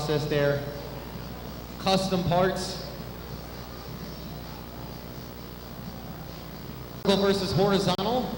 process there. Custom parts. Vertical versus horizontal.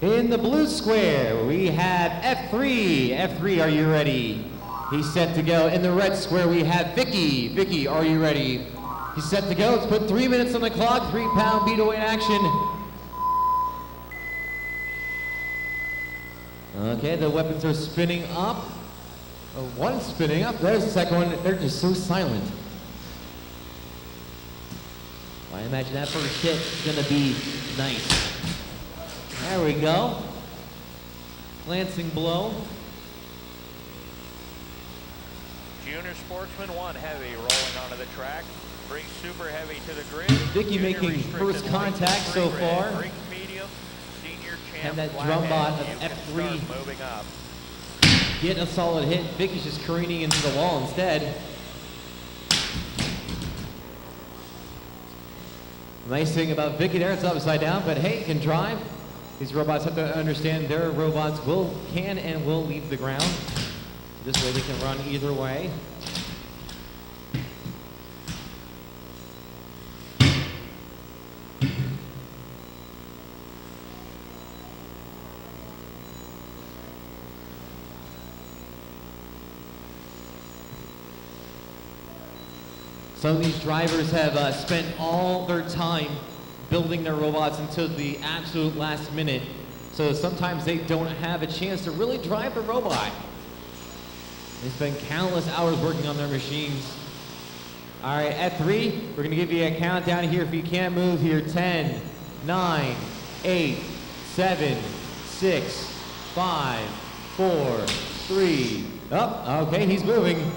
In the blue square, we have F3. F3, are you ready? He's set to go. In the red square, we have Vicky. Vicky, are you ready? He's set to go. Let's put 3 minutes on the clock. 3-pound Beetleweight action. Okay, the weapons are spinning up. One's spinning up. There's the second one. They're just so silent. I imagine that first hit is going to be nice. There we go. Glancing blow. Junior Sportsman 1 heavy rolling onto the track. Brings super heavy to the grid. Vicky making first contact so far. Brings medium. Senior champ. And that drum bot of F3 moving up. Getting a solid hit. Vicky's just careening into the wall instead. The nice thing about Vicky there, it's upside down, but hey, can drive. These robots have to understand their robots can and will leave the ground. This way they can run either way. Some of these drivers have spent all their time building their robots until the absolute last minute. So sometimes they don't have a chance to really drive the robot. They spend countless hours working on their machines. All right, at 3, we're gonna give you a countdown here. If you can't move here, 10, 9, 8, 7, 6, 5, 4, 3. Oh, okay, he's moving.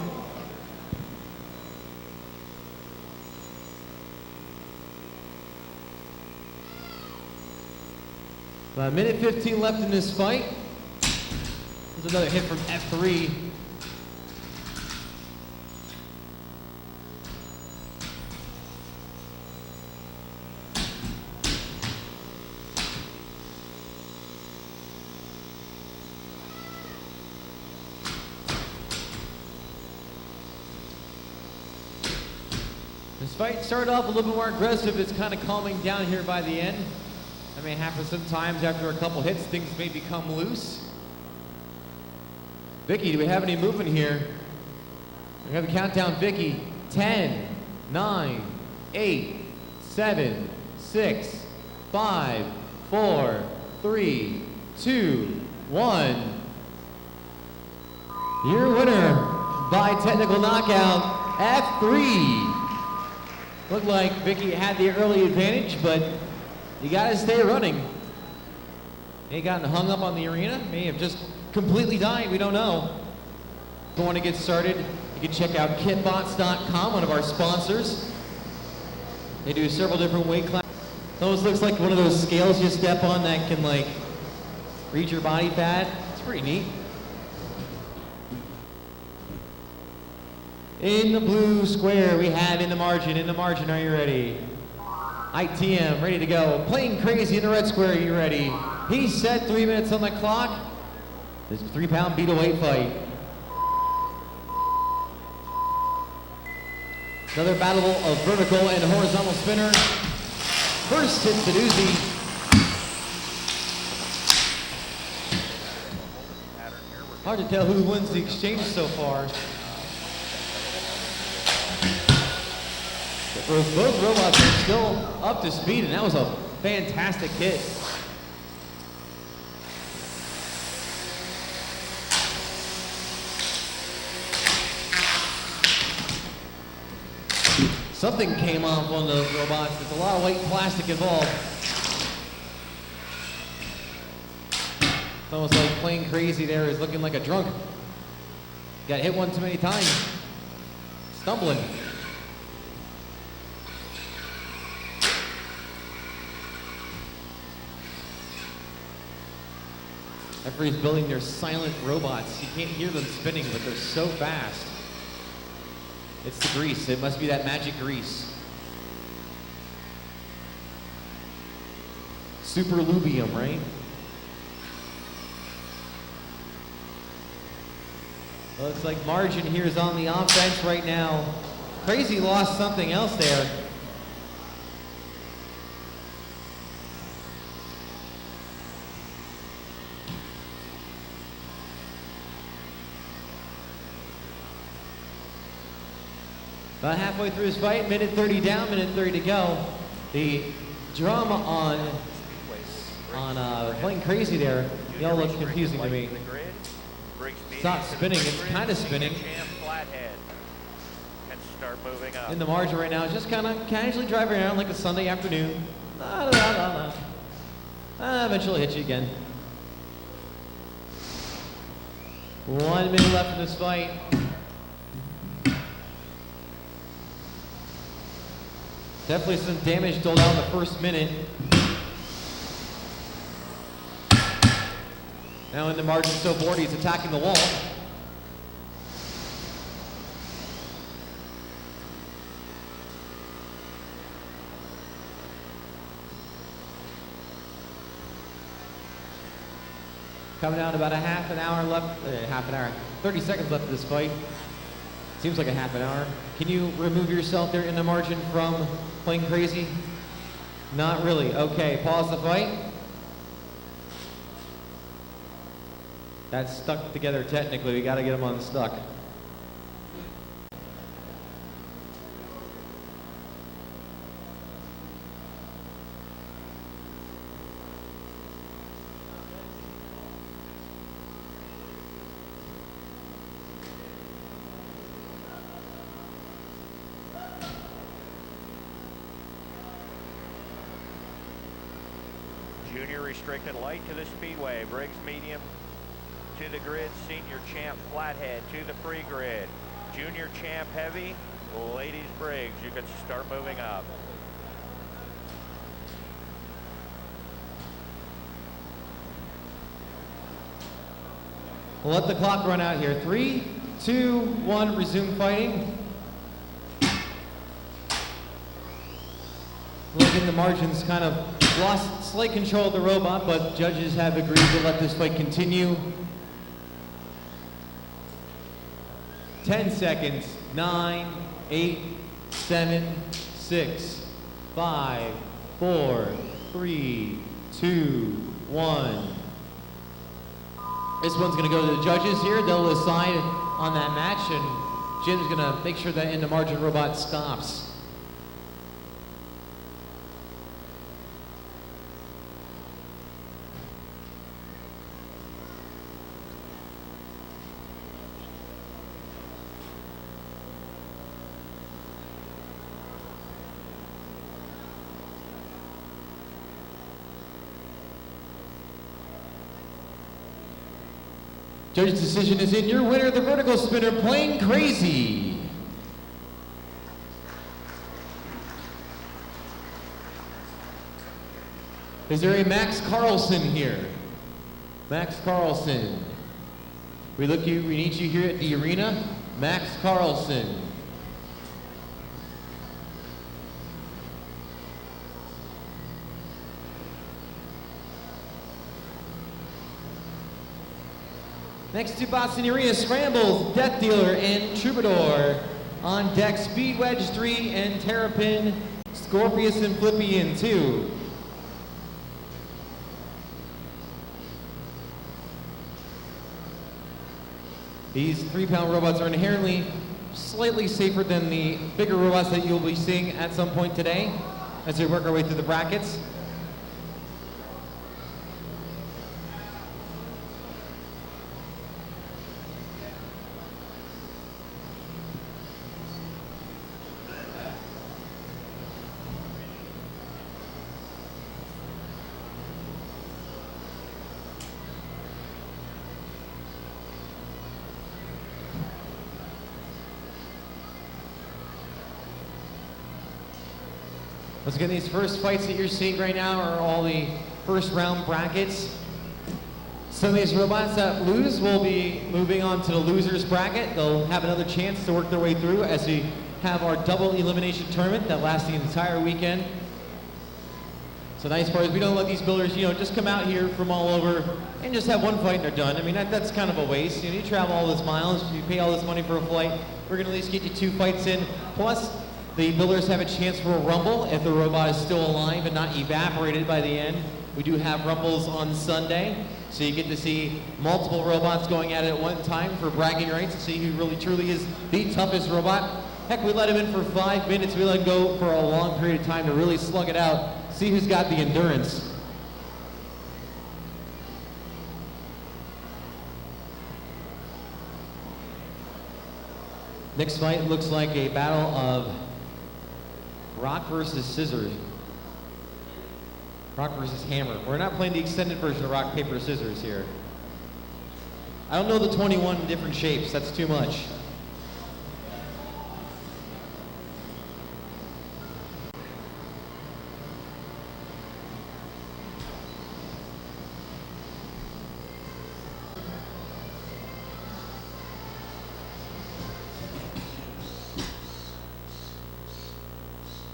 About a minute 15 left in this fight. There's another hit from F3. This fight started off a little bit more aggressive. It's kind of calming down here by the end. That may happen sometimes after a couple hits, things may become loose. Vicky, do we have any movement here? We have a countdown, Vicky. 10, 9, 8, 7, 6, 5, 4, 3, 2, 1. Your winner by technical knockout, F3. Looked like Vicky had the early advantage, but you gotta stay running. May have gotten hung up on the arena, may have just completely died, we don't know. If you want to get started, you can check out kitbots.com, one of our sponsors. They do several different weight classes. It almost looks like one of those scales you step on that can like read your body fat. It's pretty neat. In the blue square, we have in the margin, are you ready? ITM, ready to go. Playing crazy in the red square, are you ready? He's set, 3 minutes on the clock. This 3-pound Beetleweight fight. Another battle of vertical and horizontal spinner. First hit the doozy. Hard to tell who wins the exchange so far. Both robots are still up to speed, and that was a fantastic hit. Something came off on those robots. There's a lot of white plastic involved. It's almost like playing crazy there is looking like a drunk. Got hit one too many times. Stumbling. Everybody's building their silent robots. You can't hear them spinning, but they're so fast. It's the grease. It must be that magic grease. Super lubium, right? Looks like Margin here is on the offense right now. Crazy lost something else there. About halfway through his fight, minute 30 down, minute 30 to go. The drama on playing crazy there, they all look confusing to me. It's not spinning, it's kind of spinning. Start moving up. In the margin right now, just kind of casually driving around like a Sunday afternoon. Eventually hit you again. 1 minute left in this fight. Definitely some damage doled out in the first minute. Now in the margin, so bored he's attacking the wall. Coming down about a half an hour left, 30 seconds left of this fight. Seems like a half an hour. Can you remove yourself there in the margin from playing crazy? Not really. Okay, pause the fight. That's stuck together technically. We gotta get them unstuck. Junior restricted light to the speedway. Briggs medium to the grid. Senior champ flathead to the free grid. Junior champ heavy. Ladies Briggs. You can start moving up. We'll let the clock run out here. 3, 2, 1, resume fighting. Look in the margins, kind of lost slight control of the robot, but judges have agreed to let this fight continue. 10 seconds. 9, 8, 7, 6, 5, 4, 3, 2, 1. This one's going to go to the judges here. They'll decide on that match, and Jim's going to make sure that in the margin robot stops. Judge's decision is in. Your winner, the vertical spinner, Playing Crazy. Is there a Max Carlson here? Max Carlson. We need you here at the arena. Max Carlson. Next to Boston Arena, Scrambles, Death Dealer, and Troubadour. On deck, Speed Wedge 3 and Terrapin, Scorpius and Flippy 2. These 3-pound robots are inherently slightly safer than the bigger robots that you'll be seeing at some point today as we work our way through the brackets. Once again, these first fights that you're seeing right now are all the first round brackets. Some of these robots that lose will be moving on to the losers bracket. They'll have another chance to work their way through as we have our double elimination tournament that lasts the entire weekend. So the nice part is we don't let these builders, just come out here from all over and just have one fight and they're done. I mean, that's kind of a waste. You travel all this miles, you pay all this money for a flight. We're gonna at least get you 2 fights in. Plus, the builders have a chance for a rumble if the robot is still alive and not evaporated by the end. We do have rumbles on Sunday, so you get to see multiple robots going at it at one time for bragging rights to see who really truly is the toughest robot. Heck, we let him in for 5 minutes. We let him go for a long period of time to really slug it out. See who's got the endurance. Next fight looks like a battle of rock versus scissors. Rock versus hammer. We're not playing the extended version of rock, paper, scissors here. I don't know the 21 different shapes. That's too much.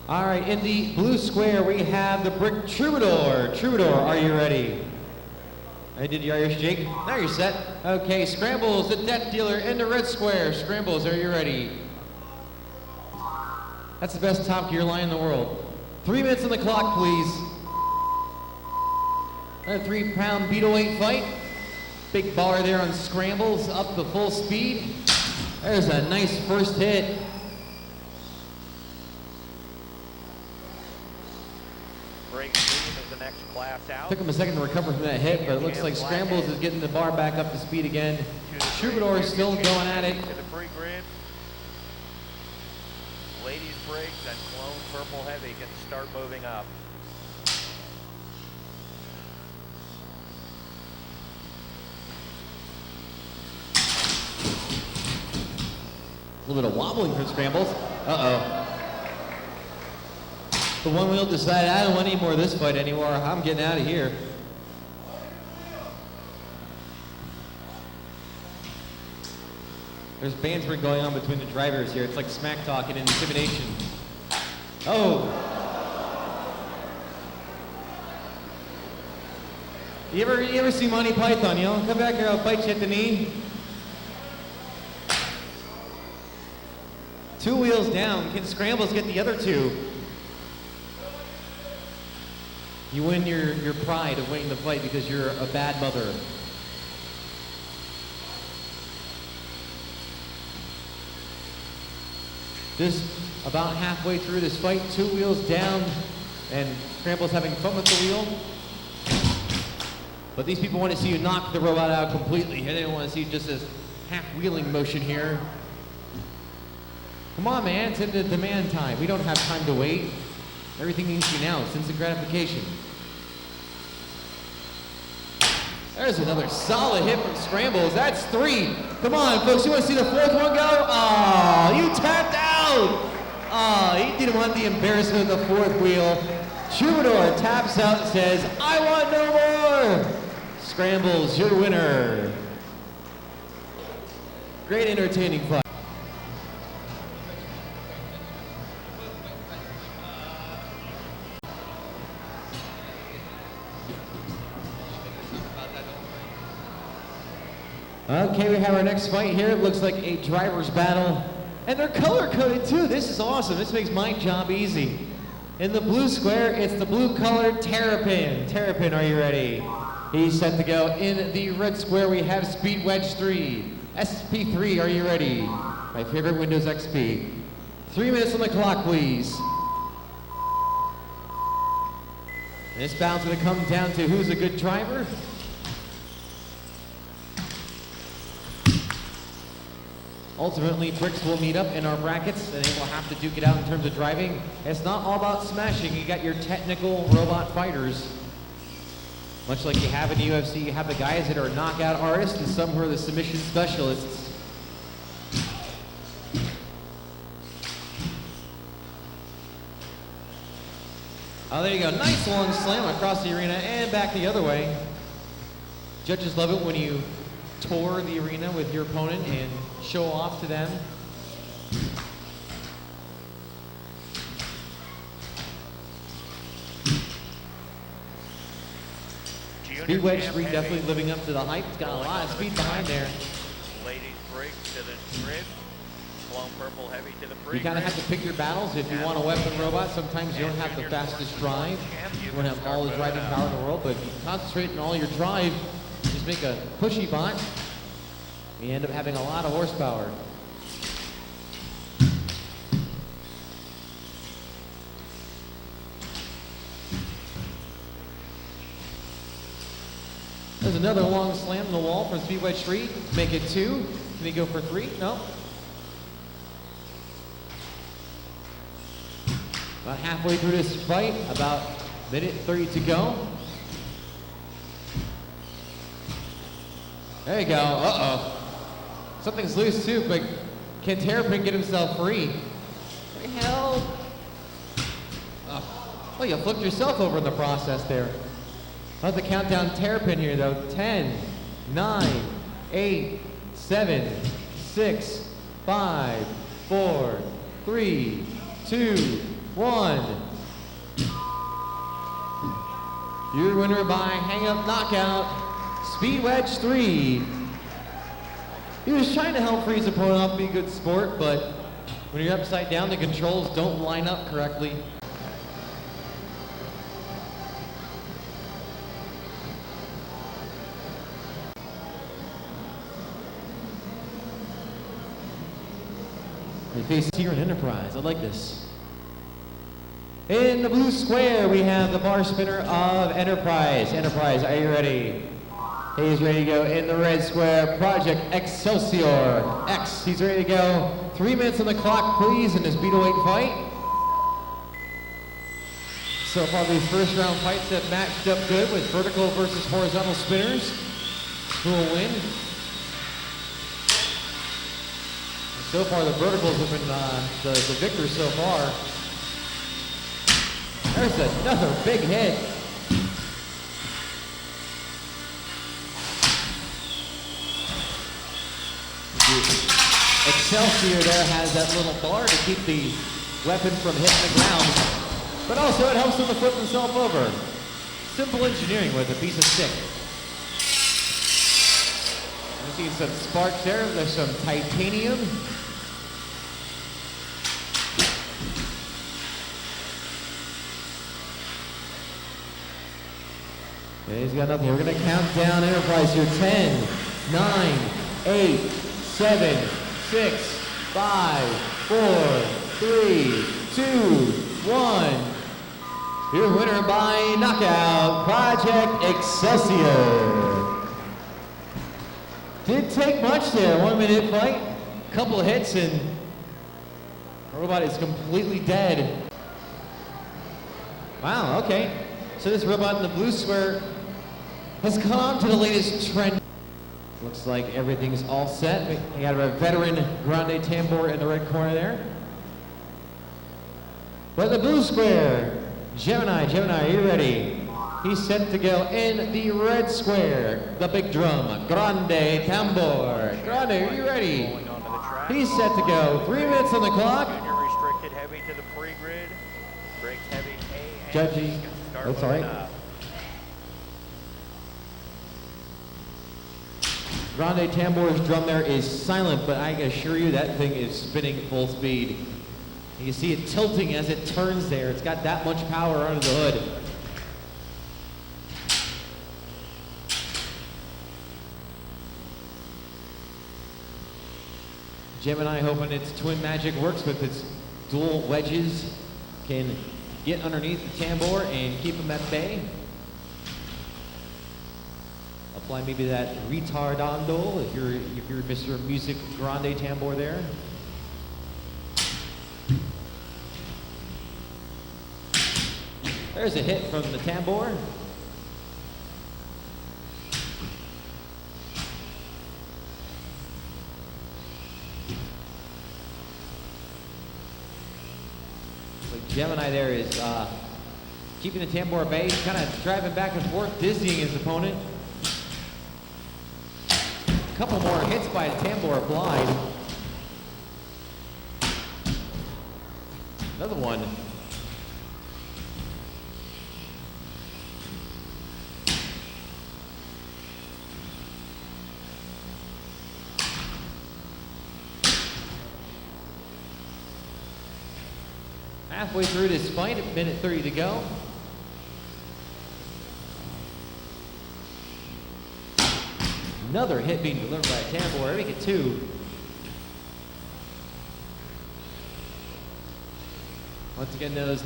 All right, in the blue square, we have the brick troubadour. Troubadour, are you ready? I did the Irish Jake. Now you're set. Okay, Scrambles, the death dealer, in the red square. Scrambles, are you ready? That's the best Top Gear line in the world. 3 minutes on the clock, please. A 3-pound Beetleweight fight. Big bar there on Scrambles, up to full speed. There's a nice first hit. Took him a second to recover from that hit, but it looks like Scrambles is getting the bar back up to speed again. Troubadour is still going at it. To the free grid. Ladies Briggs and Clone Purple Heavy can start moving up. A little bit of wobbling from Scrambles. Uh-oh. The one wheel decided, I don't want any more of this fight anymore. I'm getting out of here. There's banter going on between the drivers here. It's like smack talk and intimidation. Oh. You ever see Monty Python, Come back here, I'll bite you at the knee. 2 wheels down. Can Scrambles get the other 2? You win your pride of winning the fight because you're a bad mother. Just about halfway through this fight, 2 wheels down, and Scrambles having fun with the wheel. But these people want to see you knock the robot out completely. They don't want to see just this half-wheeling motion here. Come on, man, it's into demand time. We don't have time to wait. Everything needs to be now. It's instant gratification. There's another solid hit from Scrambles. That's 3. Come on, folks. You want to see the 4th one go? Oh, you tapped out. Oh, he didn't want the embarrassment of the 4th wheel. Troubadour taps out and says, I want no more. Scrambles, your winner. Great entertaining fight. Okay, we have our next fight here. It looks like a driver's battle. And they're color-coded too. This is awesome. This makes my job easy. In the blue square, it's the blue-colored Terrapin. Terrapin, are you ready? He's set to go. In the red square, we have Speed Wedge 3. SP3, are you ready? My favorite Windows XP. 3 minutes on the clock, please. And this battle's going to come down to who's a good driver. Ultimately, bricks will meet up in our brackets, and they will have to duke it out in terms of driving. It's not all about smashing. You got your technical robot fighters. Much like you have in the UFC, you have the guys that are knockout artists and some who are the submission specialists. Oh, there you go. Nice long slam across the arena and back the other way. Judges love it when you tour the arena with your opponent and show off to them. Speedway Street definitely living up to the hype. It's got a lot of speed behind there. Ladies break to the grid. Blown purple heavy to the free. You kind of have to pick your battles. If you want a weapon robot, sometimes you don't have the fastest drive. You don't have all the driving power in the world, but if you concentrate on all your drive, just make a pushy bot, you end up having a lot of horsepower. There's another long slam in the wall from Speedway Street. Make it 2. Can he go for 3? No. About halfway through this fight, about minute 30 to go. There you go. Uh-oh. Something's loose too, but can Terrapin get himself free? What the hell? Oh. Well, you flipped yourself over in the process there. I'll have to count down Terrapin here though. 10, 9, 8, 7, 6, 5, 4, 3, 2, 1. Your winner by hang-up knockout, Speed Wedge 3. He was trying to help free his opponent off, be a good sport, but when you're upside down, the controls don't line up correctly. They face here in Enterprise. I like this. In the blue square, we have the bar spinner of Enterprise. Enterprise, are you ready? He's ready to go. In the red square, Project Excelsior. X, he's ready to go. 3 minutes on the clock, please, in this Beetleweight fight. So far, these first round fights have matched up good with vertical versus horizontal spinners. Who will win? So far, the verticals have been the victors so far. There's another big hit. Excelsior there has that little bar to keep the weapon from hitting the ground, but also it helps him to flip himself over. Simple engineering with a piece of stick. You see some sparks there. There's some titanium. Okay, he's got nothing. We're going to count down Enterprise here. 10, 9, 8, 7, 6, 5, 4, 3, 2, 1. Your winner by knockout, Project Excelsior. Didn't take much there. 1 minute fight, couple of hits, and the robot is completely dead. Wow, okay. So this robot in the blue square has come on to the latest trend. Looks like everything's all set. We got a veteran Grande Tambor in the red corner there. But the blue square, Gemini, are you ready? He's set to go in the red square. The big drum, Grande Tambor. Grande, are you ready? He's set to go. 3 minutes on the clock. Junior restricted heavy to the pre-grid. Brakes heavy A. Judging. That's all right. Grande Tambor's drum there is silent, but I assure you that thing is spinning full speed. You see it tilting as it turns there. It's got that much power under the hood. Gemini hoping its twin magic works with its dual wedges. Can get underneath the tambour and keep them at bay. Apply maybe that retardando if you're Mr. Music Grande Tambor there. There's a hit from the tambour. Gemini there is keeping the tambour at bay, kind of driving back and forth, dizzying his opponent. A couple more hits by Tambor applied. Another one. Halfway through this fight, a minute 30 to go. Another hit being delivered by Tambor. I make it 2. Once again, those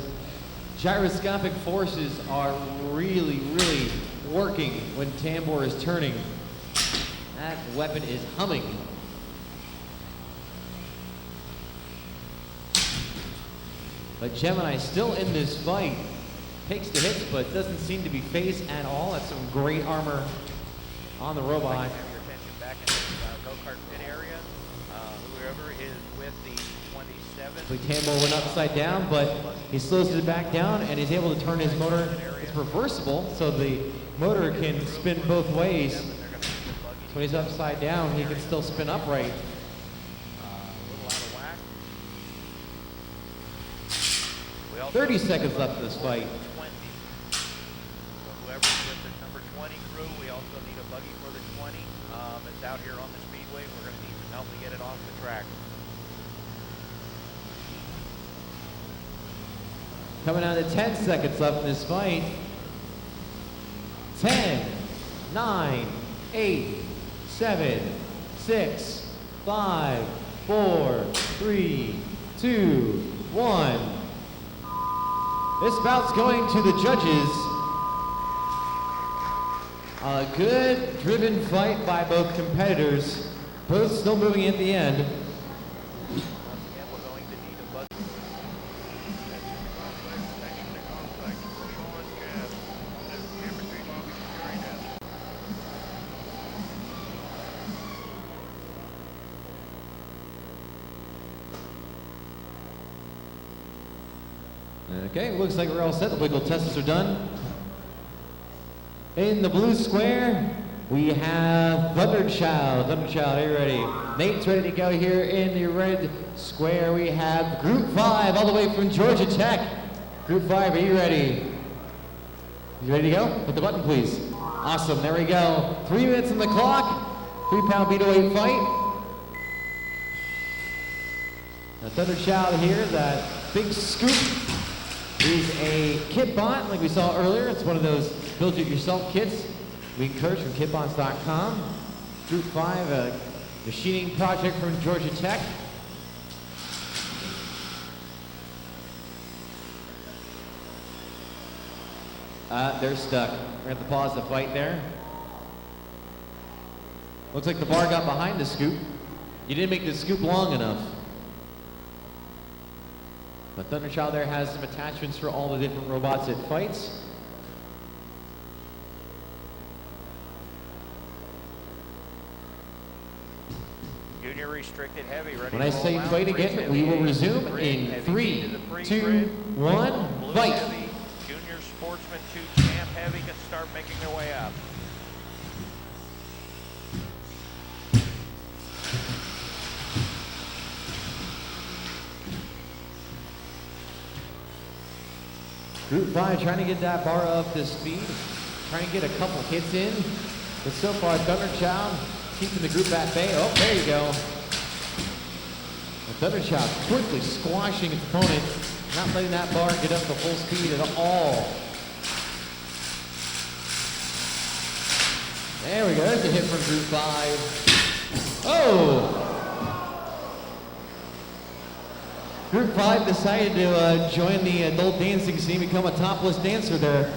gyroscopic forces are really, really working when Tambor is turning. That weapon is humming. But Gemini still in this fight. Takes the hits, but doesn't seem to be phased at all. That's some great armor on the robot. Have your attention back in the go-kart pit area. Whoever is with the 27. So Tambor went upside down, but he slows it back down and he's able to turn his motor. It's reversible, so the motor can spin both ways. So when he's upside down, he can still spin upright. 30 seconds left in this fight. 20. So whoever's with the number 20 crew, we also need a buggy for the 20. It's out here on the speedway. We're going to need some help to get it off the track. Coming down to 10 seconds left in this fight. 10, 9, 8, 7, 6, 5, 4, 3, 2, 1. This bout's going to the judges. A good driven fight by both competitors. Both still moving at the end. Once again, we're going to need a buggy. Okay, looks like we're all set. The wiggle tests are done. In the blue square, we have Thunderchild. Thunderchild, are you ready? Nate's ready to go here in the red square. We have Group 5 all the way from Georgia Tech. Group 5, are you ready? You ready to go? Hit the button, please. Awesome, there we go. 3 minutes on the clock. 3-pound Beetleweight fight. Now Thunderchild here, that big scoop. Is a kit bot like we saw earlier. It's one of those build-it-yourself kits we encourage from kitbots.com. Group 5, a machining project from Georgia Tech. They're stuck. We're going to have to pause the fight there. Looks like the bar got behind the scoop. You didn't make the scoop long enough. But Thunderchild there has some attachments for all the different robots it fights. Junior restricted heavy, ready When I say fight again, we will resume in 3, 2, 1, fight. Heavy, junior sportsman 2 champ heavy can start making their way up. Group 5 trying to get that bar up to speed, trying to get a couple hits in. But so far, Thunderchild keeping the group at bay. Oh, there you go. Thunderchild quickly squashing its opponent, not letting that bar get up to full speed at all. There we go, there's a hit from Group 5. Oh! Group 5 decided to join the adult dancing scene, become a topless dancer there.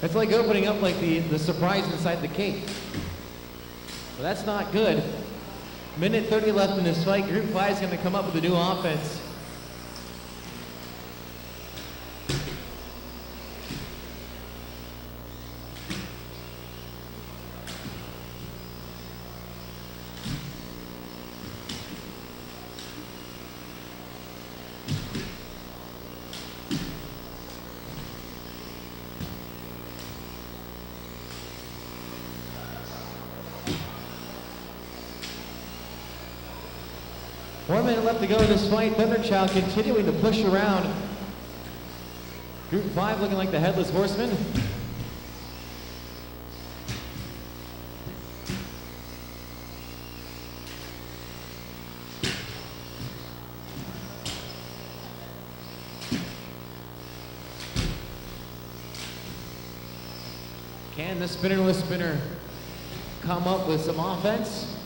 It's like opening up like the surprise inside the cake. Well, that's not good. Minute 30 left in this fight. Group 5 is going to come up with a new offense. 1 minute left to go in this fight. Thunderchild continuing to push around. Group 5 looking like the Headless Horseman. Can the spinnerless spinner come up with some offense?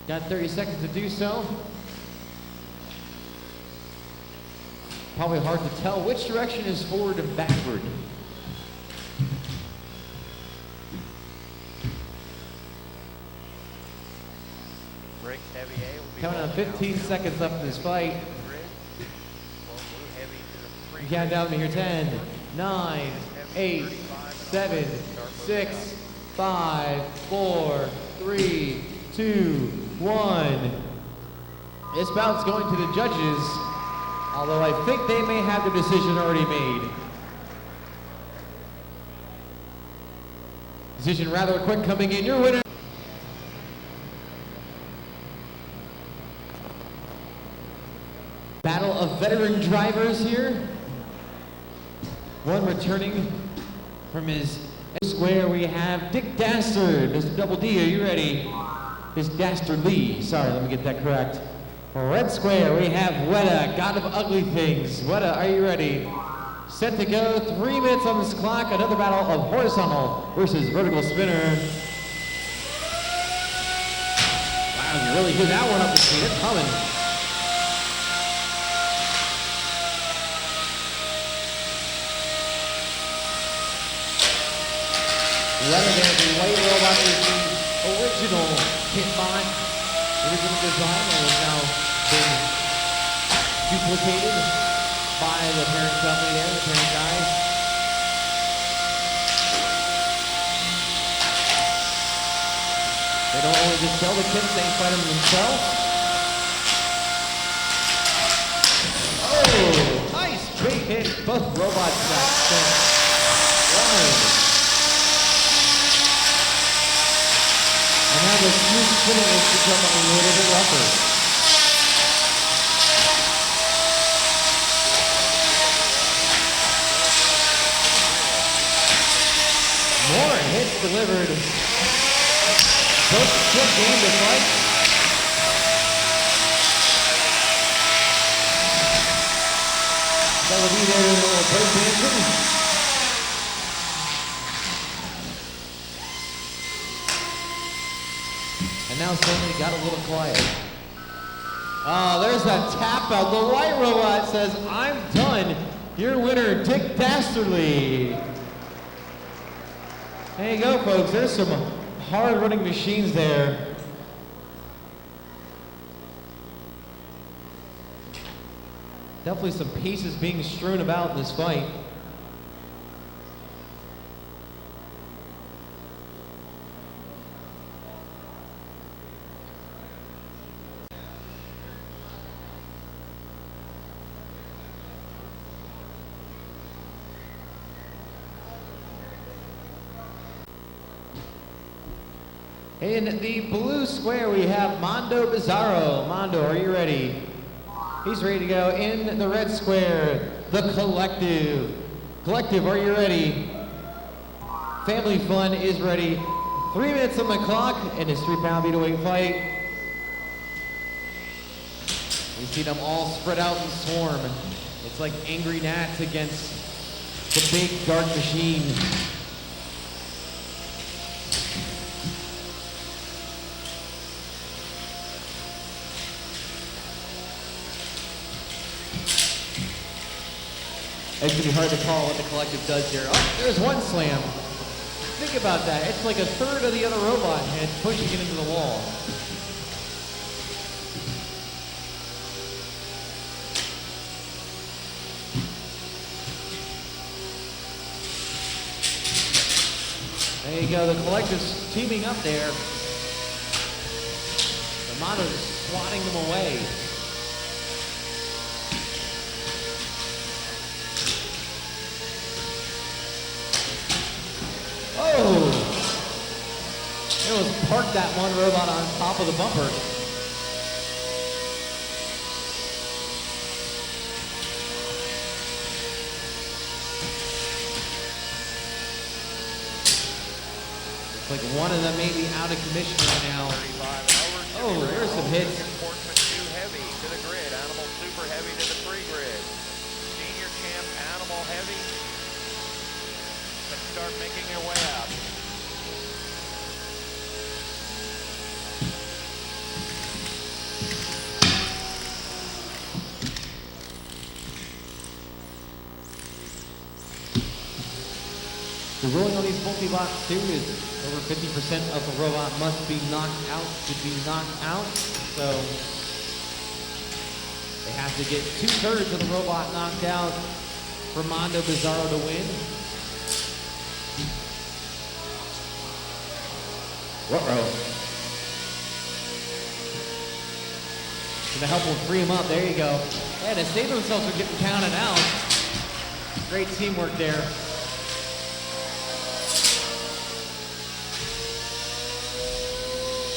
Got 30 seconds to do so. Probably hard to tell which direction is forward and backward. Brakes heavy A will be Coming on 15 seconds left in this fight. Count down to here. 10, 9, 8, 7, 6, 5, 4, 3, 2, 1. This bout's going to the judges, although I think they may have the decision already made. Decision rather quick coming in. Your winner. Battle of veteran drivers here. One returning from his square, we have Dick Dastard. Mr. Double D, are you ready? It's Dastardly. Sorry, let me get that correct. Red square, we have Weta, God of Ugly Things. Weta, are you ready? Set to go. 3 minutes on this clock. Another battle of horizontal versus vertical spinner. Wow, you really hear that one up the street. It's coming. Weta there, the white robot is the original Kitbot, original design, that has now been duplicated by the parent company there, the parent guys. They don't only just sell the kits, they fight them themselves. Oh, nice big hit. Both robots got sent wide. And now the smooth spinning has become a little bit rougher. More hits delivered. Both still game to fight. That will be there in a little break dancing. And now suddenly got a little quiet. Oh, there's that tap out. The white robot says, I'm done. Your winner, Dick Dastardly. There you go, folks. There's some hard-running machines there. Definitely some pieces being strewn about in this fight. In the blue square, we have Mondo Bizarro. Mondo, are you ready? He's ready to go. In the red square, the Collective. Collective, are you ready? Family Fun is ready. 3 minutes on the clock in this 3-pound Beetleweight fight. We see them all spread out and swarm. It's like angry gnats against the big dark machine. It's gonna be hard to call what the Collective does here. Oh, there's one slam. Think about that. It's like a third of the other robot and it's pushing it into the wall. There you go. The Collective's teaming up there. The Mondo's swatting them away. Oh! It was parked that one robot on top of the bumper. like one of them may be out of commission right now. 35 and over. Oh, there's some hits. Sportsman too heavy to the grid. Animal super heavy to the pre-grid. Senior champ animal heavy. Let's start making your way up. The ruling on these multi-bots too is over 50% of the robot must be knocked out to be knocked out. So they have to get 2/3 of the robot knocked out for Mondo Bizarro to win. Uh-oh. Gonna help him free him up. There you go. Yeah, to save themselves from getting counted out. Great teamwork there.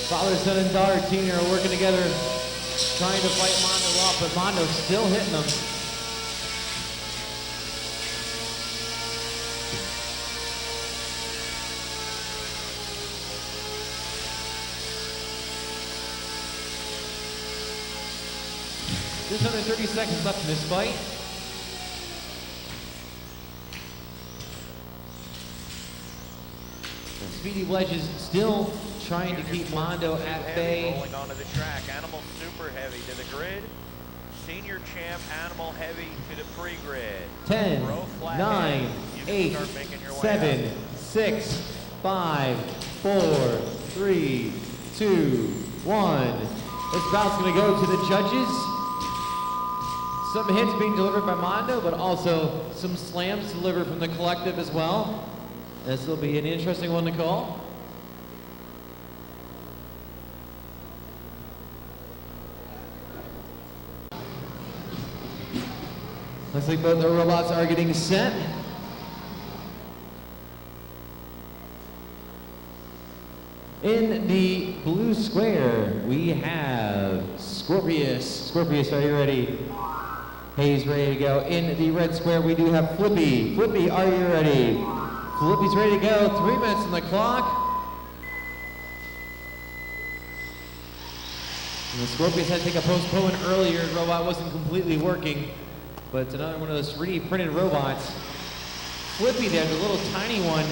Father, son, and daughter team are working together, trying to fight Mondo off, but Mondo's still hitting them. Just under 30 seconds left in this fight. And Speedy Wedge is still trying to keep Mondo at bay. Rolling onto the track. Animal super heavy to the grid. Senior champ animal heavy to the pre-grid. 10, Row flat 9, head. You can 8, start making your way 7, up. 6, 5, 4, 3, 2, 1. This bout's going to go to the judges. Some hits being delivered by Mondo, but also some slams delivered from the collective as well. This will be an interesting one to call. Looks like both the robots are getting set. In the blue square, we have Scorpius. Scorpius, are you ready? He's ready to go. In the red square, we do have Flippy. Flippy, are you ready? Flippy's ready to go. 3 minutes on the clock. And the Scorpius had to take a postponement earlier. The robot wasn't completely working, but it's another one of those 3D printed robots. Flippy there, the little tiny one,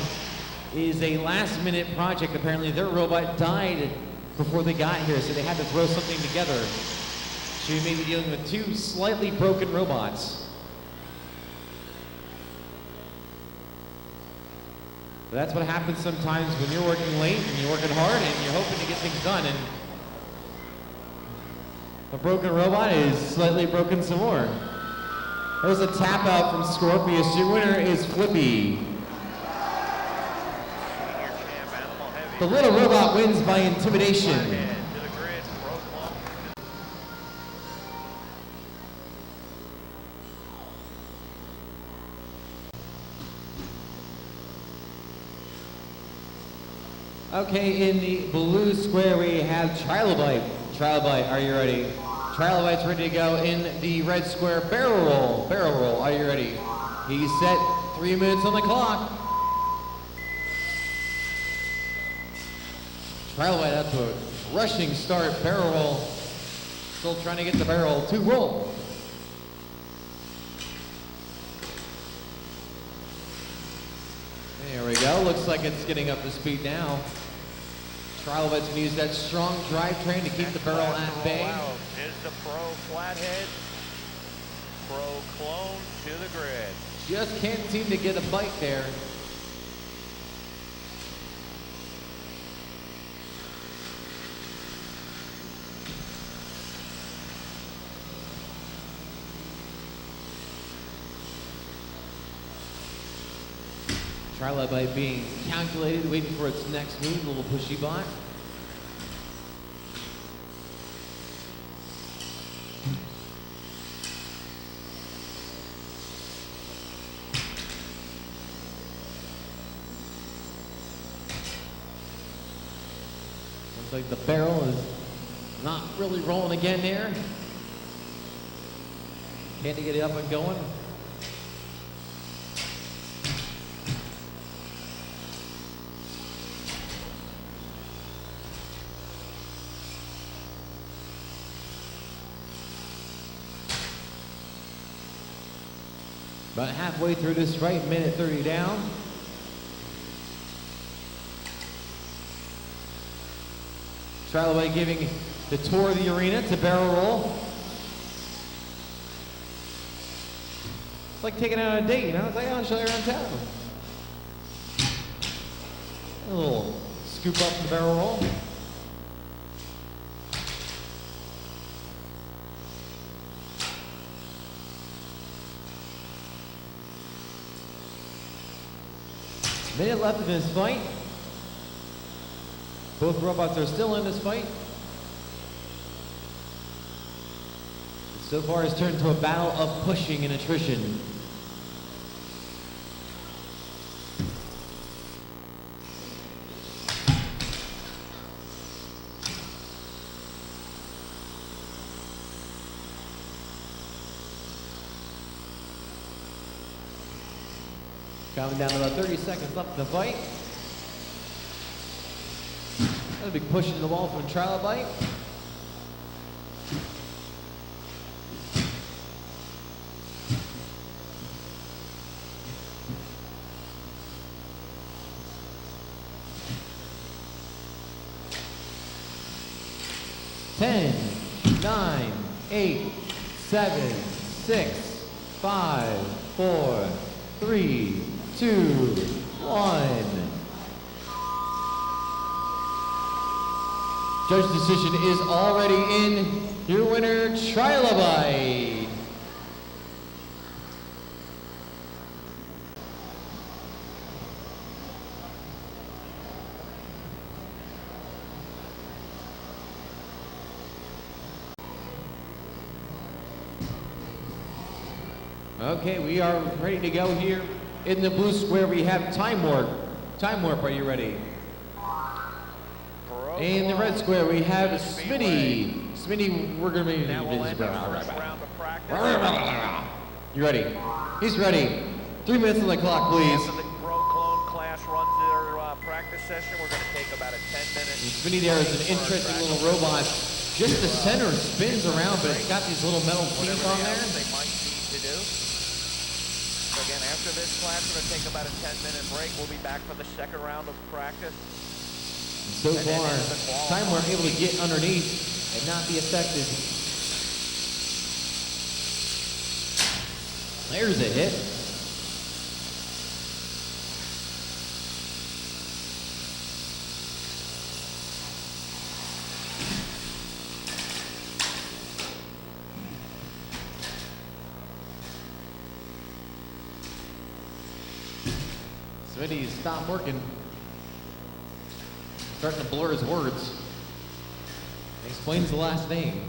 is a last-minute project. Apparently, their robot died before they got here, so they had to throw something together. So you may be dealing with 2 slightly broken robots. But that's what happens sometimes when you're working late and you're working hard and you're hoping to get things done. And a broken robot is slightly broken some more. There's a tap out from Scorpius. Your winner is Flippy. The little robot wins by intimidation. Okay, in the blue square we have Trilobite. Trilobite, are you ready? Trilobite's ready to go. In the red square, Barrel Roll. Barrel Roll, are you ready? He's set. 3 minutes on the clock. Trilobite up to a rushing start. Barrel Roll still trying to get the barrel to roll. There we go. Looks like it's getting up to speed now. Trilobite's going to use that strong drivetrain to keep the barrel at bay. Is the Pro Flathead. Pro Clone to the grid. Just can't seem to get a bite there. Trilobite being calculated, waiting for its next move, a little pushy bot. Looks like the barrel is not really rolling again there. Can't get it up and going. About halfway through this fight, minute 30 down. Trilobite giving the tour of the arena to barrel roll. It's like taking out a date, you know? It's like, oh, I'll show you around town. A little scoop up the barrel roll. Minute left in this fight. Both robots are still in this fight. So far it's turned into a battle of pushing and attrition. Counting down to about 30 seconds left in the fight. Another big push into the wall from Trilobite. Ten, 9, 8, 7, 6, 5, 4, 3, 2, 1. Judge's decision is already in. Your winner, Trilobite. Okay, we are ready to go here. In the blue square, we have Time Warp. Time Warp, are you ready? In the red square, we have Smitty. Smitty, we're going to be... Now we'll end our first round of practice. You ready? He's ready. 3 minutes on the clock, please. After the Pro Clone class runs their practice session, we're going to take about a 10-minute... Smitty there is an interesting little robot. Just the center spins around, but it's got these little metal teeth on there. They might need to do. So again, after this class, we're going to take about a 10-minute break. We'll be back for the second round of practice. So far, Time we're able to get underneath and not be affected. There's a hit. Smitty stopped working. Starting to blur his words. He explains the last name.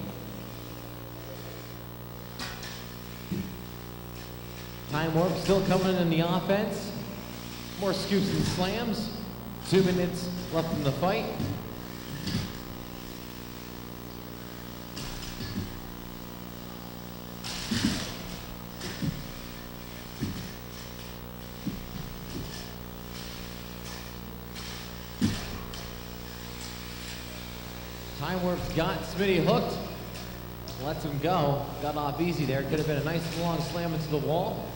Time Warp still coming in the offense. More scoops and slams. 2 minutes left in the fight. Time Warp's got Smitty hooked. Lets him go. Got off easy there. Could have been a nice long slam into the wall.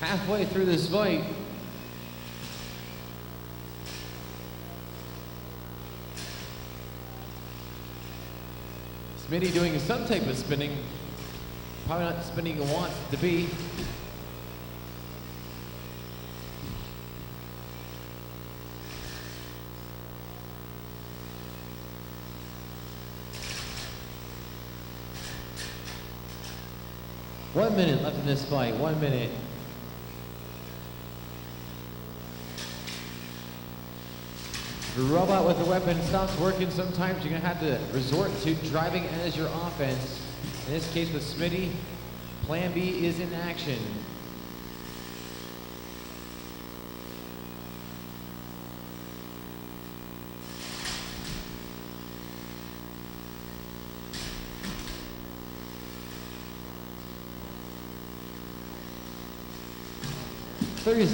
Halfway through this fight, Smitty doing some type of spinning. Probably not the spinning he wants it to be. One minute left in this fight. 1 minute. The robot with the weapon stops working. Sometimes you're going to have to resort to driving as your offense. In this case with Smitty, Plan B is in action. Thirty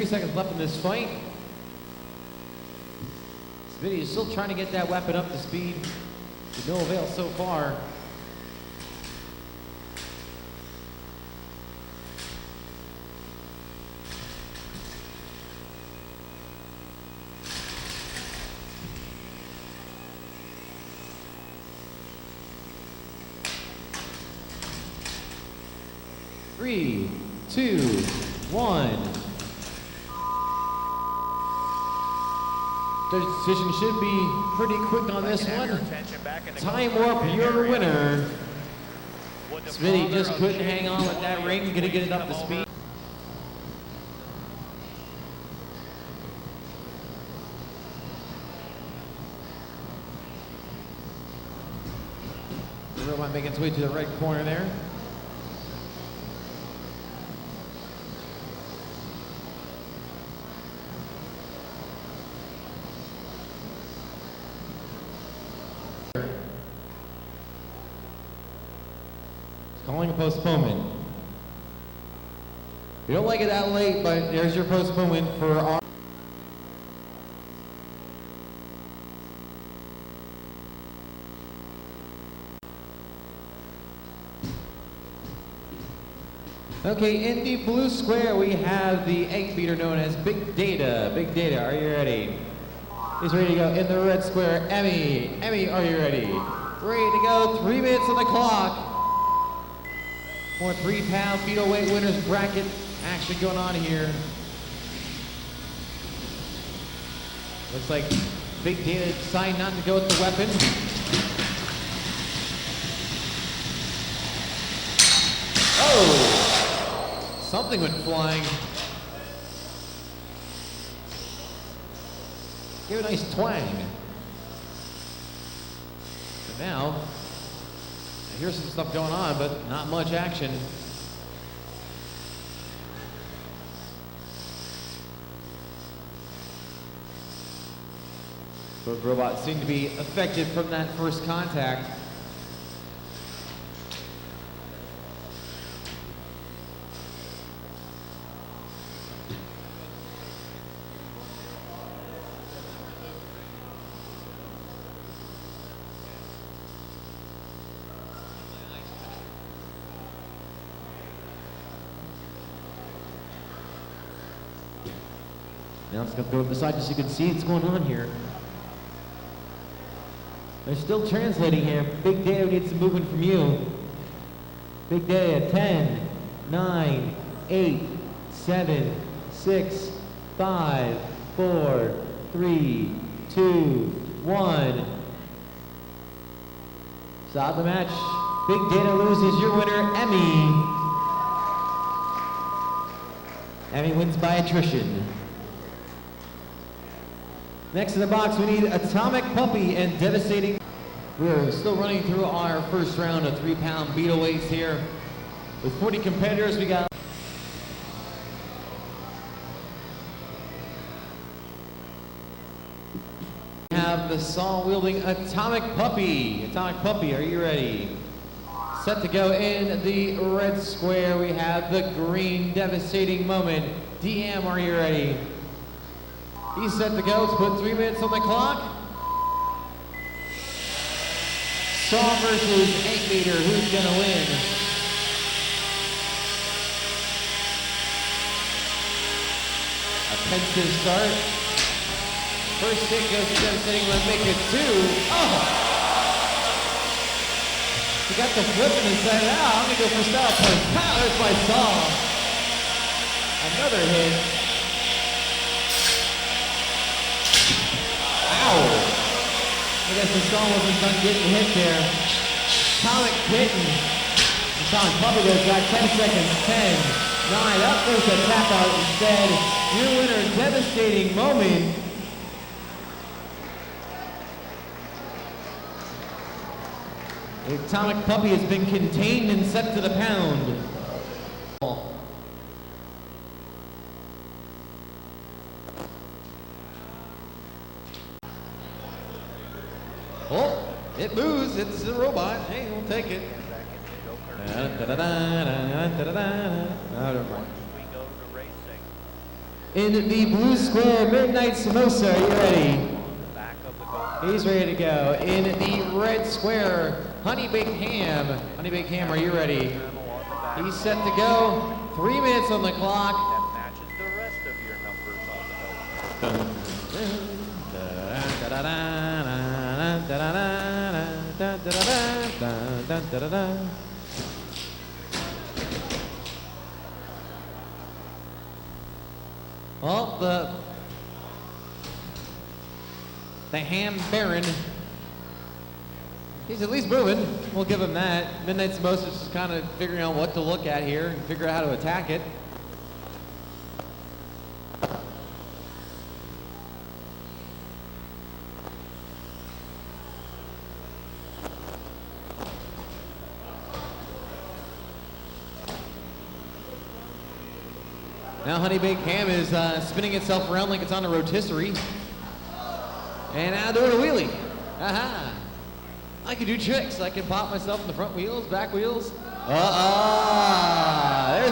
seconds left in this fight. Smitty is still trying to get that weapon up to speed. To no avail so far. 3, 2, 1. The decision should be pretty quick on this one. Time Warp, your winner. Smitty just couldn't hang on with that ring. Gonna get it up to speed. The robot making its way to the red corner there. Calling a postponement. We don't like it that late, but there's your postponement for our. Okay, in the blue square we have the egg beater known as Big Data. Big Data, are you ready? He's ready to go. In the red square, Emmy. Emmy, are you ready? Ready to go. 3 minutes on the clock. More 3-pound Beetleweight winners bracket action going on here. Looks like Big Data decided not to go with the weapon. Oh! Something went flying. Give it a nice twang. And now, here's some stuff going on, but not much action. Both robots seem to be affected from that first contact. Now it's going to go up the side just so you can see what's going on here. They're still translating here. Big Data needs some movement from you. Big Data, 10, 9, 8, 7, 6, 5, 4, 3, 2, 1. Stop the match. Big Data loses. Your winner, Emmy. Emmy wins by attrition. Next in the box, we need Atomic Puppy and Devastating. We're still running through our first round of 3-pound Beetleweights here. With 40 competitors, we got the saw-wielding Atomic Puppy. Atomic Puppy, are you ready? Set to go in the red square, we have the green Devastating Moment. DM, are you ready? He's set to go. Let's put 3 minutes on the clock. Saw versus Egg Beater. Who's gonna win? A pensive start. First hit goes to Devastating. Let's make it 2. Oh! He got the flip and said, I'm gonna go for style punch. Pow! There's my saw. Another hit. I guess the saw wasn't done getting hit there. Atomic Kitten. Atomic Puppy goes back 10 seconds. 10, 9, up goes the tap out instead. Your winner, Devastating Moment. The Atomic Puppy has been contained and set to the pound. Oh, it moves. It's a robot. Hey, we'll take it. In the blue square, Midnight Samosa, are you ready? He's ready to go. In the red square, Honey Baked Ham. Honey Baked Ham, are you ready? He's set to go. 3 minutes on the clock. That matches the rest of your numbers on the the Ham Baron. He's at least moving. We'll give him that. Midnight's Most is just kind of figuring out what to look at here and figure out how to attack it. Now Honey Baked Ham is spinning itself around like it's on a rotisserie. And now doing a wheelie. Aha! I can do tricks. I can pop myself in the front wheels, back wheels. There's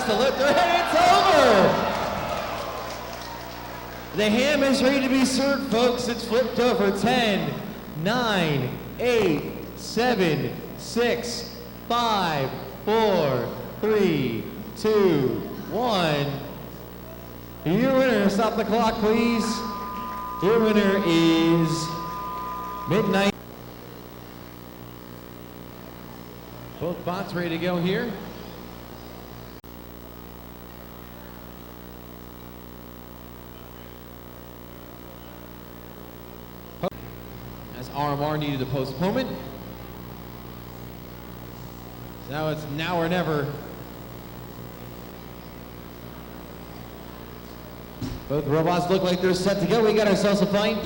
the lifter, and it's over! The ham is ready to be served, folks. It's flipped over. 10, 9, 8, 7, 6, 5, 4, 3, 2, 1. Your winner, stop the clock, please. Your winner is Midnight. Both bots ready to go here. As RMR needed a postponement. Now it's now or never. Both robots look like they're set to go. We got ourselves a fight.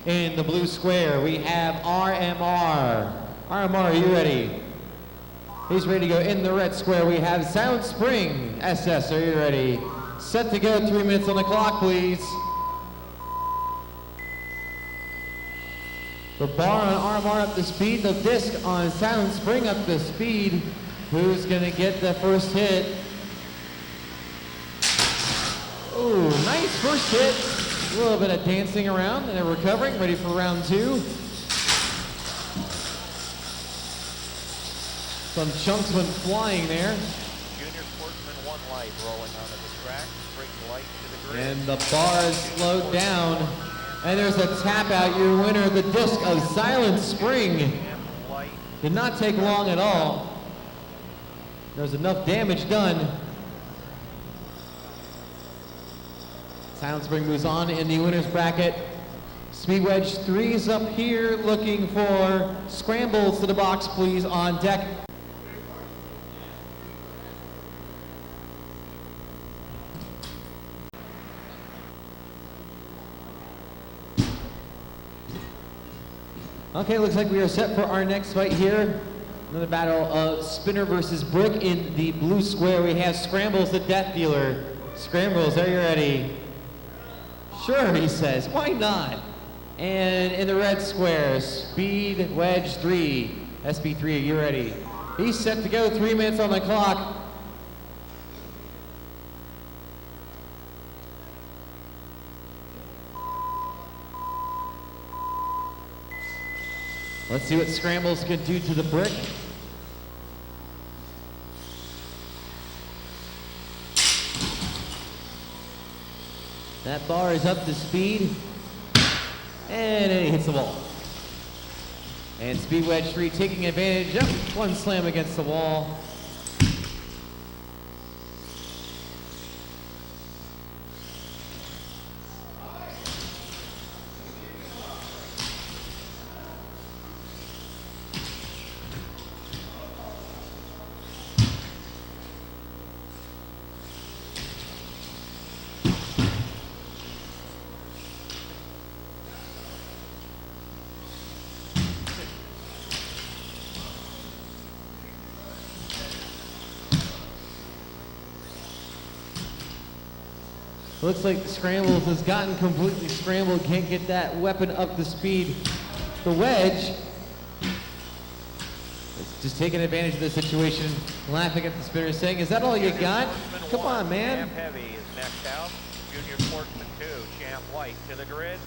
In the blue square, we have RMR. RMR, are you ready? He's ready to go. In the red square, we have Sound Spring. SS, are you ready? Set to go. 3 minutes on the clock, please. The bar on RMR up to speed. The disc on Sound Spring up to speed. Who's going to get the first hit? Ooh, nice first hit. A little bit of dancing around, and they're recovering, ready for round 2. Some chunks went flying there. Junior Sportsman 1 light rolling onto the track. Brings light to the grid. And the bar is slowed down. And there's a tap out. Your winner, the disc of Silent Spring. Did not take long at all. There's enough damage done. Silent Spring moves on in the winner's bracket. Speed Wedge 3 is up here looking for scrambles to the box, please, on deck. Okay, looks like we are set for our next fight here. Another battle of Spinner versus Brick in the blue square. We have Scrambles, the Death Dealer. Scrambles, are you ready? Sure, he says. Why not? And in the red square, Speed Wedge 3. SB3, are you ready? He's set to go. 3 minutes on the clock. Let's see what Scrambles can do to the Brick. That bar is up to speed, and it hits the wall. And Speed Wedge 3 taking advantage of one slam against the wall. Looks like Scrambles has gotten completely scrambled, can't get that weapon up to speed. The Wedge is just taking advantage of the situation, laughing at the Spinner, saying, "Is that all you got? Come on, man." Champ Heavy is next out. Junior Sportsman 2, Champ White to the grid.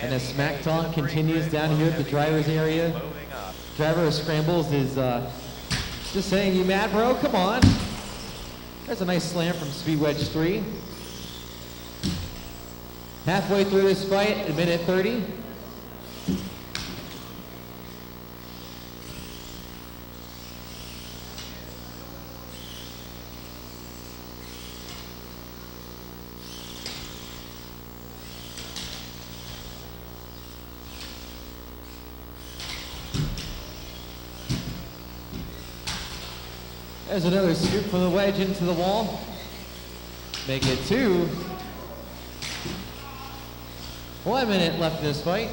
And the smack talk continues down here at the driver's area. Moving up. Driver of Scrambles is just saying, "You mad, bro? Come on." There's a nice slam from Speed Wedge 3. Halfway through this fight, at minute 30. There's another scoop from the wedge into the wall. Make it 2. 1 minute left in this fight.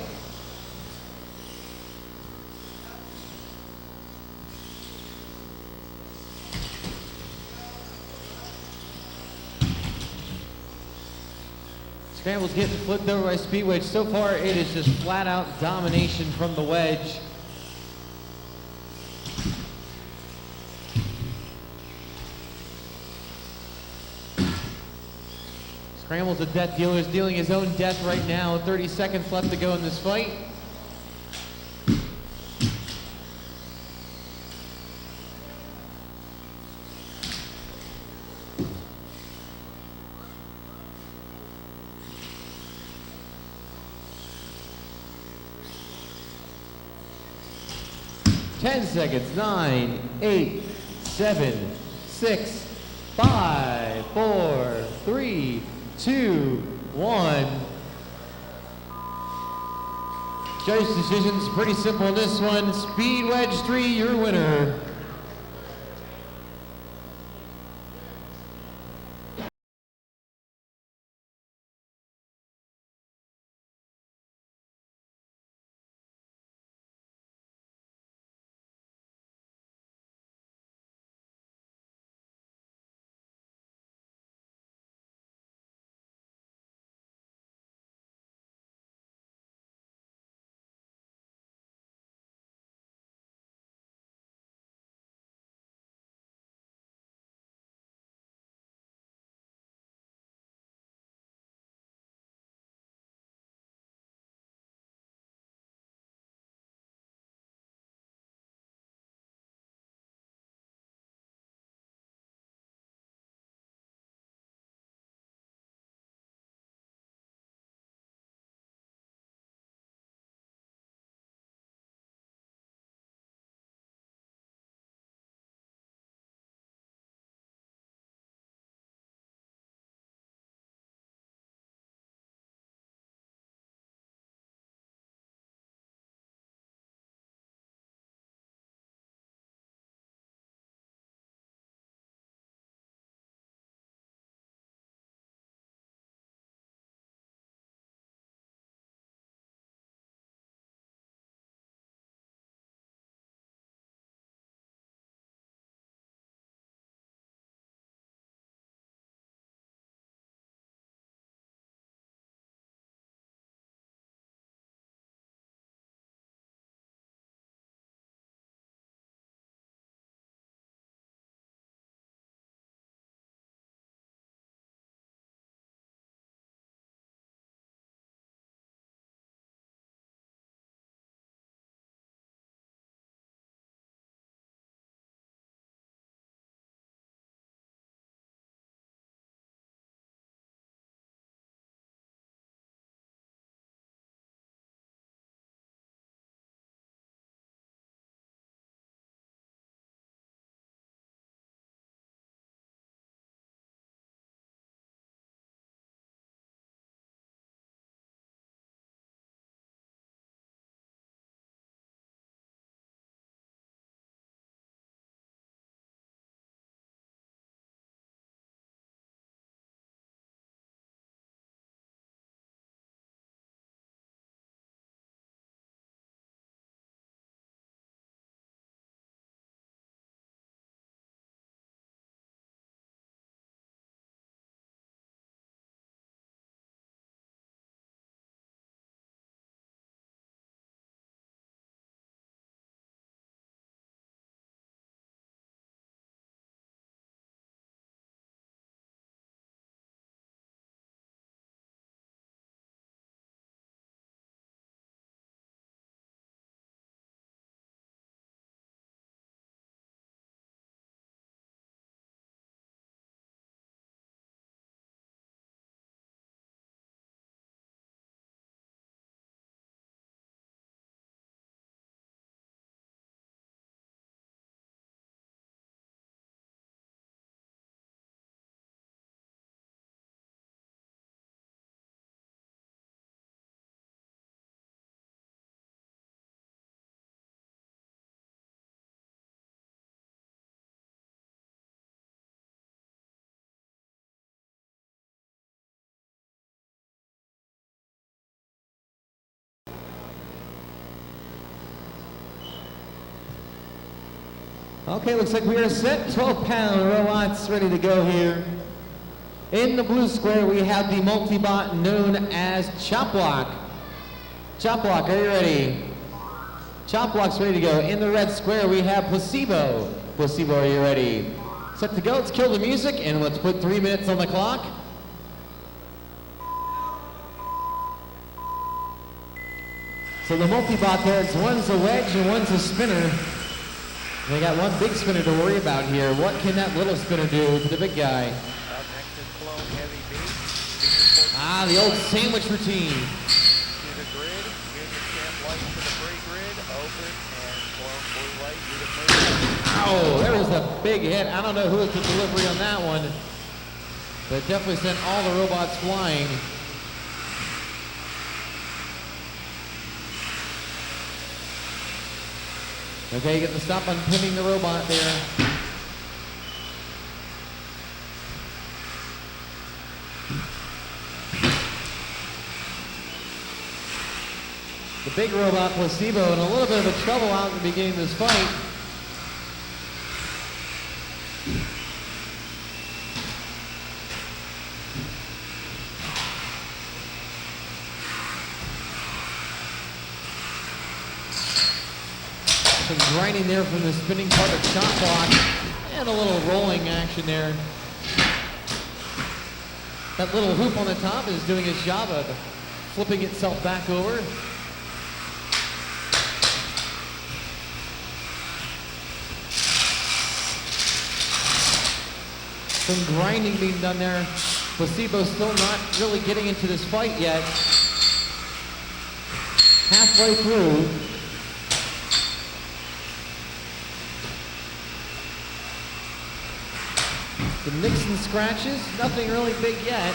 Scramble's getting flipped over by Speed Wedge. So far, it is just flat out domination from the wedge. Scramble's a death dealer, is dealing his own death right now. 30 seconds left to go in this fight. Ten seconds. 9, 8, 7, 6, 5, 4, 3, 2, 1. Judge decision's pretty simple in this one. Speed Wedge 3, your winner. Okay, looks like we are set. 12-pound robots ready to go here. In the blue square, we have the multi-bot known as Chop Block. Chop Block, are you ready? Chop Block's ready to go. In the red square, we have Placebo. Placebo, are you ready? Set to go. Let's kill the music, and let's put 3 minutes on the clock. So the multi-bot there, one's a wedge and one's a spinner. They got one big spinner to worry about here. What can that little spinner do to the big guy? Up next is Clone Heavy B. Ah, the old sandwich routine. To the grid, Junior Champ Light to the free grid, open, and Clone Blue Light to the free grid. Oh, there was a big hit. I don't know who was the delivery on that one, but it definitely sent all the robots flying. Okay, get the stop on pinning the robot there. The big robot Placebo in a little bit of trouble out in the beginning of this fight. Some grinding there from the spinning part of Chop Block, and a little rolling action there. That little hoop on the top is doing its job of flipping itself back over. Some grinding being done there. Placebo still not really getting into this fight yet. Halfway through. Some nicks and scratches, nothing really big yet.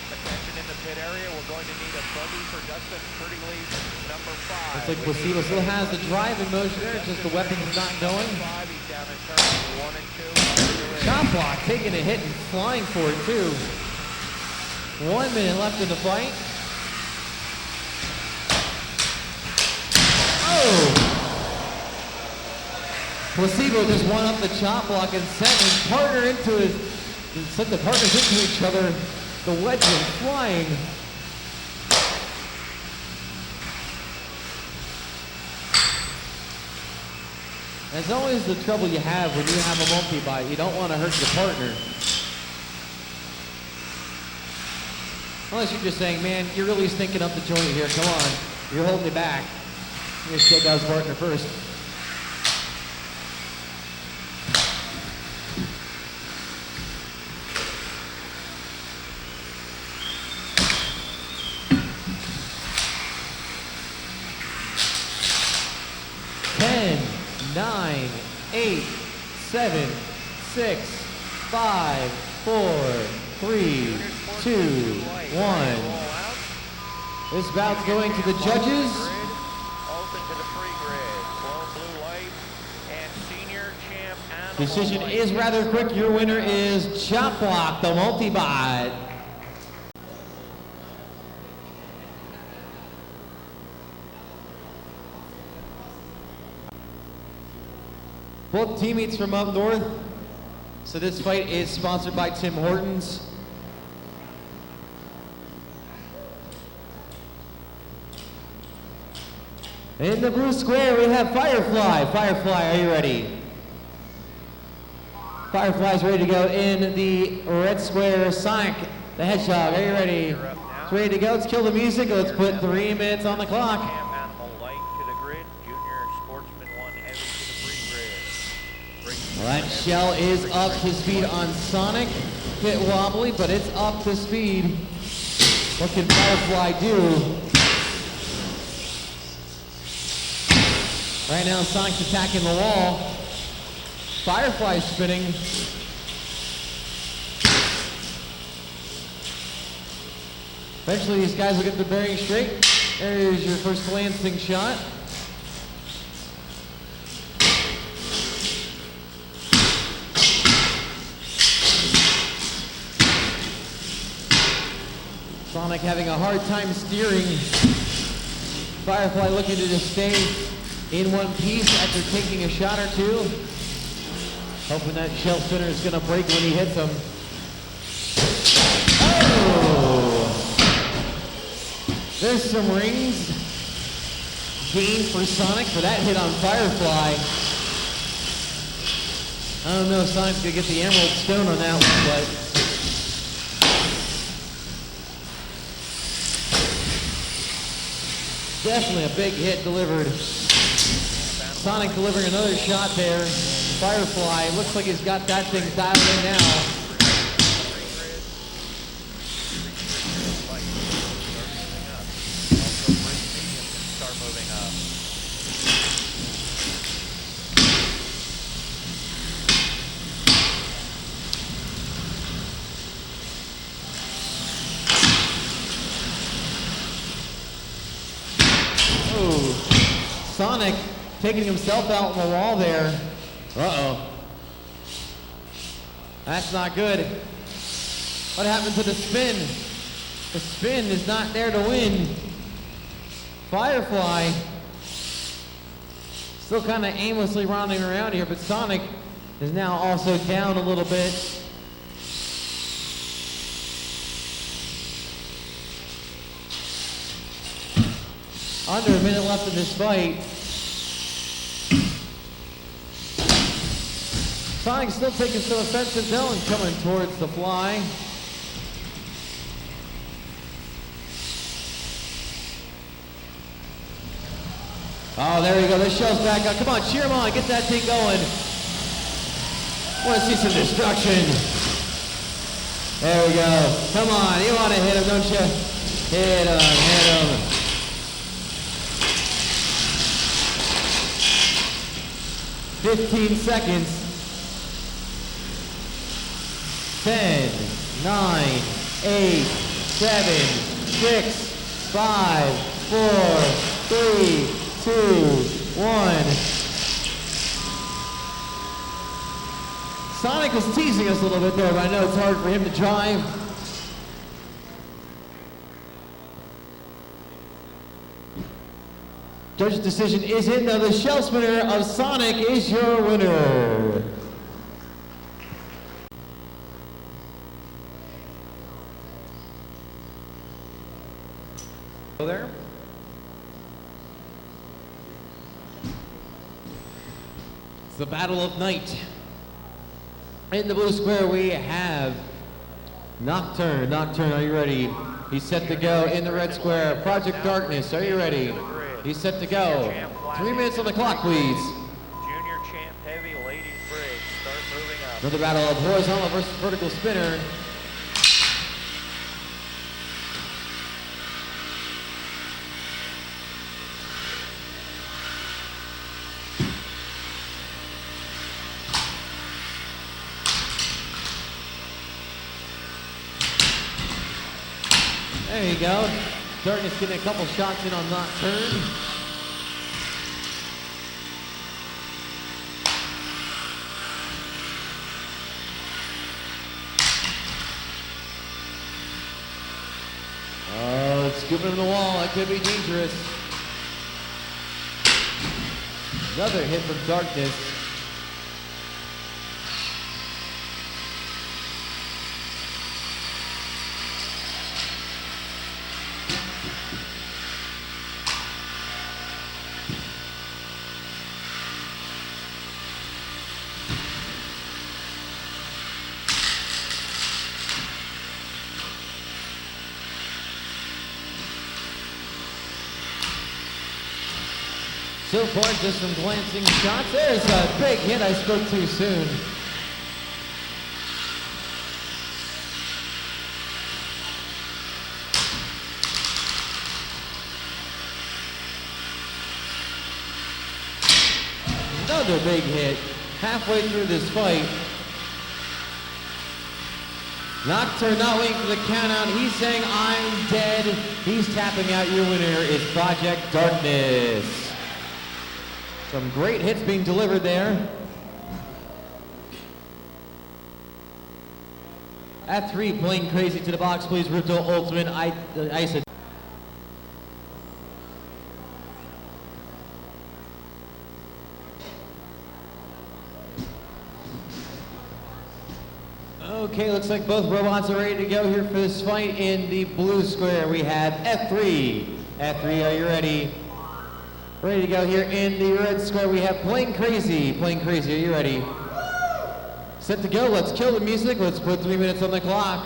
Attention in the pit area, we're going to need a buggy for Dustin Pretty Leaf, number 5. Looks like Placebo still has the drive in motion there, just the weapon's not going. 5, he's down in turns 1 and 2. Chop Block taking a hit and flying for it too. 1 minute left in the fight. Oh! Placebo just won up the Chop Block and sent his partner sent the partners into each other. The wedge went flying. That's always the trouble you have when you have a multi-bite. You don't want to hurt your partner. Unless you're just saying, man, you're really stinking up the joint here. Come on. You're holding me back. You're going to check out his partner first. Nine, 8, 7, 6, 5, 4, 3, 2, 1. This bout's going to the judges. Open to the free grid. Clone Blue Light and Senior Champ Animal Decision Light. is rather quick. Your winner is Chop Block, the multi-bot. Both teammates from up north. So this fight is sponsored by Tim Hortons. In the blue square, we have Firefly. Firefly, are you ready? Firefly's ready to go. In the red square, Sonic the Hedgehog, are you ready? It's ready to go. Let's kill the music. Let's put 3 minutes on the clock. Animal Light to the grid. Junior Sportsman 1 Heavy to the free grid. Well, that shell is up to speed on Sonic. Bit wobbly, but it's up to speed. What can Firefly do? Right now, Sonic's attacking the wall. Firefly's spinning. Eventually, these guys will get their bearings straight. There's your first glancing shot. Sonic having a hard time steering. Firefly looking to just stay in one piece after taking a shot or two. Hoping that shell spinner is gonna break when he hits them. Oh! There's some rings gained for Sonic for that hit on Firefly. I don't know if Sonic's gonna get the Emerald Stone on that one, but definitely a big hit delivered. Sonic delivering another shot there. Firefly, looks like he's got that thing dialed in now. Sonic taking himself out on the wall there. Uh-oh. That's not good. What happened to the spin? The spin is not there to win. Firefly still kind of aimlessly rounding around here, but Sonic is now also down a little bit. Under a minute left in this fight. Sonic's still taking some offensive zone coming towards the fly. Oh, there you go. The shell's back up. Come on, cheer him on. Get that thing going. Want to see some destruction. There we go. Come on. You want to hit him, don't you? Hit him, hit him. 15 seconds. 10, 9, 8, 7, 6, 5, 4, 3, 2, 1. Sonic was teasing us a little bit there, but I know it's hard for him to drive. Judge's decision is in, though. The shell spinner of Sonic is your winner. There. It's the Battle of Night. In the blue square we have Nocturne. Nocturne, are you ready? He's set to go. In the red square, Project Darkness, are you ready? He's set to go. 3 minutes on the clock, please. Junior champ heavy, ladies bridge. Start moving up. Another battle of horizontal versus vertical spinner. There you go. Darkness getting a couple shots in on Nocturne. Oh, it's scooping in the wall. That could be dangerous. Another hit from Darkness. So far, just some glancing shots. There's a big hit. I spoke too soon. Another big hit. Halfway through this fight. Nocturne not waiting for the count out. He's saying, I'm dead. He's tapping out. Your winner is Project Darkness. Some great hits being delivered there. At 3, playing crazy to the box, please. Ruto Ultimate. I said. Okay, looks like both robots are ready to go here for this fight. In the blue square, we have F3. F3, are you ready? Ready to go here. In the red square, we have Plain Crazy. Plain Crazy, are you ready? Set to go. Let's kill the music. Let's put 3 minutes on the clock.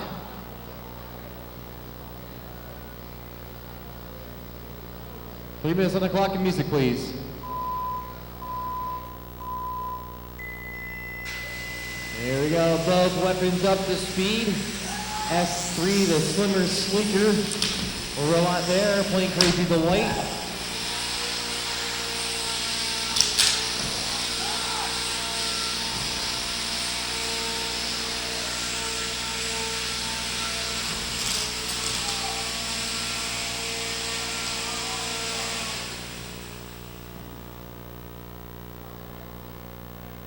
Three minutes on the clock and music, please. There we go. Both weapons up to speed. S3, the slimmer, sleeker robot there. Plain Crazy, the white.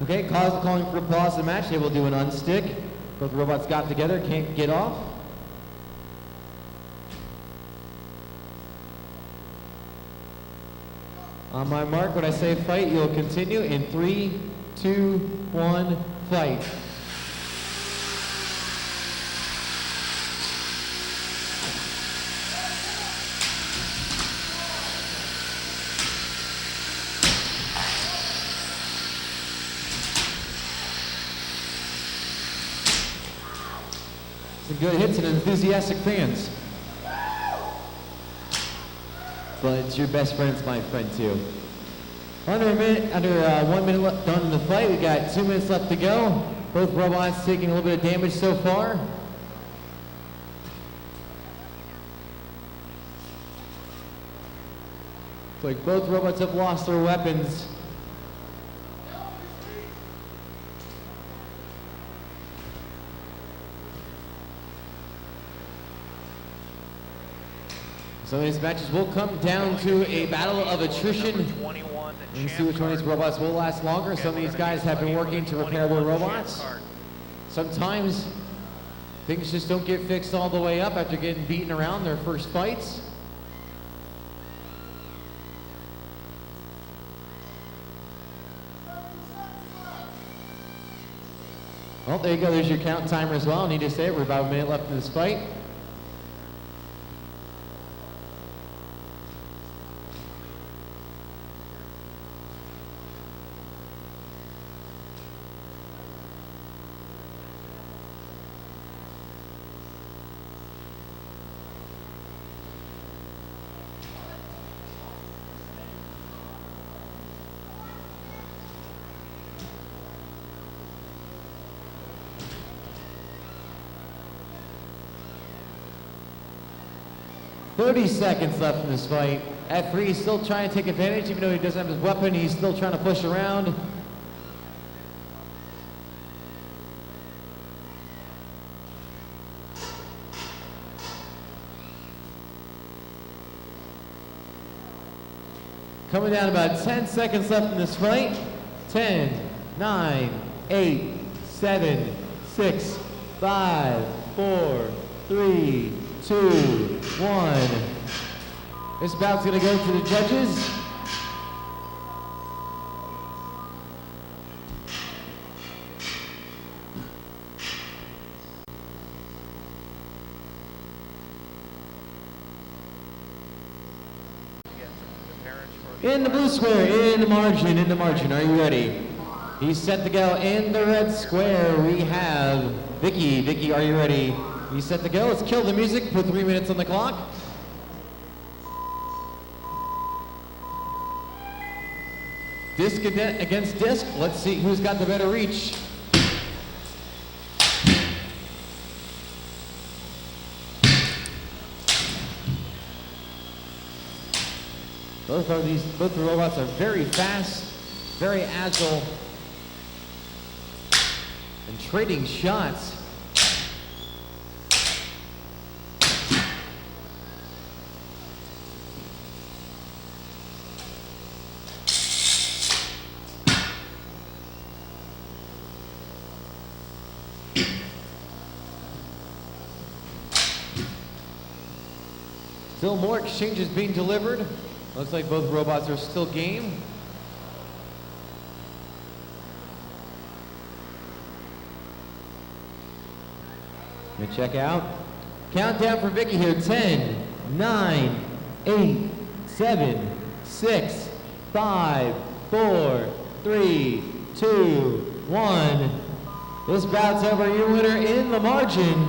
Okay, calling for applause in the match. They will do an unstick. Both robots got together, can't get off. On my mark, when I say fight, you'll continue in 3, 2, 1, fight. Some good hits and enthusiastic fans. But it's your best friend's my friend too. Under 1 minute done in the fight. We got 2 minutes left to go. Both robots taking a little bit of damage so far. Looks like both robots have lost their weapons. So these matches will come down to a battle of attrition. And see which one of these robots will last longer. Some of these guys have been working to repair their robots. Sometimes things just don't get fixed all the way up after getting beaten around their first fights. Well, there you go. There's your count timer as well. I need to say it. We're about a minute left in this fight. $30 seconds left in this fight. F3 is still trying to take advantage, even though he doesn't have his weapon, he's still trying to push around. Coming down about 10 seconds left in this fight. 10, 9, 8, 7, 6, 5, 4, 3, 2, 1. This bout's gonna go to the judges. In the blue square, in the margin, are you ready? He's set to go. In the red square, we have Vicky. Vicky, are you ready? He's set to go. Let's kill the music. Put 3 minutes on the clock. Disc against disc. Let's see who's got the better reach. Both the robots are very fast, very agile, and trading shots. Still more exchanges being delivered. Looks like both robots are still game. Gonna check out. Countdown for Vicky here. 10, 9, 8, 7, 6, 5, 4, 3, 2, 1. This bout's over. Your winner in the margin.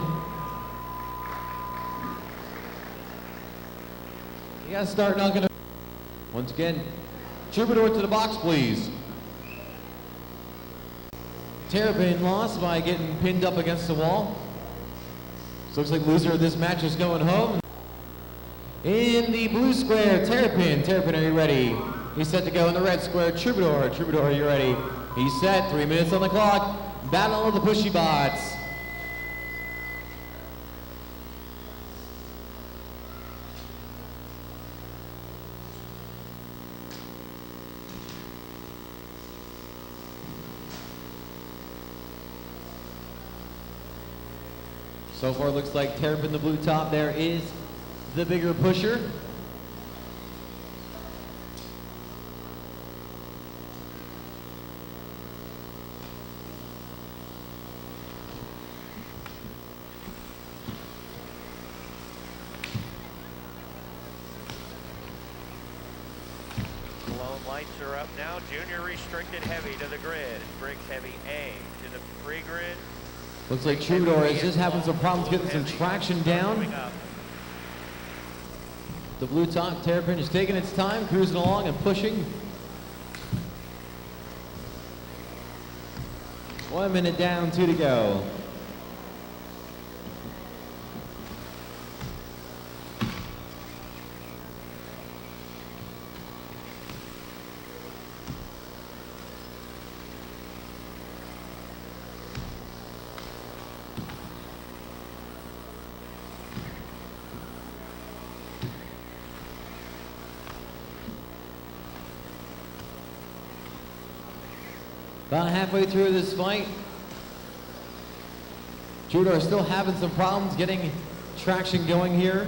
You gotta start knocking. Once again, Troubadour to the box, please. Terrapin lost by getting pinned up against the wall. So looks like loser of this match is going home. In the blue square, Terrapin. Terrapin, are you ready? He's set to go in the red square, Troubadour. Troubadour, are you ready? He's set, 3 minutes on the clock. Battle of the pushy bots. So far, looks like Terrapin, the blue top there, is the bigger pusher. Lights are up now. Junior restricted heavy to the grid. Briggs heavy A to the free grid. Looks like Troubadour is just having some problems getting some traction down. The blue top Terrapin is taking its time, cruising along and pushing. 1 minute down, 2 to go. About halfway through this fight, Troubadour is still having some problems getting traction going here.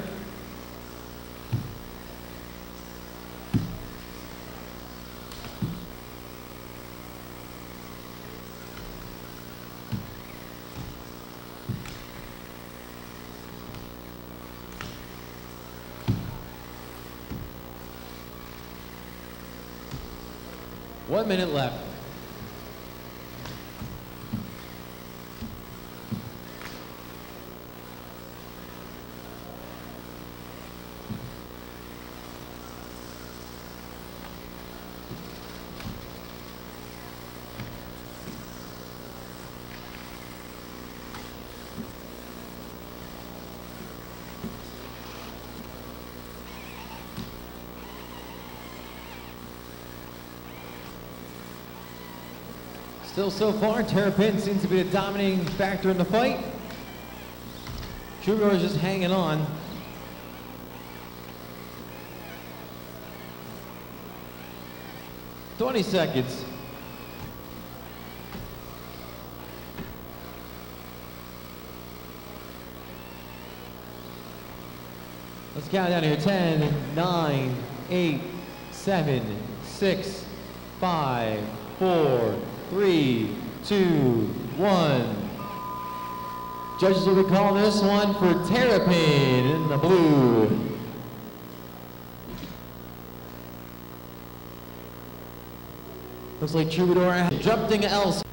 One minute left. Still so far, Terrapin seems to be the dominating factor in the fight. Troubadour is just hanging on. "20 seconds. Let's count down here. 10, 9, 8, 7, 6, 5, 4, 3, 2, 1. Judges will be calling this one for Terrapin in the blue. Looks like Troubadour jumping else.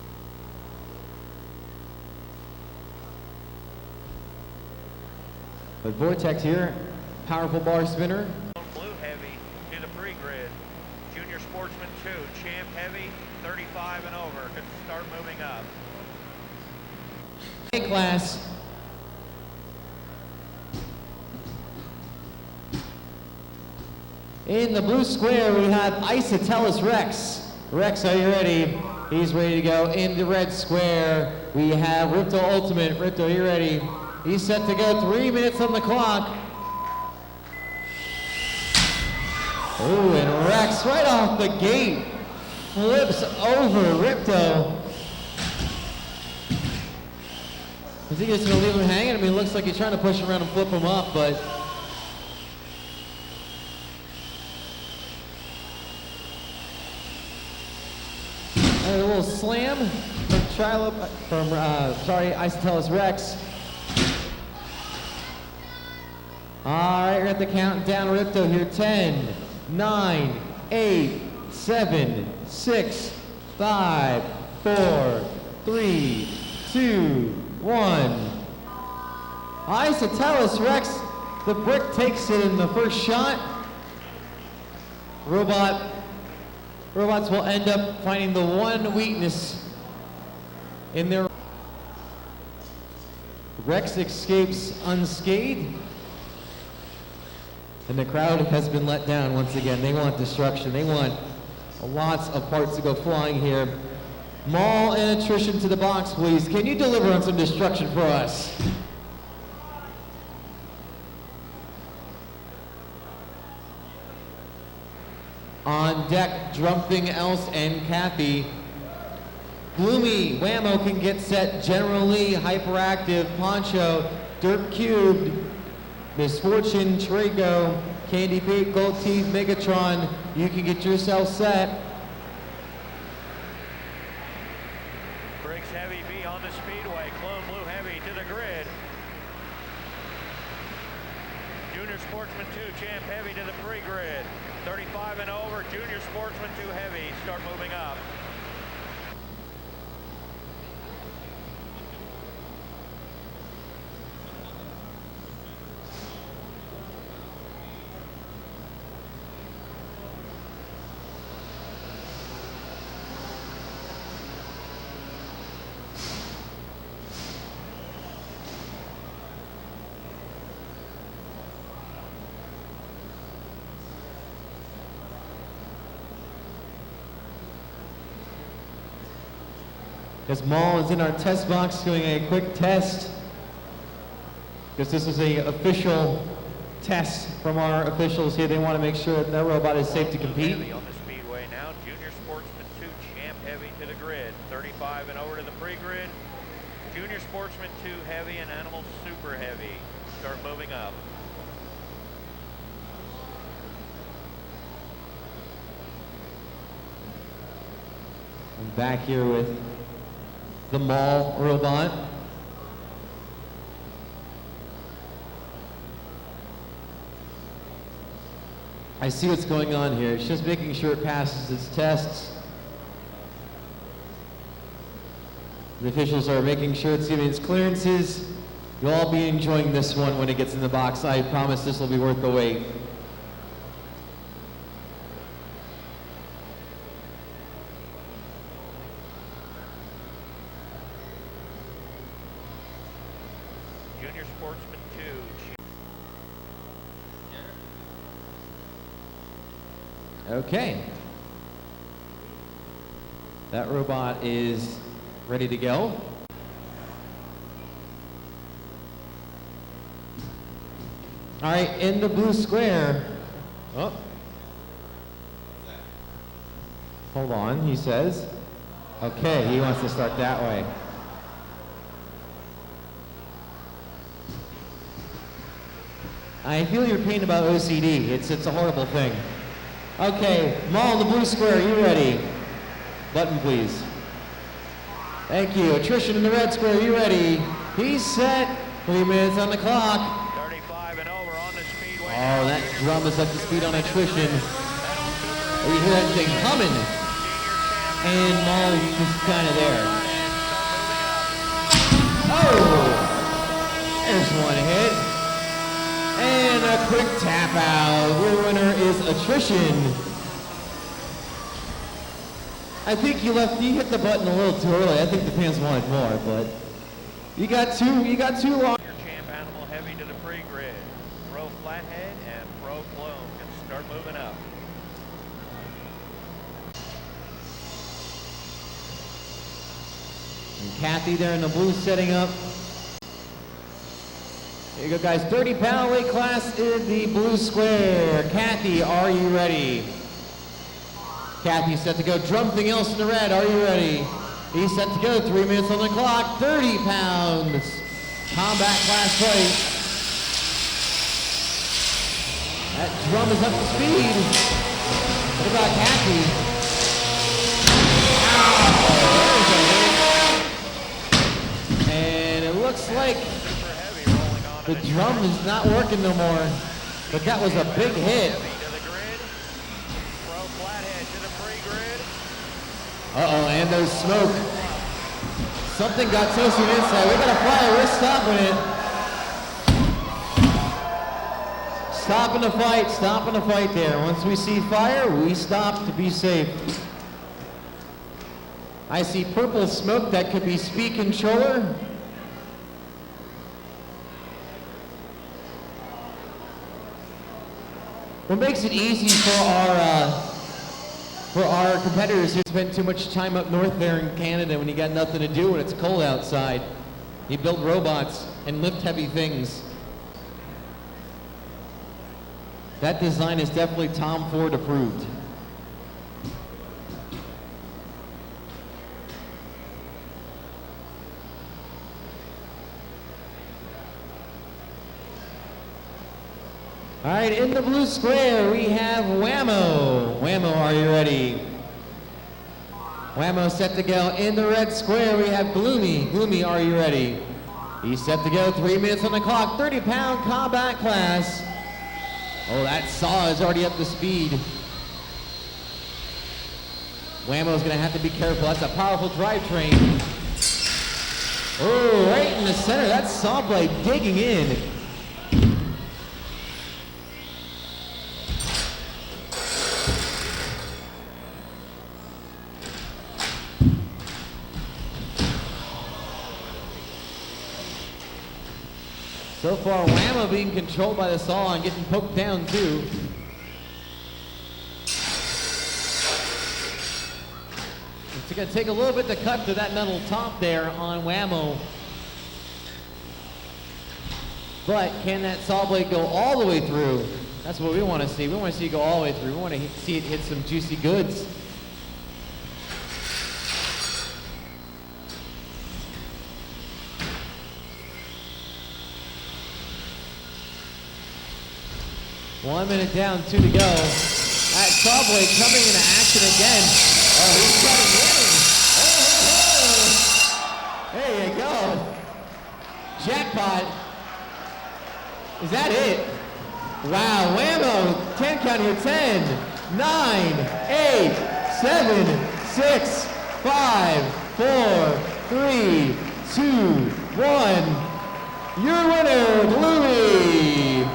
But Vortex here, powerful bar spinner. Blue heavy to the free grid. Junior Sportsman 2, champ heavy, 35 and over. Could start moving up. A class. In the blue square, we have Isotellus Rex. Rex, are you ready? He's ready to go. In the red square, we have Ripto Ultimate. Ripto, are you ready? He's set to go. 3 minutes on the clock. Oh, and Rex right off the gate flips over Ripto. Is he just gonna leave him hanging? I mean, it looks like he's trying to push him around and flip him up, but and a little slam from Isotellus Rex. All right, we're at the countdown Ripto here. 10, 9, 8, 7, 6, 5, 4, 3, 2, 1. Isotellus Rex, the brick takes it in the first shot. Robots will end up finding the one weakness in their... Rex escapes unscathed. And the crowd has been let down once again. They want destruction. They want lots of parts to go flying here. Maul and Attrition to the box, please. Can you deliver on some destruction for us? On deck, Drumthing, Else, and Kathy. Gloomy, Whammo can get set. Generally, Hyperactive, Poncho, Dirt Cubed, Misfortune, Trago, Candy Pate, Gold Teeth, Megatron. You can get yourself set. Briggs Heavy B on the speedway. Clone Blue Heavy to the grid. Junior Sportsman 2 Champ Heavy to the pre-grid. 35 and over, Junior Sportsman 2 Heavy. Start moving up. As Maul is in our test box doing a quick test, because this is a official test from our officials here. They want to make sure that their robot is safe to compete. Heavy on the speedway now. Junior Sportsman 2 Champ Heavy to the grid. 35 and over to the pre-grid. Junior Sportsman 2 Heavy and Animal Super Heavy. Start moving up. I'm back here with the Maul robot. I see what's going on here. It's just making sure it passes its tests. The officials are making sure it's giving its clearances. You'll all be enjoying this one when it gets in the box. I promise this will be worth the wait. Junior Sportsman 2. Okay. That robot is ready to go. All right, in the blue square. Oh. Hold on, he says. Okay, he wants to start that way. I feel your pain about OCD. It's a horrible thing. Okay, Maul in the blue square, you ready? Button, please. Thank you. Attrition in the red square, you ready? He's set. 3 minutes on the clock. 35 and over on the speedway. Oh, that drum is up to speed on Attrition. You hear that thing humming. And Maul is just kind of there. Oh! There's one hit. And a quick tap out. Your winner is Attrition. I think you hit the button a little too early. I think the fans wanted more, but you got too long. Your champ Animal Heavy to the pre-grid. Pro Flathead and Pro Clone can start moving up. And Kathy there in the blue setting up. Here you go, guys. 30-pound weight class in the blue square. Kathy, are you ready? Kathy's set to go. Drumthing Else in the red. Are you ready? He's set to go. 3 minutes on the clock. 30 pounds. Combat class fight. That drum is up to speed. What about Kathy? Ow, there's a hit. And it looks like Super Heavy rolling on The drum is not working no more, but that was a big hit. Uh-oh, and there's smoke. Something got toasted inside. We got a fire, we're stopping it. Stopping the fight there. Once we see fire, we stop to be safe. I see purple smoke, that could be speed controller. What makes it easy for our competitors who spend too much time up north there in Canada when you got nothing to do when it's cold outside. You build robots and lift heavy things. That design is definitely Tom Ford approved. All right, in the blue square, we have Whammo. Whammo, are you ready? Whammo set to go. In the red square, we have Gloomy. Gloomy, are you ready? He's set to go. 3 minutes on the clock. 30-pound combat class. Oh, that saw is already up to speed. Whammo's gonna have to be careful. That's a powerful drivetrain. Oh, right in the center. That saw blade digging in. So far, Whammo being controlled by the saw and getting poked down too. It's gonna take a little bit to cut to that metal top there on Whammo. But can that saw blade go all the way through? That's what we want to see. We want to see it go all the way through. We want to see it hit some juicy goods. One minute down, 2 to go. That saw blade coming into action again. Oh, he's cutting in. Oh, there you go. Jackpot. Is that it? Wow, Whammo, 10 count here, 10, 9, 8, 7, 6, 5, 4, 3, 2, 1. Your winner, Gloomy.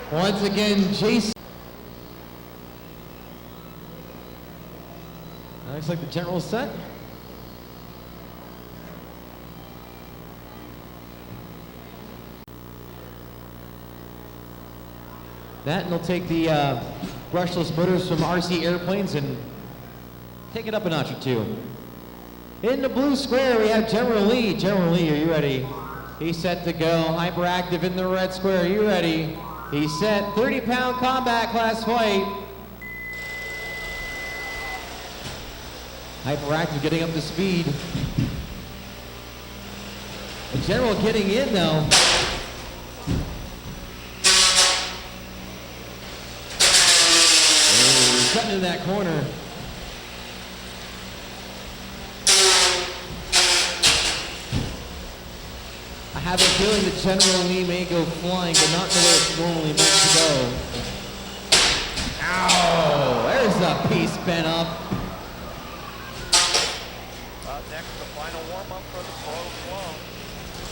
Once again, Jason. Looks like the general's set. That, and they'll take the brushless motors from RC Airplanes and take it up a notch or two. In the blue square, we have General Lee. General Lee, are you ready? He's set to go. Hyperactive in the red square, are you ready? He's set. 30-pound combat class fight. Hyperactive getting up to speed. The General getting in though. Oh, cutting in that corner. I have a feeling that General Lee may go flying, but not the way it's normally meant to go. Ow! There's a piece bent up. Next, the final warm-up for the slow flow.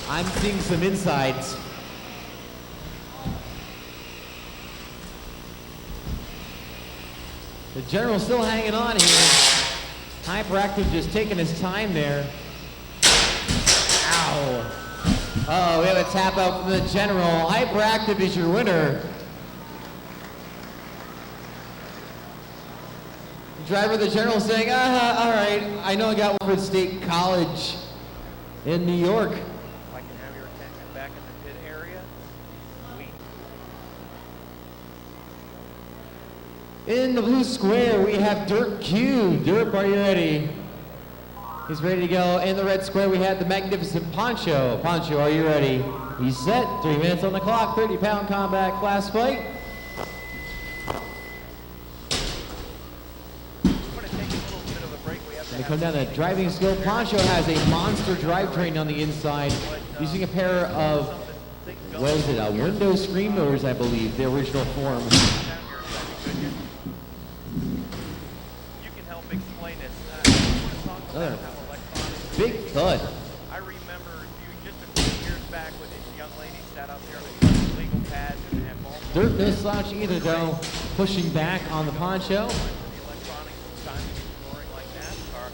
I'm seeing some insides. The General's still hanging on here. Hyperactive just taking his time there. Ow! Oh, we have a tap out from the General. Hyperactive is your winner. The driver of the General saying, all right, I know I got Woodford State College in New York. If I can have your attention back in the pit area. In the blue square, we have Dirk Q. Dirk, are you ready? He's ready to go. In the red square, we have the magnificent Poncho. Poncho, are you ready? He's set. 3 minutes on the clock. 30-pound combat class fight. I'm going to take a little bit of a break. We have to come down to driving skill. Poncho has a monster drivetrain on the inside, using a pair of, what is it, window screen motors, I believe, the original form. You can help explain this. I want to talk about how electronics. Big thud. I remember just a few years back when these young ladies sat out there with legal pads and balls. Dirt no slouch either, though. Pushing back on the Poncho. The electronics sometimes ignoring like NASCAR.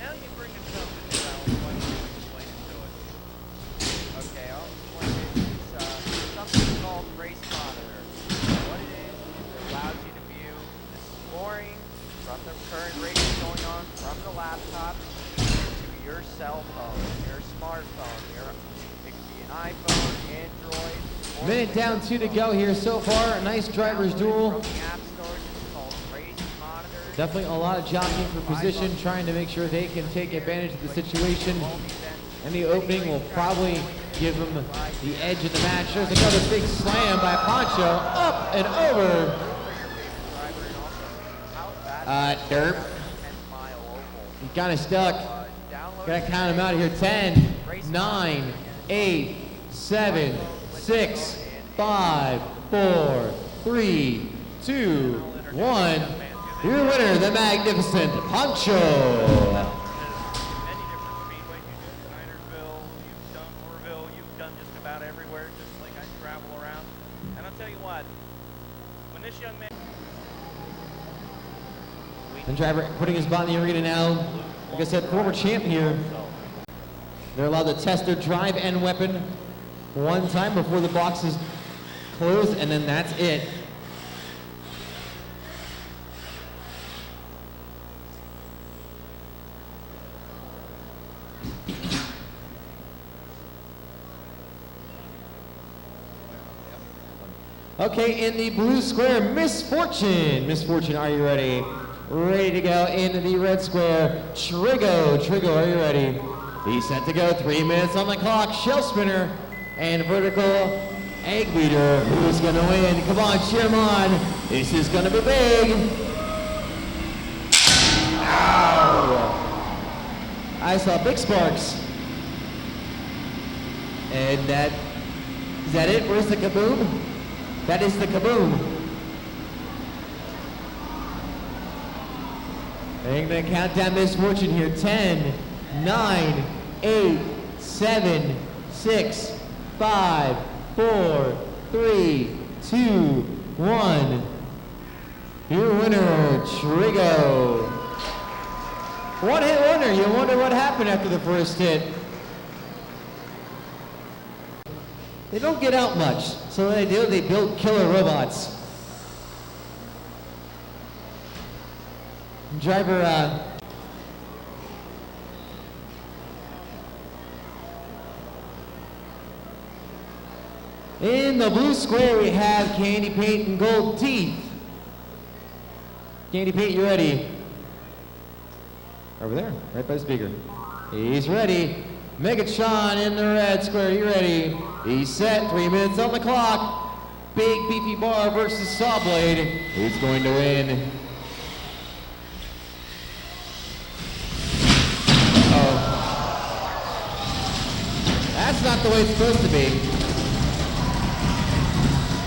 Now you bring in something new, Alan. Why don't you explain it to us? Okay, I'll explain it. It's something called race monitor. What it is, it allows you to view the scoring from the current race going on from the laptop to your cell phone, your smartphone, it could be an iPhone, Android. Or Minute down, 2 to go here so far. A nice driver's duel. from the app stores, it's called Race Monitor. Definitely a lot of jockeying for position, trying to make sure they can take advantage of the situation. And the opening will probably give them the edge in the match. There's another big slam by Poncho, up and over. Derp. He kind of stuck. Gotta count him out here. 10, 9, 8, 7, 6, 5, 4, 3, 2, 1. Your winner, the magnificent Poncho. Many different speedways. You do Snydersville, you've done Orville, you've done just about everywhere, just like I travel around. And I'll tell you what, when this young man... And driver putting his body in the arena now. Like I said, former champ here. They're allowed to test their drive and weapon one time before the box is closed, and then that's it. Okay, in the blue square, Misfortune. Misfortune, are you ready? Ready to go in the red square, Trigo. Trigo, are you ready? He's set to go, 3 minutes on the clock. Shell spinner and vertical egg beater. Who's gonna win? Come on, cheer him on. This is gonna be big. Ow! I saw big sparks. And is that it? Where's the kaboom? That is the kaboom. I'm gonna count down Misfortune here. 10, 9, 8, 7, 6, 5, 4, 3, 2, 1. Your winner, Trigo. One hit wonder. You wonder what happened after the first hit. They don't get out much, so what they do, they build killer robots. Driver, in the blue square we have Candy Paint and Gold Teeth. Candy Paint, you ready? Over there, right by the speaker. He's ready. Megatron in the red square, you ready? He's set, 3 minutes on the clock. Big beefy bar versus Sawblade. Who's going to win? That's not the way it's supposed to be.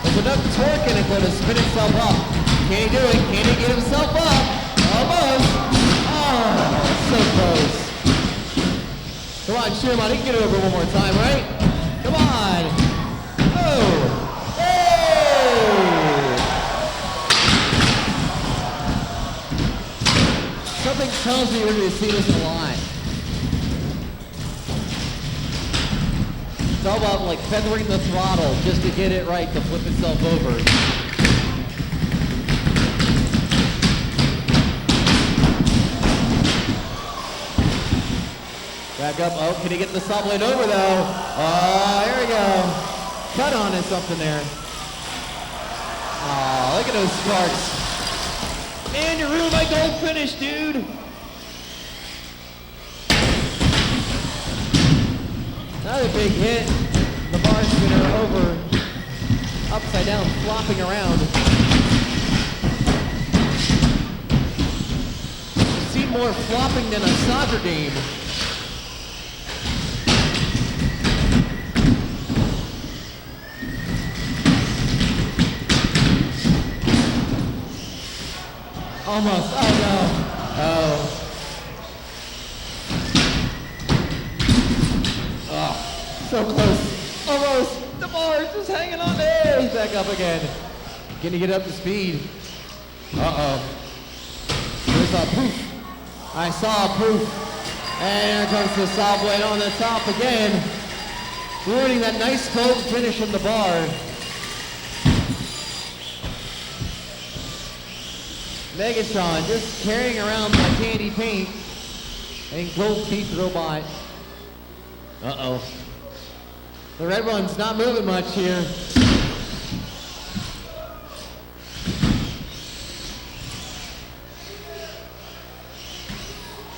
There's enough torque in it though to spin itself up. Can he do it? Can he get himself up? Almost. Oh, so close. Come on, cheer him on. He can get it over one more time, right? Come on. Oh. Hey! Something tells me we're going to see this a lot. It's all about like feathering the throttle just to get it right to flip itself over. Back up. Oh, can he get the Sawblade over though? Oh, here we go. Cut on is something there. Oh, look at those sparks. Man, you ruined my gold finish, dude. Another big hit. The bar spinner over, upside down, flopping around. We've seen more flopping than a soccer game. Almost. Oh no. Oh. Oh. So close. Almost. The bar is just hanging on there. He's back up again. Can he get up to speed? Uh-oh. There's a poof. I saw a poof. And here comes the saw blade on the top again. Ruining that nice cold finish from the bar. Megatron just carrying around my candy paint and gold teeth robot. Uh-oh. The red one's not moving much here.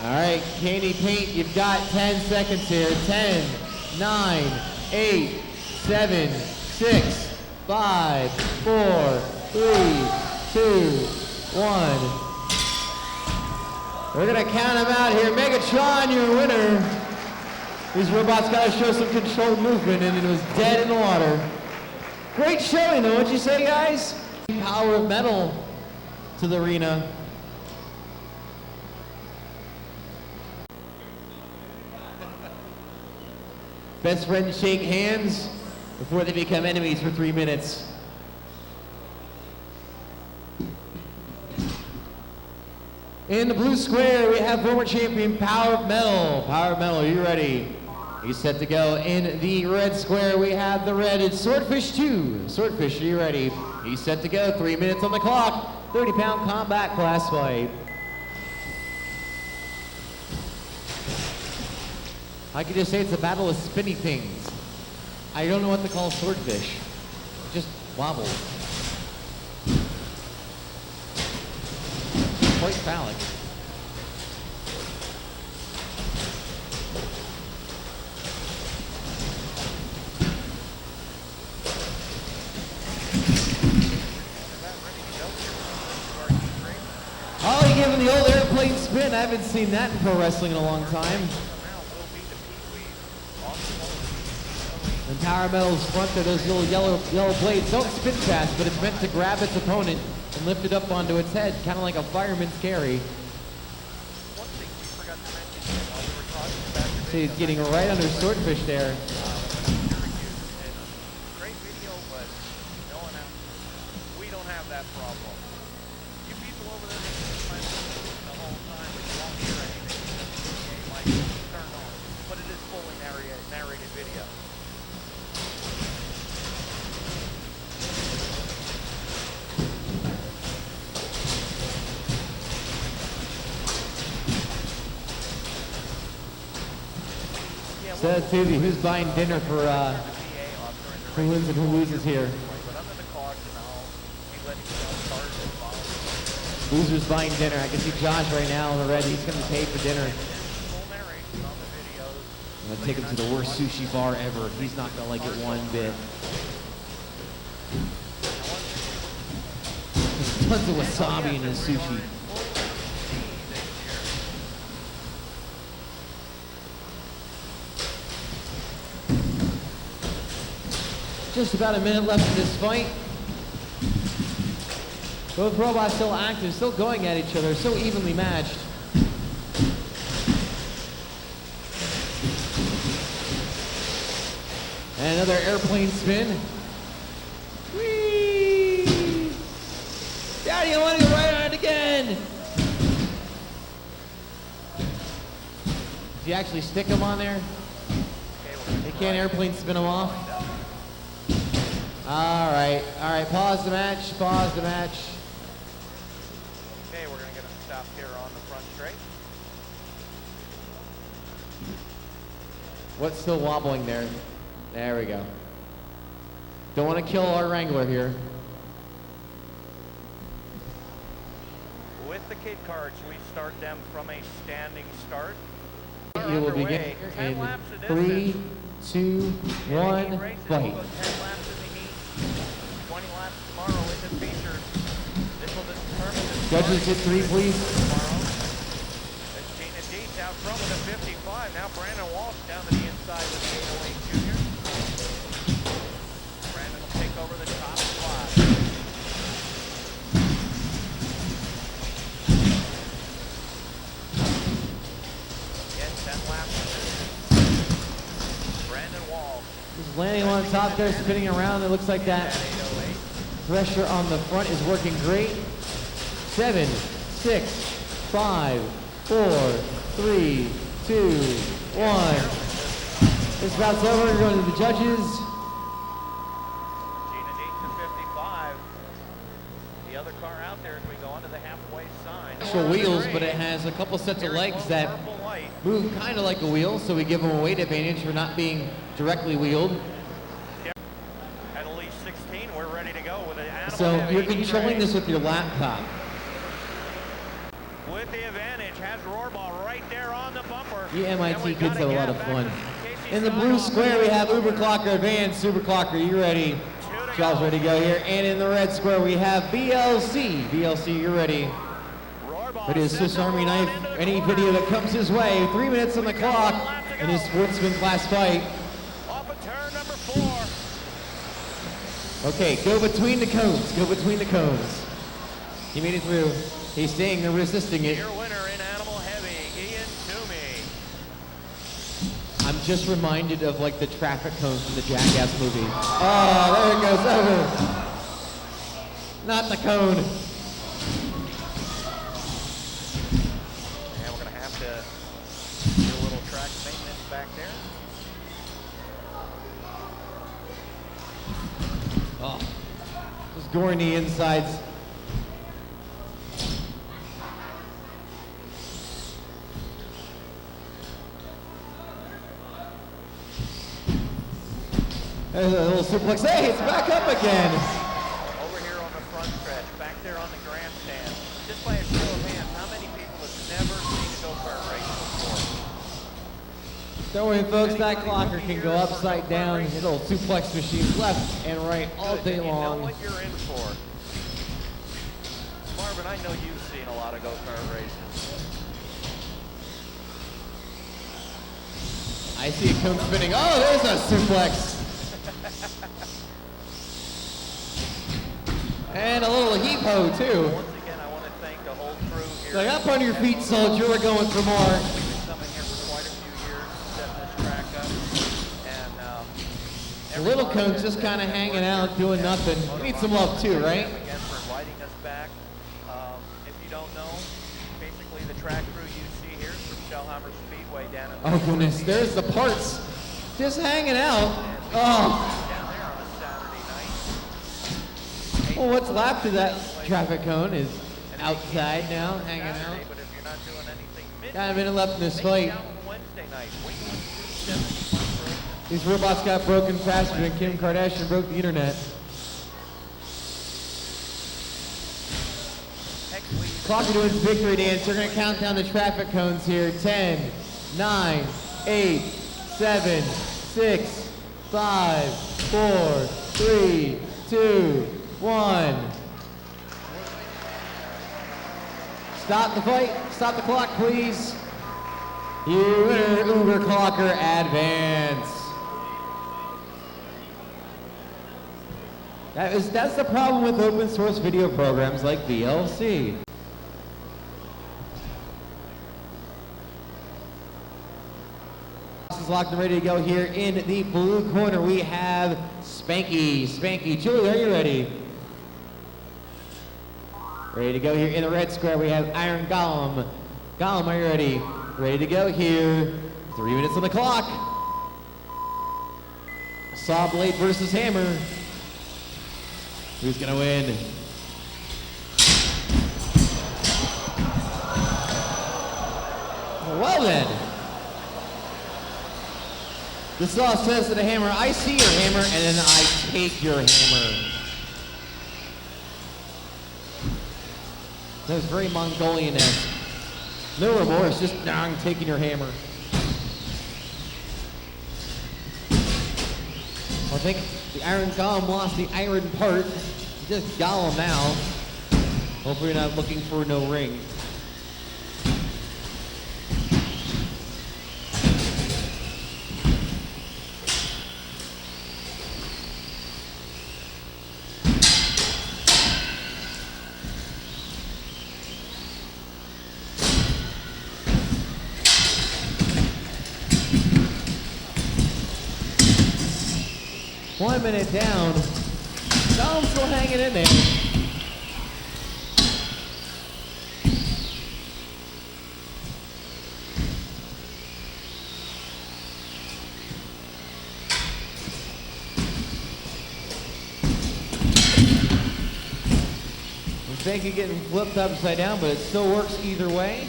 All right, candy paint, you've got 10 seconds here. 10, 9, 8, 7, 6, 5, 4, 3, 2, 1. We're gonna count them out here. Megatron, your winner. These robots gotta show some controlled movement, and it was dead in the water. Great showing though, what'd you say, guys? Power of metal to the arena. Best friends shake hands before they become enemies for 3 minutes. In the blue square, we have former champion Power of Metal. Power of Metal, are you ready? He's set to go. In the red square, we have the red Swordfish 2. Swordfish, are you ready? He's set to go. 3 minutes on the clock. 30-pound combat class fight. I could just say it's a battle of spinny things. I don't know what to call Swordfish. It just wobbles. Quite phallic. Holly giving the old airplane spin. I haven't seen that in pro wrestling in a long time. And Power Metal's front there, those little yellow blades don't spin fast, but it's meant to grab its opponent and lift it up onto its head, kind of like a fireman's carry. One thing we forgot to mention while we were talking about See, he's getting right under Swordfish there. great video, but no one else. We don't have that problem. You people over there that the whole time, but you won't hear anything. You might turn on, but it is fully narrated video. Says Susie, who's buying dinner for who wins and who loses here? Loser's buying dinner. I can see Josh right now on the red. He's going to pay for dinner. I'm going to take him to the worst sushi bar ever. He's not going to like it one bit. There's tons of wasabi in his sushi. Just about a minute left in this fight. Both robots still active, still going at each other, so evenly matched. And another airplane spin. Whee! Daddy, I want to go right on it again! Did you actually stick him on there? They can't airplane spin him off? All right, pause the match. Okay, we're gonna get him stopped here on the front straight. What's still wobbling there? There we go. Don't want to kill our Wrangler here. With the kid carts, we start them from a standing start. You will begin in 3, 2, 1, fight. 20 laps tomorrow in the features. This will determine the Judges hit 3, please. tomorrow. Brandon Walsh down to the inside with the 808 Junior. Brandon will take over the top spot. Again, 10 laps. Brandon Walsh. Just landing on top there, spinning around. It looks like that pressure on the front is working great. 7, 6, 5, 4, 3, 2, 1. This bout's over. We're going to the judges. Gina Deaton to 55. The other car out there as we go onto the halfway sign. Actual wheels, but it has a couple sets of legs that move kind of like a wheel, so we give them a weight advantage for not being directly wheeled. At least 16, we're ready to go with an animal. So you're controlling this with your laptop. With the advantage, has Rohrbach right there on the bumper. You MIT kids have a lot of fun. In the blue square, we have Uber Clocker Advance. Uber Clocker, you ready? Job's ready to go here. And in the red square, we have BLC. BLC, you're ready. Ready to Swiss Army knife any video that comes his way. 3 minutes on the clock in his sportsman class fight. Off of turn number 4. Okay, go between the cones. Go between the cones. He made it through. He's staying there, resisting it. Your winner in Animal Heavy, Ian Toomey. I'm just reminded of like the traffic cones from the Jackass movie. Oh, there it goes over. Not the cone. And we're going to have to do a little track maintenance back there. Oh, just goring the insides. There's a little suplex. Hey, it's back up again. Over here on the front stretch, back there on the grandstand. Just by a show of hands, how many people have never seen a go-kart race before? Don't worry, folks. That clocker can go upside down. Little suplex machines left and right all day long. You know what you're in for. Marvin, I know you've seen a lot of go-kart races. I see a cone spinning. Oh, there's a suplex. And a little heave-ho, too. Once again, I want to thank the whole crew here. So up on your feet, soldier. We're going for more. We've been coming here for quite a few years, setting this track up. And the little cone's just kind of hanging out, doing nothing. We need some love, too, right? Again, for inviting us back. If you don't know, basically the track crew you see here is from Shellhammer Speedway down in Oh, goodness. There's the parts. Just hanging out. Oh. down there on a Saturday night. Well, what's left of that traffic cone is outside now, hanging Saturday, out. but if you're not doing anything Got a minute left in this maybe fight. down Wednesday night. Wait, 70 months. These robots got broken faster than Kim Kardashian broke the internet. Clocker doing his victory dance. They're going to count down the traffic cones here. 10, 9, 8, 7, 6, 5, 4, 3, 2, 1. Stop the fight. Stop the clock, please. You winner, Uber Clocker Advance. That's the problem with open source video programs like VLC. Is locked and ready to go here in the blue corner. We have Spanky. Spanky, Julie, are you ready? Ready to go here in the red square. We have Iron Golem. Golem, are you ready? Ready to go here. 3 minutes on the clock. Saw blade versus hammer. Who's gonna win? Well then. The saw says to the hammer, I see your hammer, and then I take your hammer. That was very Mongolian-esque. No remorse, just dang, taking your hammer. I think the Iron Golem lost the iron part. Just Golem now. Hopefully you're not looking for no ring. 1 minute down. Dom still hanging in there. Mistake of getting flipped upside down, but it still works either way.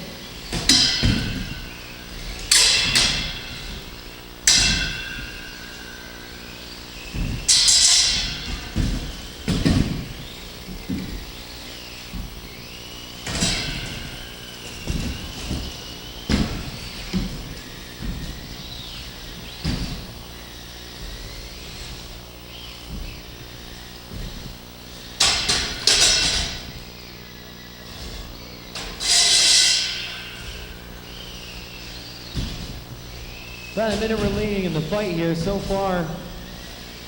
About a minute remaining in the fight here. So far,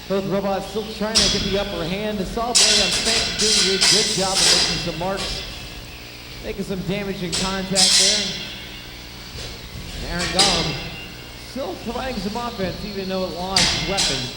both robots still trying to get the upper hand. The Saw Blade on Spank doing a good job of making some marks, making some damage in contact there. And Aaron Gollum still providing some offense, even though it lost his weapon.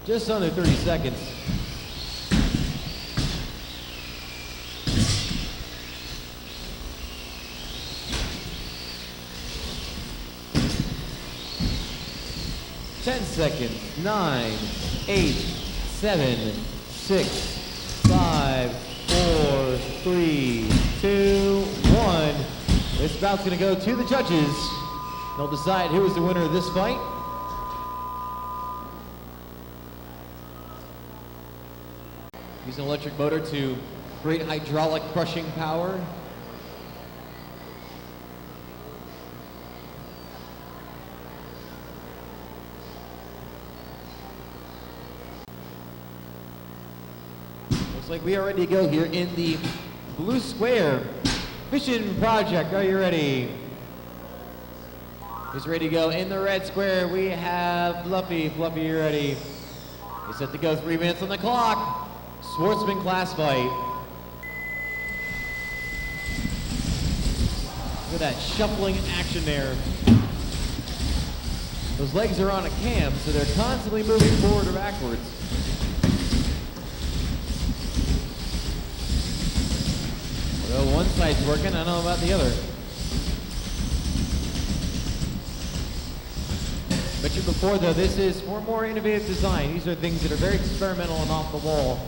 Just under 30 seconds. Ten seconds. 9, 8, 7, 6, 5, 4, 3, 2, 1. This bout's gonna go to the judges. They'll decide who is the winner of this fight. Using an electric motor to create hydraulic crushing power. Looks like we are ready to go here in the blue square. Mission Project, are you ready? He's ready to go. In the red square, we have Fluffy. Fluffy, you ready? He's set to go. 3 minutes on the clock. Sportsman class fight. Look at that shuffling action there. Those legs are on a cam, so they're constantly moving forward or backwards. Although one side's working, I don't know about the other. Mentioned before though, this is for more innovative design. These are things that are very experimental and off the wall.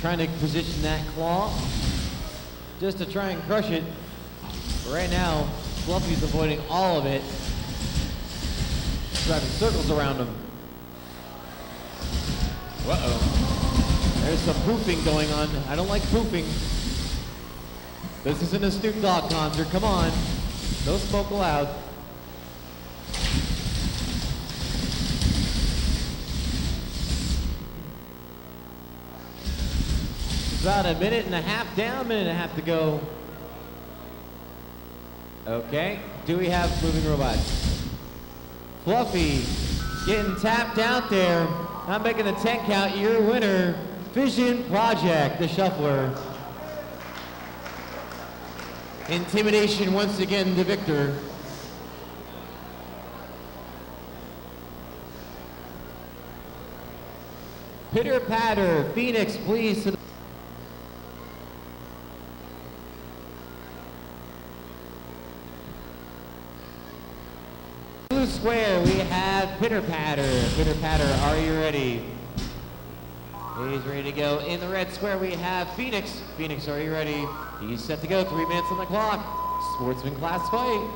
Trying to position that claw just to try and crush it. But right now, Fluffy's avoiding all of it. Driving circles around him. Uh-oh. There's some poofing going on. I don't like poofing. This isn't a Snoop Dogg concert. Come on. No smoke allowed. About a minute and a half down, minute and a half to go. Okay, do we have moving robots? Fluffy getting tapped out there. Not making a 10 count. Your winner, Vision Project, the shuffler. Intimidation once again, the victor. Pitter patter, Phoenix, please. To the blue square, we have Pitter Patter. Pitter Patter, are you ready? He's ready to go. In the red square, we have Phoenix. Phoenix, are you ready? He's set to go. 3 minutes on the clock. Sportsman class fight.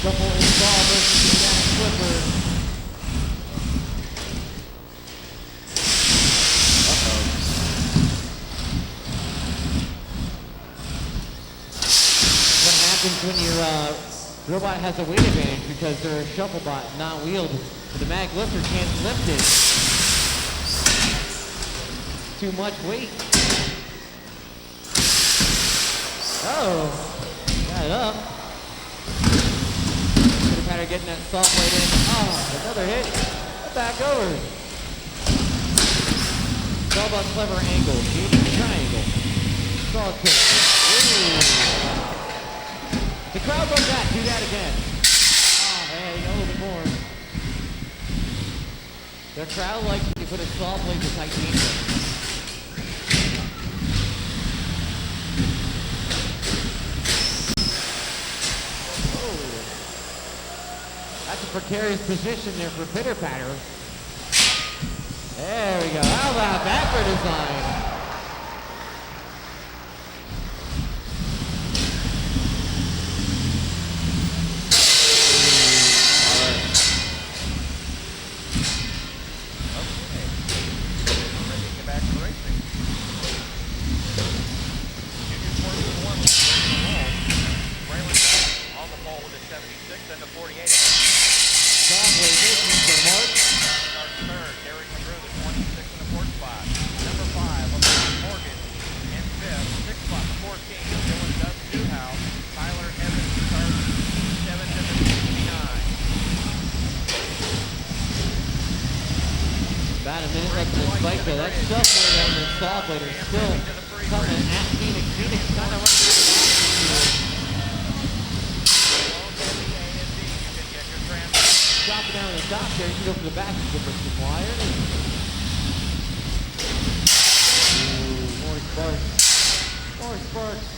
Shuffle install versus the Jack Flipper. What happens when your robot has a weight advantage because they're a shuffle bot, not wheeled, but the mag lifter can't lift it. Too much weight. Oh, got it up. Pitter-patter getting that soft weight in. Oh, another hit. Back over. It's all about clever angles. Gaining triangle. Saw kick. Ooh. The crowd loves that. Do that again. Oh, hey, you got a little bit more. The crowd likes when you put a saw blade to titanium. That's a precarious position there for Pitter-patter. There we go. How about that for design? About a minute left in the spike, though. That shuffler on the saw blade are still coming at Phoenix. Phoenix kind of running out of Drop it down to the top there. You can go for the back and give us some wire. Ooh, more sparks. More sparks.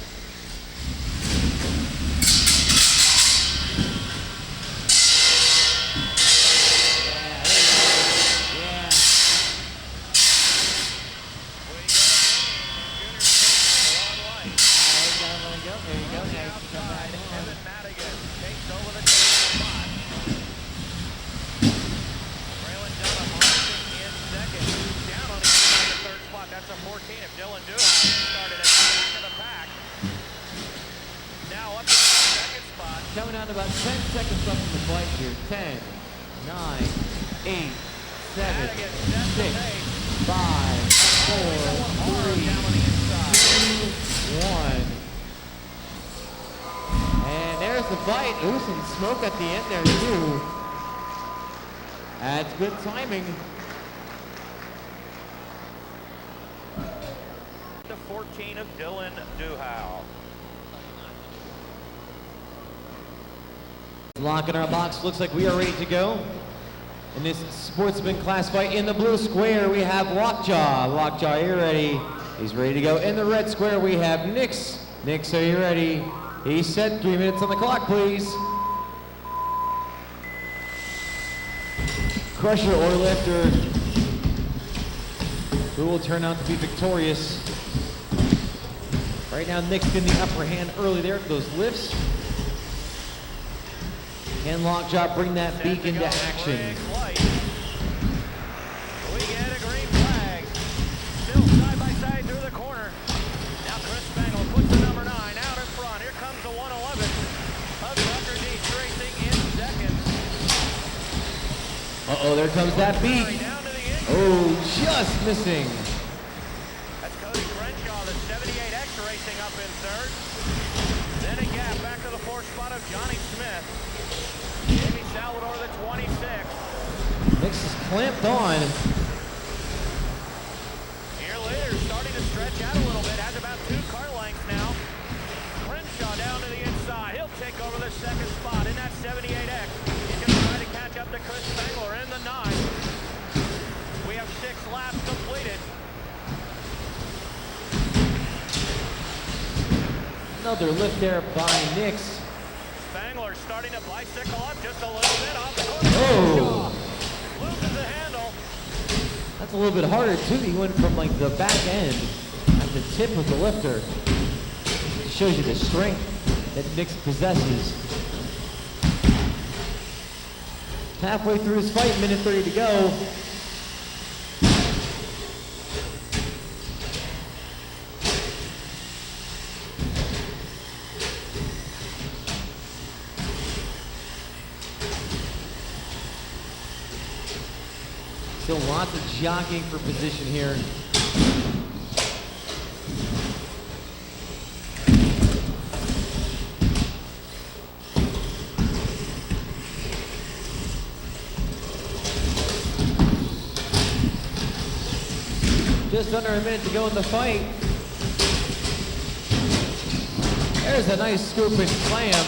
Coming out about 10 seconds left in the fight here. 10, 9, 8, 7, 6, 5, 4, 3, 2, 1. And there's the fight. Ooh, some smoke at the end there too. That's good timing. The 14 of Dylan Duhow. Lock in our box. Looks like we are ready to go. In this sportsman class fight, in the blue square, we have Lockjaw. Lockjaw, are you ready? He's ready to go. In the red square, we have Nix. Nix, are you ready? He's set. 3 minutes on the clock, please. Crusher or Lifter, who will turn out to be victorious? Right now, Nick's getting the upper hand early there. Those lifts. Can Lockjaw bring that beak into action? We get a green flag. Still side by side through the corner. Now Chris Spangler puts the number 9 out in front. Here comes the 111 of Tucker D Racing in second. Uh-oh, there comes that beak. Oh, just missing. That's Cody Crenshaw, the 78X racing up in third. Then a gap back to the 4th spot of Johnny Smith. Jamie Salvador, the 26. Nix is clamped on. Here later, starting to stretch out a little bit. Has about 2 car lengths now. Crenshaw down to the inside. He'll take over the 2nd spot in that 78X. He's going to try to catch up to Chris Spangler in the 9. We have 6 laps completed. Another lift there by Nix. Spangler starting to bicycle up just a little bit off the corner. Oh! Loses the handle. That's a little bit harder too. He went from like the back end at the tip of the lifter. It shows you the strength that Nix possesses. Halfway through his fight, minute 30 to go. Still lots of jockeying for position here. Just under a minute to go in the fight. There's a nice scoop and slam.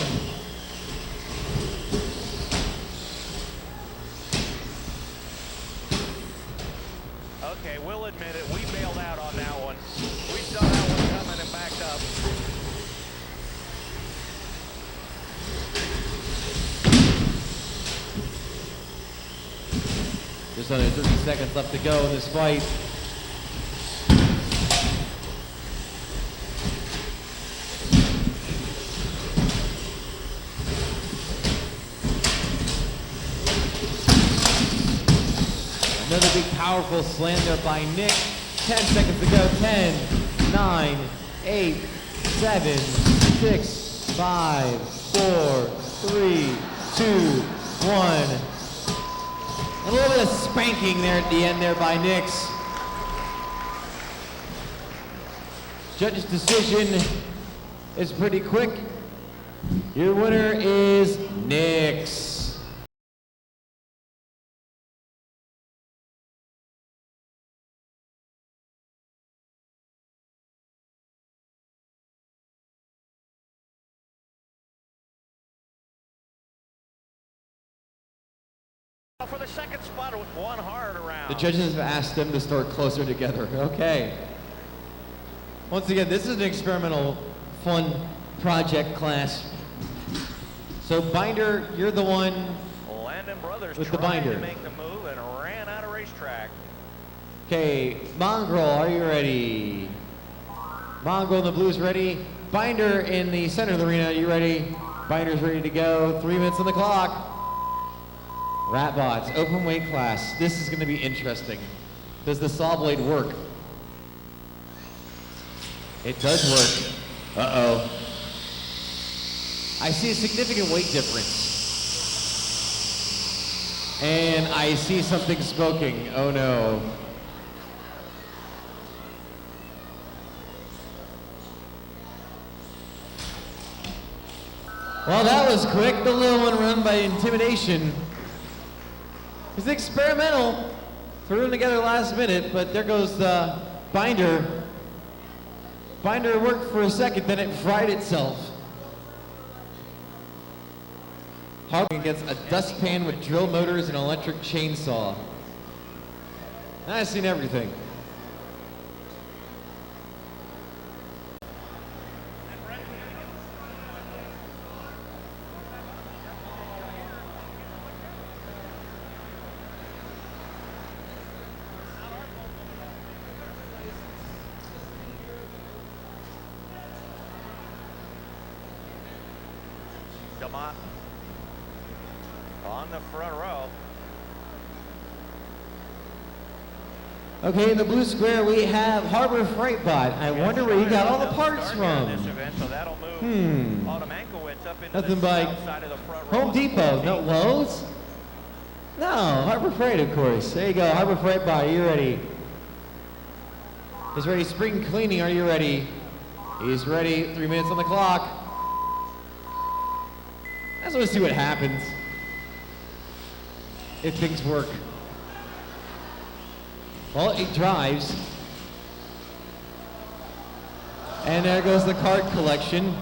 Okay, we'll admit it. We bailed out on that one. We saw that one coming and backed up. Just under 30 seconds left to go in this fight. Another big powerful slam there by Nick. 10 seconds to go. 10, 9, 8, 7, 6, 5, 4, 3, 2, 1. A little bit of spanking there at the end there by Nix. Judge's decision is pretty quick. Your winner is Nix. For the second spot with one hard around. The judges have asked them to start closer together. Okay. Once again, this is an experimental, fun project class. So Binder, you're the one Landon Brothers with the tried binder. to make the move and ran out of racetrack. Okay, Mongrel, are you ready? Mongrel in the blues ready. Binder in the center of the arena, are you ready? Binder's ready to go. 3 minutes on the clock. Ratbots, open weight class. This is going to be interesting. Does the saw blade work? It does work. Uh-oh. I see a significant weight difference. And I see something smoking. Oh no. Well, that was quick. The little one run by intimidation. It's experimental. Threw them together last minute, but there goes the Binder. Binder worked for a second, then it fried itself. Harding gets a dustpan with drill motors and an electric chainsaw. I've seen everything. Demott on the front row. Okay, in the blue square we have Harbor Freight Bot. I wonder where he got all the parts from. This event, so that'll move Autumn Ankowitz up into Nothing the by south side of the front row. Home Depot. No, Lowe's? No, Harbor Freight, of course. There you go, Harbor Freight Bot. Are you ready? He's ready. Spring cleaning. Are you ready? He's ready. 3 minutes on the clock. I just want to see what happens if things work. Well, he drives. And there goes the card collection.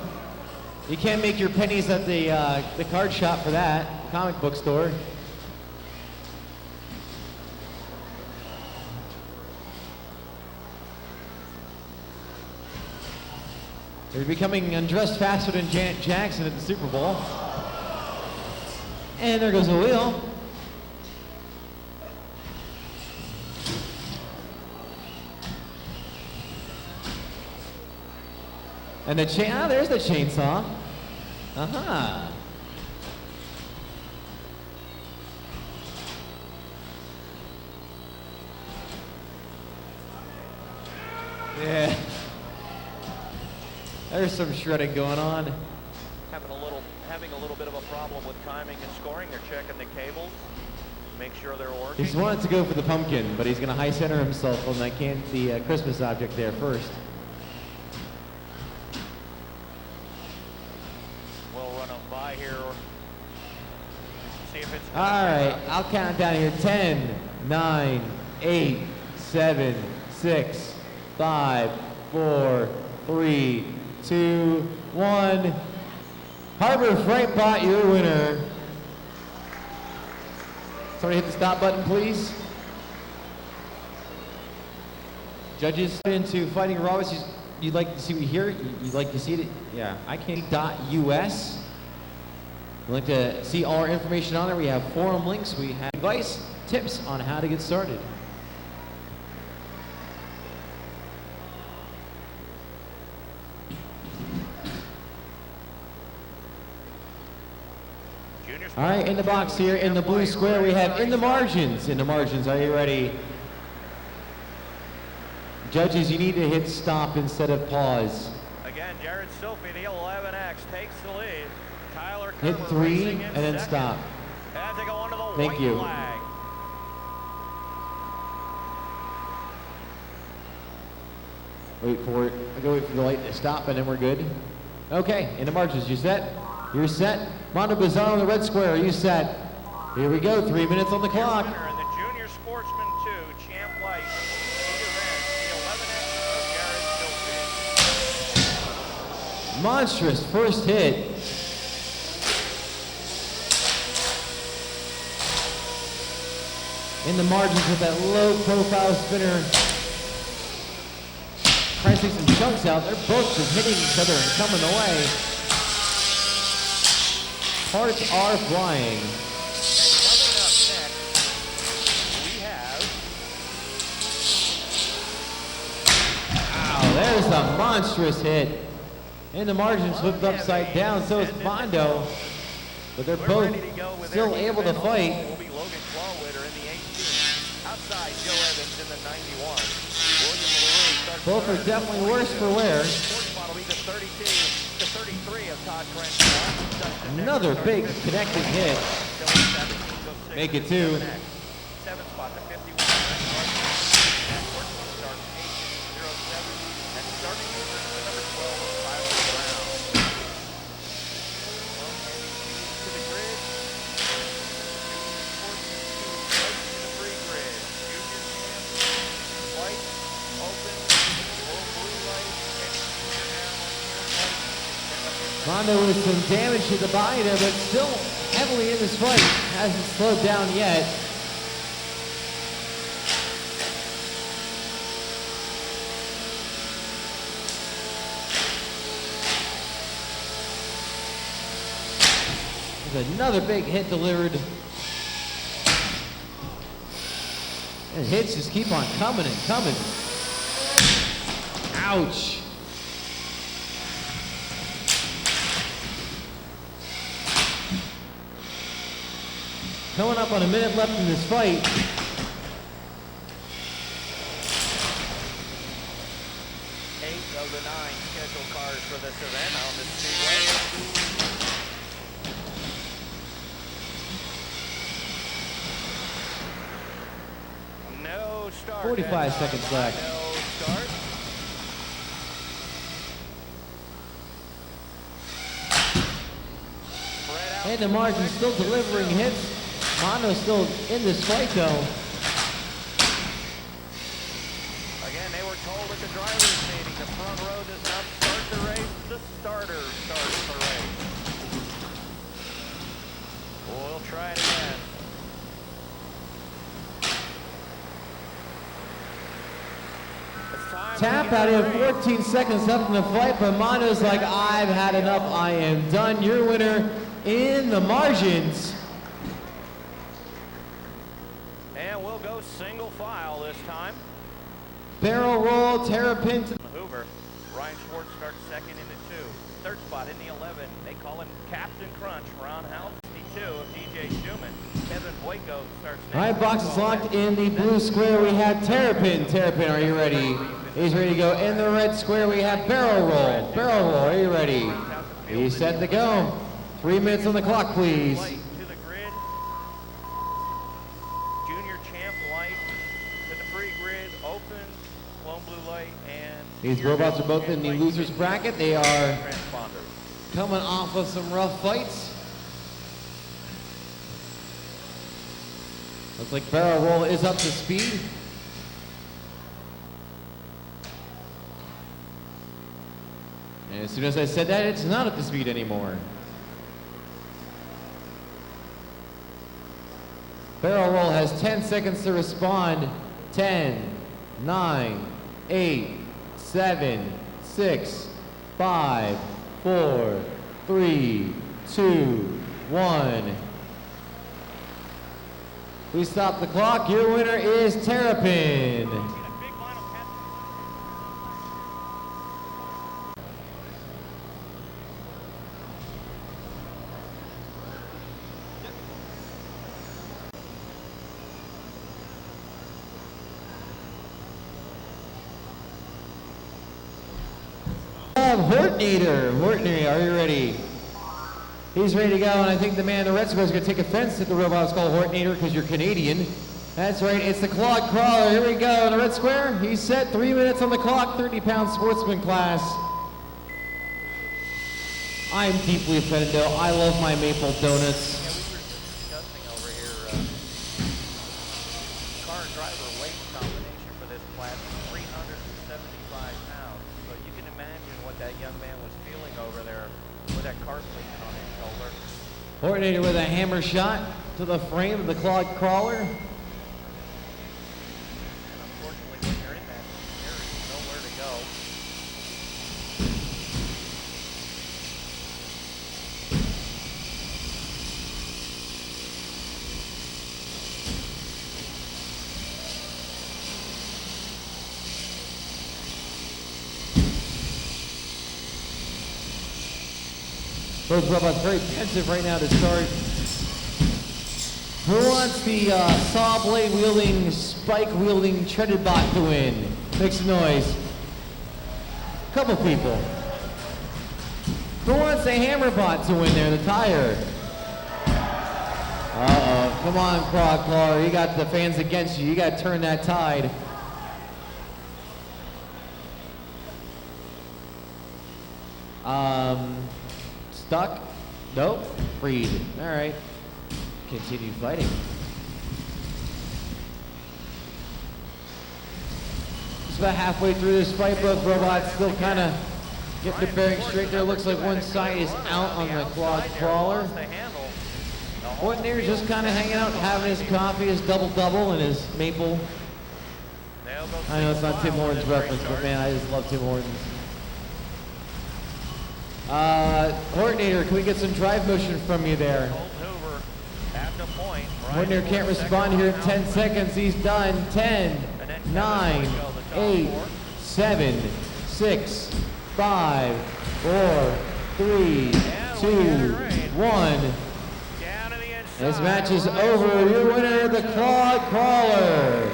You can't make your pennies at the card shop for that, comic book store. They're becoming undressed faster than Janet Jackson at the Super Bowl. And there goes the wheel. And the there's the chainsaw. Uh-huh. Yeah. There's some shredding going on. Having a little bit of a problem with timing and scoring. They're checking the cables, make sure they're working. He's wanted to go for the pumpkin, but he's going to high center himself on the Christmas object there first. We'll run them by here. See if it's. All right, I'll count down here. 10, 9, 8, 7, 6, 5, 4, 3, 2, 1. Harbor Freight Bot, your winner. Somebody hit the stop button, please. Judges into Fighting Robots. You'd like to see what here? You'd like to see it? Yeah. IK.US. You'd like to see all our information on there. We have forum links. We have advice, tips on how to get started. All right, in the box here, in the blue square, we have in the margins. In the margins, are you ready? Judges, you need to hit stop instead of pause. Again, Jared Silphy, the 11X, takes the lead. Tyler Hit Kerber 3 racing in and then second. stop. And they go onto the Thank white you. flag. Wait for it. I go wait for the light to stop and then we're good. Okay, in the margins, you set? You're set. Mondo Bazan on the red square, are you set? Here we go, 3 minutes on the clock. Winner in the Junior Sportsman 2, Champ Light, Peter Van, the 11X of Jared Silphy. Monstrous first hit. In the margins with that low profile spinner. Trying to take some chunks out. They're both just hitting each other and coming away. Parts are flying. And coming up next, we have... Wow, there's a monstrous hit. In the margins flipped upside down, so is Mondo. But they're both still able to fight. Will be Logan Clawwitter in the 18. Outside, Joe Evans in the 91. William LaRue starts Both are third. definitely worse for wear. Sports model be the 32 to 33 of Todd Crenshaw. Dustin Another Decker big starts connected hit. fifth. Dylan Savage goes sixth. Make it two. 7th spot to 51. And Portsmouth starts 8-07. And starting over to number 12 of Tyler Brown. Well, Andy Keys to the grid. Portsmouth to right to the free grid. Junior champ, white, open, full blue light, and Mondo with some damage to the body there, but still heavily in this fight. Hasn't slowed down yet. There's another big hit delivered. And hits just keep on coming and coming. Ouch. Coming up on a minute left in this fight. 8 of the 9 scheduled cars for this event on the speedway. No start. 45 seconds left. No start. Spread out. And the margin still delivering hits. Mondo still in this fight though. Again, they were told at the drivers' meeting the front row does not start the race. The starter starts the race. We'll try it again. It's time Tap to out get here, 14 seconds left in the fight, but Mondo's like, I've had enough, I am done. Your winner in the margins. And we'll go single file this time. Barrel roll, terrapin. Hoover. Ryan Schwartz starts second in the 2. Third spot in the 11. They call him Captain Crunch. Ron House, 52 of DJ Schumann. Kevin Boyko starts next. All right, box is locked in the blue square. We have Terrapin. Terrapin, are you ready? He's ready to go. In the red square, we have barrel roll. Barrel roll, are you ready? He's set to go. 3 minutes on the clock, please. Light to the grid. Junior champ light to the free grid. Open. Clone blue light and... These robots are both in the losers bracket. They are transponders. coming off of some rough fights. Looks like barrel roll is up to speed. And as soon as I said that, it's not up to speed anymore. Barrel roll has 10 seconds to respond. 10, 9, 8, 7, 6, 5, 4, 3, 2, 1. We stop the clock. Your winner is Terrapin. Hortnator. Hortnator, are you ready? He's ready to go, and I think the man in the red square is going to take offense that the robot's called Hortnator because you're Canadian. That's right, it's the clog crawler. Here we go in the red square. He's set, 3 minutes on the clock, 30-pound sportsman class. I am deeply offended, though. I love my maple donuts. Yeah, we were just discussing over here car and driver weight combination for this class, 375 pounds. So you can imagine what that young man was feeling over there with that cart leaning on his shoulder. Hortnator with a hammer shot to the frame of the clog crawler. And unfortunately, when you're in that, there's nowhere to go. Those robots very pensive right now to start. Who wants the saw blade wielding, spike wielding, treaded bot to win? Make some noise. Couple people. Who wants the hammer bot to win there, the tire? Uh-oh, come on, Clog Crawler. You got the fans against you. You got to turn that tide. Stuck? Nope. Freed. All right. Continue fighting. Just about halfway through this fight, both robots still kind of get their bearings straight there. Looks like one side is out on the clog crawler. Hortnator's just kind of hanging out, having his coffee, his double-double, and his maple. I know it's not Tim Hortons reference, but man, I just love Tim Hortons. Hortnator, can we get some drive motion from you there? Hortnator can't respond here in 10 seconds. He's done. 10, 9, 8, 7, 6, 5, 4, 3, 2, 1. This match is over. Your winner, the Clog Crawler.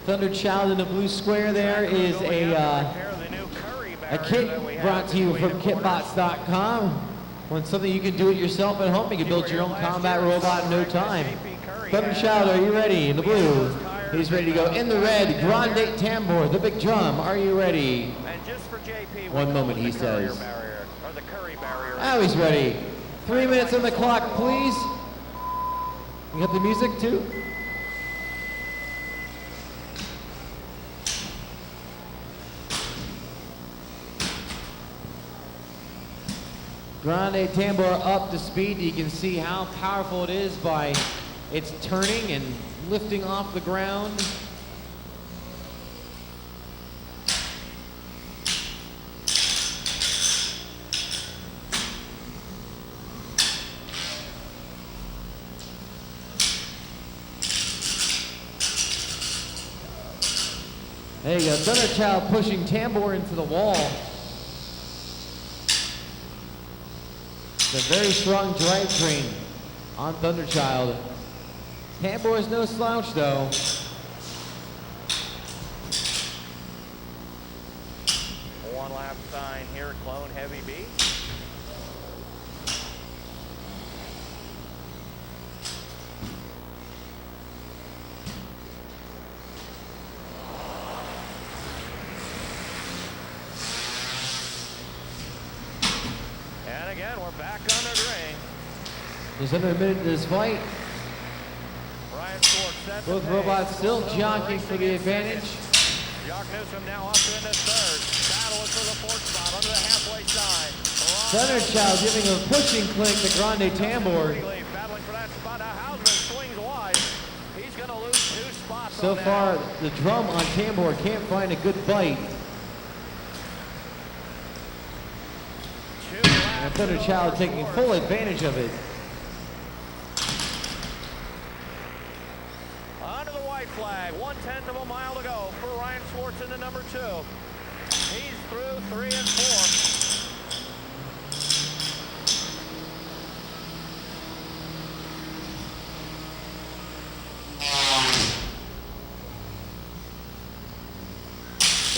Thunder Child in the blue square there is a kit brought to you from kitbots.com. When something you can do it yourself at home, you can build your own combat robot in no time. Thunder Child, are you ready? In the blue, he's ready to go. In the red, Grande Tambor, the big drum. Are you ready? 1 moment, he says. Now he's ready. 3 minutes on the clock, please. You got the music too? Grande Tambor up to speed. You can see how powerful it is by its turning and lifting off the ground. There you go, Thunder Child pushing Tambor into the wall. It's a very strong drivetrain on Thunder Child. Tambor is no slouch, though. One lap sign here at Clone Heavy B. And again, we're back on the ring. There's under a minute in this fight. Ryan Swartz sets the Both pace. robots still Silver jockeying for the racing in advantage. second. Jock Newsom now up in the third. Battling for the fourth spot under the halfway sign. Thunderchild giving a pushing clink to Grande Tambor. Battling for that spot. Now Hausman swings wide. He's going to lose 2 spots. So on that. far, the drum on Tambor can't find a good bite. And Thunderchild taking full advantage of it. Onto the white flag, 1/10 of a mile to go for Ryan Swartz in the number 2. He's through 3 and 4.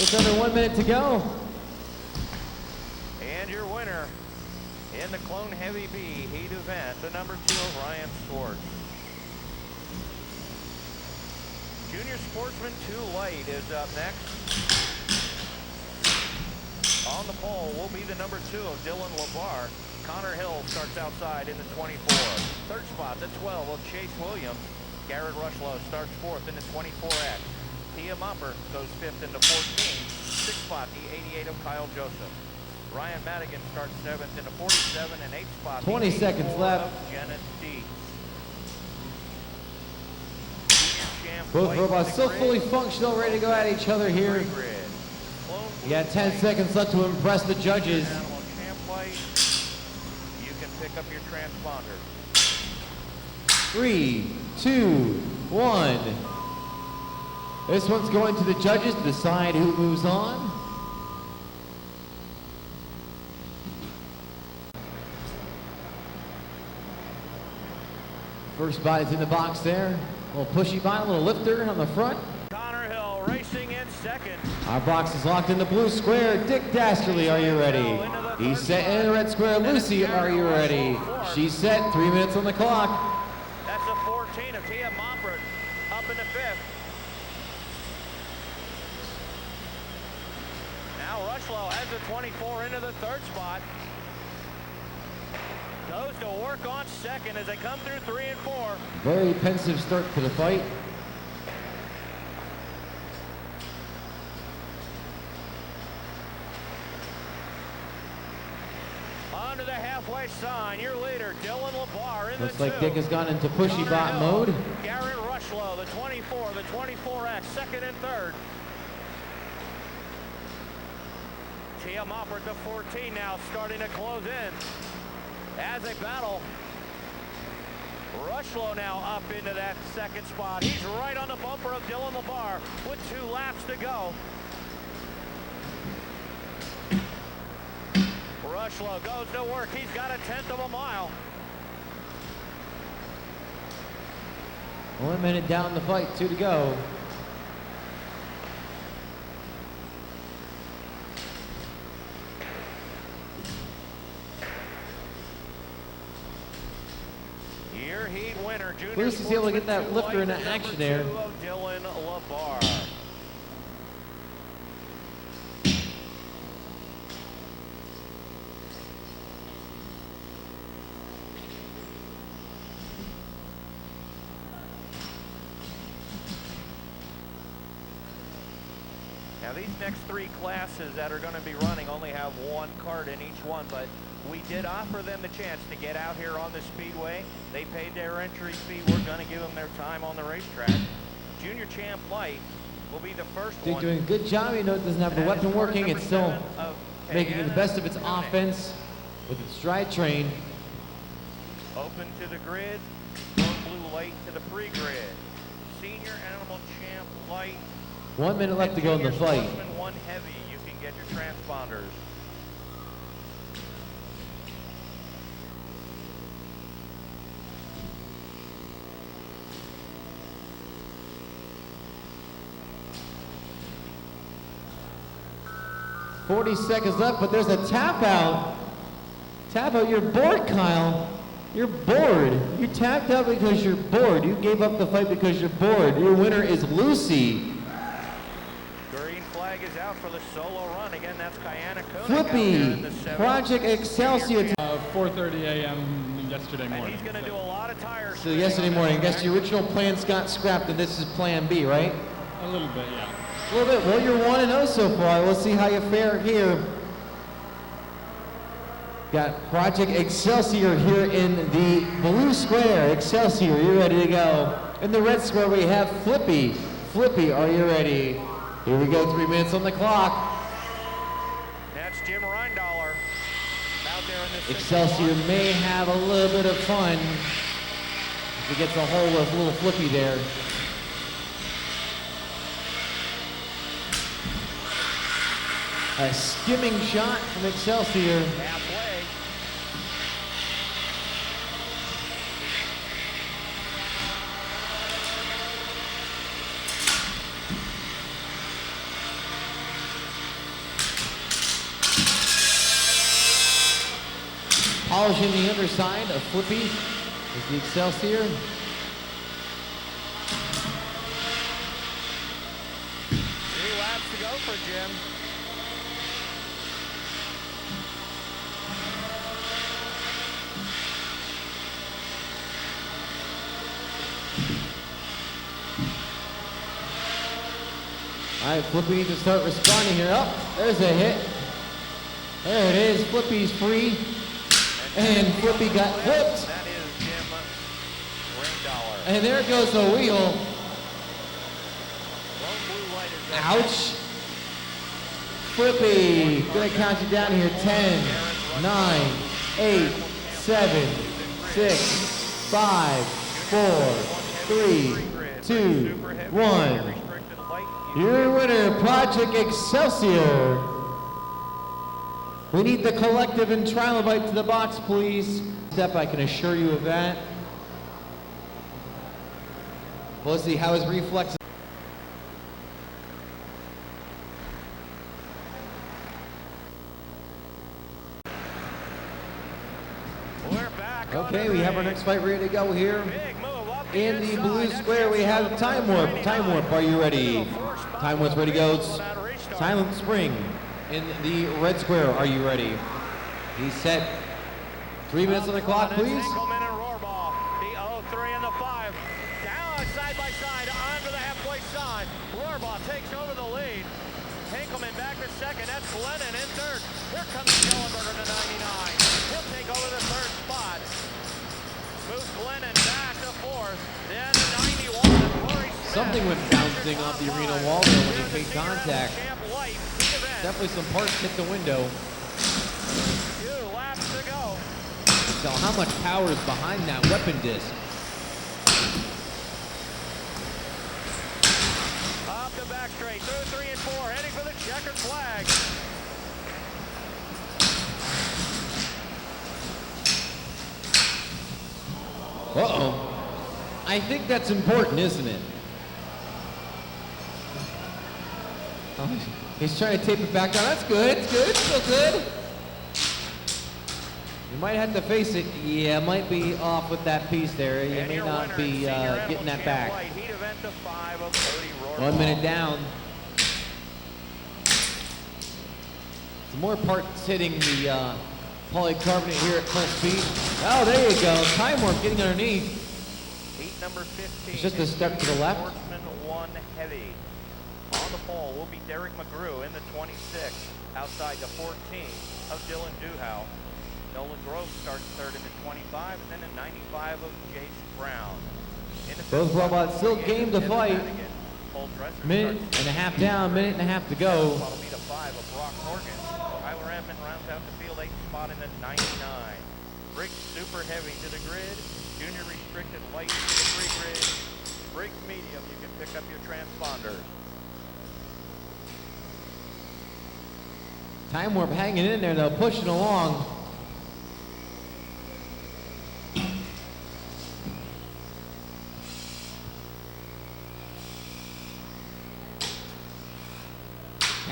It's under 1 minute to go. And your winner in the Clone Heavy B heat event, the number 2 of Ryan Swartz. Junior Sportsman 2 Light is up next. On the pole will be the number 2 of Dylan LeBar. Connor Hill starts outside in the 24. Third spot, the 12 of Chase Williams. Garrett Rushlow starts 4th in the 24X. Tia Mopper goes 5th in the 14. 6th spot, the 88 of Kyle Joseph. Ryan Madigan starts 7th in the 47 and 8th spot. 20 seconds left. Of Janet D. Both robots still fully functional, ready to go at each other here. You got 10 seconds left to impress the judges. Animal champ light. You can pick up your transponder. 3, 2, 1. This one's going to the judges to decide who moves on. First body's in the box there. A little pushy body, a little lifter on the front. Connor Hill racing in second. Our box is locked in the blue square. Dick Dastardly, are you ready? He's set in the red square. Lucy, are you ready? She's set. 3 minutes on the clock. That's a 14 of Tia Moppert up in the 5th. Now Rushlow has the 24 into the 3rd spot. Goes to work on second as they come through 3 and 4. Very pensive start to the fight. Onto the halfway sign, your leader, Dylan LeBar in Looks the 2. like Dick has gone into pushy bot mode. Garrett Rushlow, the 24, the 24X, 2nd and 3rd. Tia Moppert, the 14 now starting to close in. As they battle, Rushlow now up into that 2nd spot. He's right on the bumper of Dylan LeBar with 2 laps to go. Rushlow goes to work. He's got a 1/10 of a mile. 1 minute down the fight, 2 to go. Your heat winner, Junior Bruce is able to get that Sportsman lifter into 2 Light, action the there. number 2 of Dylan LeBar. Now these next 3 classes that are going to be running only have 1 kart in each one, but we did offer them the chance to get out here on the speedway. They paid their entry fee. We're going to give them their time on the racetrack. Junior Champ Light will be the first Dick one. doing a good job. You know it doesn't have the weapon working. It's still making the best of its offense with its drivetrain. Open to the grid, Clone Blue Light to the pre-grid. Senior Animal Champ Light. 1 minute left to go in the Junior fight. Sportsman 1 Heavy. You can get your transponders. 40 seconds left, but there's a tap out. Tap out, you're bored, Kyle. You're bored. You tapped out because you're bored. You gave up the fight because you're bored. Your winner is Lucy. Green flag is out for the solo run. Again, that's Kiana Koenig. Flippy, Project Excelsior. 4:30 a.m. yesterday And morning. he's going to do a lot of tires. So yesterday morning, I guess the original plans got scrapped and this is plan B, right? A little bit, yeah. A little bit. Well, you're 1-0 so far. We'll see how you fare here. Got Project Excelsior here in the blue square. Excelsior, you ready to go? In the red square, we have Flippy. Flippy, are you ready? Here we go, 3 minutes on the clock. That's Jim Reindaler out there in the Excelsior may have a little bit of fun if he gets a hold of little Flippy there. A skimming shot from Excelsior. halfway. Polishing the underside of Flippy is the Excelsior. 3 laps to go for Jim. All right, Flippy needs to start responding here. Oh, there's a hit. There it is. Flippy's free. And Flippy got flipped. That is Jim Reindaler. And there goes the wheel. Lone blue light is up. Ouch. Flippy. Gonna count you down here. 10, 9, 8, 7, 6, 5, 4, 3, 2, 1. Your winner, Project Excelsior. We need the collective and trilobite to the box, please. Step, I can assure you of that. Well, let's see how his reflexes. We're back. Okay, we have our next fight ready to go here. Big move up In the inside. blue That's square, we have Time Warp. Time Warp, are you ready? Time Warp's ready to go. Silent Spring. In the red square, are you ready? He's set. 3 minutes on the clock, please. Hinkleman and Rohrbach. The 0-3 and the 5. Down side by side onto the halfway side. Rohrbach takes over the lead. Hinkleman back to second. That's Glennon in third. Here comes Schellenberger to 99. He'll take over the third spot. Moves Glennon back to fourth. Then 91. Corey Smith. Something went bouncing off the arena wall there when he made contact. Definitely some parts hit the window. 2 laps to go. Tell how much power is behind that weapon disc. Up the back straight, through 3 and 4, heading for the checkered flag. Uh-oh. I think that's important, isn't it? Oh, he's trying to tape it back down. That's good. It's good. It's still good. You might have to face it. Yeah, might be off with that piece there. You may not be getting that back. 1 minute down. Some more parts hitting the polycarbonate here at full speed. Oh, there you go. Time Warp getting underneath. Heat number 15. It's just a step to the left. Sportsman 1 heavy. On the pole will be Derek McGrew in the 26. Outside the 14 of Dylan Duhow. Nolan Grove starts third in the 25, and then in 95 of Jace Brown. In the Both fifth spot, robots still 48 game to Tim fight. Madigan. Cole Dresser Minute starts and a half down, minute and a half to go. That'll be the 5 of Brock Morgan. Tyler Edmond rounds out the field 8th spot in the 99. Briggs super heavy to the grid. Junior restricted light to the free grid. Briggs medium, you can pick up your transponders. Time Warp hanging in there though, pushing along.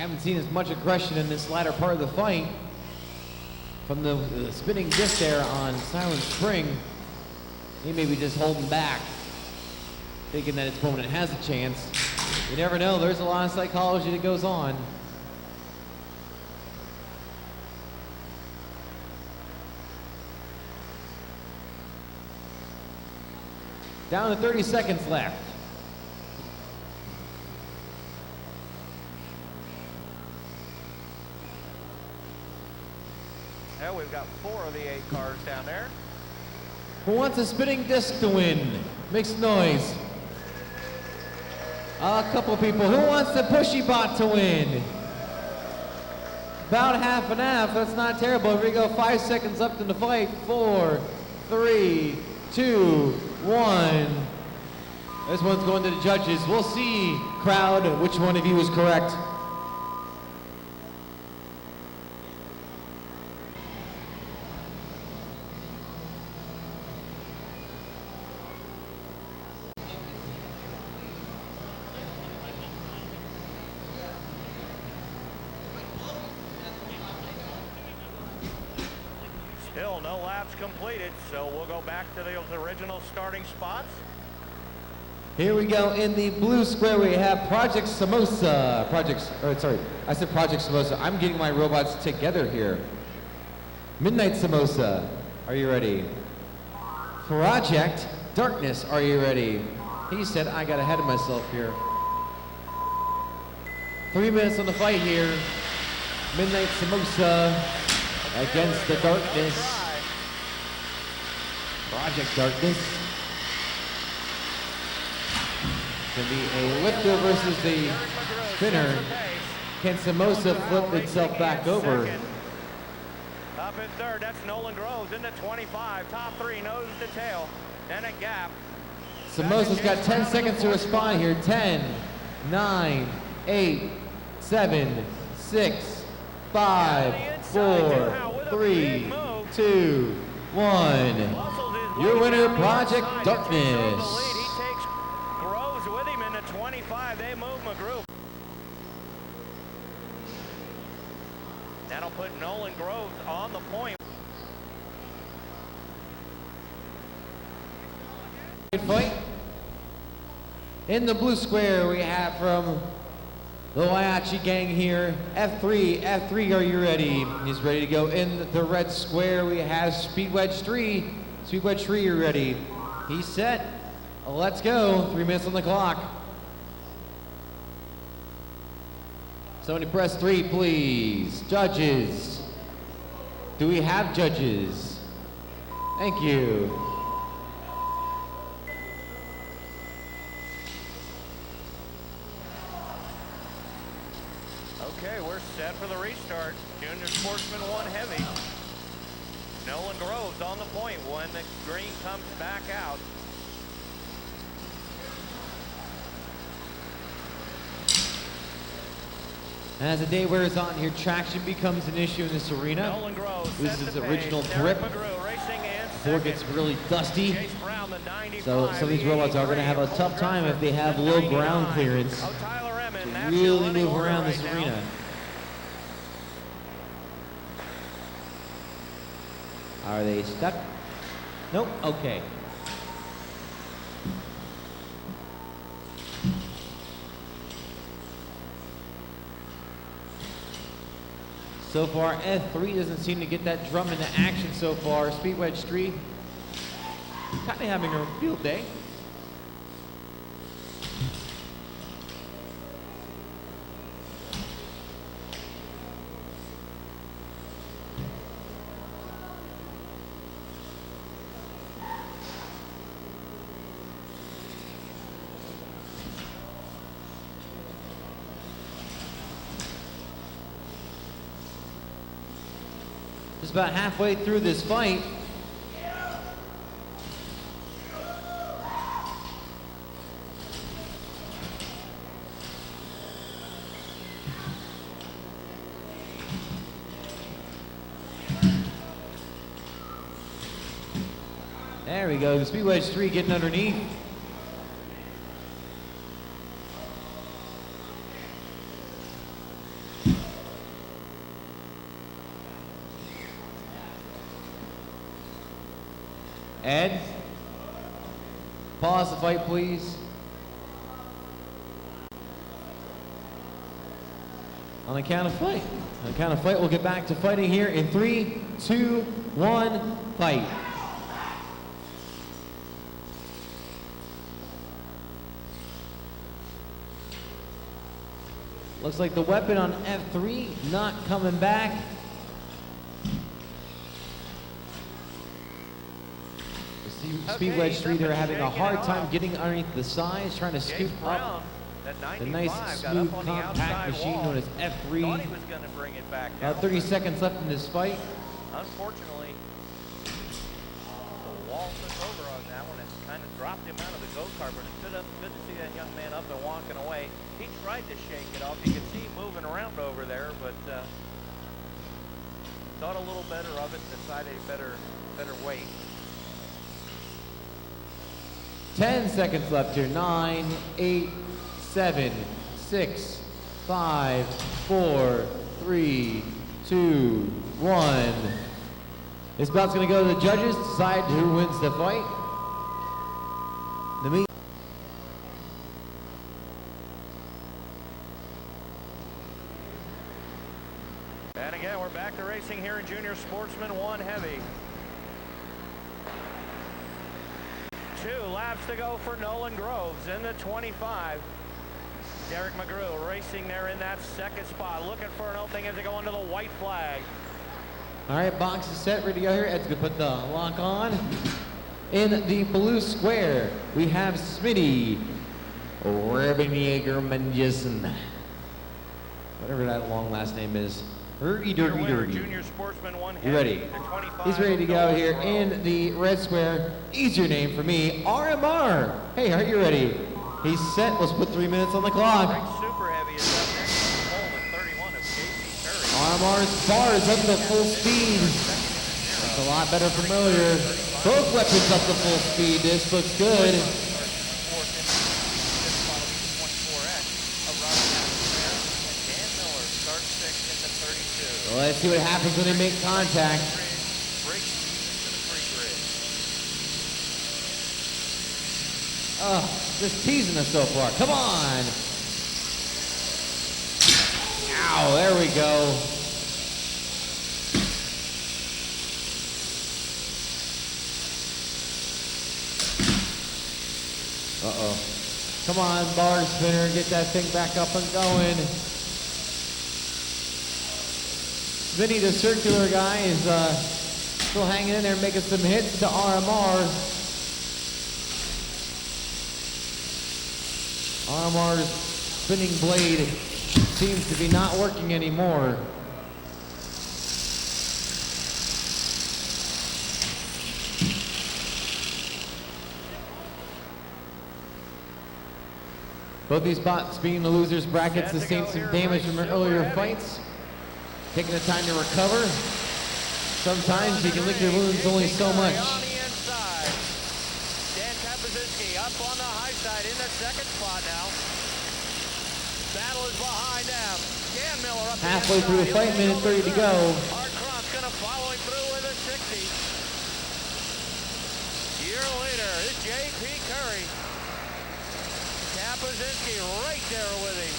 Haven't seen as much aggression in this latter part of the fight from the spinning disc there on Silent Spring. He may be just holding back, thinking that his opponent has a chance. You never know, there's a lot of psychology that goes on. Down to 30 seconds left. Now we've got 4 of the 8 cars down there. Who wants a spinning disc to win? Make some noise. A couple people. Who wants the pushy bot to win? About half and half. That's not terrible. Here we go. 5 seconds left in the fight. 4, 3, 2, 1. This one's going to the judges. We'll see, crowd, which one of you is correct. Still no laps completed, so we'll go back to the original starting spots. Here we go. In the blue square, we have Project Samosa. I said Project Samosa. I'm getting my robots together here. Midnight Samosa, are you ready? Project Darkness, are you ready? He said I got ahead of myself here. 3 minutes on the fight here. Midnight Samosa against the Darkness. Project Darkness. Gonna be a lifter versus the spinner. Can Samosa flip itself back over? Up in third, that's Nolan Groves into 25. Top 3, nose to tail. Then a gap. Samosa's got 10 seconds to respond here. 10, 9, 8, 7, 6, 5, 4, 3, 2, 1. Your winner, Project Darkness. He takes Groves with him into 25. They move McGrew. That'll put Nolan Groves on the point. Fight. In the blue square, we have from the Waiachi gang here, F3. F3, are you ready? He's ready to go. In the red square, we have Speed Wedge 3. Speed Wedge 3, you're ready. He's set. Let's go. 3 minutes on the clock. Somebody press 3, please. Judges. Do we have judges? Thank you. Okay, we're set for the restart. Junior Sportsman 1 heavy. Nolan Groves on the point when the green comes back out. As the day wears on here, traction becomes an issue in this arena. Nolan Groves Loses his original grip. Before it gets really dusty. So some of these robots are going to have a tough time if they have low ground clearance to really move around this arena. Are they stuck? Nope, okay. So far, F3 doesn't seem to get that drum into action so far. Speed Wedge 3, kind of having a field day. Just about halfway through this fight. There we go. Speed Wedge 3 getting underneath. Ed, pause the fight, please. On the count of fight. On the count of fight, we'll get back to fighting here in 3, 2, 1, fight. Looks like the weapon on F3 not coming back. Speed Wedge 3, they're having a hard time getting underneath the sides, trying to scoop up the nice, smooth, compact machine known as F3. Thought he was going to bring it back down. About 30 seconds left in this fight. Unfortunately, the wall took over on that one and kind of dropped him out of the go-kart, but it's good to see that young man up and walking away. He tried to shake it off. You could see him moving around over there, but thought a little better of it, decided he better wait. 10 seconds left here. 9, 8, 7, 6, 5, 4, 3, 2, 1. This bout's gonna go to the judges, decide who wins the fight. The meet. And again, we're back to racing here in Junior Sportsman 1 Heavy. 2 laps to go for Nolan Groves in the 25. Derek McGrew racing there in that second spot, looking for an opening as they go under the white flag. All right, box is set, ready to go here. Ed's gonna put the lock on. In the blue square, we have Smitty Rebenjager-Menjesen. Whatever that long last name is. Junior Sportsman 1 Heavy. You ready? He's ready to go here in the red square. Easier name for me, RMR. Hey, are you ready? He's set. Let's put 3 minutes on the clock. Super Heavy is up next. Hole in 31 of Casey Curry. RMR's bar is up to full speed. That's a lot better familiar. Both weapons up to full speed. This looks good. Well, let's see what happens when they make contact. Oh, just teasing us so far. Come on. Ow, there we go. Uh-oh. Come on, bar spinner, get that thing back up and going. Vinny, the circular guy, is still hanging in there, making some hits to RMR. RMR's spinning blade seems to be not working anymore. Both these spots being the losers brackets sustained some damage from their earlier fights. Taking the time to recover. Sometimes you can lick your wounds only so much. On the inside. Dan Kapazinski up on the high side in the second spot now. Battle is behind them. Dan Miller up halfway through the fight, minute 30 to go. Art Krontz gonna follow him through with a 60. Year later, it's J.P. Curry. Kapazinski right there with him.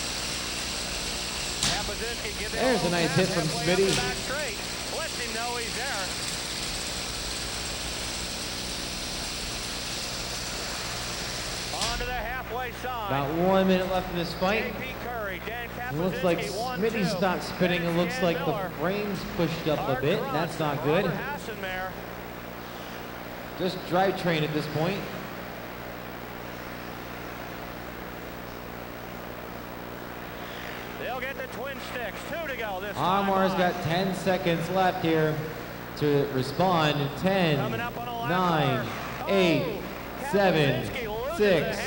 There's a nice hit from Smitty. Lets him know he's there. On to the halfway side. About 1 minute left in this fight. Curry, it looks like Smitty stopped spinning. It looks like the frame's pushed up a bit. That's not good. Just drivetrain at this point. They'll get the twin sticks. 2 to go this time. RMR's got 10 seconds left here to respond. 10, 9, 8, 7, 6,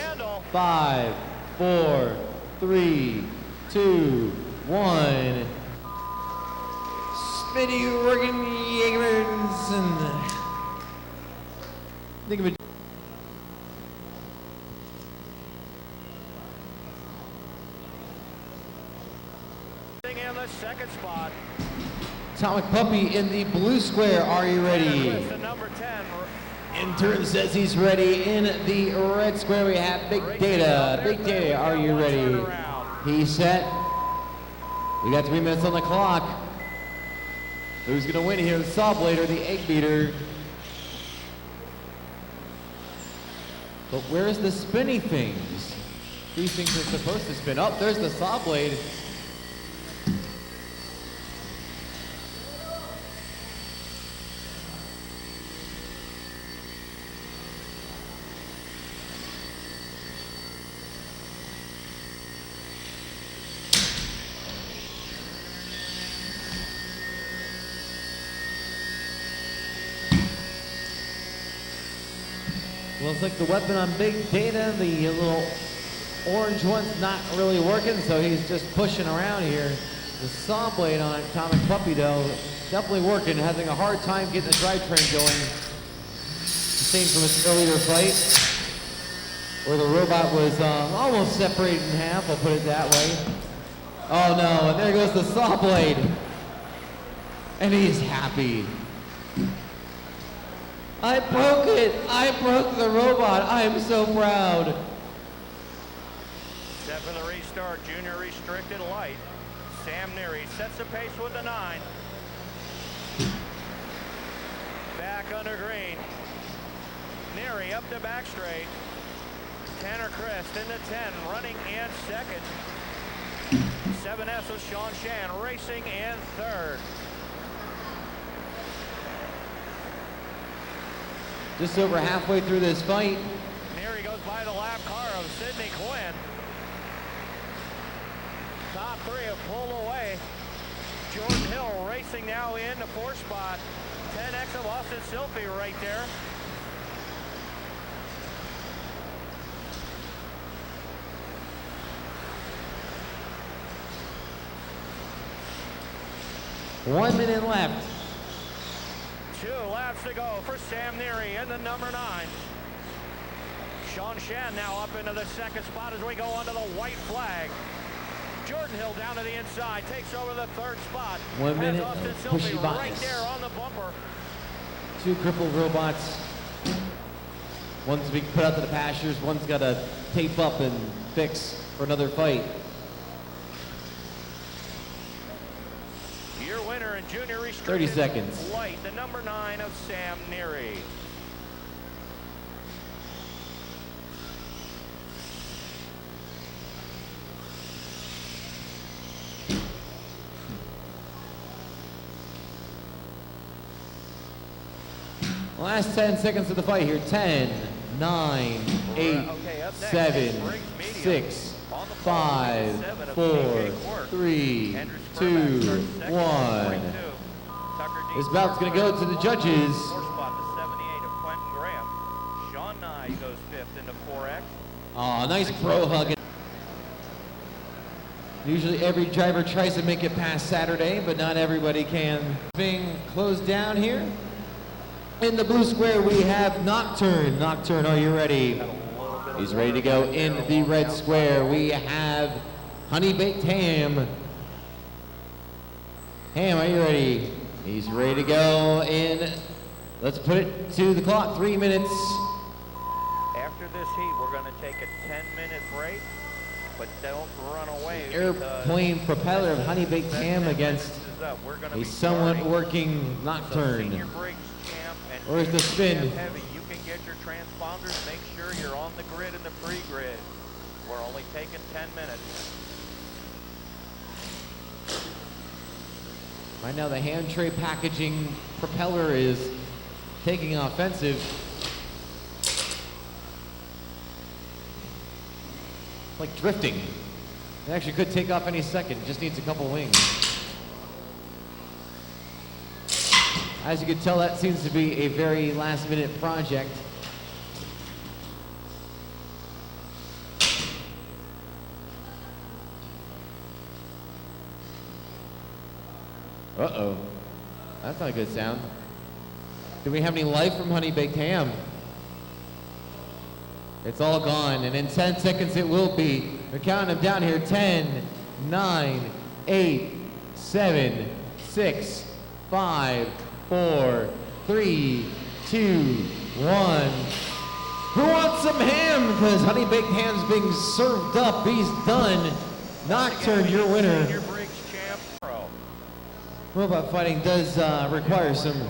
5, 4, 3, 2, 1. Smitty Rebenjager-Menjesen. Think of it. In the second spot. Atomic Puppy in the blue square. Are you ready? The number 10, Intern says he's ready. In the red square, we have Big Data. Big Data, are you ready? He's set. We got 3 minutes on the clock. Who's gonna win here, the saw blade or the egg beater? But where's the spinny things? These things are supposed to spin. Oh, there's the saw blade. Looks like the weapon on Big Data, the little orange one's not really working, so he's just pushing around here. The saw blade on Atomic Puppy, though, definitely working, having a hard time getting the drivetrain going. The same from his earlier fight, where the robot was almost separated in half, I'll put it that way. Oh no, and there goes the saw blade. And he's happy. I broke it! I broke the robot! I am so proud! Set for the restart, junior restricted light. Sam Neary sets the pace with the 9. Back under green. Neary up the back straight. Tanner Crest into 10, running in second. 7S with Sean Shan racing in third. Just over halfway through this fight. Neary goes by the lap car of Sidney Quinn. Top 3 have pulled away. Jordan Hill racing now in the 4th spot. 10X of Austin Silphy right there. One minute left. 2 laps to go for Sam Neary in the number 9. Sean Shan now up into the 2nd spot as we go onto the white flag. Jordan Hill down to the inside, takes over the 3rd spot. 1 minute Austin of Silphy pushy right bias. there on the bumper. 2 crippled robots. One's being put out to the pastures, one's got to tape up and fix for another fight. Your winner in junior restricted 30 seconds. light, the number 9 of Sam Neary. Last 10 seconds of the fight here. 10, 9, 8, Okay, up next, 7, Briggs Medium. 6, On the pole, 5, 7 of 4, TJ Quirk. 3, Andrew 2, Spurback starts second, 1. 42. Tucker D. This bout's going to go to the judges. 4th spot to 78 of Quentin Graham. Sean Nye goes 5th into 4X. Oh, nice bro hug. Usually every driver tries to make it past Saturday, but not everybody can. Being closed down here. In the blue square, we have Nocturne. Nocturne, are you ready? He's ready to go. In the red square, we have Honey Baked Ham. Ham, are you ready? He's ready to go in. Let's put it to the clock. 3 minutes. After this heat, we're going to take a 10-minute break, but don't run away. Airplane propeller of Honey Baked Ham against a somewhat working Nocturne. Senior Briggs champ and Where's the spin? champ heavy. You can get your transponders. Make sure you're on the grid in the pre-grid. We're only taking 10 minutes. Right now the hand tray packaging propeller is taking offensive. Like drifting. It actually could take off any second, it just needs a couple wings. As you can tell, that seems to be a very last minute project. Uh-oh. That's not a good sound. Do we have any life from Honey Baked Ham? It's all gone, and in 10 seconds it will be. We're counting them down here. 10, 9, 8, 7, 6, 5, 4, 3, 2, 1. Who wants some ham? Because honey baked ham's being served up. He's done. Nocturne, your winner. Senior Briggs champ pro. Robot fighting does require some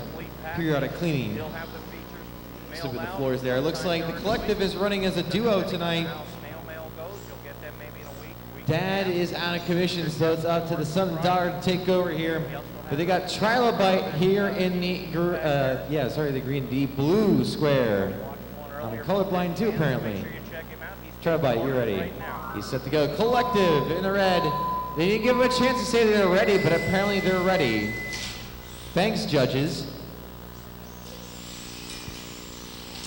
periodic cleaning. Still have the features. Just look at the floors there. It looks like the collective is running as a duo tonight. How snail mail goes, you'll get them maybe in a week. Dad is out of commission, so it's up to the son and daughter to take over here. But they got Trilobite here in the, the green, the blue square. I'm colorblind too, apparently. Trilobite, you're ready. He's set to go. Collective in the red. They didn't give him a chance to say they're ready, but apparently they're ready. Thanks, judges.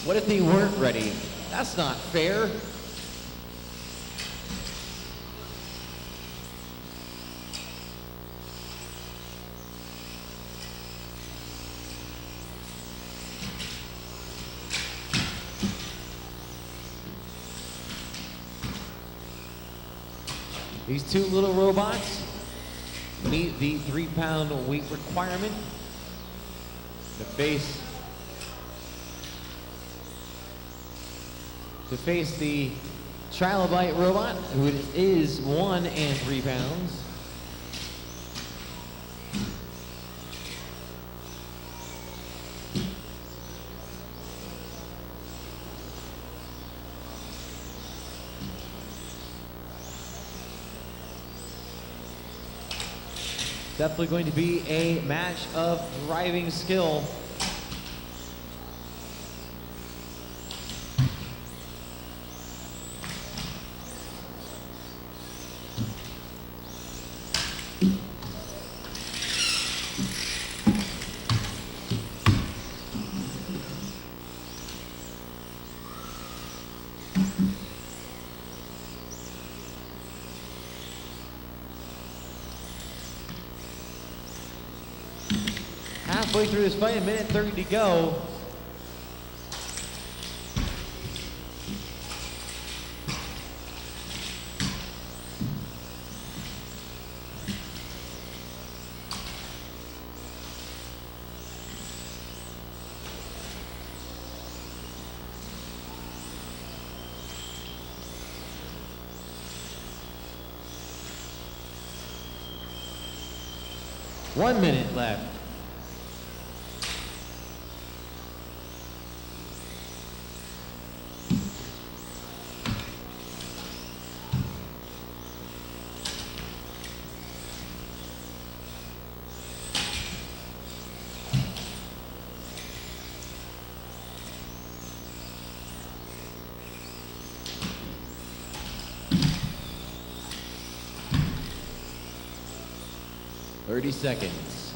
What if they weren't ready? That's not fair. These two little robots meet the 3-pound weight requirement. To face the Trilobite robot, who is 1 and 3 pounds. Definitely going to be a match of driving skill. Halfway through this fight, 1:30 to go. One minute left. Thirty seconds.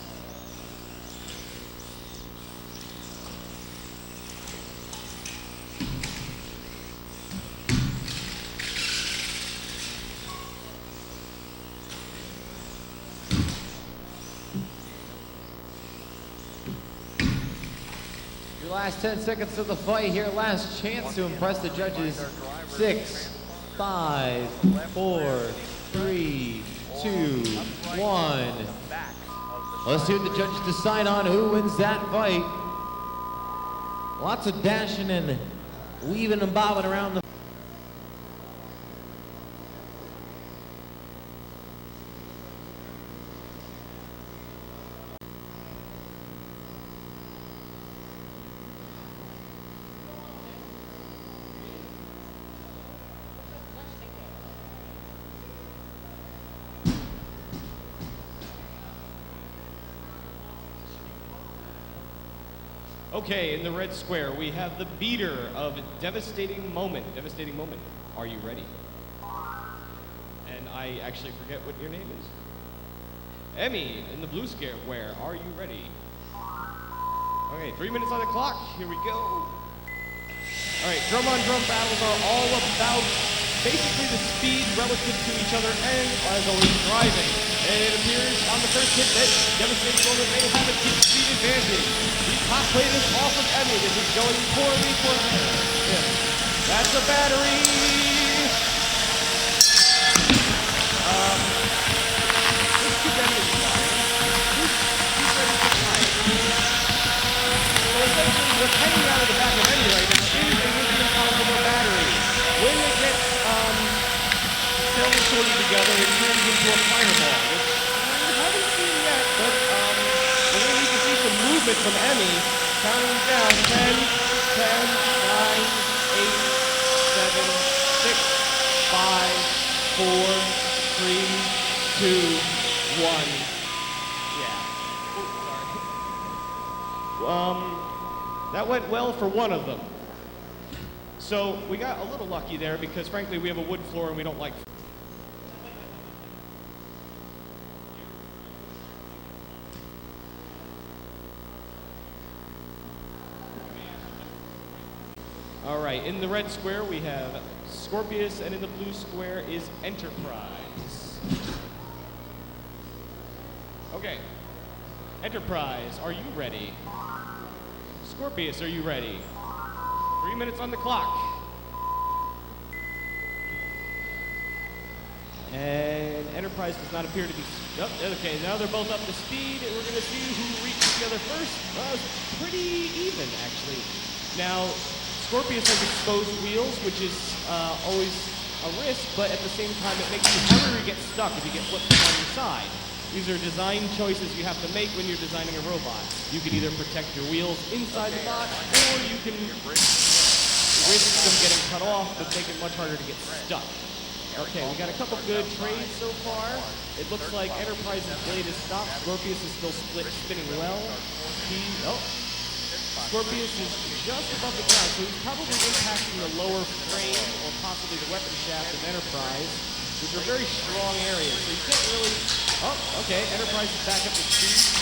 Your last 10 seconds of the fight here. Last chance to impress the judges. 6, 5, 4, 3, 2, 1. Let's see what the judges decide on who wins that fight. Lots of dashing and weaving and bobbing around the Okay, in the red square, we have the beater of Devastating Moment. Devastating Moment, are you ready? And I actually forget what your name is. Emmy, in the blue square, are you ready? Okay, 3 minutes on the clock, here we go. All right, drum on drum battles are all about basically the speed relative to each other and, as always, driving. And it appears on the first hit that Devastating Moment may have a deep speed advantage. The top plate is off of Emmy. This is going poorly for her. Yeah. That's a battery. Let's keep Emmy flying. Who's ready to fly? So essentially what's hanging out of the back of Emmy right now is a lithium polymer battery. When it gets cells sorted together, it turns into a fireball, which we haven't seen yet, but we're going to need to see some movement from Emmy. Counting down 10, 10, 9, 8, 7, 6, 5, 4, 3, 2, 1. Yeah. Oops, sorry. That went well for one of them. So we got a little lucky there because frankly we have a wood floor and we don't like. All right, in the red square we have Scorpius and in the blue square is Enterprise. Okay, Enterprise, are you ready? Scorpius, are you ready? 3 minutes on the clock. And Enterprise does not appear to be... Oh, okay, now they're both up to speed. We're going to see who reaches together first. Well, it's pretty even, actually. Now, Scorpius has exposed wheels, which is always a risk, but at the same time, it makes you harder to get stuck if you get flipped on your side. These are design choices you have to make when you're designing a robot. You can either protect your wheels inside the box, or you can risk them getting cut off, but make it much harder to get stuck. Okay, we got a couple good trades so far. It looks like Enterprise's blade is stopped. Scorpius is still spinning well. Scorpius is just above the ground, so he's probably impacting the lower frame or possibly the weapon shaft of Enterprise, which are very strong areas. So you can't really... Oh, okay, Enterprise is back up to speed.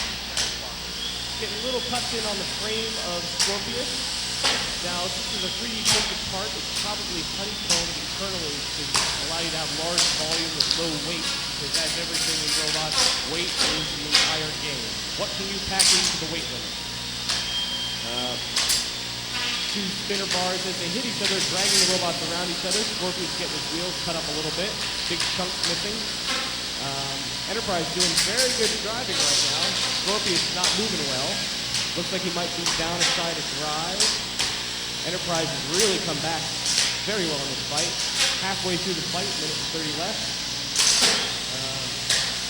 Getting little cuts in on the frame of Scorpius. Now, this is a 3D printed part. It's probably honeycombed internally to allow you to have large volume with low weight, because as everything in robots, weight is the entire game. What can you pack into the weight limit? Two spinner bars as they hit each other, dragging the robots around each other. Scorpius getting his wheels cut up a little bit. Big chunks missing. Enterprise doing very good driving right now. Scorpius not moving well. Looks like he might be down a side of drive. Enterprise has really come back very well in this fight. Halfway through the fight, minute and 30 left.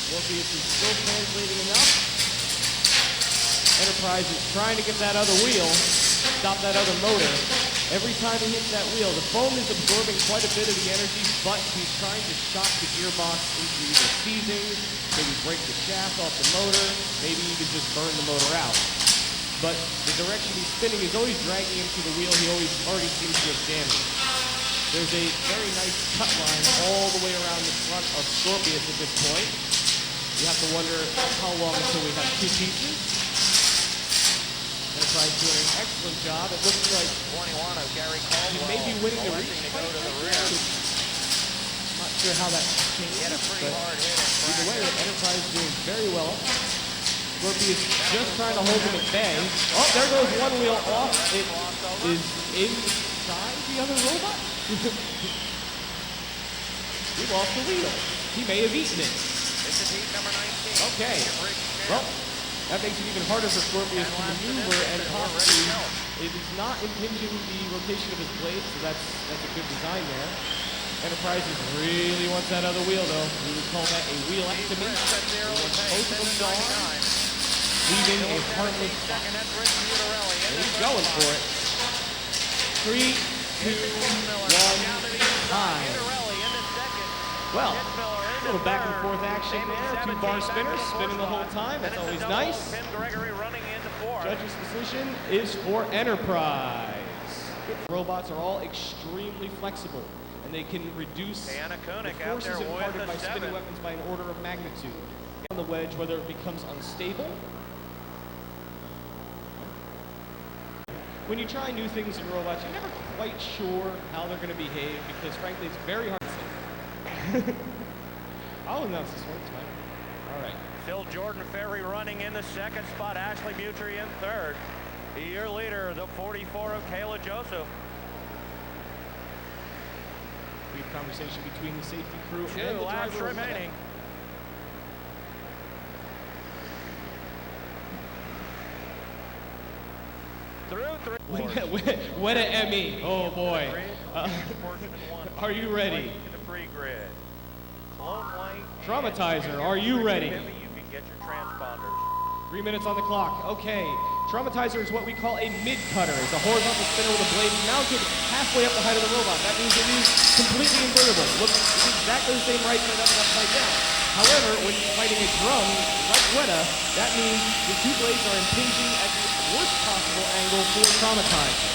Scorpius is still translating enough. Enterprise is trying to get that other wheel, stop that other motor. Every time he hits that wheel, the foam is absorbing quite a bit of the energy, but he's trying to shock the gearbox into either seizing, maybe break the shaft off the motor, maybe even just burn the motor out. But the direction he's spinning is always dragging him to the wheel he already seems to have damaged. There's a very nice cut line all the way around the front of Scorpius at this point. You have to wonder how long until we have two pieces. Enterprise doing an excellent job. It looks like 21 of Gary Caldwell. he may be winning the race. To go to the rear. Not sure how that changed. He had a pretty hard hit. Either way, Enterprise doing very well. Scorpius just trying to hold him at bay. Oh, there goes one wheel off. It is inside the other robot. He lost the wheel. He may have eaten it. This is heat number 19. Okay. Well, that makes it even harder for Scorpius to maneuver, and possibly it is not impinging the rotation of his blade, so that's a good design there. Enterprise really wants that other wheel, though. We would call that a wheelectomy. He wants both of them gone, leaving a heartless spot. And he's going for it. 3, 2, 1, time. Well, a little back and forth action there. 2 bar spinners spinning the whole time. That's always nice. Judge's decision is for Enterprise. Robots are all extremely flexible, and they can reduce the forces imparted by spinning weapons by an order of magnitude. On the wedge, whether it becomes unstable. When you try new things in robots, you're never quite sure how they're going to behave, because frankly, it's very hard to say. I'll announce this one, it's fine. All right. Still Jordan Ferry running in the second spot. Ashley Butry in third. Your leader, the 44 of Kayla Joseph. Brief conversation between the safety crew 2 and the laps driver. remaining. Through three. Weta Emmy. Oh boy. Are you ready? To the pre-grid. Clone White. Traumatizer, are you ready? Heavy, you can get your transponders. 3 minutes on the clock. Okay. Traumatizer is what we call a mid-cutter. It's a horizontal spinner with a blade mounted halfway up the height of the robot. That means it is completely invertible. Look, it's exactly the same right side up and upside down. However, when you're fighting a drum, like Weta, that means the two blades are impinging at the worst possible angle for Traumatizer.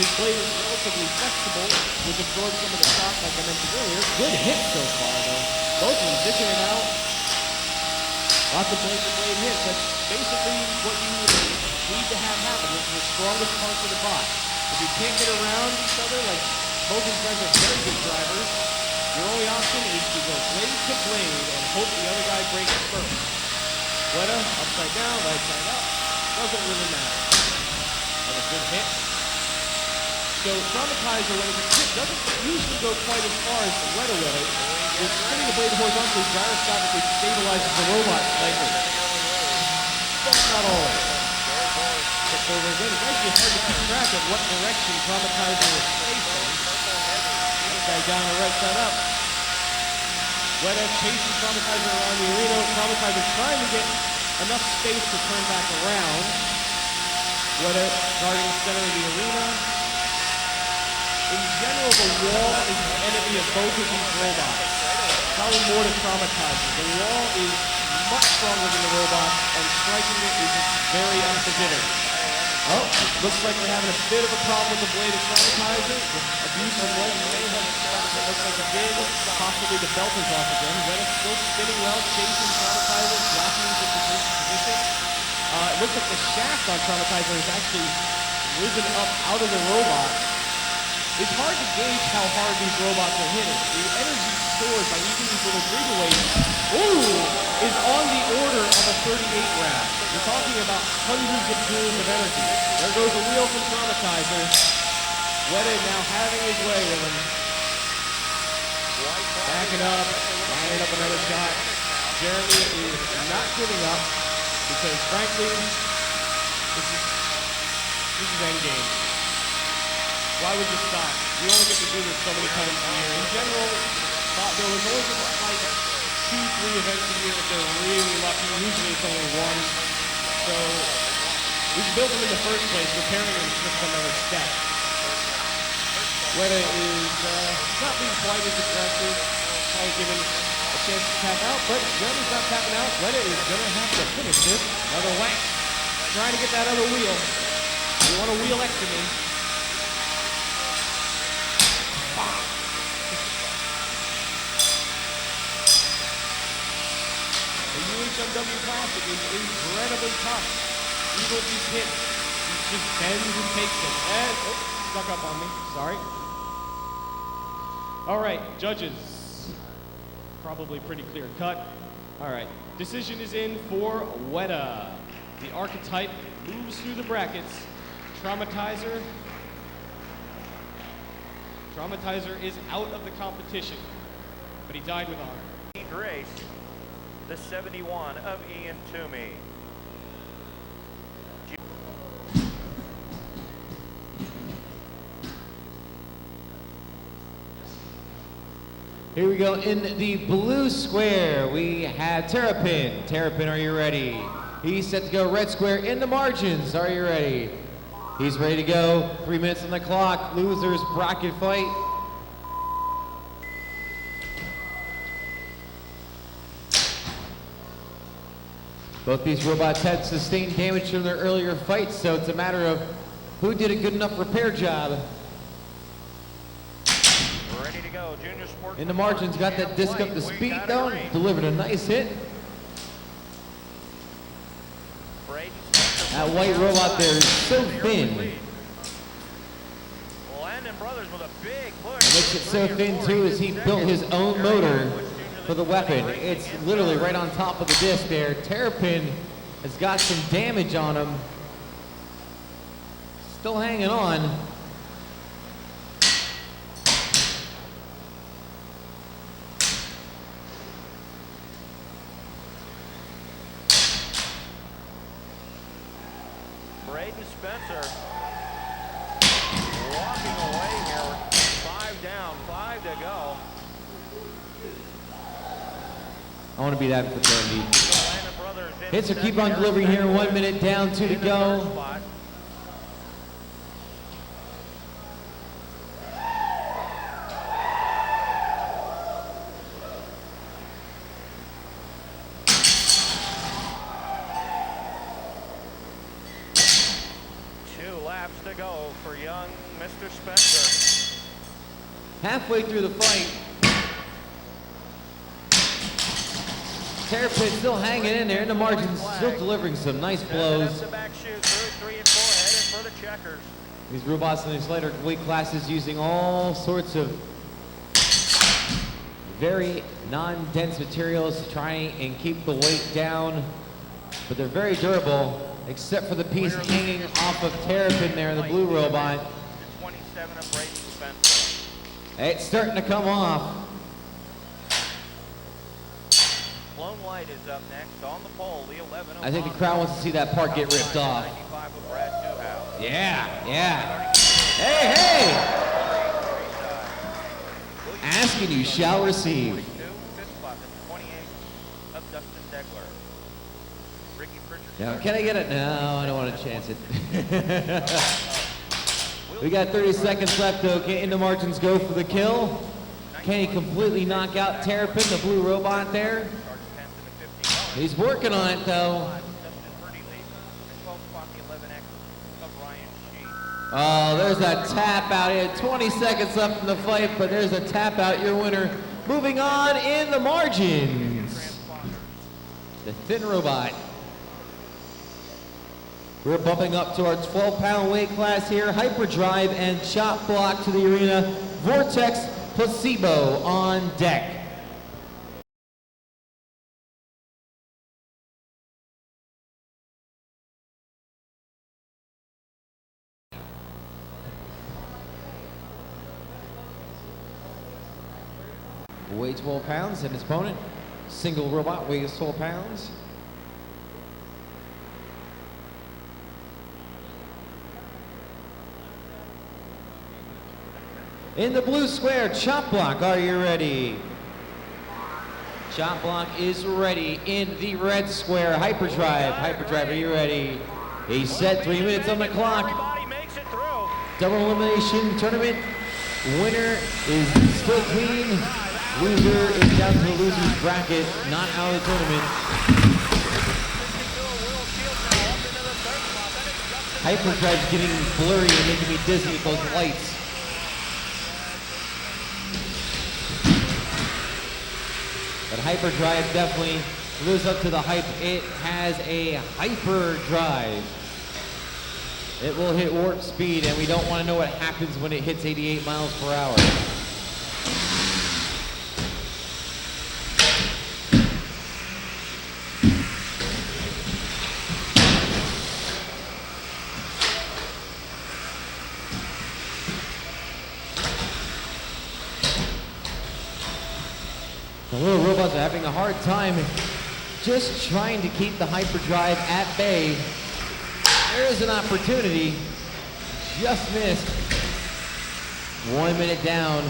His blade is relatively flexible, which absorbs some of the shock, like I mentioned earlier. Good hit so far, though. Both of them dishing it out. Lots of blade-to-blade hits. That's basically what you need to have happen. It's the strongest parts of the bot. If you can't get around each other, like both these guys are very good drivers, your only option is to go blade to blade and hope the other guy breaks first. Weta, upside down, right side up, doesn't really matter. Another good hit. So Traumatizer, when it gets hit, doesn't usually go quite as far as the Weta will. With spinning the blade horizontally, gyroscopically stabilizes the robot slightly. But not always. But for the win, it's actually hard to keep track of what direction Traumatizer is facing. This guy down the right side up. Weta chasing Traumatizer around the arena. Traumatizer trying to get enough space to turn back around. Weta guarding the center of the arena. In general, the wall is the enemy of both of these robots. Probably more to Traumatizer. The wall is much stronger than the robot, and striking it is very unforgiving. Oh, looks like we're having a bit of a problem with the blade of Traumatizer. Abuse from one may have started. It looks like it did. Possibly the belt is off again. Weta still spinning well, chasing Traumatizer, blocking the position. It looks like the shaft on Traumatizer has actually risen up out of the robot. It's hard to gauge how hard these robots are hitting. The energy stored by using these little Beetleweights, is on the order of a 38 round. We're talking about hundreds of joules of energy. There goes a wheel from Traumatizer. Weta now having his way with him. Backing up, lining up another shot. Jeremy is not giving up because, frankly, this is endgame. Why would you stop? You only get to do this so many times a year. In general, there was always like 2-3 events a year if they're really lucky. Usually it's only one. So we built them in the first place, preparing them for another step. Weta is not being quite as aggressive, probably given a chance to tap out, but Jeremy's not tapping out. Weta is going to have to finish this. Another whack. Trying to get that other wheel. You want a wheelectomy. UHMW Classic is incredibly tough. Even with these hits, he just bends and takes it. And, stuck up on me, sorry. All right, judges. Probably pretty clear cut. All right, decision is in for Weta. The archetype moves through the brackets. Traumatizer is out of the competition, but he died with honor. Race. The 71 of Ian Toomey. Here we go. In the blue square, we have Terrapin. Terrapin, are you ready? He's set to go. Red square in the margins. Are you ready? He's ready to go. 3 minutes on the clock. Losers bracket fight. Both these robots had sustained damage from their earlier fights, so it's a matter of who did a good enough repair job. Ready to go. Junior Sports. In the margins, got that disc up to speed though, delivered a nice hit. That white robot there is so thin. Landon Brothers with a big push. It makes it so thin too as he built his own motor for the weapon. It's literally right on top of the disc there. Terrapin has got some damage on him. Still hanging on. Braden Spencer down, 5 to go. I want to be that fraternity. Landon Brothers in Hits are keep on second. delivering here. Eric 1 minute down, 2 to in the third go. spot. Two laps to go for young Mr. Spencer. Halfway through the fight, Terrapin still hanging in there in the margins, still delivering some nice blows. The back shoot through 3 and 4, heading for the checkers. These robots in these later weight classes using all sorts of very non-dense materials to try and keep the weight down, but they're very durable, except for the piece hanging off of Terrapin there, the blue robot. The 27 of Brayden Spencer. It's starting to come off. Lone Light is up next on the pole, the 11 of I think the Bob. crowd wants to see that part get ripped off. 95 of Brad Newhouse. Yeah, yeah. Hey, hey! Ask and you shall receive. 42, fifth spot, the 28 of Dustin Degler. Ricky Pritchard. Now, can I get it? No, I don't want to chance it. We got 30 seconds left, though. Can the margins go for the kill? Can he completely knock out Terrapin, the blue robot there? He's working on it, though. Oh, there's a tap out here. 20 seconds left in the fight, but there's a tap out. Your winner. Moving on in the margins. The thin robot. We're bumping up to our 12-pound weight class here. Hyperdrive and chop block to the arena. Vortex Placebo on deck. Weighs 12 pounds, and his opponent, single robot, weighs 12 pounds. In the blue square, Chop Block, are you ready? Chop Block is ready. In the red square, Hyperdrive. Hyperdrive, are you ready? He's set, 3 minutes on the clock. Everybody makes it through. Double elimination tournament. Winner is still clean. Loser is down to the loser's bracket, not out of the tournament. Hyperdrive's getting blurry and making me dizzy with those lights. But Hyperdrive definitely lives up to the hype. It has a hyperdrive. It will hit warp speed, and we don't want to know what happens when it hits 88 miles per hour. The little robots are having a hard time just trying to keep the hyperdrive at bay. There is an opportunity, just missed. 1 minute down.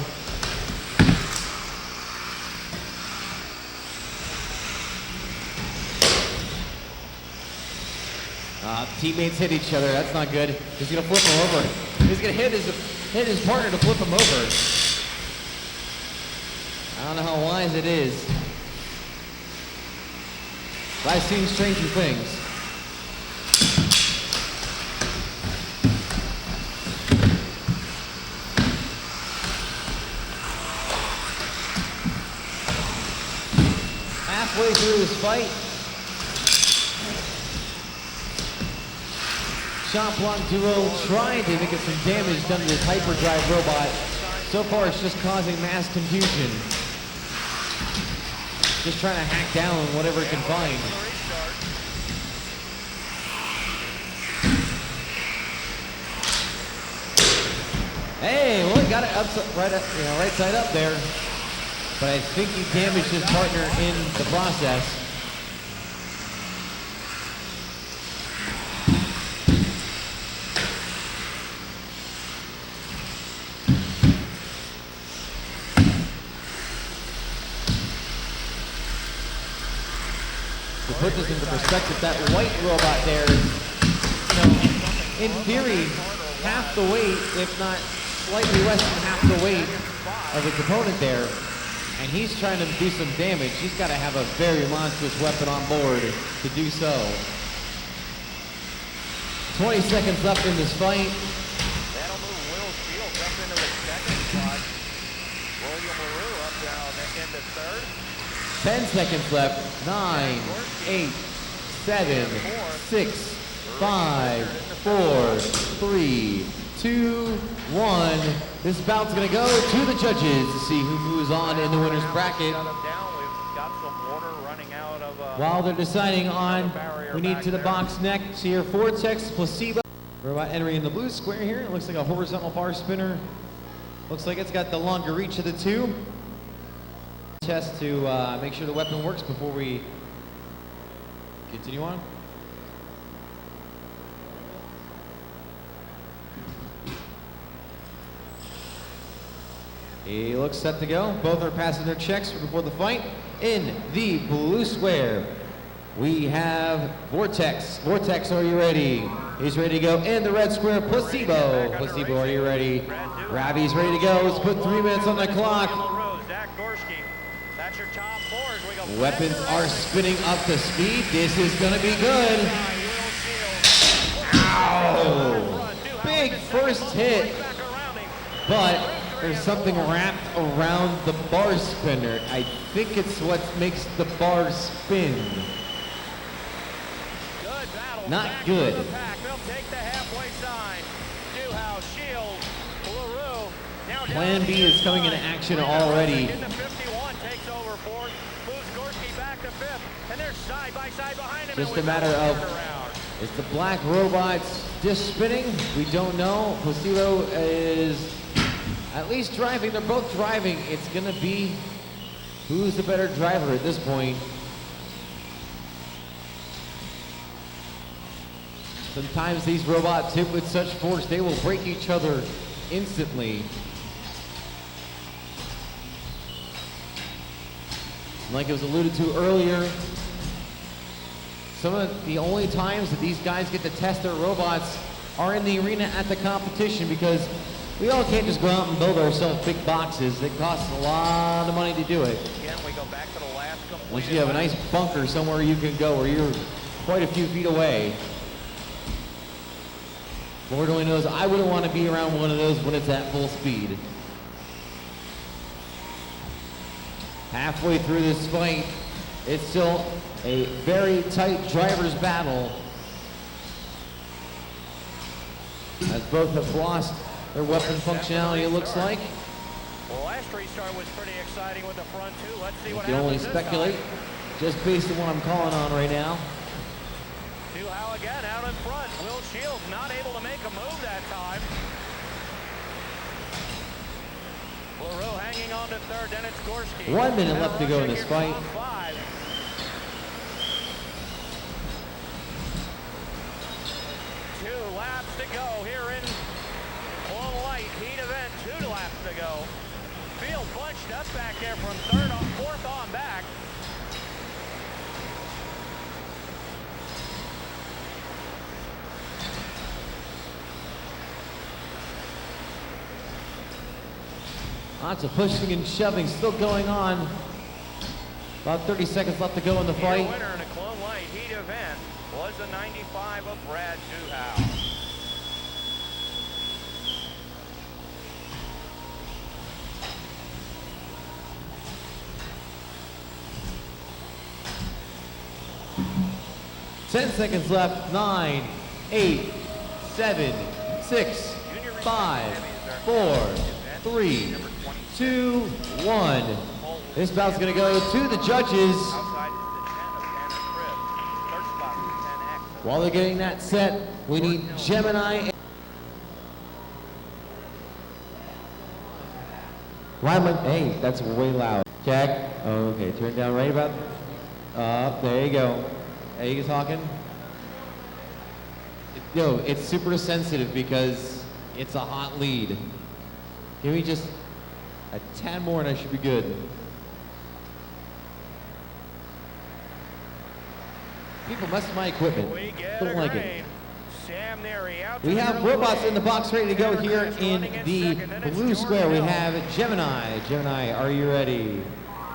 Teammates hit each other, that's not good. He's gonna flip him over. He's gonna hit his partner to flip him over. I don't know how wise it is. But I've seen stranger things. Halfway through this fight, Chop Block Duo trying to get some damage done to this hyperdrive robot. So far, it's just causing mass confusion. Just trying to hack down whatever it can find. Hey, well, he got it right side up there. But I think he damaged his partner in the process. put this into perspective, that white robot there is, you know, in theory, half the weight, if not slightly less than half the weight of its opponent there. And he's trying to do some damage. He's got to have a very monstrous weapon on board to do so. 20 seconds left in this fight. That'll move Will Shields up into the second spot. William LaRue up down into third. 10 seconds left. 9, 8, 7, 6, 5, 4, 3, 2, 1. This bout's gonna go to the judges to see who moves on in the winner's bracket. Shut 'em down. We've got some water running out of While they're deciding on, we need to the box next here. Vortex, Placebo. We're about entering the blue square here. It looks like a horizontal bar spinner. Looks like it's got the longer reach of the two. Test to make sure the weapon works before we continue on. He looks set to go. Both are passing their checks before the fight. In the blue square, we have Vortex. Vortex, are you ready? He's ready to go. In the red square, Placebo. Placebo, are you ready? Ravi's ready to go. Let's put 3 minutes on the clock. Weapons are spinning up to speed. This is going to be good. Ow! Big first hit. But there's something wrapped around the bar spinner. I think it's what makes the bar spin. Not good. Plan B is coming into action already. Just a matter of, is the black robots disc spinning? We don't know. Placebo is at least driving. They're both driving. It's going to be who's the better driver at this point. Sometimes these robots hit with such force, they will break each other instantly. Like it was alluded to earlier, some of the only times that these guys get to test their robots are in the arena at the competition, because we all can't just go out and build ourselves big boxes. It costs a lot of money to do it. Again, we go back to the last Unless you have a nice bunker somewhere you can go where you're quite a few feet away. Lord only knows, I wouldn't want to be around one of those when it's at full speed. Halfway through this fight, it's still a very tight driver's battle, as both have lost their weapon functionality, it looks like. Well, last restart was pretty exciting with the front two. Let's see what You can only speculate, just based on what I'm calling on right now. Duhau again out in front. Will Shields not able to make a move that time. LaRue hanging on to third, then it's Gorski. 1 minute left to go in this fight. 2 laps to go here in Long Light Heat event. 2 laps to go. Field bunched up back there from third on fourth on back. Lots of pushing and shoving still going on. About 30 seconds left to go in the fight. The winner in a Clone Light Heat event was the 95 of Brad Duhau. Ten seconds left. 9, 8, 7, 6, 5, 4, 3, 2, 1. This bout's gonna go to the judges. While they're getting that set, we need Gemini. Hey, that's way loud. Check. Oh, okay, turn down right about. There you go. Are you talking? Yo, it's super sensitive because it's a hot lead. Give me just a tad more and I should be good. People mess with my equipment. We get Don't a like green. it. Sam Neary out to We the have early robots lead. in the box ready to go here Democrats in running the second, then it's blue Jordan square. We Hill. have Gemini. Gemini, are you ready?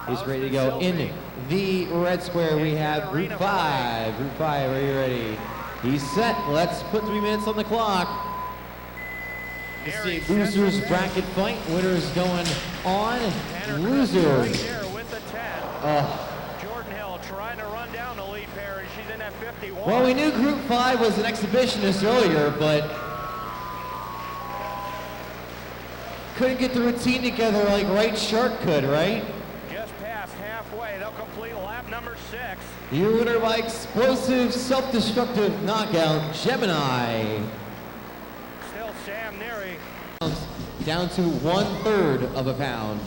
He's ready to go. Austin In the red square, we have Route 5. Route 5, are you ready? He's set. Let's put 3 minutes on the clock. Let's see, Neary losers sets the bracket fight. Winners going on. Tanner Losers. right there with the 10. Oh. Jordan Hill trying to run down the lead pair, and she's in at 51. Well, we knew Group 5 was an exhibitionist earlier, but couldn't get the routine together like Right Shark could, right? Just past halfway, they'll complete lap number 6. Your winner by explosive, self-destructive knockout, Gemini. Still Sam Neary. Down to 1/3 of a pound.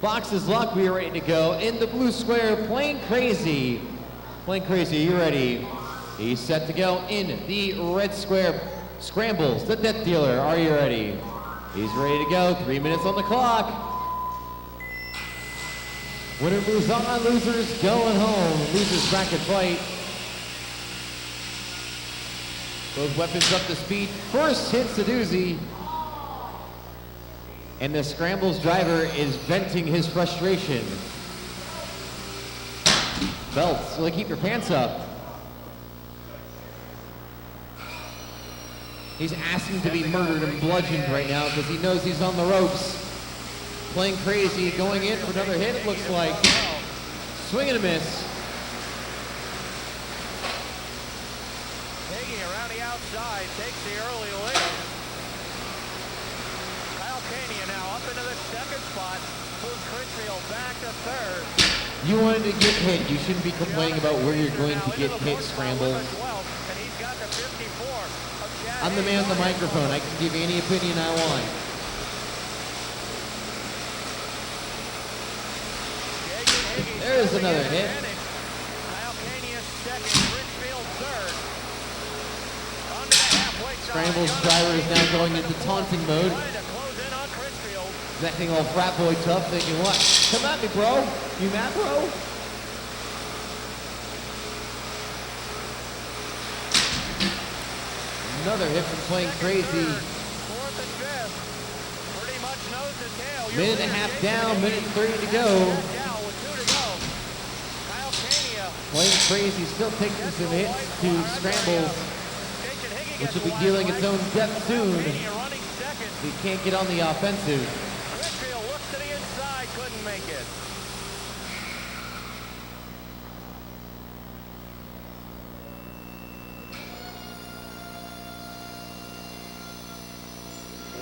Box is locked, we are ready to go. In the blue square, Playing Crazy. Playing Crazy, you ready? He's set to go. In the red square, Scrambles, the Death Dealer, are you ready? He's ready to go, 3 minutes on the clock. Winner moves on, losers going home. Losers bracket fight. Both weapons up to speed. First hits the doozy. And the Scrambles driver is venting his frustration. Belts, so keep your pants up. He's asking to be murdered and bludgeoned right now because he knows he's on the ropes. Playing Crazy, going in for another hit, it looks like. Swing and a miss. Higgy around the outside, takes the early lead. Kyle Kania now up into the second spot. Moves Critchfield back to third. You wanted to get hit. You shouldn't be complaining about where you're going to get hit, Scramble. And he's got the 54 of Chad I'm the man with the microphone. I can give you any opinion I want. There's another hit. Kyle Kania second, Critchfield third. Under the halfway side. Scrambles driver is now going into taunting mode. Trying to close in on Critchfield. He's acting all frat boy tough, thinking, what? Come at me, bro. You mad, bro? Another hit from Playing Crazy. Fourth and fifth. Pretty much nose to tail. Minute and a half down, minute 30 to go. Down with 2 to go. Kyle Kania. Playing Crazy still taking some hits to Scrambles, which will be dealing its own death soon. Kania running second. He can't get on the offensive. Critchfield looks to the inside, couldn't make it.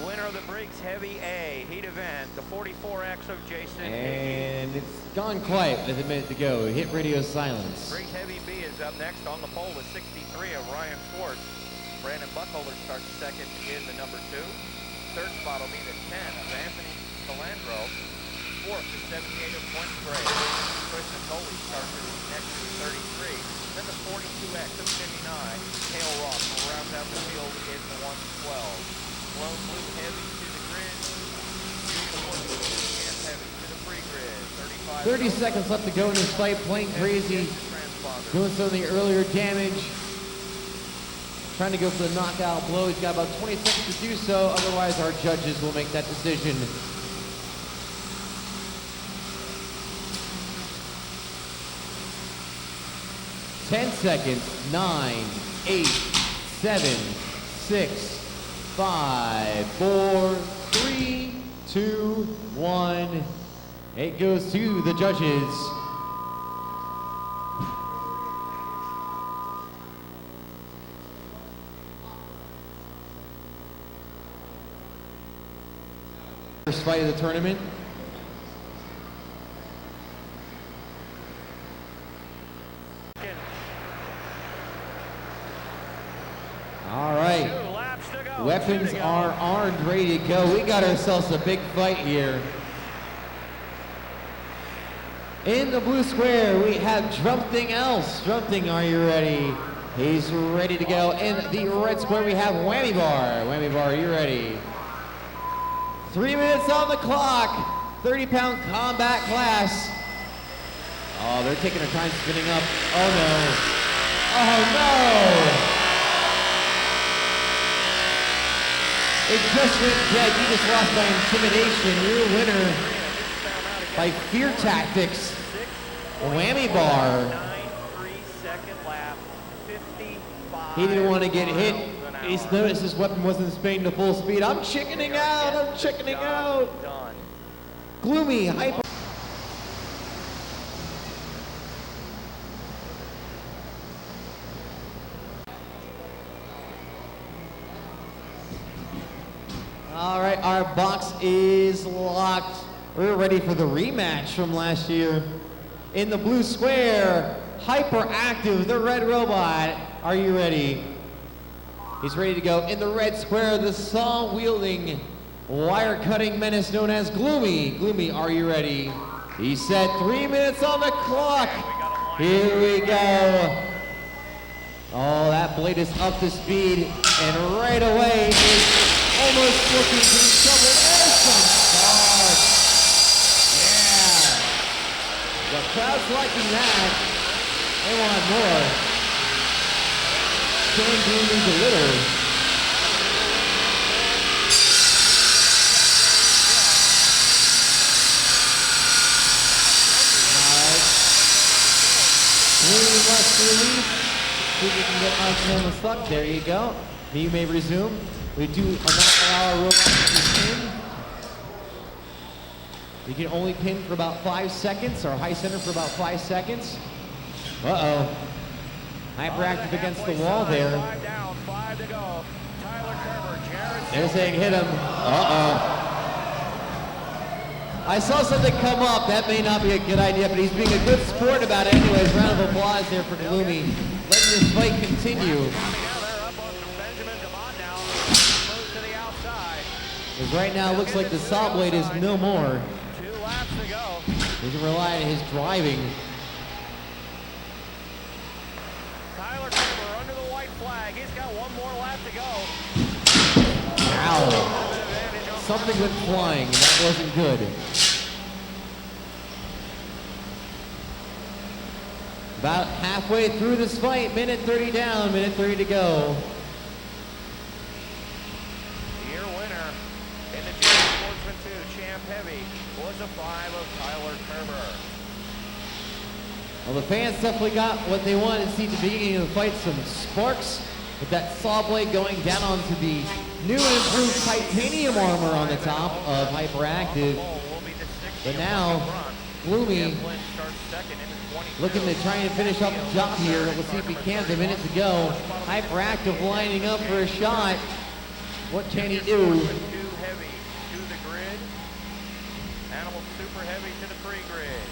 Winner of the Briggs Heavy A heat event, the 44X of Jason Hickey. And it's gone quiet with a minute to go. Hit radio silence. Briggs Heavy B is up next on the pole with 63 of Ryan Schwartz. Brandon Buckholder starts second in the number 2. Third spot will be the 10 of Anthony Calandro. Fourth, the 78 of Quentin Gray. Chris Nicoli starts next to 33. Then the 42X of Jimmy Nye. Hale Ross will round out the field in the 112. Lone Blue Heavy to the grid. Uniform Blue Champ Heavy to the free grid. 30 seconds left to go in this fight. Playing Crazy, doing some of the earlier damage. Trying to go for the knockout blow. He's got about 20 seconds to do so. Otherwise, our judges will make that decision. Ten seconds. 9, 8, 7, 6, 5, 4, 3, 2, 1. It goes to the judges. First fight of the tournament. All right. 2 laps to go. Weapons are armed, ready to go. We got ourselves a big fight here. In the blue square, we have Drumthing Else. Drumthing, are you ready? He's ready to go. In the red square, we have Whammy Bar. Whammy Bar, are you ready? 3 minutes on the clock. 30-pound combat class. Oh, they're taking their time spinning up. Oh no. Oh no! It just went dead. You just lost by intimidation. You're a winner by fear tactics. Whammy bar. 9.3-second lap, 55. He didn't want to get hit. He's noticed his weapon wasn't spinning to full speed. I'm chickening out. I'm chickening out. Done. Gloomy, hyper. All right, our box is locked. We're ready for the rematch from last year. In the blue square, Hyperactive, the red robot. Are you ready? He's ready to go. In the red square, the saw-wielding, wire-cutting menace known as Gloomy. Gloomy, are you ready? He's set. 3 minutes on the clock. Here we go. Oh, that blade is up to speed, and right away is almost looking to be trouble. There's some stars. Yeah. The crowd's liking that. They want more. Killing Gloomy the litter. Alright. Gloomy must release. See if we can get Mike unstuck. There you go. You may resume. We do not allow our robots to pin. You can only pin for about 5 seconds, or high center for about 5 seconds. Uh-oh. Hyperactive against the wall there. 5 down, 5 to go. Tyler Kerber, Jared. They're saying hit him. Uh-oh. I saw something come up. That may not be a good idea, but he's being a good sport about it anyways. Round of applause there for Gloomy. Letting this fight continue. Because right now it looks like the saw blade is no more. 2 laps to go. He can rely on his driving. Tyler Kerber under the white flag. He's got 1 more lap to go. Ow. Something went flying, and that wasn't good. About halfway through this fight, minute 30 down, minute 30 to go. Your winner in the Junior Sportsman 2 Champ Heavy was a 5 of Tyler Kerber. Well, the fans definitely got what they wanted to see at the beginning of the fight, some sparks with that saw blade going down onto the new and improved titanium armor on the top of Hyperactive. But now, Gloomy looking to try and finish up the job here. We'll see if he can. A minute to go. Hyperactive lining up for a shot. What can he do? Too heavy to the grid. Animal super heavy to the pre-grid.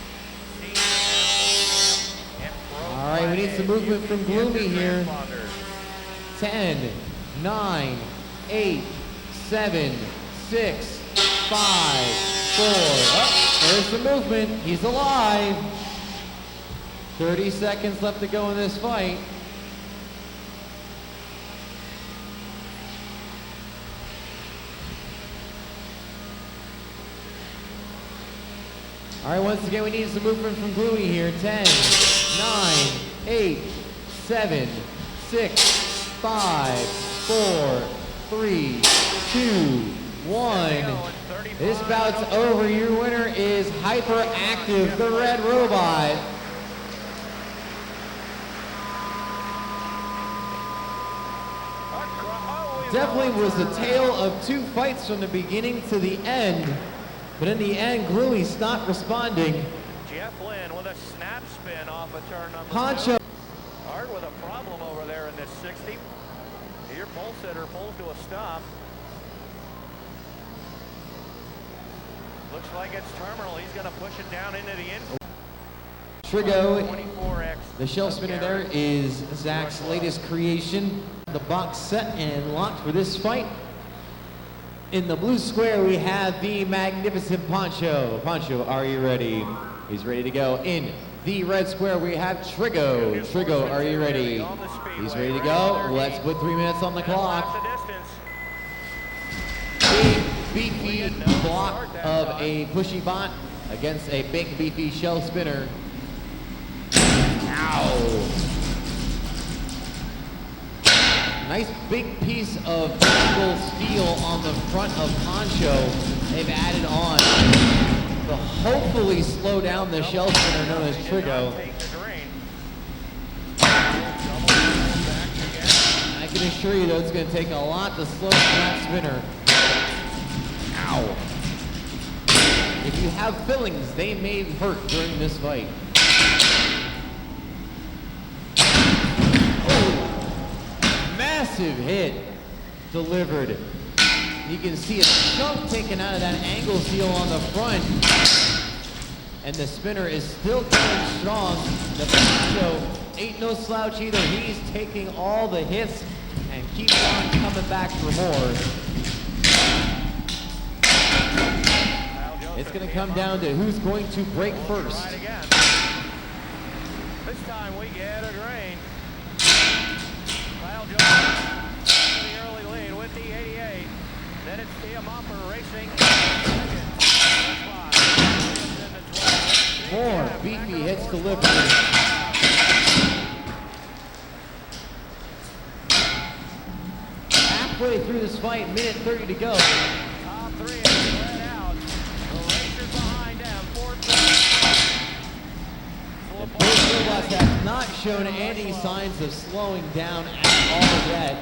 All right, we need some movement from Gloomy here. 10, 9, 8, 7, 6, 5, 4. Oh, there's the movement. He's alive. 30 seconds left to go in this fight. All right, once again, we need some movement from Gloomy here. 10, 9, 8, 7, 6, 5, 4, 3, 2, 1. This bout's over. Your winner is Hyperactive, the red robot. Definitely was a tale of 2 fights from the beginning to the end. But in the end, Gloomy stopped responding. Jeff Lynn with a snap spin off of turn number Poncho. 2. Hard with a problem over there in this 60. Your pole sitter pulls to a stop. Looks like it's terminal. He's going to push it down into the infield. Trigo, 24X. the shelf spinner there is Zach's latest creation. The box set and locked for this fight. In the blue square, we have the magnificent Poncho. Poncho, are you ready? He's ready to go. In the red square, we have Trigo. Trigo, are you ready? He's ready to go. Let's put 3 minutes on the clock. Big, beefy block of a pushy bot against a big, beefy shelf spinner. Ow! Nice big piece of vertical steel on the front of Poncho they've added on to hopefully slow down the shell spinner known as Trigo. I can assure you though it's going to take a lot to slow that spinner. Ow! If you have fillings, they may hurt during this fight. Massive hit delivered. You can see a chunk taken out of that angle seal on the front. And the spinner is still going strong. The Poncho ain't no slouch either. He's taking all the hits and keeps on coming back for more. It's going to come down to who's going to break first. This time we get a grain. Kyle Jones the early lead with the 88. Then it's Tiamapa racing second. More beefy hits delivered. Halfway through this fight, minute 30 to go. Top three is spread out. The racers behind them. Both robots have not shown any signs of slowing down at all yet.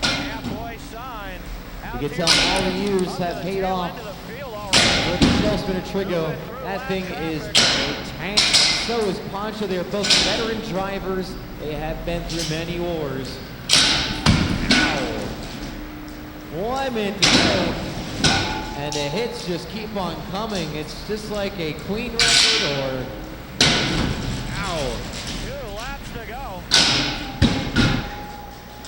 Halfway sign. You can tell all the years have paid off. With the shell spinner Trigo, that thing is a tank. So is Poncho. They're both veteran drivers. They have been through many wars. Ow. 1 minute to go. And the hits just keep on coming. It's just like a clean record or... Ow. 2 laps to go.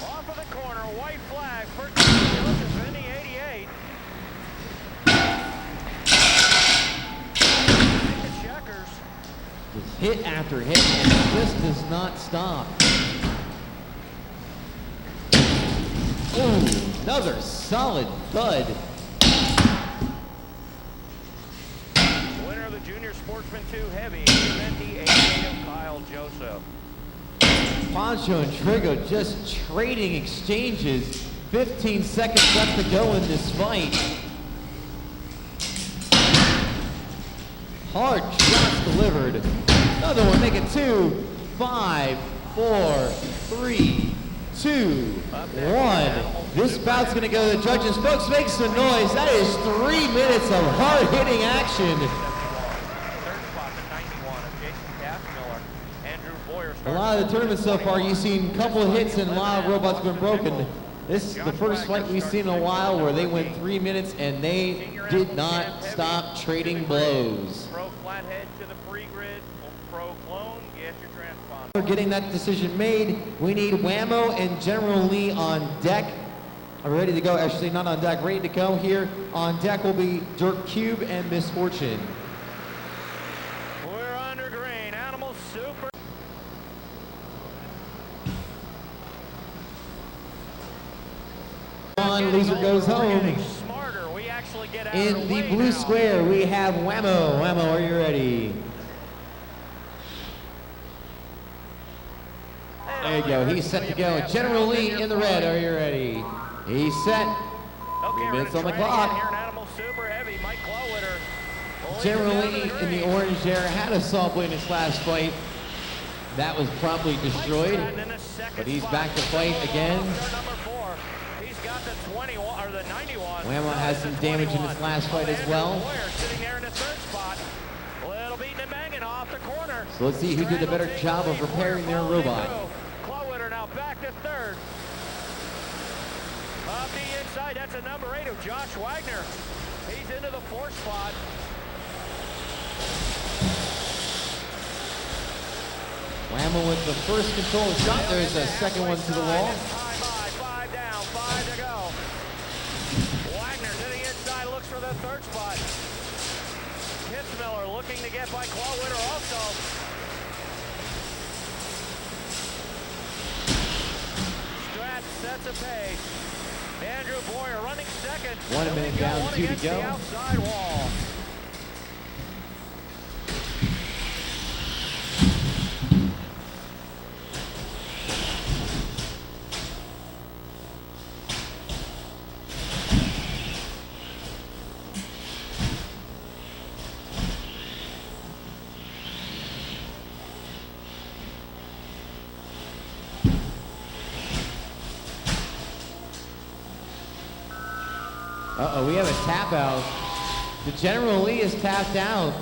Off of the corner, white flag for Joseph in the 88. Checkers. Just hit after hit, and it just does not stop. Ooh, another solid thud. Winner of the Junior Sportsman 2 Heavy, event the 88 of Kyle Joseph. Poncho and Trigo just trading exchanges. 15 seconds left to go in this fight. Hard shots delivered. Another one, make it 2, 5, 4, 3, 2, 1. This bout's gonna go to the judges. Folks, make some noise. That is 3 minutes of hard-hitting action. A lot of the tournaments so far, you've seen a couple of hits and a lot of robots been broken. This is the first fight we've seen in a while where they went 3 minutes and they did not stop trading blows. Pro flathead to the free grid, pro clone, get your transponder. We're getting that decision made. We need Whammo and General Lee on deck. Ready to go, actually not on deck, ready to go here. On deck will be Dirt Cube and Misfortune. We're under green, Animal Super. On, Loser goes home. Smarter. We actually get out In of the way blue now. square, we have Whammo. Whammo, are you ready? There you go, he's set to go. General Lee in the red, are you ready? He's set. 3 minutes on the clock. Here in Animal Super Heavy, Mike Clowitter. General Lee in the orange there had a saw blade in his last fight. That was promptly destroyed, but he's back to fight again. He's got the 21 or the 91. Whammo has some damage in his last fight as well. Sitting there in the third spot. Little beating and banging off the corner. So let's see who did a better job of repairing their robot. Clowitter now back to third. Up the inside, that's a number 8 of Josh Wagner. He's into the 4th spot. Whammo with the first control shot. There's a second one to the wall. 5 down, 5 to go. Wagner to the inside, looks for the 3rd spot. Kitzmiller looking to get by Clowitter also. Stratz sets a pace. Andrew Boyer running second. 1 minute down, 2 to go. The outside wall. Uh-oh, we have a tap out. The General Lee is tapped out.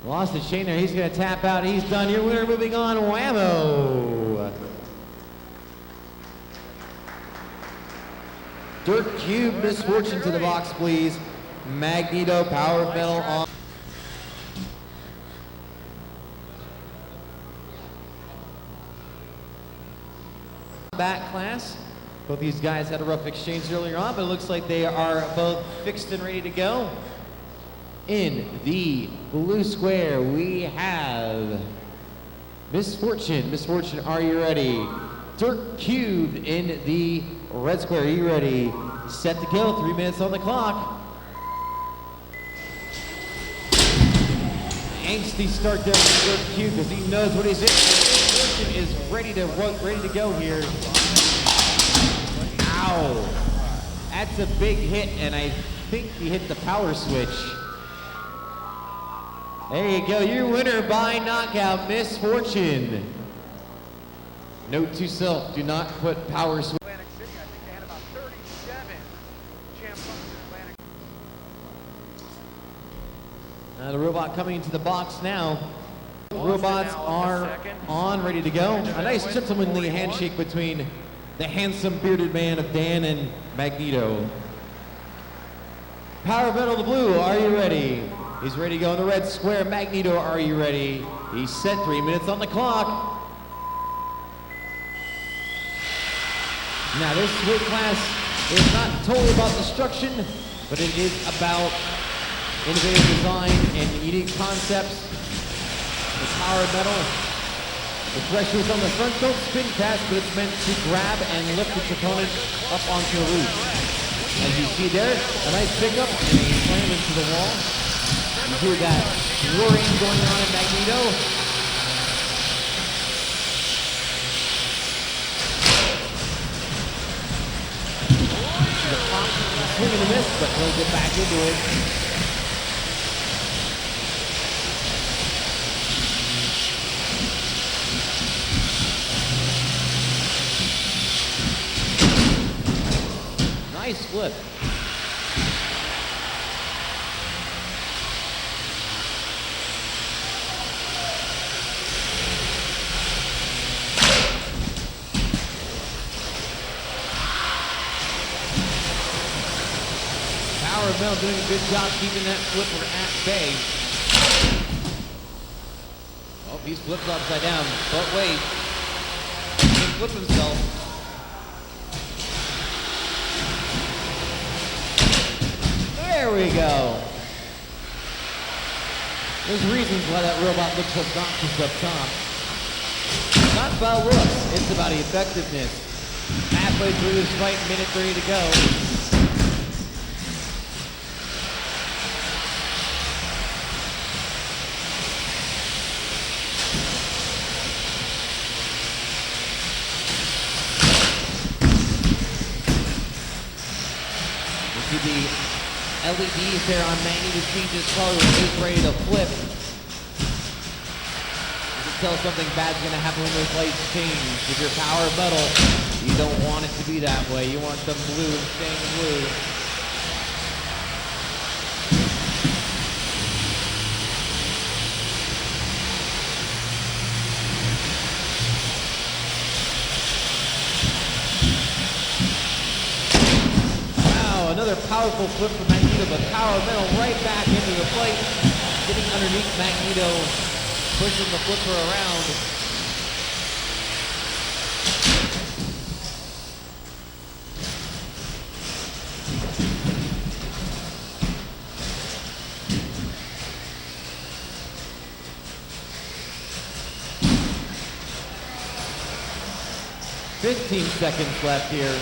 Lost the chain there. He's going to tap out. He's done. Your winner moving on. Whammo. Dirt Cube Misfortune to the box, please. Magneto Power Metal on. Back class. Both these guys had a rough exchange earlier on, but it looks like they are both fixed and ready to go. In the blue square, we have Misfortune. Misfortune, are you ready? Dirt Cube in the red square, are you ready? Set to go, 3 minutes on the clock. Angsty start there for Dirt Cube because he knows what he's in. Misfortune is ready to go here. Ow. That's a big hit, and I think he hit the power switch. There you go, your winner by knockout, Misfortune. Note to self, do not put power switch. Atlantic City, I think they had about 37 champ bucks in Atlantic. The robot coming into the box now. Robots are on, ready to go. A nice gentlemanly handshake between the handsome bearded man of Dan and Magneto. Power Metal the blue, are you ready? He's ready to go in the red square. Magneto, are you ready? He's set, 3 minutes on the clock. Now this weight class is not totally about destruction, but it is about innovative design and unique concepts. The Power Metal, the thresher is on the front, don't spin fast, but it's meant to grab and lift its opponent up onto the roof. As you see there, a nice pickup and a slam into the wall. You hear that whirring going on in Magneto. The pop, the swing and a miss, but he'll get back into it. Nice flip. Power Metal doing a good job keeping that flipper at bay. Oh, he's flipped upside down, but wait. He can flip himself. There we go. There's reasons why that robot looks obnoxious up top. It's not about looks, it's about effectiveness. Halfway through this fight, minute 3 to go. You see the LEDs there on Magneto changes color when he's ready to flip. You can tell something bad's gonna happen when those lights change. With your Power Metal, you don't want it to be that way. You want them blue and staying blue. Another powerful flip from Magneto, but Power Metal right back into the fight, getting underneath Magneto, pushing the flipper around. "15 seconds left here.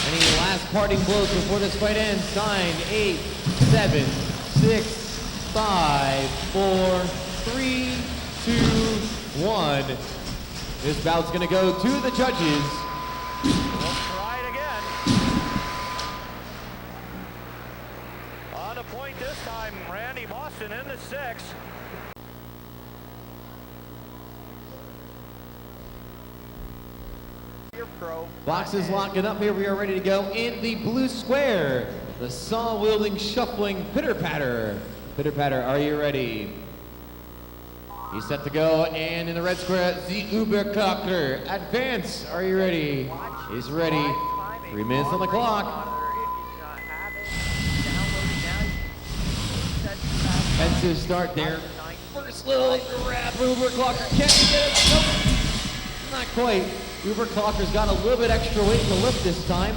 Any last parting blows before this fight ends? 9, 8, 7, 6, 5, 4, 3, 2, 1. This bout's gonna go to the judges. We'll try it again. On the point this time, Randy Boston in the 6. Your pro. Boxes flathead. locking up here. We are ready to go in the blue square. The saw-wielding, shuffling pitter-patter. Pitter-patter, are you ready? He's set to go, and in the red square, the Uberklacker. Advance, are you ready? He's ready. 3 minutes on the clock. Offensive start there. First little grab, Uberklacker. Can he get it? Nope. Not quite. Uberklacker's got a little bit extra weight to lift this time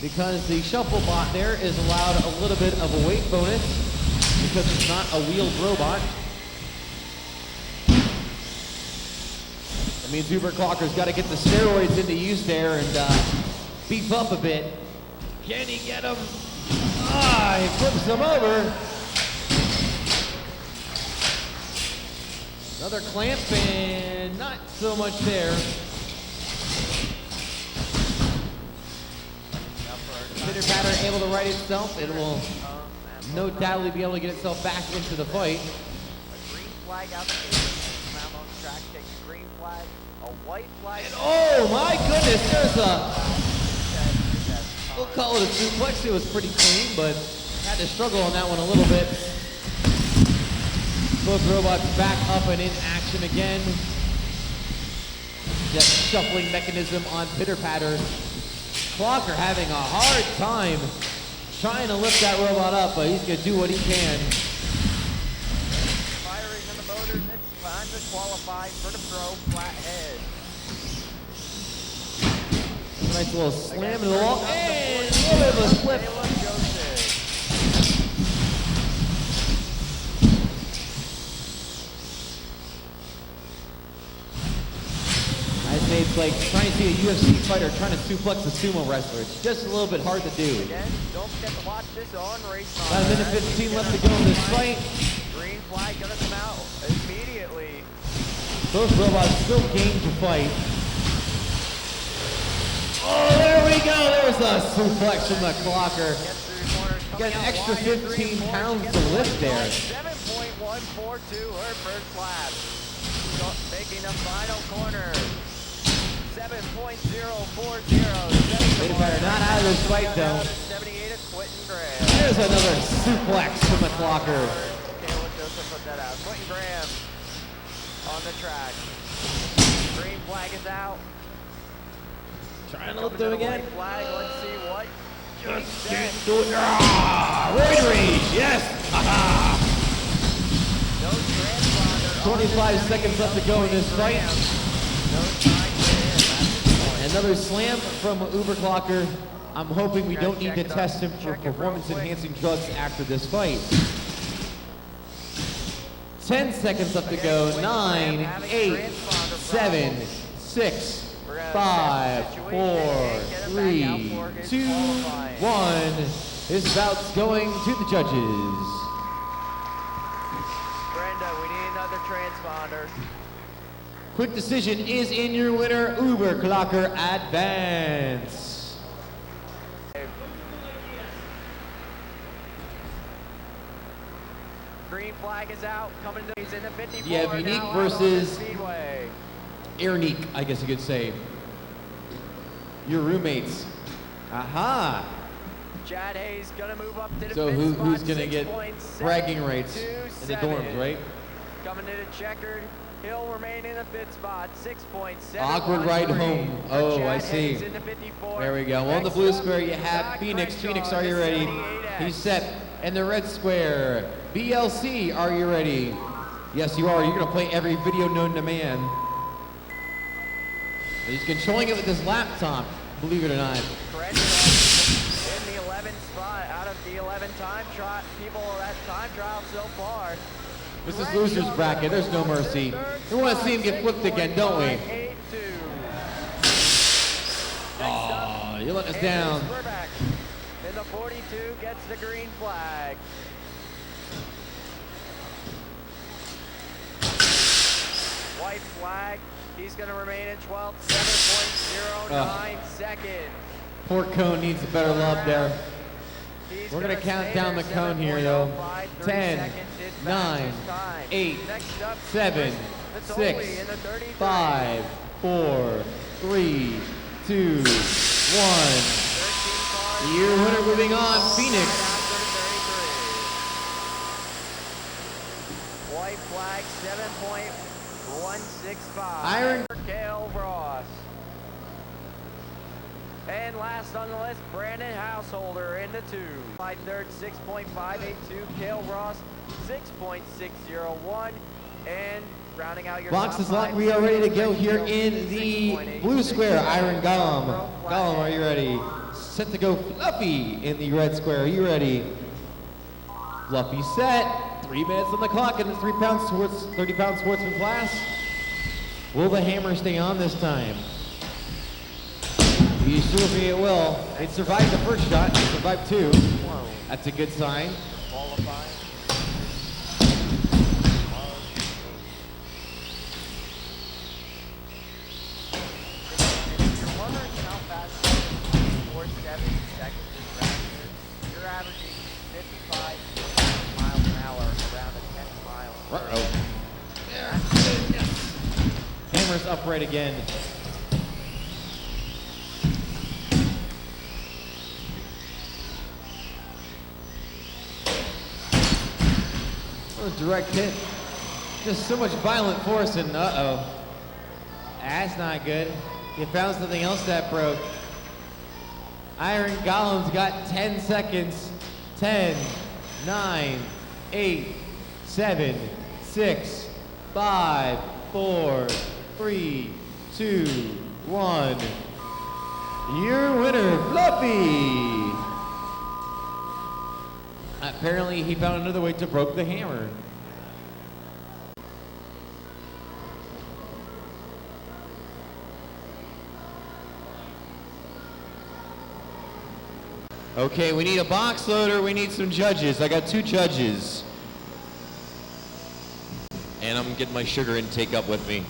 because the shuffle bot there is allowed a little bit of a weight bonus because it's not a wheeled robot. That means Uberklacker's got to get the steroids into use there and beef up a bit. Can he get him? Ah, he flips him over. Another clamp and not so much there. Pitter-patter able to right itself. It will no doubtly be able to get itself back into the fight. A green flag out there. Come out on the track, take a green flag, a white flag. And oh my goodness, there's a, we'll call it a suplex. It was pretty clean, but had to struggle on that one a little bit. Both robots back up and in action again. That shuffling mechanism on pitter-patter. Clocker having a hard time trying to lift that robot up, but he's going to do what he can. Firing on the motors, it's time to qualify for the pro flathead. Nice little slam to the wall, and a little bit of a flip. I'd say it's like trying to see a UFC fighter trying to suplex a sumo wrestler. It's just a little bit hard to do. Again, don't forget to watch this on race. About a minute 15 left to go in this fight. Green flag gonna come out immediately. Both robots still game to fight. Oh, there we go. There's a suplex from the Clocker. Gets through the corners, Got an coming out extra wide, 15 3-4, pounds gets to the lift there. 7.142, her first lap. Making the final corner. 7.040. Pitter-patter not out of this fight though. 78 at Quentin Graham. There's another suplex from the Clocker. Okay, let's just put that out. Quentin Graham on the track. Green flag is out. Trying to lift him again. White flag, let's see what. Just get to it. Ah, roid rage, yes. Haha. No transponder. 25 seconds left to go in this fight. No time to hit. Another slam from Uberklacker. I'm hoping we don't need to test him for performance-enhancing drugs after this fight. 10 seconds left to go. 9, 8, 7, 6, 5, 4, 3, 2, 1. This bout's going to the judges. Brenda, we need another transponder. Quick decision is in your winner, Uberklacker advance. Green flag is out. Coming to he's in the 54. You have Unique now versus out on the Speedway. Airnique, I guess you could say. Your roommates. Aha! Chad Hayes gonna move up to the So fifth who's spot, gonna get 6.727. bragging rights in the dorms, right? Coming to the checkered. He'll remain in the fifth spot, 6.7. Awkward ride home. Oh, I see. In the 54. There we go. Well, in the Next blue up, square, you have Scott Phoenix. Crenshaw, Phoenix, are you the ready? 78X. He's set. And the red square, BLC, are you ready? Yes, you are. You're going to play every video known to man. He's controlling it with his laptop, believe it or not. Crenshaw in the 11th spot out of the 11 time trial people that time trial so far. This is loser's bracket. There's no mercy. We want to see him get flipped again, don't we? Oh, you let us down. In the 42 gets the green flag. White flag. He's going to remain in 12th. 7.09 seconds. Poor Cone needs a better love there. He's We're going to gonna count stay down the there, cone here, though. 7.053 10, seconds. It's 9, fastest time. 8, Next up, 7, Vitoli 6, in the 33. 5, 4, 3, 2, 1. 13 cars. Year winner moving on, Phoenix. White flag 7.165. Iron. Kale Ross. And last on the list, Brandon Householder in the 2. By third, 6.582. Kale Ross, 6.601. And rounding out your Box top is locked. five, We are ready to go here in the blue square. Iron Gollum. Gollum, are you ready? Set to go Fluffy in the red square. Are you ready? Fluffy set. 3 minutes on the clock in the 30-pound sportsman class. Will the hammer stay on this time? You sure me it will. It survived the first shot. It survived 2. That's a good sign. Qualifying. If you're wondering how fast 4.7 seconds is around here, you're averaging 55 miles an hour around a 10 mile. Uh-oh. Hammer's upright again. A direct hit. Just so much violent force and uh-oh. That's not good. You found something else that broke. Iron Golem's got 10 seconds. 10, 9, 8, 7, 6, 5, 4, 3, 2, 1. Your winner, Fluffy! Apparently he found another way to broke the hammer. Okay, we need a box loader, we need some judges. I got 2 judges. And I'm getting my sugar intake up with me.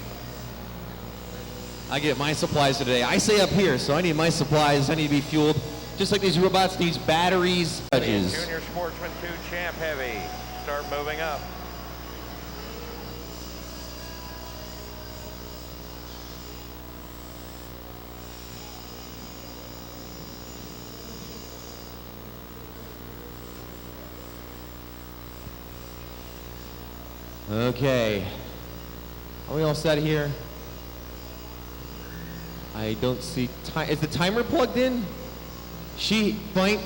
I get my supplies today. I stay up here, so I need my supplies. I need to be fueled. Just like these robots need batteries. Judges. Junior Sportsman 2 Champ Heavy. Start moving up. Okay. Are we all set here? I don't see time. Is the timer plugged in? Sheet, point.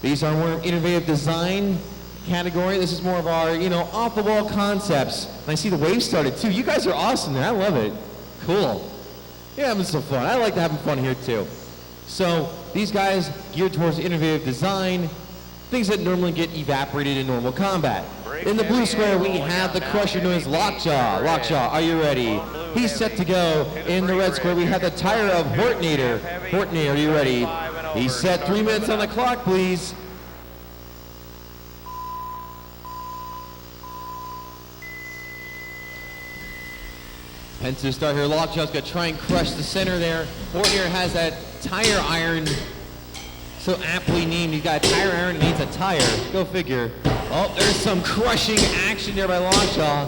These are more innovative design category. This is more of our, off the wall concepts. And I see the wave started too. You guys are awesome there. I love it. Cool. Yeah, having some fun. I like having fun here too. So these guys geared towards innovative design, things that normally get evaporated in normal combat. In the blue square, we have the crusher known as Lockjaw. Lockjaw, are you ready? He's set to go. In the red square, we have the tire of Hortnator. Hortnator, are you ready? He's set. 3 minutes on the clock, please. Hence to start here, Lockjaw's going to try and crush the center there. Hortnator has that tire iron so aptly named. He's got a tire iron and needs a tire. Go figure. Oh, there's some crushing action there by Lockjaw.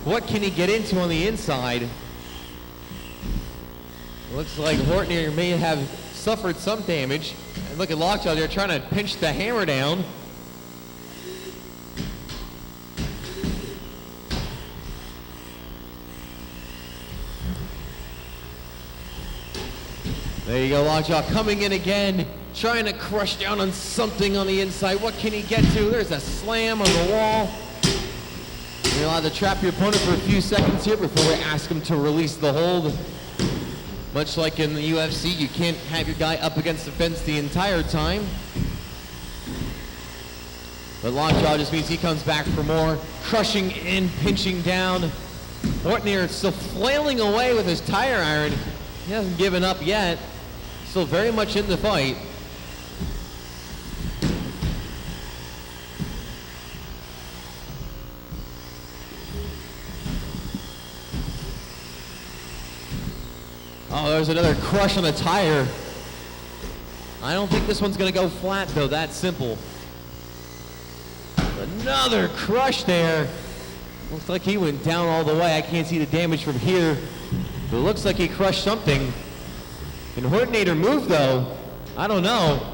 What can he get into on the inside? Looks like Hortnator may have suffered some damage. And look at Lockjaw there trying to pinch the hammer down. There you go, Lockjaw coming in again, trying to crush down on something on the inside. What can he get to? There's a slam on the wall. You're allowed to trap your opponent for a few seconds here before we ask him to release the hold. Much like in the UFC, you can't have your guy up against the fence the entire time. But Lockjaw just means he comes back for more, crushing in, pinching down. Hortnator still flailing away with his tire iron. He hasn't given up yet. Still very much in the fight. Oh, there's another crush on the tire. I don't think this one's going to go flat, though. That's simple. Another crush there. Looks like he went down all the way. I can't see the damage from here. But it looks like he crushed something. Can Can Hortonator move though? I don't know.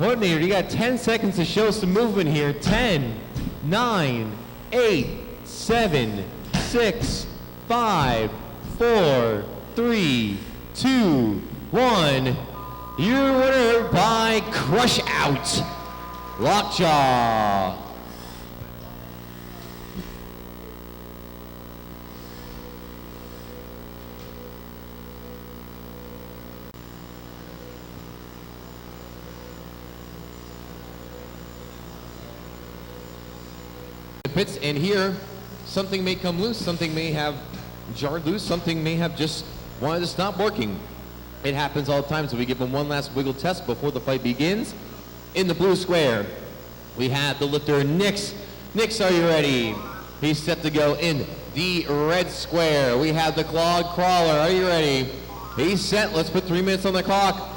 Hortonator, you got 10 seconds to show some movement here. 10, 9, 8, 7, 6, 5, 4, 3, 2, 1. Your winner by Crush Out, Lockjaw. Pits, and here something may come loose, something may have jarred loose, something may have just wanted to stop working. It happens all the time, so we give them one last wiggle test before the fight begins. In the blue square, we have the lifter Nix. Nix, are you ready? He's set to go. In the red square, we have the Clog Crawler. Are you ready? He's set. Let's put 3 minutes on the clock.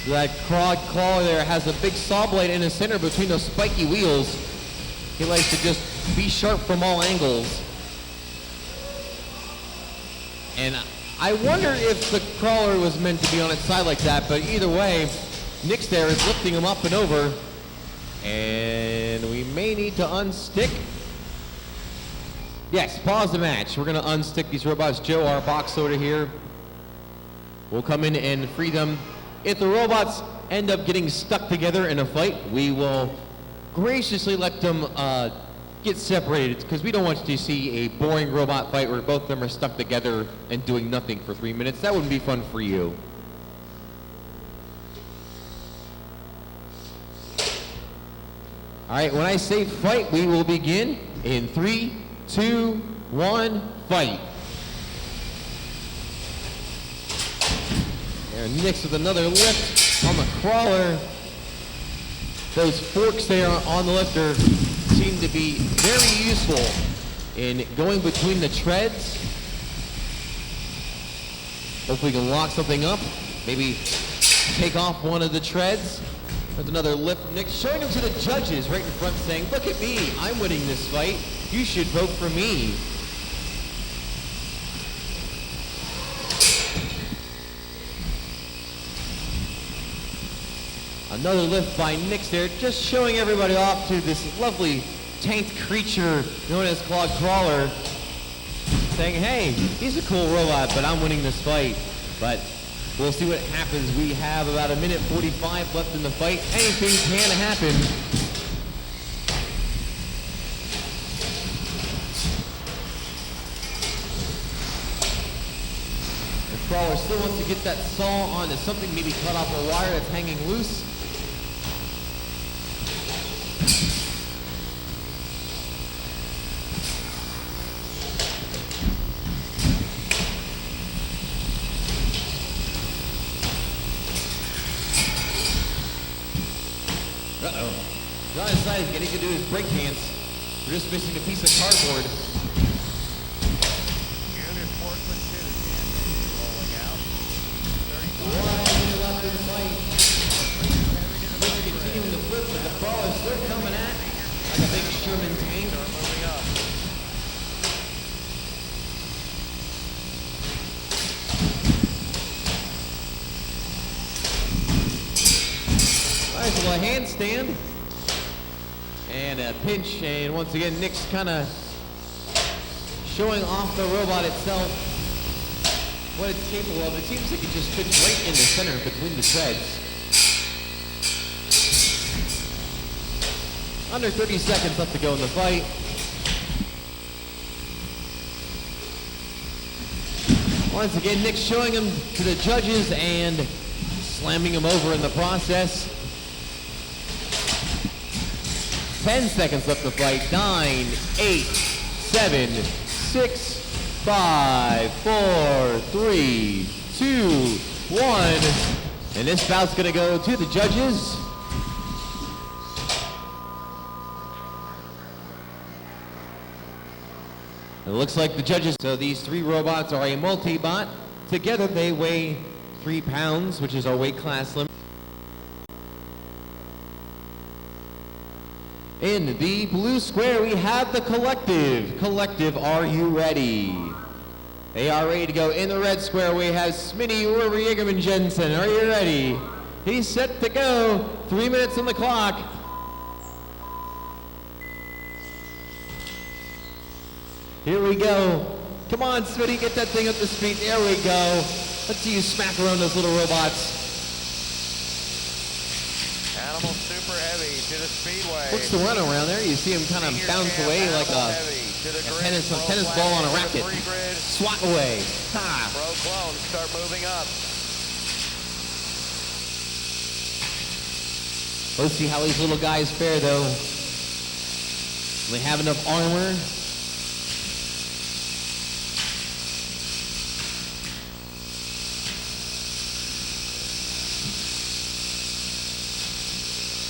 That Clog Crawler there has a big saw blade in the center between those spiky wheels. He likes to just be sharp from all angles. And I wonder if the crawler was meant to be on its side like that, but either way, Nix there is lifting him up and over. And we may need to unstick. Yes, pause the match. We're gonna unstick these robots. Joe, our box loader here, will come in and free them. If the robots end up getting stuck together in a fight, we will graciously let them get separated, because we don't want to see a boring robot fight where both of them are stuck together and doing nothing for 3 minutes. That wouldn't be fun for you. All right, when I say fight, we will begin in 3, 2, 1, fight. There, Nix with another lift on the crawler. Those forks there on the lifter seem to be very useful in going between the treads. Hopefully we can lock something up. Maybe take off one of the treads. There's another lift from Nix, showing them to the judges right in front, saying, look at me, I'm winning this fight. You should vote for me. Another lift by Nix there, just showing everybody off to this lovely tanked creature known as Clog Crawler, saying, hey, he's a cool robot, but I'm winning this fight. But we'll see what happens. We have about 1:45 left in the fight. Anything can happen. The Crawler still wants to get that saw onto something, maybe cut off a wire that's hanging loose. John decided he could do his break dance. We're just missing a piece of cardboard. Unit Portland 2, rolling out. 1 minute left in the fight. Let's continue the flip, but the Crawler's still coming at like a big Sherman tank. They're moving up. Nice little handstand. And a pinch, and once again, Nix kind of showing off the robot itself, what it's capable of. It seems like it just fits right in the center between the treads. Under 30 seconds left to go in the fight. Once again, Nix showing him to the judges and slamming him over in the process. 10 seconds left to fight. 9, 8, 7, 6, 5, 4, 3, 2, 1. And this bout's gonna go to the judges. It looks like the judges, so these 3 robots are a multi-bot. Together they weigh 3 pounds, which is our weight class limit. In the blue square, we have the Collective. Collective, are you ready? They are ready to go. In the red square, we have Smitty Urban Jensen. Are you ready? He's set to go. 3 minutes on the clock. Here we go. Come on, Smitty, get that thing up to speed. There we go. Let's see you smack around those little robots. Animal super heavy to the speedway. Looks to run around there. You see him kind of Senior bounce champ, away like Animal a heavy to the grid, tennis Pro ball on a flag to the racket. free grid. Swat away. Ha! Pro clones start moving up. Let's see how these little guys fare, though. They have enough armor.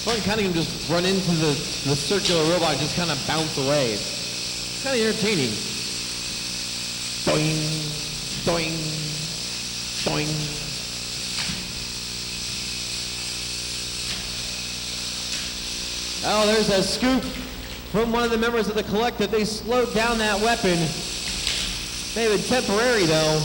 Fun kind of just run into the circular robot and just kind of bounce away. It's kind of entertaining. Doing, doing, doing. Oh, there's a scoop from one of the members of the Collective. They slowed down that weapon. They've been temporary, though.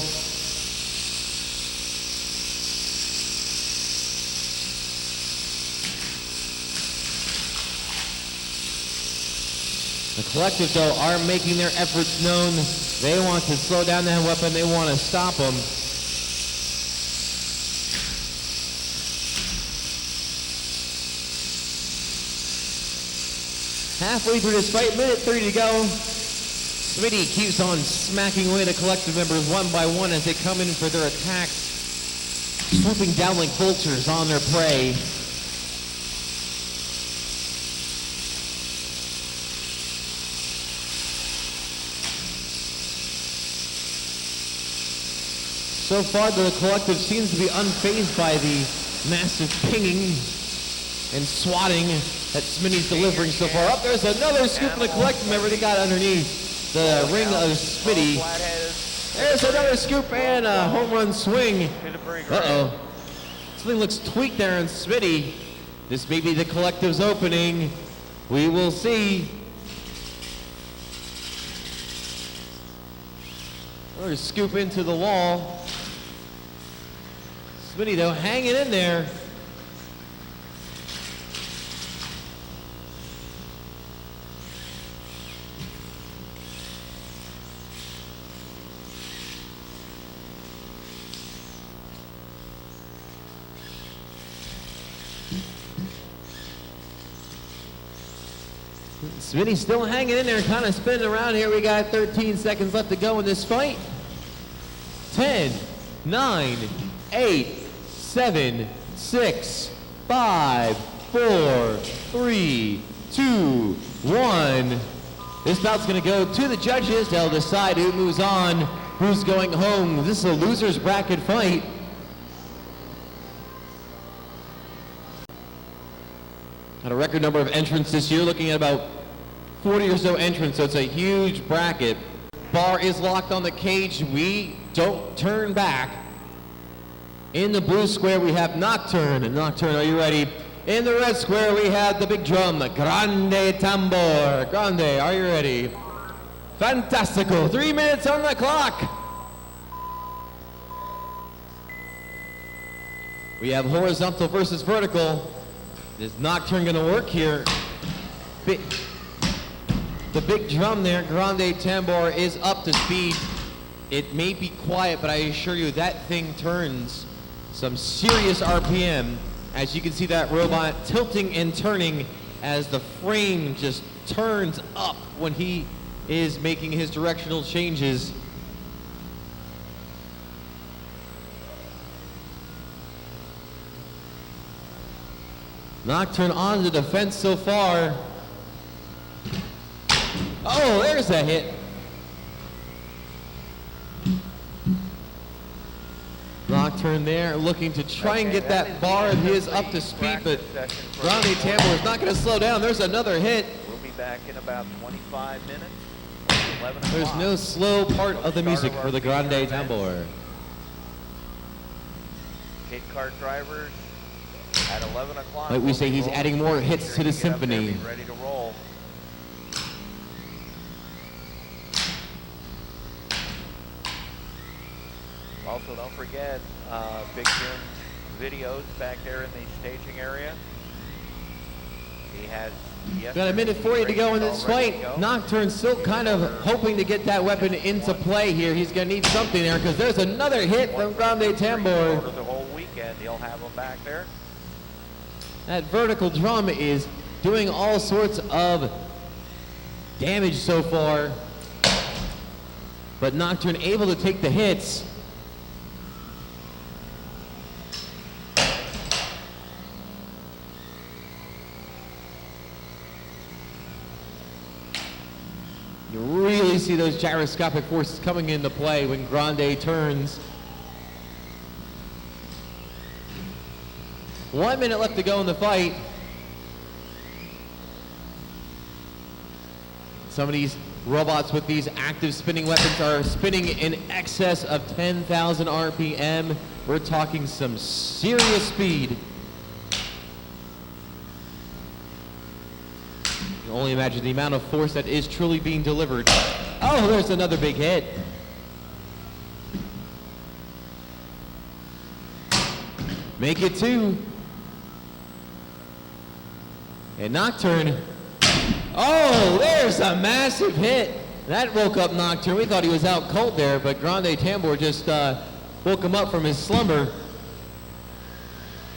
The Collective, though, are making their efforts known. They want to slow down that weapon. They want to stop them. Halfway through this fight, minute 30 to go. Smitty keeps on smacking away the Collective members one by one as they come in for their attacks, swooping down like vultures on their prey. So far, the Collective seems to be unfazed by the massive pinging and swatting that Smitty's delivering so far. Up there's another scoop from the Collective member. They got underneath the ring of Smitty. There's another scoop and a home run swing. Uh-oh. Something looks tweaked there on Smitty. This may be the Collective's opening. We will see. Another scoop into the wall. Smitty, though, hanging in there. Smitty still hanging in there, kind of spinning around here. We got 13 seconds left to go in this fight. 10, 9, 8, 7, 6, 5, 4, 3, 2, 1. This bout's going to go to the judges. They'll decide who moves on, who's going home. This is a loser's bracket fight. Got a record number of entrants this year, looking at about 40 or so entrants, so it's a huge bracket. Bar is locked on the cage. We don't turn back. In the blue square, we have Nocturne. And Nocturne, are you ready? In the red square, we have the big drum, the Grande Tambor. Grande, are you ready? Fantastico. 3 minutes on the clock. We have horizontal versus vertical. Is Nocturne going to work here? The big drum there, Grande Tambor, is up to speed. It may be quiet, but I assure you that thing turns some serious RPM. As you can see that robot tilting and turning as the frame just turns up when he is making his directional changes. Nocturne on the defense so far. Oh, there's a hit. Nocturne there, looking to try and get that bar of his up to speed, but Grande Tambor is not going to slow down. There's another hit. We'll be back in about 25 minutes. 11 There's o'clock. no slow part of the music for the Grande Tambor. Kit cart drivers, At 11 o'clock. Like we say, he's adding more hits to the symphony. He's ready to roll. Also, don't forget Big Jim's videos back there in the staging area. He has Got a minute 40 to go in this fight. Nocturne still kind of hoping to get that weapon into play here. He's going to need something there because there's another hit from Grande Tambor. The whole weekend, he'll have him back there. That vertical drum is doing all sorts of damage so far. But Nocturne able to take the hits. You really see those gyroscopic forces coming into play when Grande turns. 1 minute left to go in the fight. Some of these robots with these active spinning weapons are spinning in excess of 10,000 RPM. We're talking some serious speed. You can only imagine the amount of force that is truly being delivered. Oh, there's another big hit. Make it 2. And Nocturne. Oh, there's a massive hit. That woke up Nocturne. We thought he was out cold there, but Grande Tambor just woke him up from his slumber.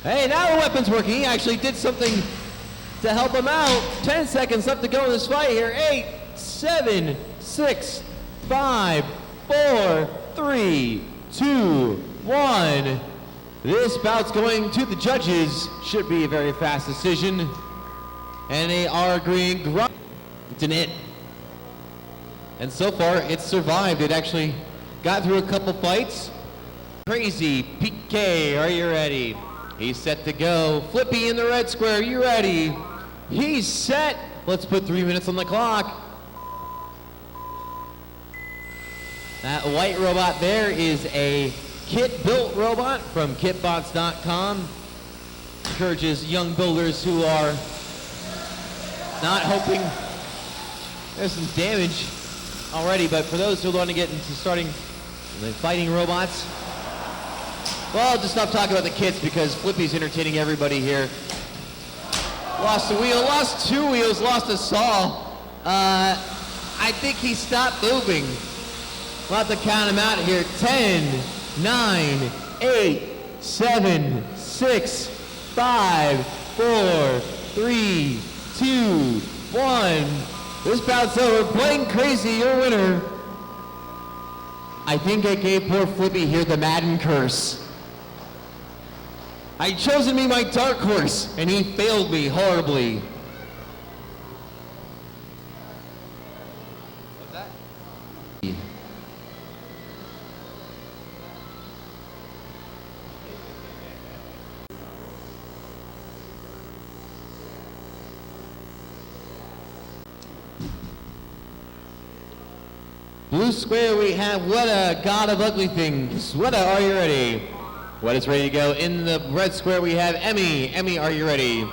Hey, now the weapon's working. He actually did something to help him out. 10 seconds left to go in this fight here. 8, 7, 6, 5, 4, 3, 2, 1. This bout's going to the judges. Should be a very fast decision. And they are agreeing. It's an it. And so far, it's survived. It actually got through a couple fights. Crazy PK, are you ready? He's set to go. Flippy in the red square, you ready? He's set. Let's put 3 minutes on the clock. That white robot there is a kit-built robot from kitbots.com. Encourages young builders who are not hoping. There's some damage already, but for those who want to get into starting the fighting robots, well, I'll just stop talking about the kits because Flippy's entertaining everybody here. Lost a wheel, lost 2 wheels, lost a saw. I think he stopped moving. We'll have to count him out here. 10, 9, 8, 7, 6, 5, 4, 3, 2, 1. This bout's over. Playing crazy, your winner. I think I gave poor Flippy here the Madden curse. I chose him to be my dark horse, and he failed me horribly. What's that? Blue square, we have Weta, God of Ugly Things. Weta, are you ready? Weta's ready to go. In the red square, we have Emmy. Emmy, are you ready?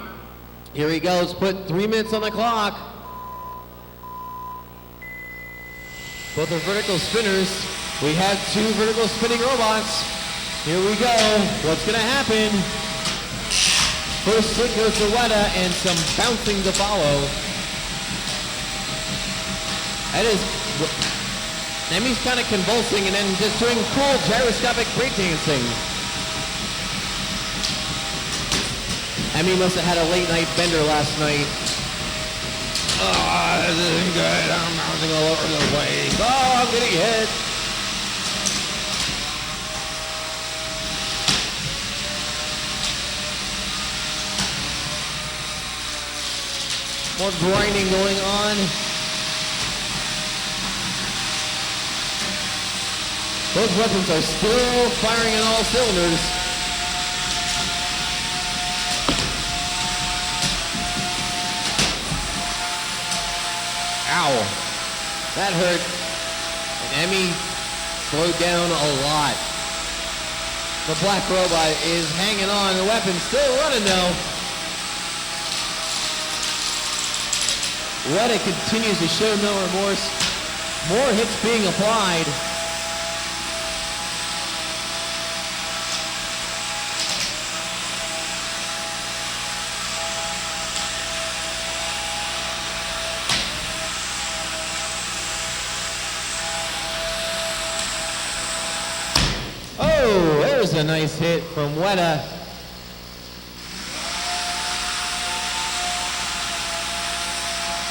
Here he goes. Put 3 minutes on the clock. Both are vertical spinners. We have 2 vertical spinning robots. Here we go. What's going to happen? First hit goes to Weta and some bouncing to follow. That is... Emmy's kind of convulsing and then just doing cool gyroscopic breakdancing. Emmy must have had a late night bender last night. Oh, this isn't good. I'm bouncing all over the place. Oh, I'm getting hit. More grinding going on. Both weapons are still firing in all cylinders. Ow. That hurt. And Emmy slowed down a lot. The black robot is hanging on. The weapon's still running though. Weta continues to show no remorse. More hits being applied. Oh, there's a nice hit from Weta.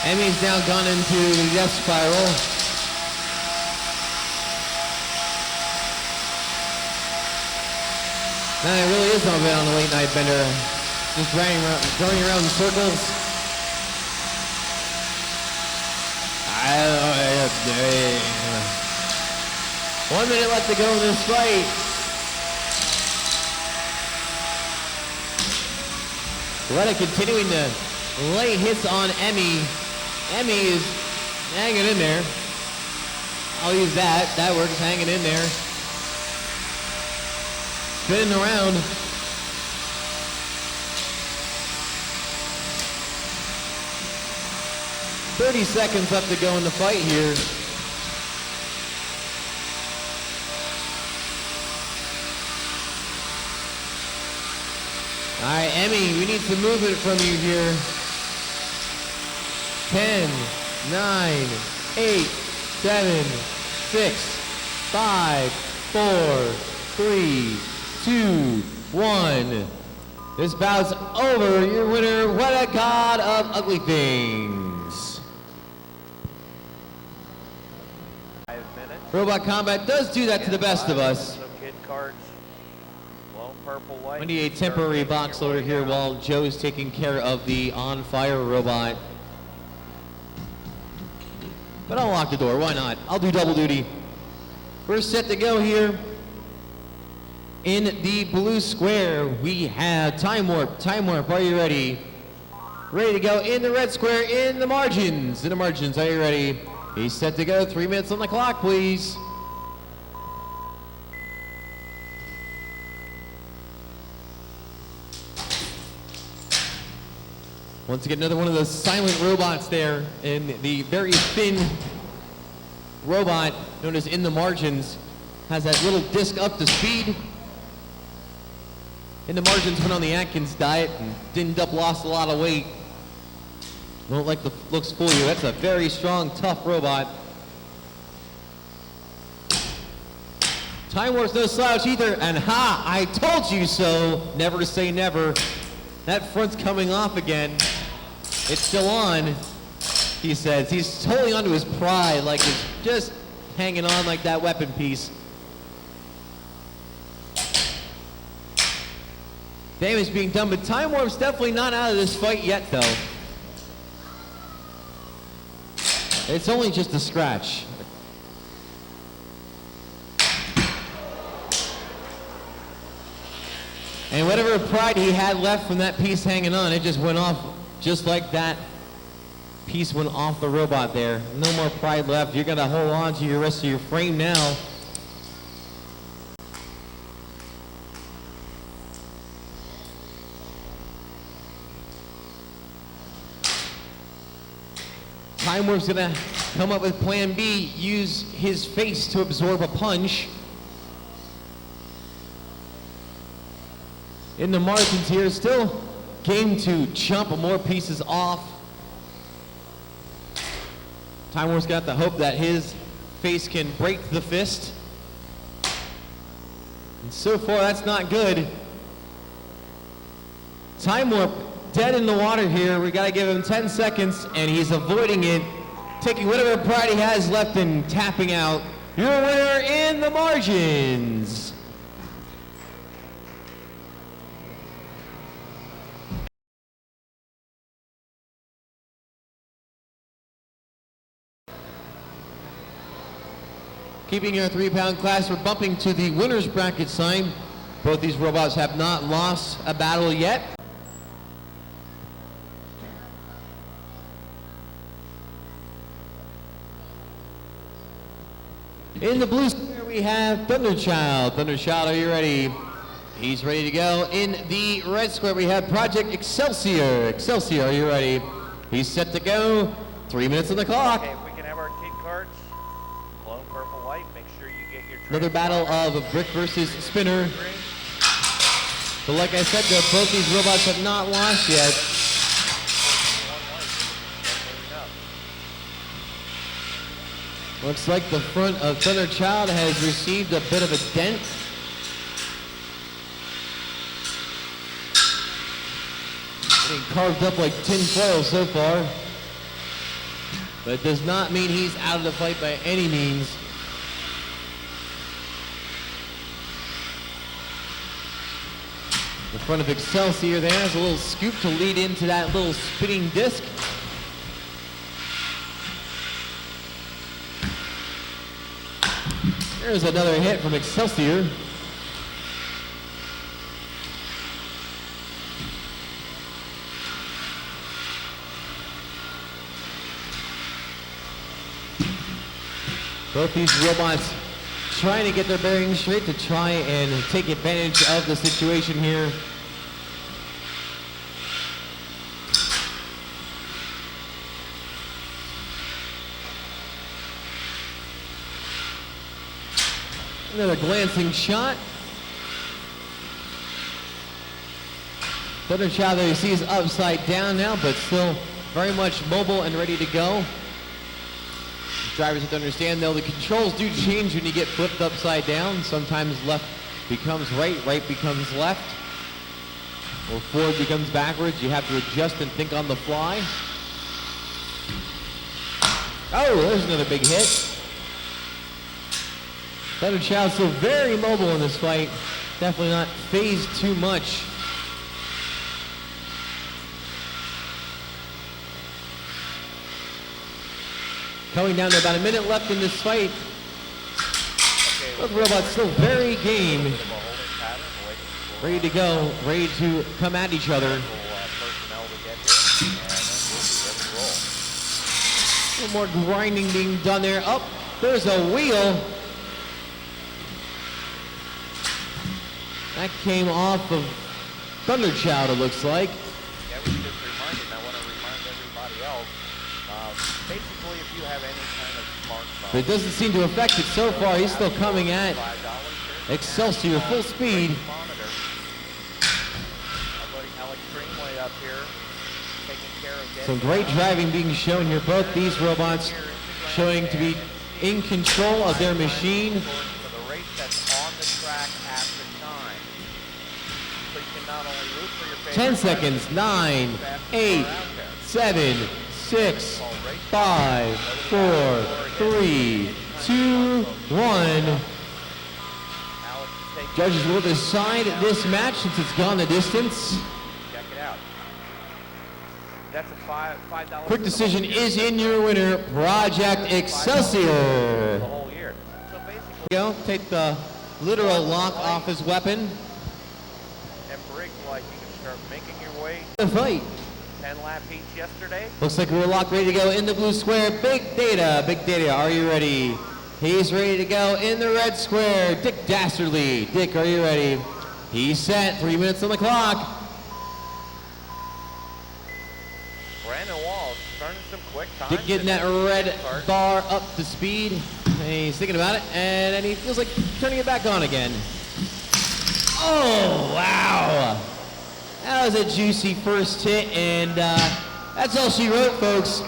Emmy's now gone into the death spiral. Now it really is something on the late night bender. Just running around in circles. 1 minute left to go in this fight. Weta continuing to lay hits on Emmy. Emmy is hanging in there. I'll use that. That works, hanging in there. Spinning around. "30 seconds left to go in the fight here. All right, Emmy, we need some movement from you here. 10, 9, 8, 7, 6, 5, 4, 3, 2, 1. This bout's over. Your winner, Weta, God of Ugly Things. 5 minutes. Robot Combat does do that to the best of us. Some kid cards. Lone purple white. We need a temporary box loader here while Joe's taking care of the on-fire robot. But I'll lock the door, why not? I'll do double duty. We're set to go here. In the blue square, we have Time Warp. Time Warp, are you ready? Ready to go in the red square, in the margins. In the margins, are you ready? He's set to go, 3 minutes on the clock, please. Once again, another one of those silent robots there, and the very thin robot known as In the Margins has that little disc up to speed. In the Margins went on the Atkins diet and didn't up, lost a lot of weight. Don't let the looks fool you. That's a very strong, tough robot. Time Warp's no slouch either, and ha! I told you so. Never say never. That front's coming off again. It's still on, he says. He's holding onto his pride like it's just hanging on like that weapon piece. Damage being done, but Time Warp's definitely not out of this fight yet, though. It's only just a scratch. And whatever pride he had left from that piece hanging on, it just went off just like that piece went off the robot there. No more pride left. You're gonna hold on to your rest of your frame now. Time Warp's gonna come up with plan B, use his face to absorb a punch. In the margins here, still game to chump more pieces off. Time Warp's got the hope that his face can break the fist. And so far, that's not good. Time Warp dead in the water here. We gotta give him 10 seconds, and he's avoiding it, taking whatever pride he has left and tapping out. Your winner in the margins. Keeping your 3-pound class, we're bumping to the winner's bracket sign. Both these robots have not lost a battle yet. In the blue square, we have Thunderchild. Thunderchild, are you ready? He's ready to go. In the red square, we have Project Excelsior. Excelsior, are you ready? He's set to go. 3 minutes on the clock. Okay, if we can have our kid carts, blown purple light, make sure you get your Another battle of brick versus spinner. But like I said, both these robots have not launched yet. Looks like the front of Thunderchild has received a bit of a dent. Getting carved up like tin foil so far. But it does not mean he's out of the fight by any means. The front of Excelsior there is a little scoop to lead into that little spinning disc. There's another hit from Excelsior. Both these robots trying to get their bearings straight to try and take advantage of the situation here. Another glancing shot. Thunderchild there you see is upside down now, but still very much mobile and ready to go. Drivers have to understand though, the controls do change when you get flipped upside down. Sometimes left becomes right, right becomes left, or forward becomes backwards. You have to adjust and think on the fly. Oh, there's another big hit. Thunderchild still very mobile in this fight. Definitely not phased too much. Coming down to about a minute left in this fight. Both robots still very game. Ready to go, ready to come at each other. A little more grinding being done there. Oh, there's a wheel. That came off of Thunderchild, it looks like. Yeah, we just reminded, and I want to remind everybody else, basically if you have any kind of smartphone. But it doesn't seem to affect it so far. He's still coming at Excelsior full speed. Some great driving being shown here. Both these robots showing to be in control of their machine. 10 seconds, 9, 8, 7, 6, 5, 4, 3, 2, 1. Judges will decide this match since it's gone the distance. Check it out. That's a $5. Quick decision is in your winner, Project Excelsior. The whole year. So basically, Go, take the literal lock off his weapon. and Briggs, like you can start making your way. The fight. 10 lap each yesterday. Looks like we're locked, ready to go in the blue square. Big Data. Big Data, are you ready? He's ready to go in the red square. Dick Dastardly. Dick, are you ready? He's set. 3 minutes on the clock. Brandon Walls turning some quick times. Dick getting that red bar up to speed. And he's thinking about it, and then he feels like turning it back on again. Oh, wow. That was a juicy first hit, and that's all she wrote, folks.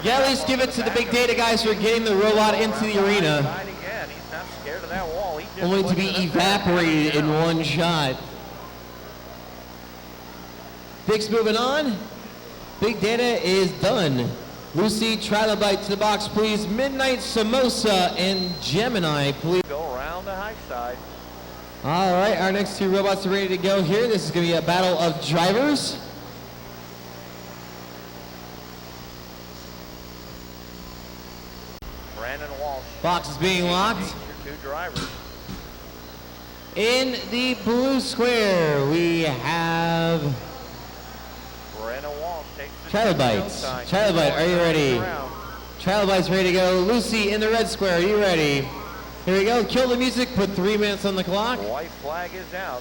Yeah, at least give it to the Big Data guys for getting the robot into the arena. Again. He's not scared of that wall. He just Only to be evaporated in one shot. Dick's moving on. Big Data is done. Lucy, Trilobite to the box, please. Midnight Samosa and Gemini, please. Go around the high side. All right, our next two robots are ready to go here. This is going to be a battle of drivers. Brandon Walsh. Box is being locked. Two drivers. In the blue square, we have Brandon Walsh takes the Trilobites. sign. Trilobite, are you ready? Trilobite's ready to go. Lucy in the red square, are you ready? Here we go. Kill the music. Put 3 minutes on the clock. White flag is out.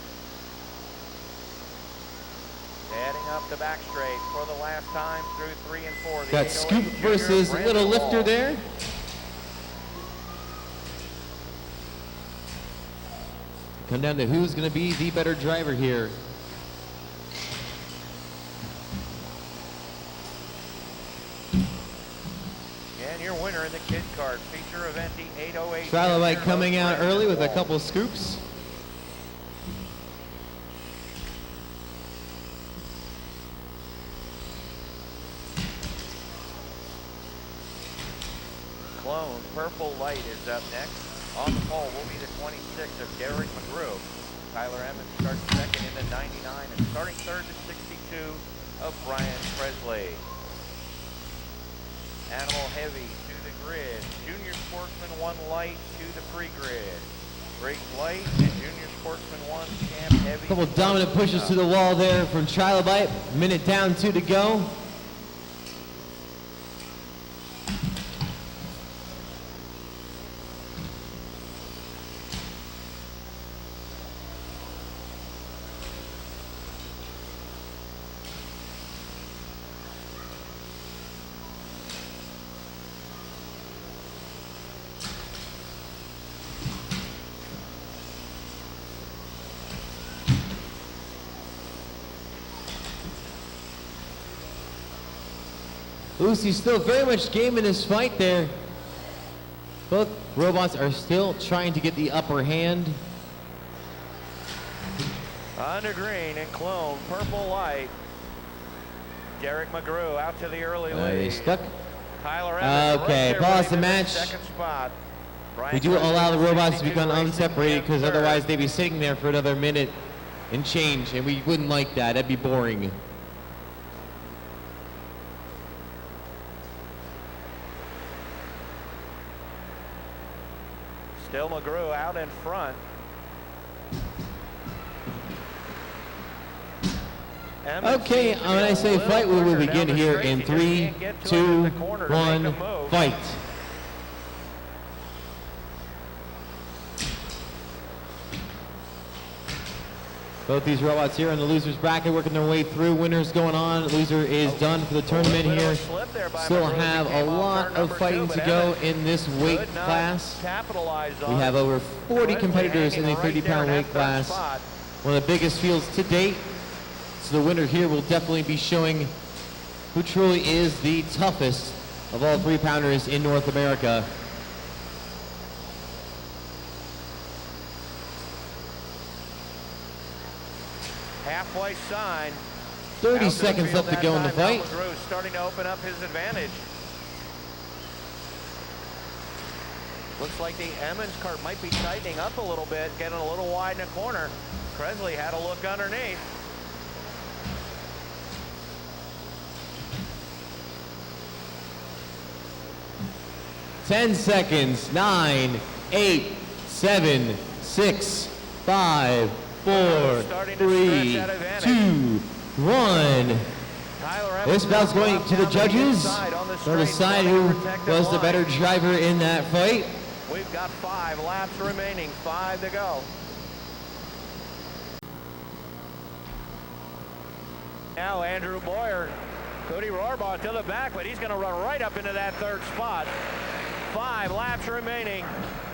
Heading up the back straight for the last time through 3 and 4. The Got 808 Scoop Junior versus Brandon Little Lifter Wall. there. Come down to who's going to be the better driver here. And your winner in the kid card feature event, the 808. Trilobite Junior coming out Brandon early with a Wall. couple scoops. Clone Purple Light is up next. On the pole will be the 26 of Derek McGrew. Tyler Emmons starts second in the 99 and starting third to 62 of Brian Presley. Animal Heavy to the grid. Junior Sportsman 1 Light to the free grid. Briggs Light and Junior Sportsman 1 Champ Heavy. Couple dominant pushes to the wall there from Trilobite. Minute down, 2 to go. Lucy's still very much game in this fight there. Both robots are still trying to get the upper hand. Under green and Clone Purple Light. Derek McGrew out to the early lead. They stuck. Tyler Evans Okay, right there pause ready the for match. Second spot. Brian We do Presley allow the with robots to 62 become racing unseparated in because third. otherwise they'd be sitting there for another minute and change, and we wouldn't like that. That'd be boring. Still McGrew out in front. Okay, when I say fight, we will begin here in 3, 2, 1, fight. Both these robots here in the loser's bracket working their way through. Winners going on. Loser is done for the tournament here. Still have a lot of fighting to go in this weight class. We have over 40 competitors in the 30-pound weight class. One of the biggest fields to date. So the winner here will definitely be showing who truly is the toughest of all 3-pounders in North America. Halfway sign. 30 seconds left to go in the fight. McGrew starting to open up his advantage. Looks like the Emmons cart might be tightening up a little bit, getting a little wide in the corner. Presley had a look underneath. Ten seconds. 9, 8, 7, 6, 5, 4, 3, 2, 1. This bout's going to the judges. They'll decide who was the better driver in that fight. We've got 5 laps remaining, 5 to go. Now Andrew Boyer, Cody Rohrbaugh to the back, but he's going to run right up into that third spot. 5 laps remaining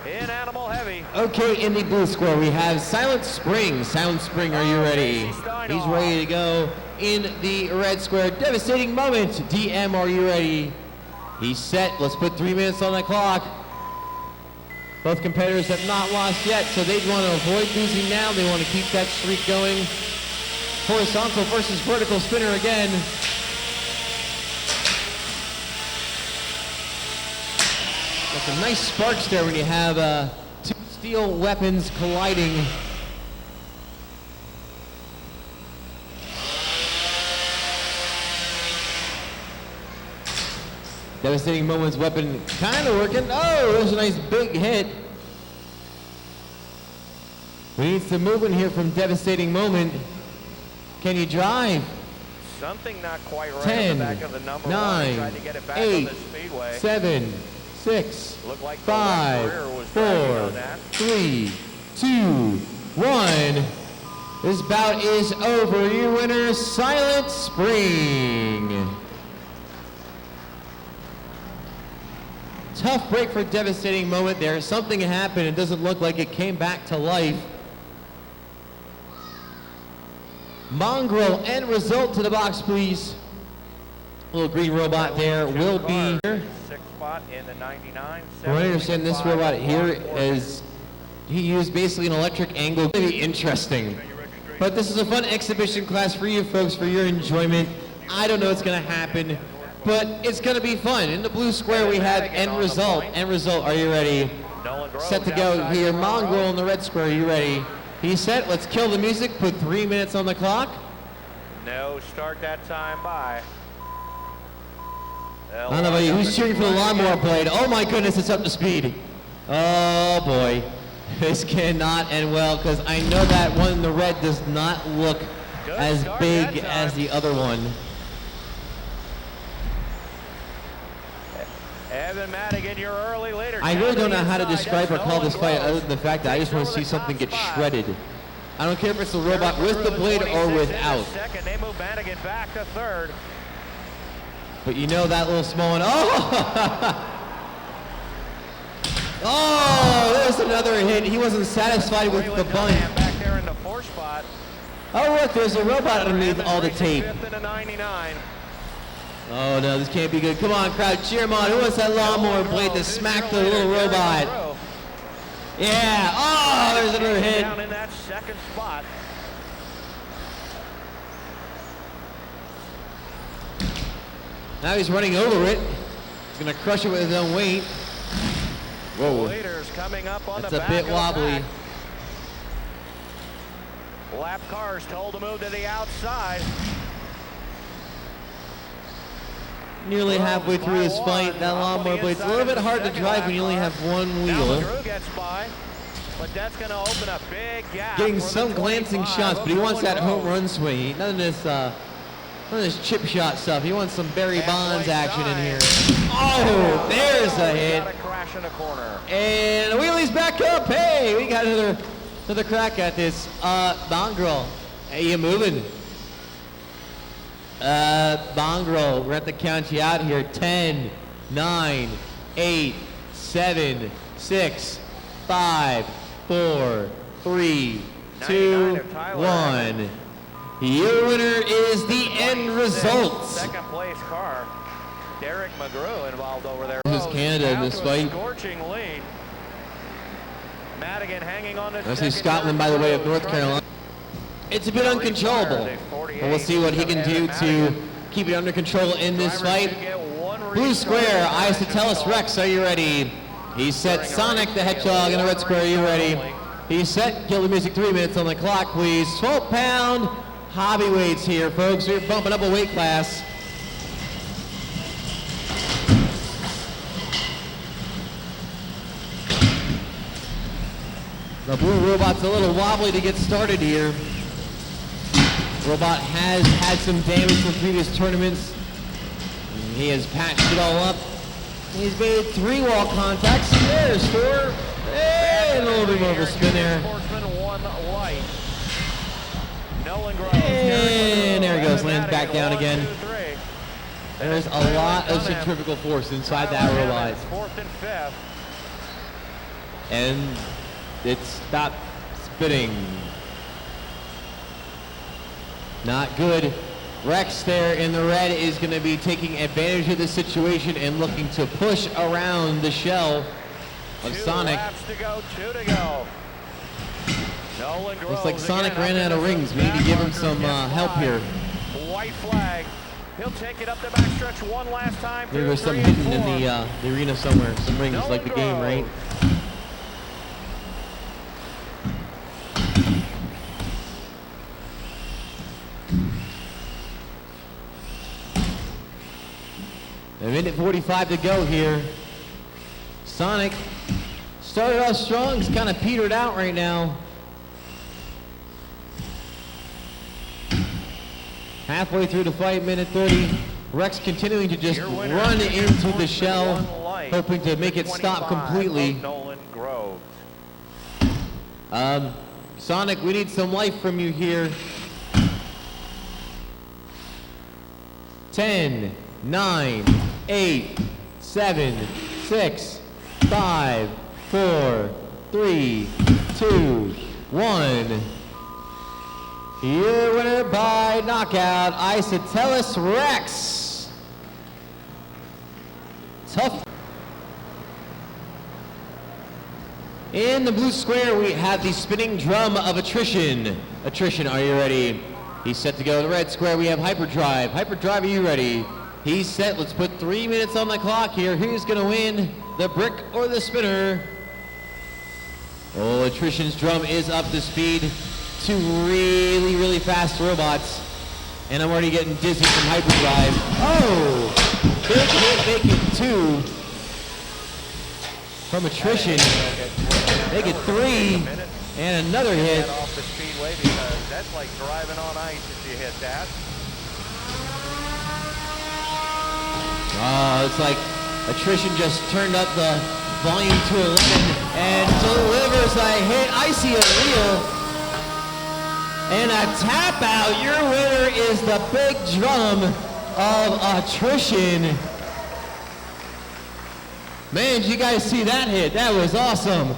in Animal Heavy. Okay, in the blue square, we have Silent Spring. Silent Spring, are you ready? He's ready to go. In the red square, Devastating Moment. DM, are you ready? He's set. Let's put 3 minutes on the clock. Both competitors have not lost yet, so they want to avoid losing now. They want to keep that streak going. Horizontal versus vertical spinner again. Got some nice sparks there when you have two steel weapons colliding. Devastating Moment's weapon kind of working. Oh, there's a nice big hit. We need some movement here from Devastating Moment. Can you drive? Something not quite right 10, on the back of the number 9, 1. Tried to get it back 8, on the speedway. 7, 6, Looked like the 5, left rear was dragging 4, on that. 3, 2, 1. This bout is over. Your winner, Silent Spring. Tough break for Devastating Moment there. Something happened. It doesn't look like it came back to life. Mongrel, end result to the box, please. Little green robot there will be here. Sixth spot in the 99. From what I understand, this robot here is, he used basically an electric angle. It's going to be interesting. But this is a fun exhibition class for you folks, for your enjoyment. I don't know what's going to happen, but it's going to be fun. In the blue square, we have end result. End result, are you ready? Set to go here. Mongrel in the red square, are you ready? He's set. Let's kill the music. Put 3 minutes on the clock. No, start that time by. I don't know about you. Who's cheering for the lawnmower blade? Oh my goodness, it's up to speed. Oh boy. This cannot end well, because I know that one in the red does not look as big as the other one. Evan Madigan, you're early leader. I really don't know how to describe or call this fight other than the fact that I just want to see something get shredded. I don't care if it's the robot with the blade or without. Second, they move Madigan back to third. But you know that little small one. Oh! Oh, there's another hit. He wasn't satisfied with the bunt. Back there in the fourth spot. Oh, look, there's a robot underneath all the tape. Fifth in the 99. Oh, no, this can't be good. Come on, crowd, cheer him on. Who wants that lawnmower blade to smack the little robot? Yeah. Oh, there's another hit. Down in that second spot. Now he's running over it. He's going to crush it with his own weight. Whoa. Leaders coming up on That's the a back bit of the wobbly. pack. Lap cars told to move to the outside. Nearly halfway through this fight, that lawnmower blade's a little bit hard to drive when you only have one wheel. Gets by, but that's going to open a big gap. Getting some glancing shots, but he wants that home run swing. None of this chip shot stuff. He wants some Barry Bonds action in here. Oh, there's a hit. Crash in the corner. And the wheelie's back up. Hey, we got another crack at this. Mongrel, hey, you moving? Mongrel, we're at the count you out here. 10, 9, 8, 7, 6, 5, 4, 3, 2, 1. Your winner is the end result. Second place car. Derek McGrew involved over there. This is Canada in this fight. Scorching lead. Madigan hanging on I see Scotland by the way of North Carolina. It's a bit uncontrollable, but we'll see what he can do to keep it under control in this fight. Blue square, Isotellus Rex, are you ready? He's set. Sonic the Hedgehog in the red square, are you ready? He's set. Kill the music, 3 minutes on the clock, please. 12-pound hobby weights here, folks. We're bumping up a weight class. The blue robot's a little wobbly to get started here. Robot has had some damage from previous tournaments. He has patched it all up. He's made 3 wall contacts. There's 4. And a little bit more of a spin there. And there he goes, lands back down again. There's a lot of centrifugal force inside that robot. And it stopped spinning. Not good. Rex there in the red is going to be taking advantage of the situation and looking to push around the shell of Sonic. 2 laps to go, 2 to go. Looks like Sonic ran out of rings. We need to give him some help here. White flag. He'll take it up the backstretch one last time. There goes some hidden in the arena somewhere. Some rings, like the game, right? A minute 45 to go here. Sonic started off strong. He's kind of petered out right now. Halfway through the fight, minute 30. Rex continuing to just run into the shell, hoping to make it stop completely. Sonic, we need some life from you here. 10, 9, 8, 7, 6, 5, 4, 3, 2, 1. Your winner by knockout, Isotellus Rex. Tough. In the blue square, we have the spinning drum of attrition. Attrition, are you ready? He's set to go. In the red square, we have Hyperdrive. Hyperdrive, are you ready? He's set. Let's put 3 minutes on the clock here. Who's going to win, the brick or the spinner? Oh, Attrition's drum is up to speed. Two really, really fast robots. And I'm already getting dizzy from Hyperdrive. Oh! Big hit, make it 2. From Attrition. Make it 3. And another hit. Off the speedway because that's like driving on ice if you hit that. Oh, it's like Attrition just turned up the volume to 11 and delivers a hit. I see a wheel. And a tap out. Your winner is the big drum of Attrition. Man, did you guys see that hit? That was awesome.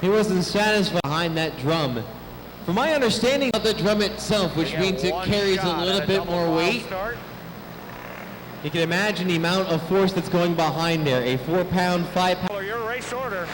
He wasn't satisfied behind that drum. From my understanding of the drum itself, which means it carries a little bit more weight, you can imagine the amount of force that's going behind there. A 4-pound, 5-pound. Your race order.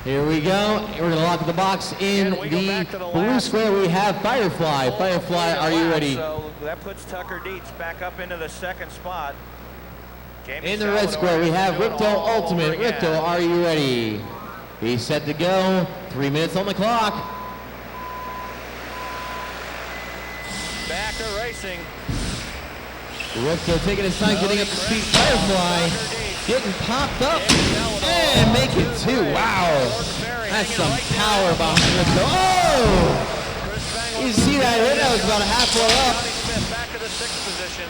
Here we go. We're going to lock the box in the blue square. We have Firefly. Firefly, are you ready? So that puts Tucker Dietz back up into the second spot. In the red square, we have Ripto Ultimate. Ripto, are you ready? He's set to go. 3 minutes on the clock. Back to racing. Ripto taking his time, getting up to speed. Firefly getting popped up and make it 2. Wow. That's some power behind Ripto. Oh! You see that hit? That was about a half floor up. Back to the 6th position.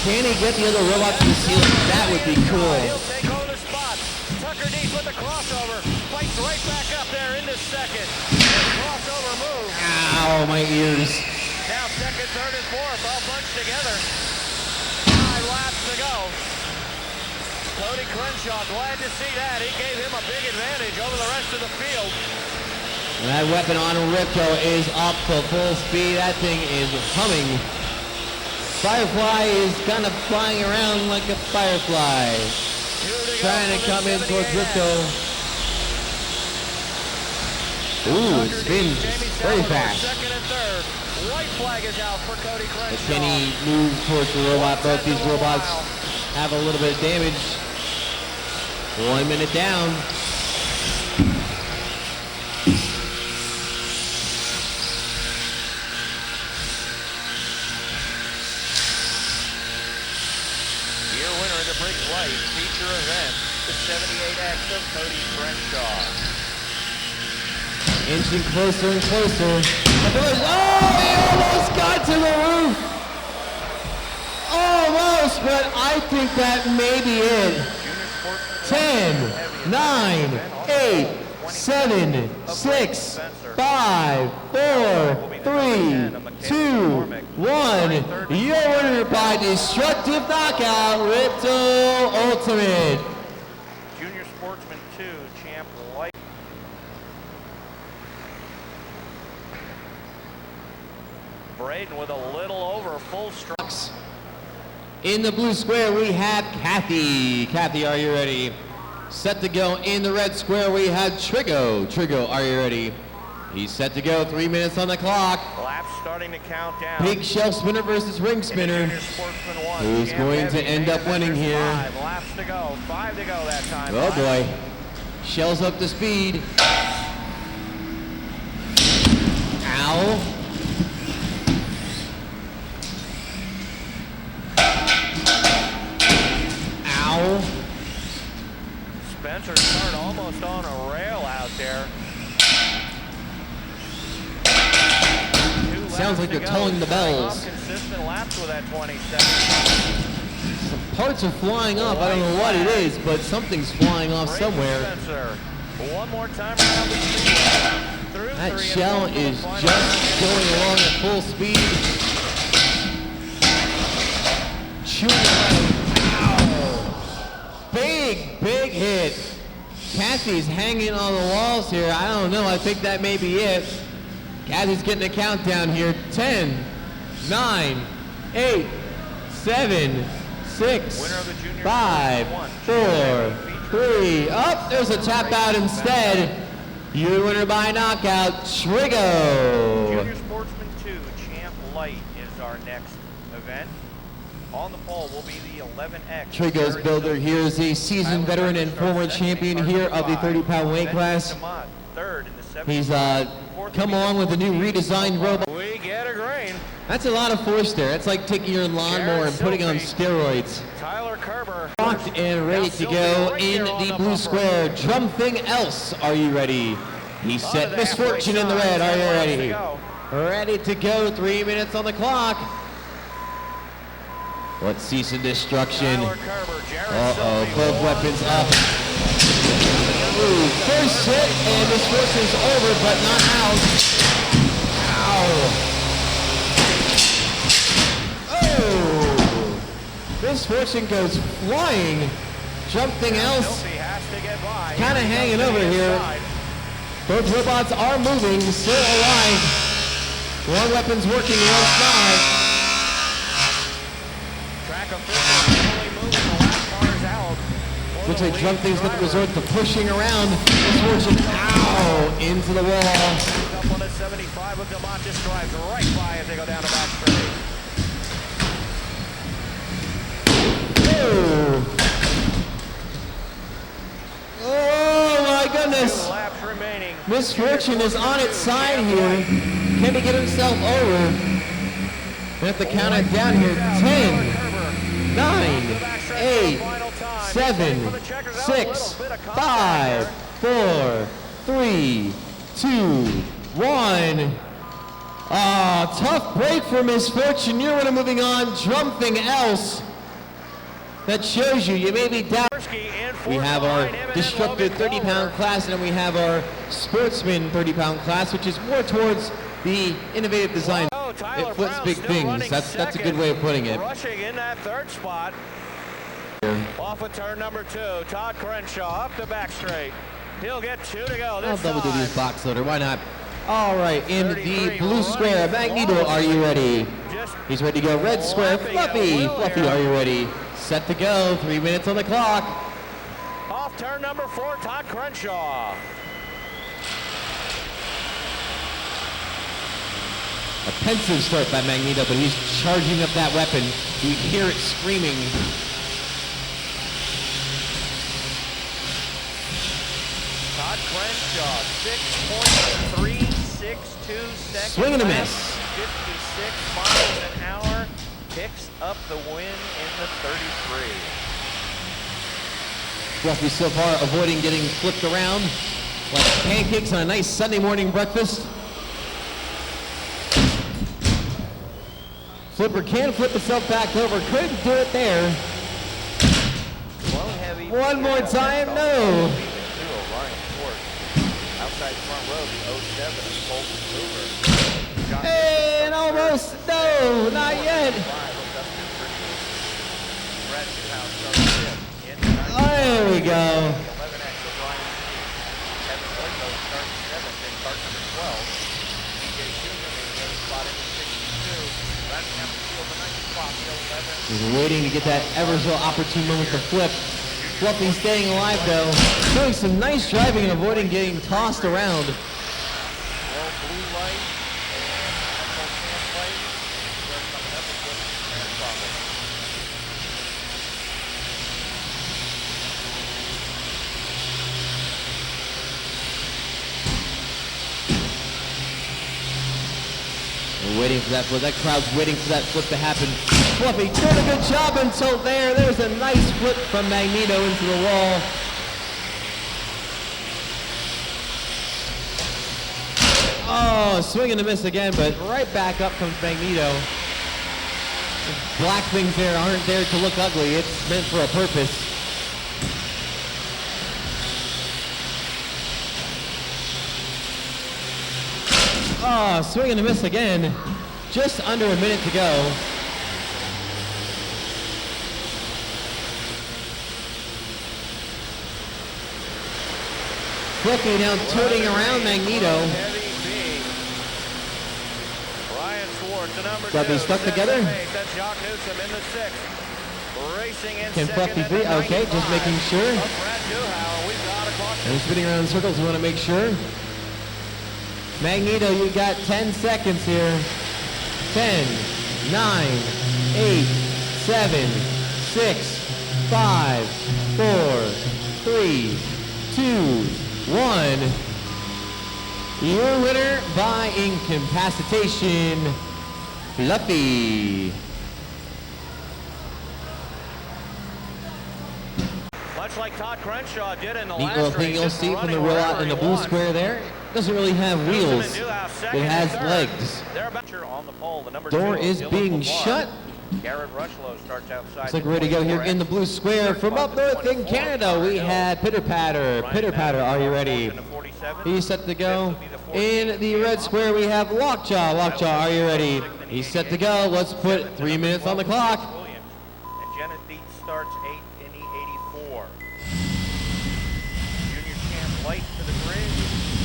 Can he get the other robot to the ceiling? That would be cool. He'll take over the spot. Tucker Dietz with the crossover. Fights right back up there into second. Crossover move. Ow, my ears. Now second, third, and fourth all bunched together. 5 laps to go. Cody Crenshaw, glad to see that. He gave him a big advantage over the rest of the field. And that weapon on Ripto is up to full speed. That thing is humming. Firefly is kind of flying around like a firefly. Trying to come in towards Ripto. Ooh, it spins very fast. Second and third. White flag is out for Cody Crenshaw. But can he move towards the robot? Both these robots have a little bit of damage. 1 minute down. Your winner of the Briggs Light feature event, the 78X of Cody Crenshaw. Inching closer and closer. Oh, he almost got to the roof. Almost, but I think that may be it. 10, 9, 8, 7, 6, 5, 4, 3, 2, 1. Your winner by destructive knockout, Ripto Ultimate. Junior Sportsman 2, champ White. Braden with a little over full strokes. In the blue square, we have Kathy. Kathy, are you ready? Set to go. In the red square, we have Trigo. Trigo, are you ready? He's set to go. 3 minutes on the clock. Laps starting to count down. Big shelf spinner versus ring spinner. Who's going to end up winning here? 5 laps to go. 5 to go that time. Oh boy. Shell's up to speed. Ow. Spencer started almost on a rail out there. 2 sounds like to they're go. tolling the Starting bells. off consistent laps with that 27. Parts are flying off. I don't know what it is, but something's flying off Brake somewhere. sensor. One more time around the speedway. Through That 3 and shell 4 for the is final just round. going along at full speed. Chewing away. Ow! Big hit. Kathy's hanging on the walls here. I don't know. I think that may be it. Kathy's getting a countdown here. 10, 9, 8, 7, 6, Winner of the junior 5, one. 4, 3. Up, there's a tap out instead. Your winner by knockout, Trigo. Junior Sportsman 2 Champ Light is our next event. On the pole will be the 11X. Trigo's builder here is a seasoned veteran and former champion here of the 30-pound weight class. Third in the 70. He's come along with a new redesigned robot. We get a grain. That's a lot of force there. That's like taking your lawnmower and putting it on steroids. Tyler Kerber. Locked and ready to go in the blue square. Something else. Are you ready? He set Misfortune in the red. Are you ready? Ready to go. 3 minutes on the clock. Let's see some destruction. Uh-oh, both weapons up. Ooh, first hit, and Misfortune's over, but not out. Ow. Oh! Misfortune goes flying. Something else kind of hanging over here. Both robots are moving, still alive. One weapon's working, the other's not. Looks like Something's going to resort to pushing around. Misfortune, ow, into the wall. Up on the 75 with Demont just drives right by as they go down the back straight. Oh my goodness. 2 laps remaining. Misfortune is on its side here. Can he get himself over? We have to count it down here. 10, 9, 8, 7, 6, 5, 4, 3, 2, 1. Tough break for Misfortune. You're winner moving on. Something else that shows you may be down. We have our Destructor 30-pound class, and then we have our Sportsman 30-pound class, which is more towards the innovative design. It flips big things. That's a good way of putting it. Rushing in that third spot. Off of turn number 2, Todd Crenshaw up the back straight. He'll get 2 to go. I'll This double do time. these box loader. Why not? All right, in the blue square, Magneto, are you ready? He's ready to go. Red square, Fluffy. Fluffy, are you ready? Set to go. 3 minutes on the clock. Off turn number 4, Todd Crenshaw. A pensive start by Magneto, but he's charging up that weapon. You hear it screaming. Todd Crenshaw, 6.362 seconds. Swing and a miss. 56 miles an hour. Picks up the win in the 33. Fluffy so far avoiding getting flipped around like pancakes on a nice Sunday morning breakfast. Flipper can flip itself back over. Couldn't do it there. One more time, no. Outside front row, the 07 is Colton Hoover. And almost, no, not yet. There we go. He's waiting to get that ever so opportune moment to flip. Fluffy staying alive though. Doing some nice driving and avoiding getting tossed around. We're waiting for that flip. That crowd's waiting for that flip to happen. Fluffy doing a good job until there. There's a nice flip from Magneto into the wall. Oh, Oh, swing and a miss again, but right back up comes Magneto. The black things there aren't there to look ugly. It's meant for a purpose. Oh, swing and a miss again. Just under a minute to go. Quickly now turning around Magneto. Ryan Schwartz, the number Got these stuck together? That's Jock Newsom in the sixth. Racing in Can Fluff be second free? at Okay, just making sure. Brad Duhauer, we've got a caution. And spinning around in circles, we want to make sure. Magneto, you got 10 seconds here. 10, 9, 8, 7, 6, 5, 4, 3, 2, 1. Your winner by incapacitation, Fluffy. Much like Todd Crenshaw did in the Neat last little thing race, you'll just see from running the rollout wherever in the he blue wants. square there. Doesn't really have Newsom wheels. and Duhauer second It and has third. legs. They're about on the pole. The number Door 2, is Dylan being Lamar. shut. Garrett Rushlow starts outside. Looks like we're ready to go here in the blue square. From up north in Canada, we had Pitter Patter. Pitter Patter, are you ready? He's set to go. In the red square, we have Lockjaw. Lockjaw, are you ready? He's set to go. Let's put 3 minutes on the clock. And Janet Dietz starts 8 in the 84. Junior champ Light to the grid.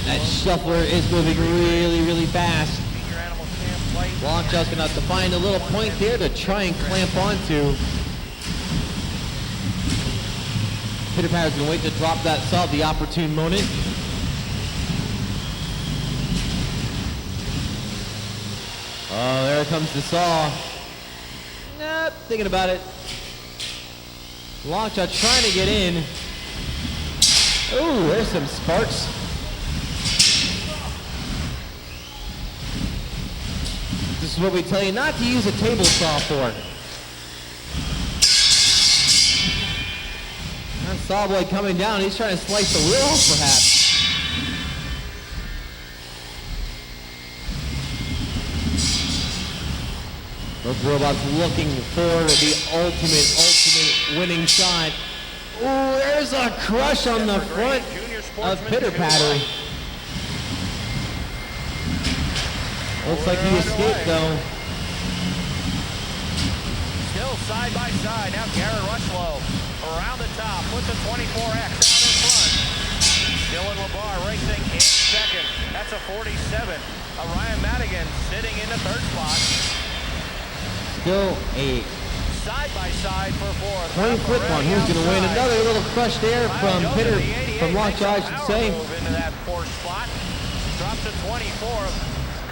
That shuffler is moving really, really fast. Senior animal champ Light. Lockjaw's going to have to find a little point there to try and clamp onto. Pitter Patter's going to wait to drop that saw at the opportune moment. Oh, there comes the saw. Nope, thinking about it. Lockjaw trying to get in. Ooh, there's some sparks. This is what we tell you not to use a table saw for. That saw blade coming down. He's trying to slice the wheel off, perhaps. Both robots looking for the ultimate winning shot. Ooh, there's a crush on the front of Pitter Patter. Looks like he escaped though. Still side by side. Now Garrett Rushlow around the top. Puts a 24X out in front. Dylan LeBar racing in second. That's a 47. Ryan Madigan sitting in the third spot. Still a Side by side for fourth. point quick one. Who's going to win? Another little crush there from Pitter, from Lockjaw, I should say. Move into that fourth spot. Drops to 24.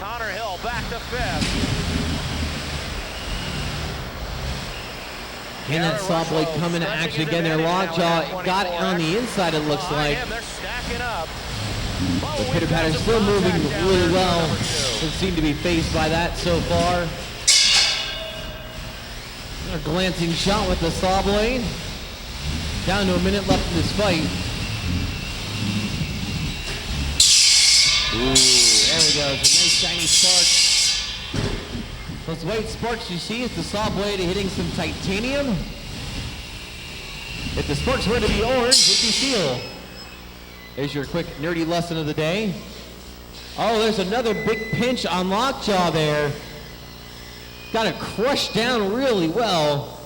Connor Hill back to fifth. Can that saw blade come into action again there? Lockjaw got it on the inside, it looks like. They're stacking up. But Pitter Patter's still moving really well. Doesn't seem to be phased by that so far. A glancing shot with the saw blade. Down to a minute left in this fight. Ooh, there we go. Some nice shiny sparks. Those white sparks you see is the saw blade hitting some titanium. If the sparks were to be orange, it'd be steel. There's your quick nerdy lesson of the day. Oh, there's another big pinch on Lockjaw there. Got it crushed down really well.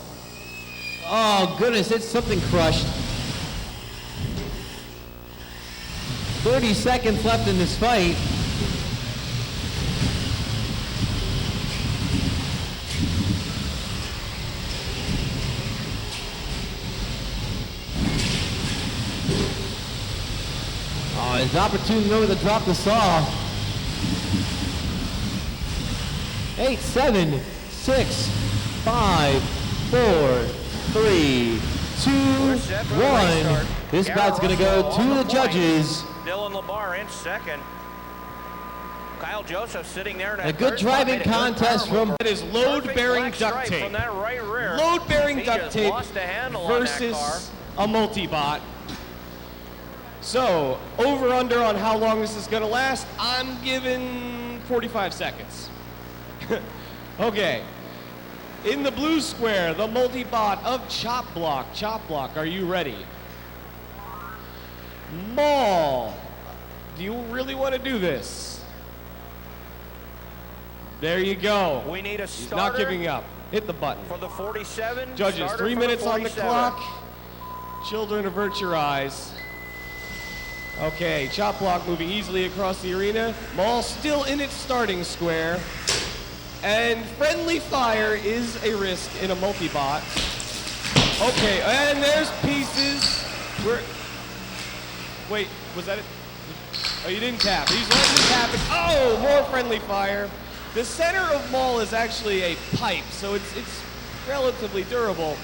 Oh goodness, it's something crushed. 30 seconds left in this fight. Oh, it's an opportune moment to drop the saw. 8, 7, 6, 5, 4, 3, 2, 1. This bout's going to go to the judges. Dylan LeBar in second. Kyle Joseph sitting there in A good driving contest from That is load-bearing duct tape. From that right rear. Load-bearing He duct just tape lost a handle on that car. versus a multi-bot. So, over under on how long this is going to last, I'm giving 45 seconds. Okay. In the blue square, the multi-bot of Chop Block. Chop Block, are you ready? Maul, do you really want to do this? There you go. We need a He's starter not giving up. Hit the button. for the 47. Judges, Starter 3 for the minutes on the 47. clock. Children, avert your eyes. Okay, Chop Block moving easily across the arena. Maul still in its starting square. And friendly fire is a risk in a multi-bot. Okay, and there's pieces. Wait, was that it? Oh, you didn't tap. He's letting me tap it. Oh, more friendly fire. The center of Maul is actually a pipe, so it's relatively durable.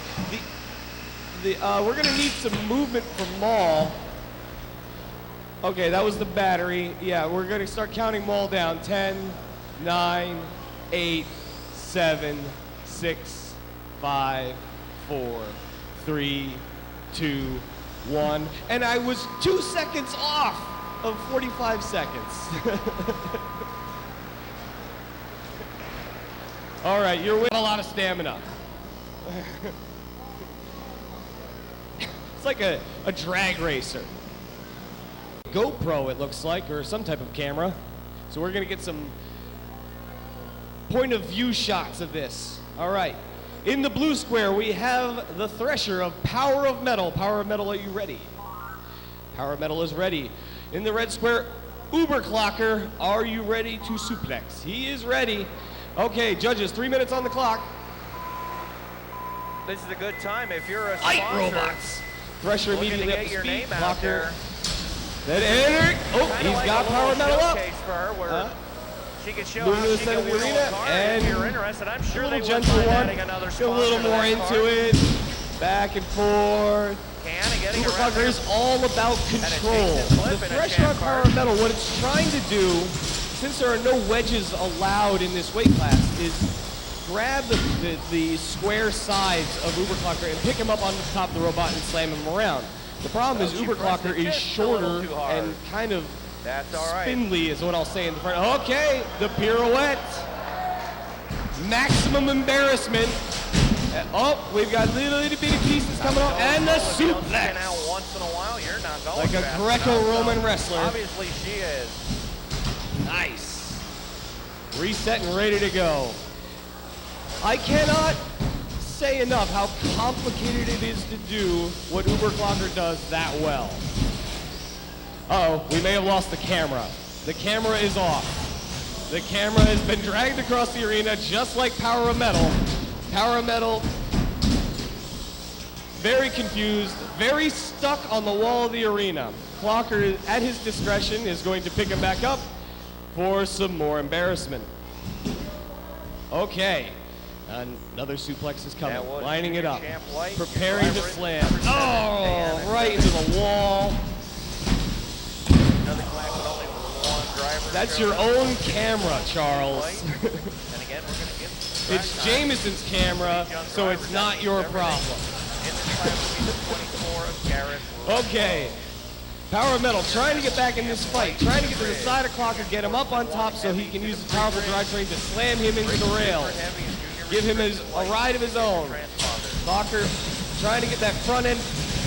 We're gonna need some movement from Maul. Okay, that was the battery. Yeah, we're gonna start counting Maul down. 10, 9, 8, 7, 6, 5, 4, 3, 2, 1. And I was 2 seconds off of 45 seconds. All right, you're with a lot of stamina. It's like a drag racer. GoPro, it looks like, or some type of camera. So we're gonna get some point of view shots of this. All right. In the blue square, we have the Thresher of Power of Metal. Power of Metal, are you ready? Power of Metal is ready. In the red square, Uberclocker, are you ready to suplex? He is ready. Okay, judges, 3 minutes on the clock. This is a good time if you're a Light sponsor. robots. Thresher Looking to immediately up get to your speed. name out Clocker. there. Then Eric. Oh, Kinda he's like got a Power little Metal up. showcase for her where she can show Moving how to the she center can of the wheel arena, a car. and If you're interested, I'm sure a they little would gentle mind one. adding another Get a little sponsor to more that into car. it. Back and forth. And getting around Uberclocker there. is all about control. decent clip The in a Thresher on champ Power car. Metal, what it's trying to do, since there are no wedges allowed in this weight class, is grab the square sides of Uberclocker and pick him up on the top of the robot and slam him around. The problem is She pressed Uberclocker the is tip a little shorter too hard. and kind of That's all right. spindly is what I'll say in the front. Okay, the pirouette. Maximum embarrassment. Oh, we've got little itty bitty pieces coming up, and the If you don't spin suplex. out once in a while, you're not going Like a fast Greco-Roman enough. wrestler. Obviously, she is. Nice. Reset and ready to go. I cannot say enough how complicated it is to do what Uberclocker does that well. Uh-oh, we may have lost the camera. The camera is off. The camera has been dragged across the arena just like Power of Metal. Power of Metal, very confused, very stuck on the wall of the arena. Clocker, at his discretion, is going to pick him back up for some more embarrassment. Okay, another suplex is coming, That was lining it up, Champ White, preparing to driver slam. number 7, Oh, and right into the wall. Another class with only one driver. That's your own camera, Charles. And again, we're going to give It's Jameson's camera, so it's not your problem. In this class will be the 24 of Garrett. Okay. Power of Metal trying to get back in this fight, trying to get to the side of Clocker, get him up on top so he can use the powerful drivetrain to slam him into the rails. Give him a ride of his own. Clocker trying to get that front end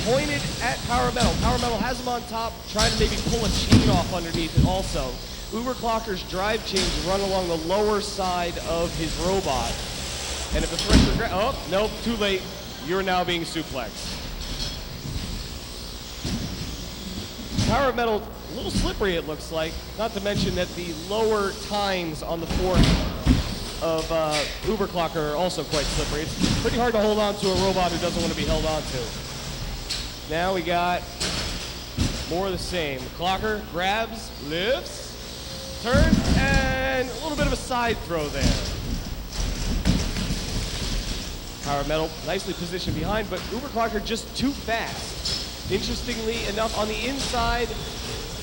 pointed at Power Metal. Power Metal has him on top, trying to maybe pull a chain off underneath it also. Uberclocker's drive chains run along the lower side of his robot. And if the Thresher, oh, nope, too late. You're now being suplexed. Power of Metal, a little slippery it looks like. Not to mention that the lower tines on the fork of Uberclocker are also quite slippery. It's pretty hard to hold on to a robot who doesn't want to be held on to. Now we got more of the same. Clocker grabs, lifts, turns, and a little bit of a side throw there. Power of Metal nicely positioned behind, but Uberclocker just too fast. Interestingly enough, on the inside,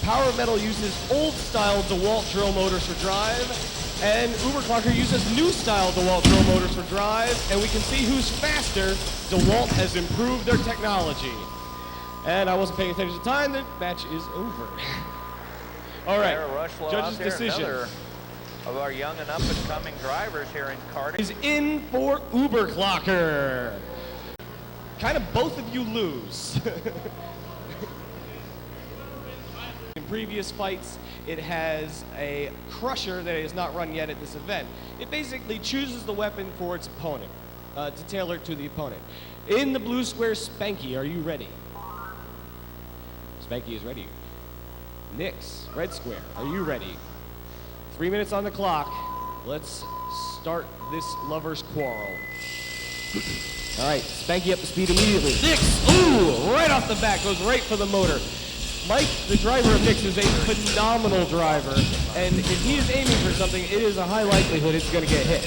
Power of Metal uses old-style DeWalt drill motors for drive, and Uberclocker uses new-style DeWalt drill motors for drive, and we can see who's faster. DeWalt has improved their technology. And I wasn't paying attention to the time. The match is over. All right, judge's decision. of our young and up-and-coming drivers here in karting. Is in for Uberclocker. Kind of both of you lose. In previous fights, it has a crusher that is not run yet at this event. It basically chooses the weapon for its opponent, to tailor it to the opponent. In the blue square, Spanky, are you ready? Spanky is ready. Nix, red square, are you ready? 3 minutes on the clock. Let's start this lover's quarrel. All right, Spanky up to speed immediately. Nix, ooh, right off the bat, goes right for the motor. Mike, the driver of Nix, is a phenomenal driver, and if he is aiming for something, it is a high likelihood it's going to get hit.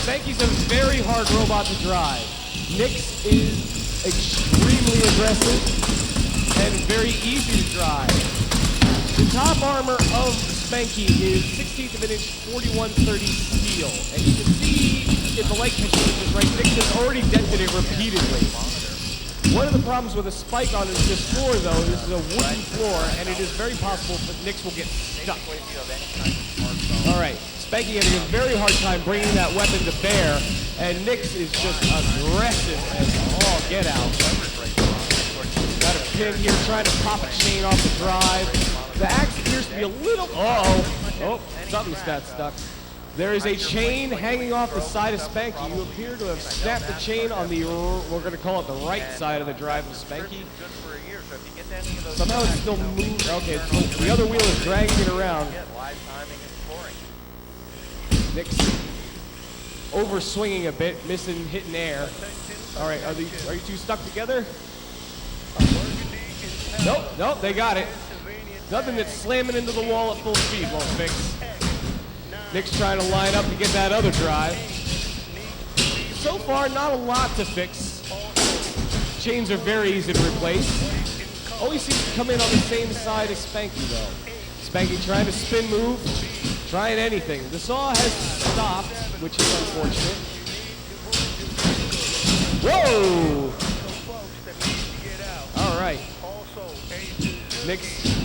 Spanky's a very hard robot to drive. Nix is extremely aggressive and very easy to drive. The top armor of Spanky is 1/16 of an inch, 4130 steel, and you can see if the light catches this right, Nix has already dented it repeatedly. One of the problems with a spike on this floor, though, this is a wooden floor, and it is very possible that Nix will get stuck. All right, Spanky having a very hard time bringing that weapon to bear, and Nix is just aggressive as all get out. Got a pin here, trying to pop a chain off the drive. The axe appears to be a little, oh, something's got stuck. There is a chain hanging off the side of Spanky. You appear to have snapped the chain on the, we're going to call it the right side of the drive of Spanky. Somehow it's still moving. Okay, the other wheel is dragging it around. Nix over swinging a bit, missing, hitting air. All right, are you two stuck together? Nope, they got it. Nothing that's slamming into the wall at full speed won't fix. Nix trying to line up to get that other drive. So far, not a lot to fix. Chains are very easy to replace. Always seems to come in on the same side as Spanky, though. Spanky trying to spin move, trying anything. The saw has stopped, which is unfortunate. Whoa! All right. Nix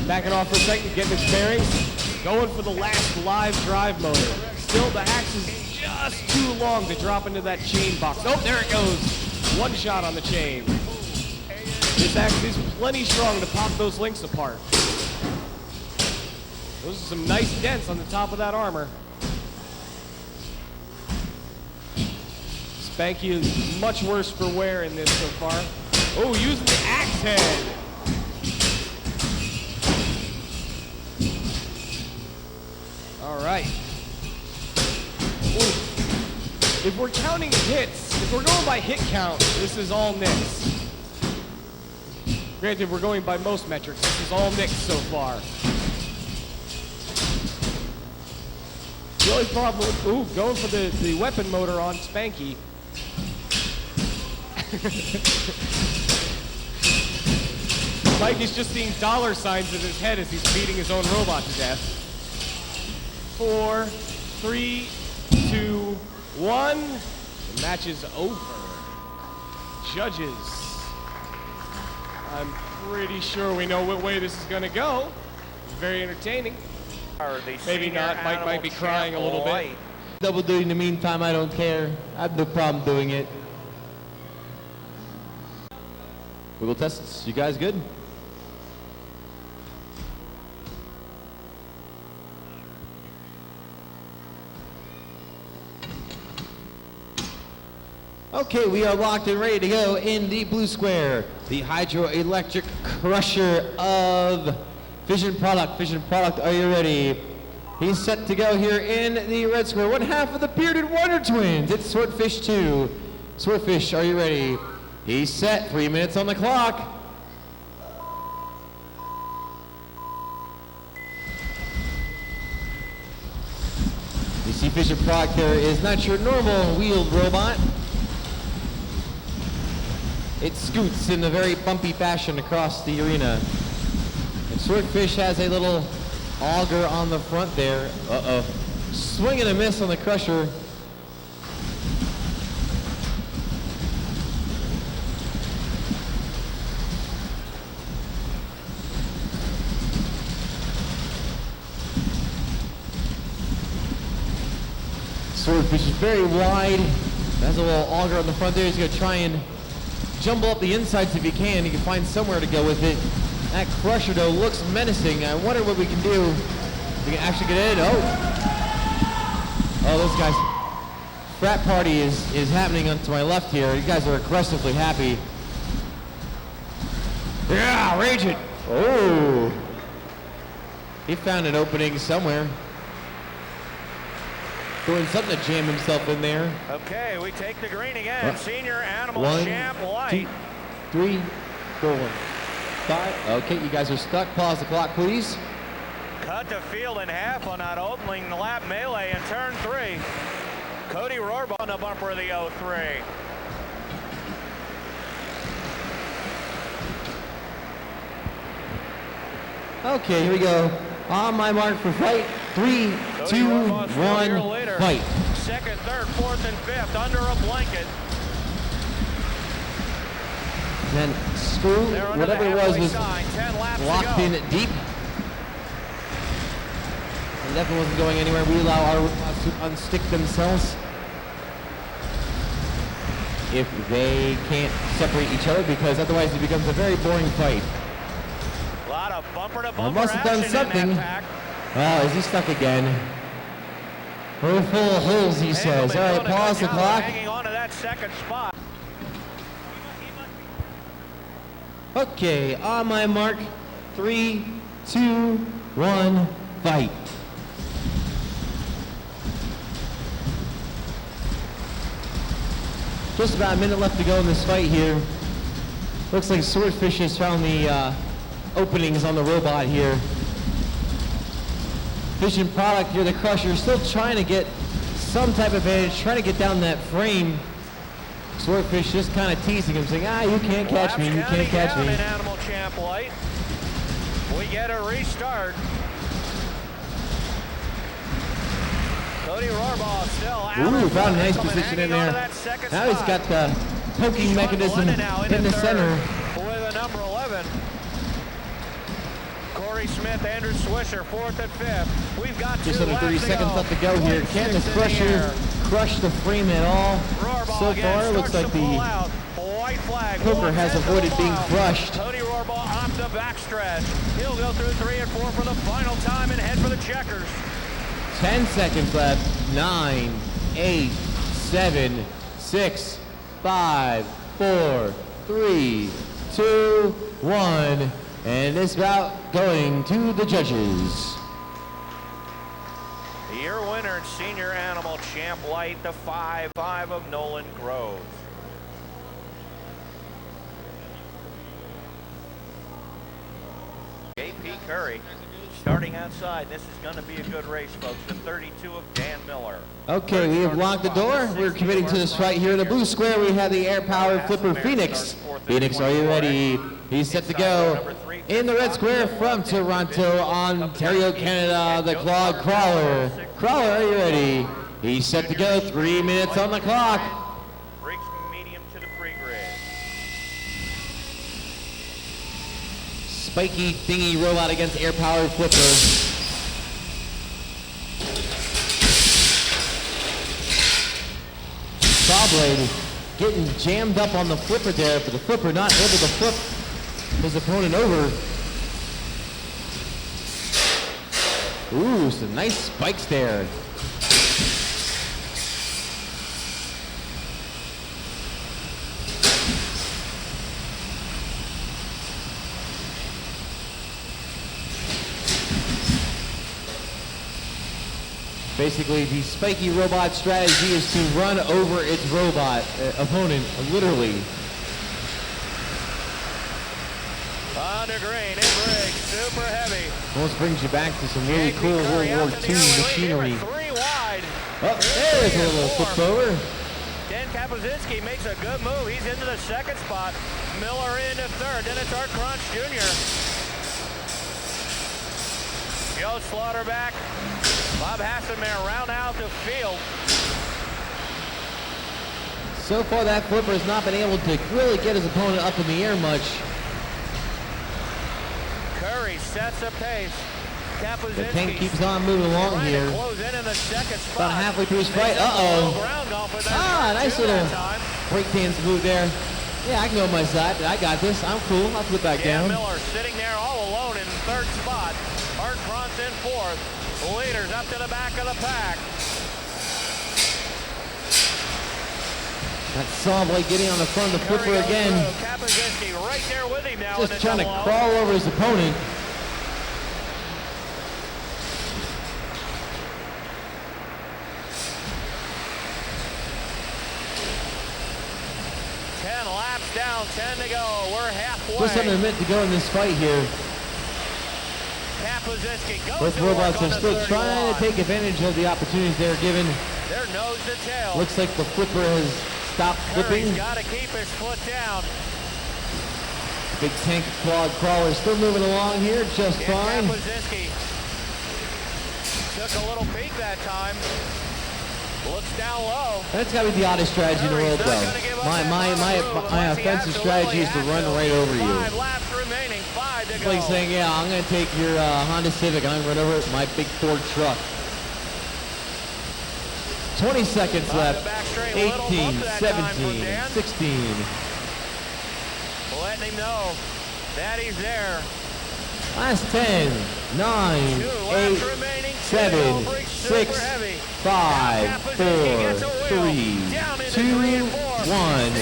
backing off for a second, getting its bearings. Going for the last live drive motor. Still, the axe is just too long to drop into that chain box. Oh, there it goes. One shot on the chain. This axe is plenty strong to pop those links apart. Those are some nice dents on the top of that armor. Spanky is much worse for wear in this so far. Oh, using the axe head. All right. Ooh. If we're counting hits, if we're going by hit count, this is all Nix. Granted, we're going by most metrics. This is all Nix so far. The only problem with, going for the weapon motor on Spanky. Mike is just seeing dollar signs in his head as he's beating his own robot to death. 4, 3, 2, 1. The match is over. Judges. I'm pretty sure we know what way this is going to go. It's very entertaining. Maybe not. Mike might be crying a little bit. Double duty in the meantime, I don't care. I have no problem doing it. We will test this. You guys good? Okay, we are locked and ready to go in the blue square. The hydroelectric crusher of Vision Product. Vision Product, are you ready? He's set to go here in the red square. One half of the bearded Wonder Twins. It's Swordfish 2. Swordfish, are you ready? He's set. 3 minutes on the clock. You see Vision Product there is not your normal wheeled robot. It scoots in a very bumpy fashion across the arena. And Swordfish has a little auger on the front there. Uh-oh. Swing and a miss on the crusher. Swordfish is very wide. Has a little auger on the front there. He's going to try and jumble up the insides if he can. He can find somewhere to go with it. That crusher, though, looks menacing. I wonder what we can do. We can actually get in. Oh, those guys. Frat party is happening on to my left here. You guys are aggressively happy. Yeah, rage it. Oh. He found an opening somewhere. Doing something to jam himself in there. Okay, we take the green again. Senior Animal One, Champ Light. 2, 3, 4, 5. Okay, you guys are stuck. Pause the clock, please. Cut the field in half on that opening lap melee in turn 3. Cody Rohrbaugh on the bumper of the 03. Okay, here we go. On my mark for fight. 3, 2, 1, fight. Second, third, fourth, and fifth under a blanket. Then screw, whatever it was locked in deep. It definitely wasn't going anywhere. We allow our robots to unstick themselves if they can't separate each other, because otherwise it becomes a very boring fight. A lot of bumper to bumper I must have done action in something. that pack. Oh, is he stuck again? We're full of holes, he says. All right, pause the clock. Hanging on to that second spot. Okay, on my mark. 3, 2, 1, fight. Just about a minute left to go in this fight here. Looks like Swordfish has found the openings on the robot here. Vision Product here, the Crusher, still trying to get some type of advantage, trying to get down that frame. Swordfish just kind of teasing him, saying, you can't catch me, you can't catch me. In Animal Champ Light. We get a restart. Cody Rohrbaugh still out. Ooh, found a nice position in there. Now he's got the poking mechanism in the center. With a number 11. Corey Smith, Andrew Swisher, fourth and fifth. We've got just under 30 seconds left to go here. Can this Crusher crush the frame at all? So far, it looks like the poker has avoided being crushed. Cody Rohrbaugh on the backstretch. He'll go through 3 and 4 for the final time and head for the checkers. 10 seconds left. 9, 8, 7, 6, 5, 4, 3, 2, 1. And this bout going to the judges. Your winner, Senior Animal Champ Light, the 5-5 of Nolan Groves. J.P. Curry starting outside. This is going to be a good race, folks. The 32 of Dan Miller. Okay, we have locked the door. We're committing to this fight here in the blue square. We have the air-powered flipper Phoenix. Phoenix, are you ready? He's set to go. In the red square from Toronto, Ontario, Canada, the Claude Crawler. Crawler, are you ready? He's set to go. 3 minutes on the clock. Briggs medium to the pre-grid. Spiky thingy robot against air-powered flipper. Sawblade getting jammed up on the flipper there, but the flipper not able to flip his opponent over. Ooh, some nice spikes there. Basically, the spiky robot strategy is to run over its robot opponent, literally. Under green, in Briggs, super heavy. Almost brings you back to some really cool World War II machinery. 3 wide. Oh, there's a little flip over. Dan Kapuzinski makes a good move. He's into the second spot. Miller into third. Then it's Art Crunch Jr. Joe Slaughterback. Bob Hasselman round out the field. So far, that flipper has not been able to really get his opponent up in the air much. Curry sets a pace. The tank keeps on moving along here. About halfway through his fight. Uh-oh. Ah, nice little breakdance move there. Yeah, I can go on my side, but I got this. I'm cool. I'll flip back down. Miller sitting there all alone in third spot. Art Krantz in fourth. Leaders up to the back of the pack. That Sawblade getting on the front of the flipper again. Kapazinski right there with him now. Just trying to crawl over his opponent. Laps down, 10 to go. We're halfway. Just under a minute to go in this fight here. Both robots are still trying to take advantage of the opportunities they're given. They're nose to tail. Looks like the flipper has stopped flipping. He's got to keep his foot down. Big tank quad crawler still moving along here just fine. Kapazinski took a little peek that time. Looks down low. That's got to be the oddest strategy in the world, though. My offensive strategy is to run right over you. 5 laps remaining, 5 to It's go. like saying, yeah, I'm going to take your Honda Civic and I'm going to run over it with my big Ford truck. 20 seconds left. 18, 17, 16. Letting him know that he's there. Last 10, 9, 8, 7, 6, 5, 4, 3, 2, 1.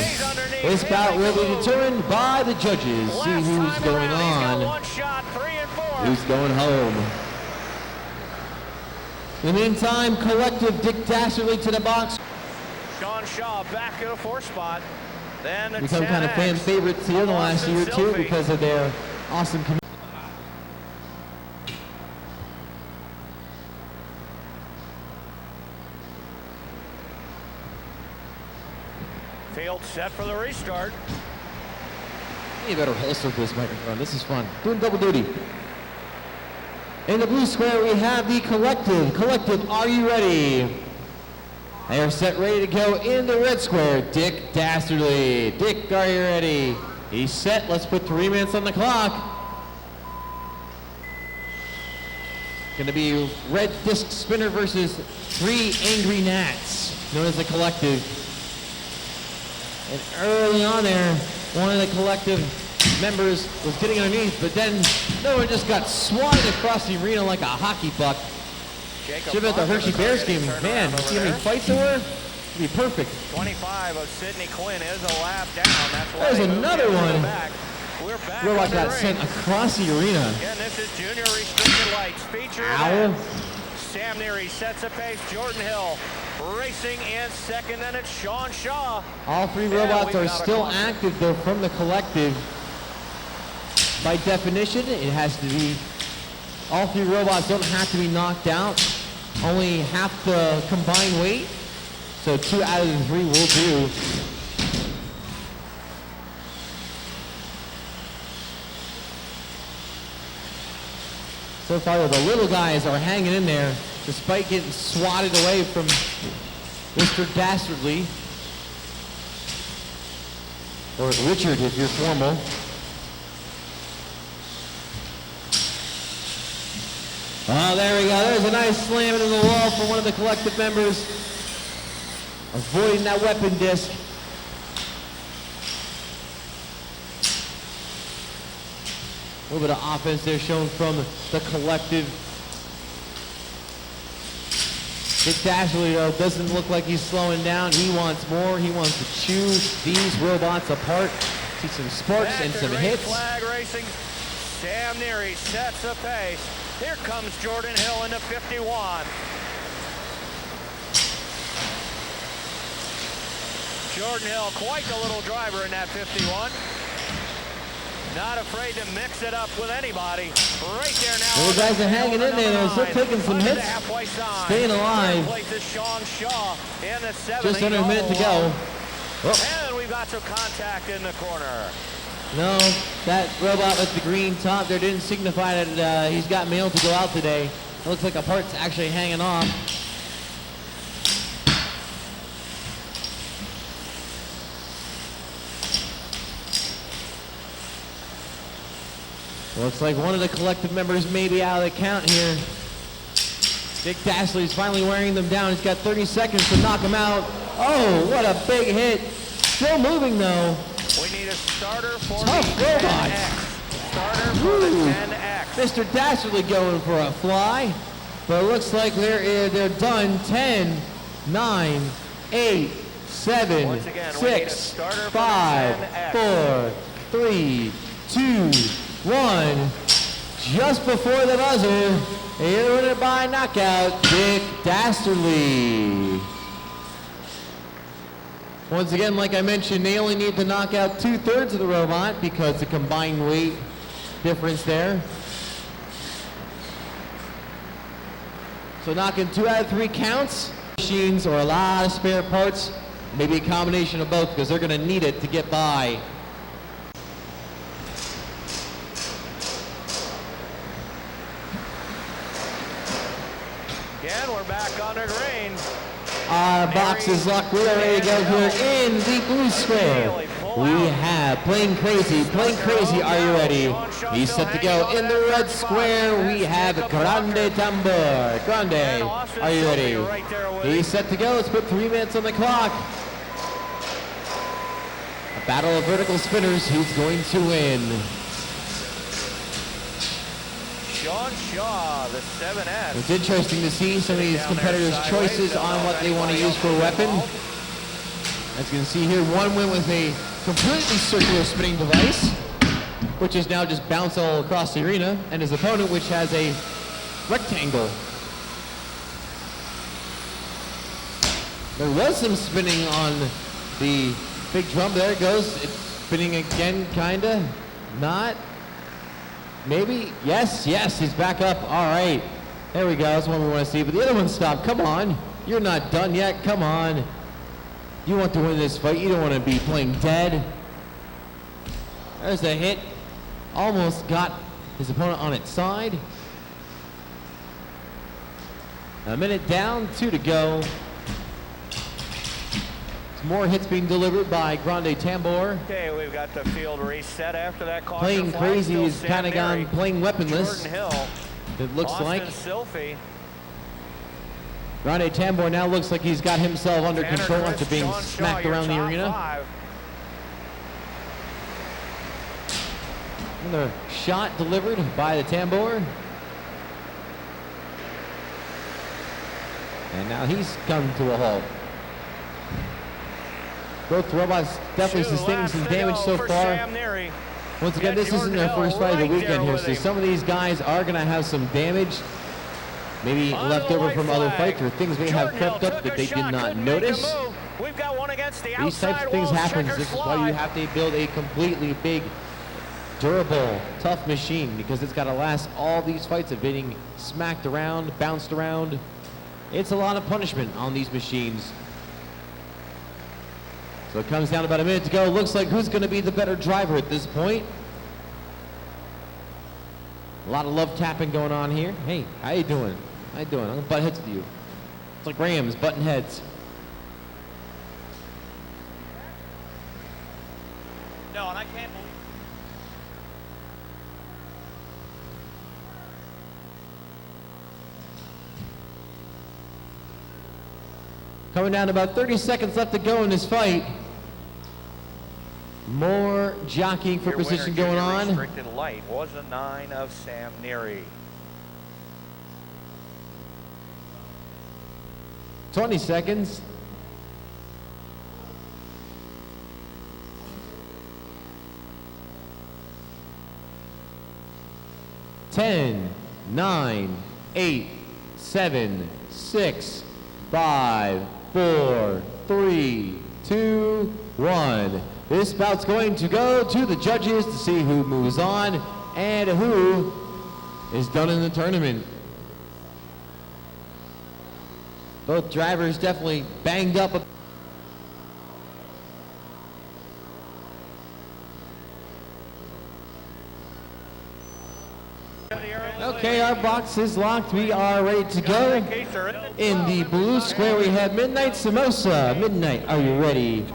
This bout will be determined by the judges. See who's going on, who's going home. In the meantime, Collective Dick Dastardly to the box. Sean Shaw back in a 4th spot. Then the Become kind of fan favorites here in the last year or two because of their awesome community. Field set for the restart. You better holster this microphone. This is fun. Doing double duty. In the blue square, we have the Collective. Collective, are you ready? They are set, ready to go in the red square. Dick Dastardly. Dick, are you ready? He's set. Let's put 3 minutes on the clock. Going to be red disc spinner versus 3 angry gnats, known as the Collective. And early on there, one of the Collective members was getting underneath, but then no one just got swatted across the arena like a hockey puck. Should have been at the Hershey Bears game. Man, you see how many fights there were? It'd be perfect. 25 of Sidney Quinn is a lap down. That's why There's another one. We're back. Robot got sent across the arena. Again, this is Junior Restricted Lights feature. Ow. Sam Neary sets a pace. Jordan Hill racing in second, and it's Sean Shaw. All 3 robots are still active, though, from the Collective. By definition, it has to be, all 3 robots don't have to be knocked out. Only half the combined weight. So 2 out of the 3 will do. So far, the little guys are hanging in there, despite getting swatted away from Mr. Dastardly. Or Richard, if you're formal. Oh, there we go. There's a nice slam into the wall for one of the Collective members. Avoiding that weapon disc. A little bit of offense there shown from the Collective. Dick Dastardly, though, doesn't look like he's slowing down. He wants more. He wants to chew these robots apart. See some sparks and some hits. Flag racing. Sam Neary sets a pace. Here comes Jordan Hill into 51. Jordan Hill, quite the little driver in that 51. Not afraid to mix it up with anybody. Right there now. Those guys are hanging in there. They're still taking some hits. Staying alive. Sean Shaw in the 7th. Just under a minute to go. Oh. And we've got some contact in the corner. No, that robot with the green top there didn't signify that he's got mail to go out today. It looks like a part's actually hanging off. Looks like one of the collective members may be out of the count here. Dick Dastley's finally wearing them down. He's got 30 seconds to knock them out. Oh, what a big hit. Still moving though. We need a starter for Tough the robot. 10X. Starter for the 10X. Mr. Dastardly going for a fly. But it looks like they're done. 10, 9, 8, 7, Once again, we need a 6, starter for the 5, 10X. 4, 3, 2, 1. Just before the buzzer, a winner by knockout, Dick Dastardly. Once again, like I mentioned, they only need to knock out 2/3 of the robot because the combined weight difference there. So knocking 2 out of 3 counts. Machines or a lot of spare parts, maybe a combination of both because they're going to need it to get by. Again, we're back on the green. Our box is locked. We are ready to go here in the blue square. We have Plain Crazy. Plain Crazy, are you ready? He's set to go. In the red square, we have Grande Tambor. Grande, are you ready? He's set to go. Let's put 3 minutes on the clock. A battle of vertical spinners. Who's going to win? Sean Shaw, the 7S. It's interesting to see some of these competitors' choices on what they want to use for a weapon. As you can see here, one went with a completely circular spinning device, which is now just bounced all across the arena, and his opponent, which has a rectangle. There was some spinning on the big drum. There it goes. It's spinning again, kinda. Not. Maybe. Yes, he's back up. All right. There we go. That's what we want to see. But the other one stopped. Come on. You're not done yet. Come on. You want to win this fight. You don't want to be playing dead. There's a hit. Almost got his opponent on its side. A minute down, 2 to go. Some more hits being delivered by Grande Tambor. Okay, we've got the field reset after that caution Playing flag. Crazy Still is Sam kind of gone Neary, playing weaponless. Jordan Hill, It looks Austin like. Silphy, Grande Tambor now looks like he's got himself under Tanner control Chris, after being Sean Shaw, smacked your around the top arena. 5. Another shot delivered by the Tambor. And now he's come to a halt. Both robots definitely sustaining some damage so far. Sam Neary. Once again, this isn't their first fight of the weekend here, so some of these guys are going to have some damage. Maybe left over from other fights or things may have crept up that they did not notice. We've got one against the These types of things happen. This is why you have to build a completely big, durable, tough machine because it's got to last all these fights of being smacked around, bounced around. It's a lot of punishment on these machines. So it comes down about a minute to go. Looks like who's going to be the better driver at this point. A lot of love tapping going on here. Hey, how you doing? How you doing? I'm going to butt heads with you. It's like Rams butting heads. No, and I can't believe. Coming down to about 30 seconds left to go in this fight. More jockeying for Your position winner, going junior on. restricted light was a 9 of Sam Neary. 20 seconds. Ten, 9, 8, 7, 6, 5, 4, 3, 2, 1. This bout's going to go to the judges to see who moves on and who is done in the tournament. Both drivers definitely banged up. Okay, our box is locked. We are ready to go. In the blue square, we have Midnight Samosa. Midnight, are you ready?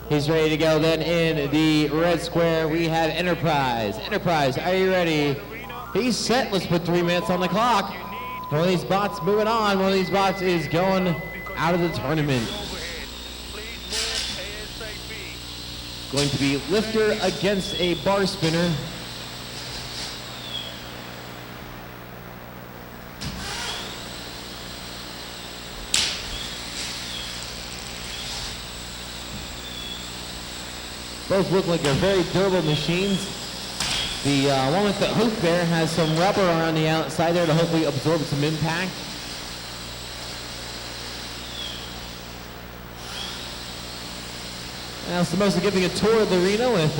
He's ready to go. Then in the red square, we have Enterprise. Enterprise, are you ready? He's set. Let's put 3 minutes on the clock. One of these bots moving on. One of these bots is going out of the tournament. Going to be lifter against a bar spinner. Both look like they're very durable machines. The one with the hoop there has some rubber around the outside there to hopefully absorb some impact. Now Samosa giving a tour of the arena with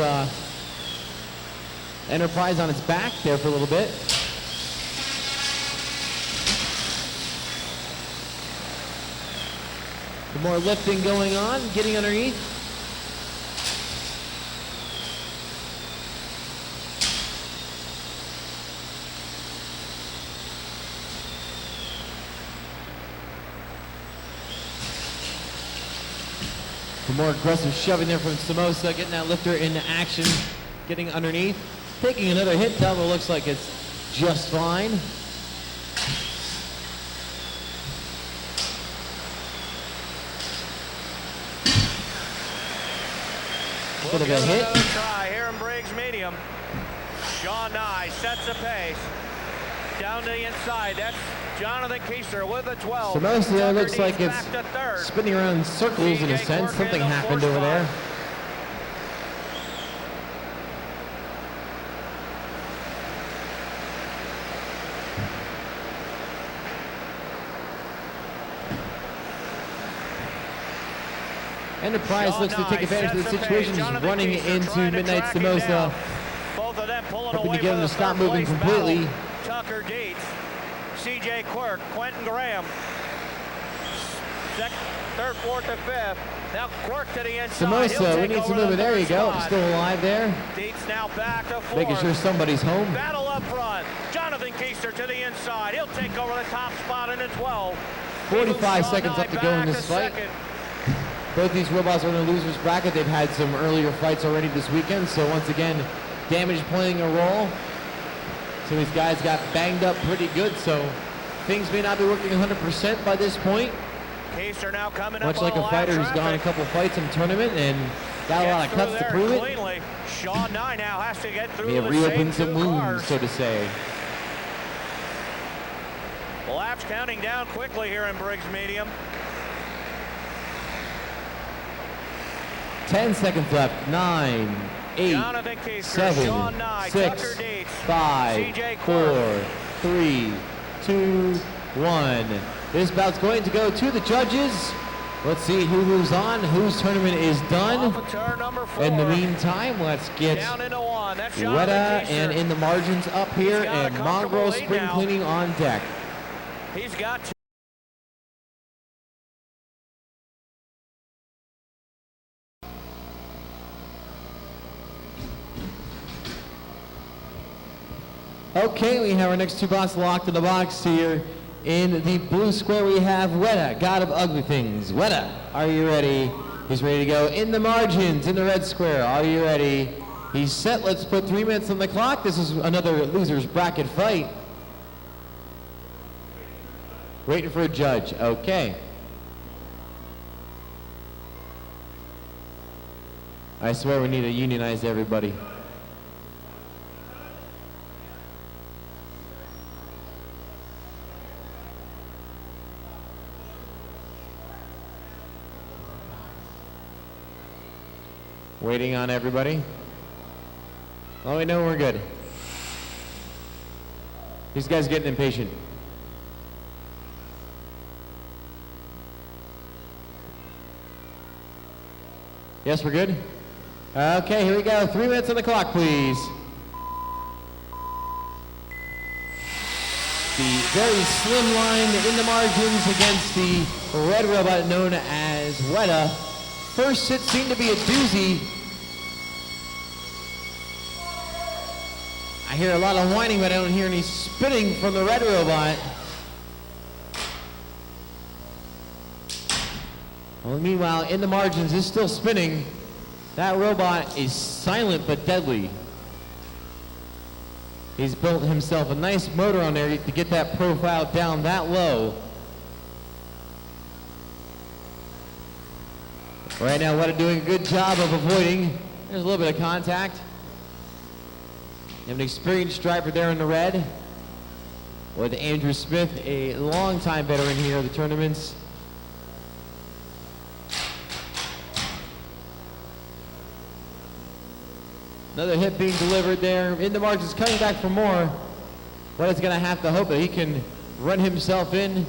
Enterprise on its back there for a little bit. Some more lifting going on, getting underneath. Some more aggressive shoving there from Samosa, getting that lifter into action, getting underneath. Taking another hit down, but looks like it's just fine. Bit of a hit. Another try here in Briggs medium. Sean Nye sets the pace. Down to the inside. That's Jonathan Keister with a 12. Samosa looks like it's spinning around in circles in a sense. Something happened over there. Enterprise looks to take advantage of the situation, just running into Midnight Samosa. Both of them pulling hoping away to get him to stop third moving place completely. battle. Tucker Dietz, CJ Quirk, Quentin Graham. Third, fourth, and fifth. Now Quirk to the inside. Samosa, we need some movement. There you go. Still alive there. Dietz now back to fourth. Making sure somebody's home. Battle up front. Jonathan Keister to the inside. He'll take over the top spot in the 12. 45 seconds up to go in this fight. Second. Both these robots are in the loser's bracket. They've had some earlier fights already this weekend, so once again, damage playing a role. So these guys got banged up pretty good, so things may not be working 100% by this point. Keister now coming Much up like a fighter who's gone a couple fights in the tournament and got a lot of cuts to prove it. Cleanly. Sean Nye now has to get through May have the reopened same some two wounds, cars. so to say. Laps counting down quickly here in Briggs Medium. 10 seconds left. 9, 8, Jonathan Keister, 7, Sean Nye, 6, Tucker Dietz, 5, CJ 4, 3, 2, 1. This bout's going to go to the judges. Let's see who moves on, whose tournament is done. Off of turn number 4. In the meantime, let's get down into 1. That's Weta Jonathan Keister. and in the margins up here, He's got a and comfortable Mongrel lead spring now. cleaning on deck. He's got to. Okay, we have our next two bots locked in the box here. In the blue square, we have Weta, God of Ugly Things. Weta, are you ready? He's ready to go. In the margins, in the red square, are you ready? He's set. Let's put 3 minutes on the clock. This is another loser's bracket fight. Waiting for a judge. Okay. I swear we need to unionize everybody. Waiting on everybody. Oh, we know we're good. These guys getting impatient. Yes, we're good? Okay, here we go. 3 minutes on the clock, please. The very slim line in the margins against the red robot known as Weta. First hit seemed to be a doozy. I hear a lot of whining, but I don't hear any spinning from the red robot. Well, meanwhile, in the margins, it's still spinning. That robot is silent but deadly. He's built himself a nice motor on there to get that profile down that low. Right now, Weta doing a good job of avoiding. There's a little bit of contact. You have an experienced driver there in the red with Andrew Smith, a longtime veteran here of the tournaments. Another hit being delivered there. In the margins, coming back for more. Weta's going to have to hope that he can run himself in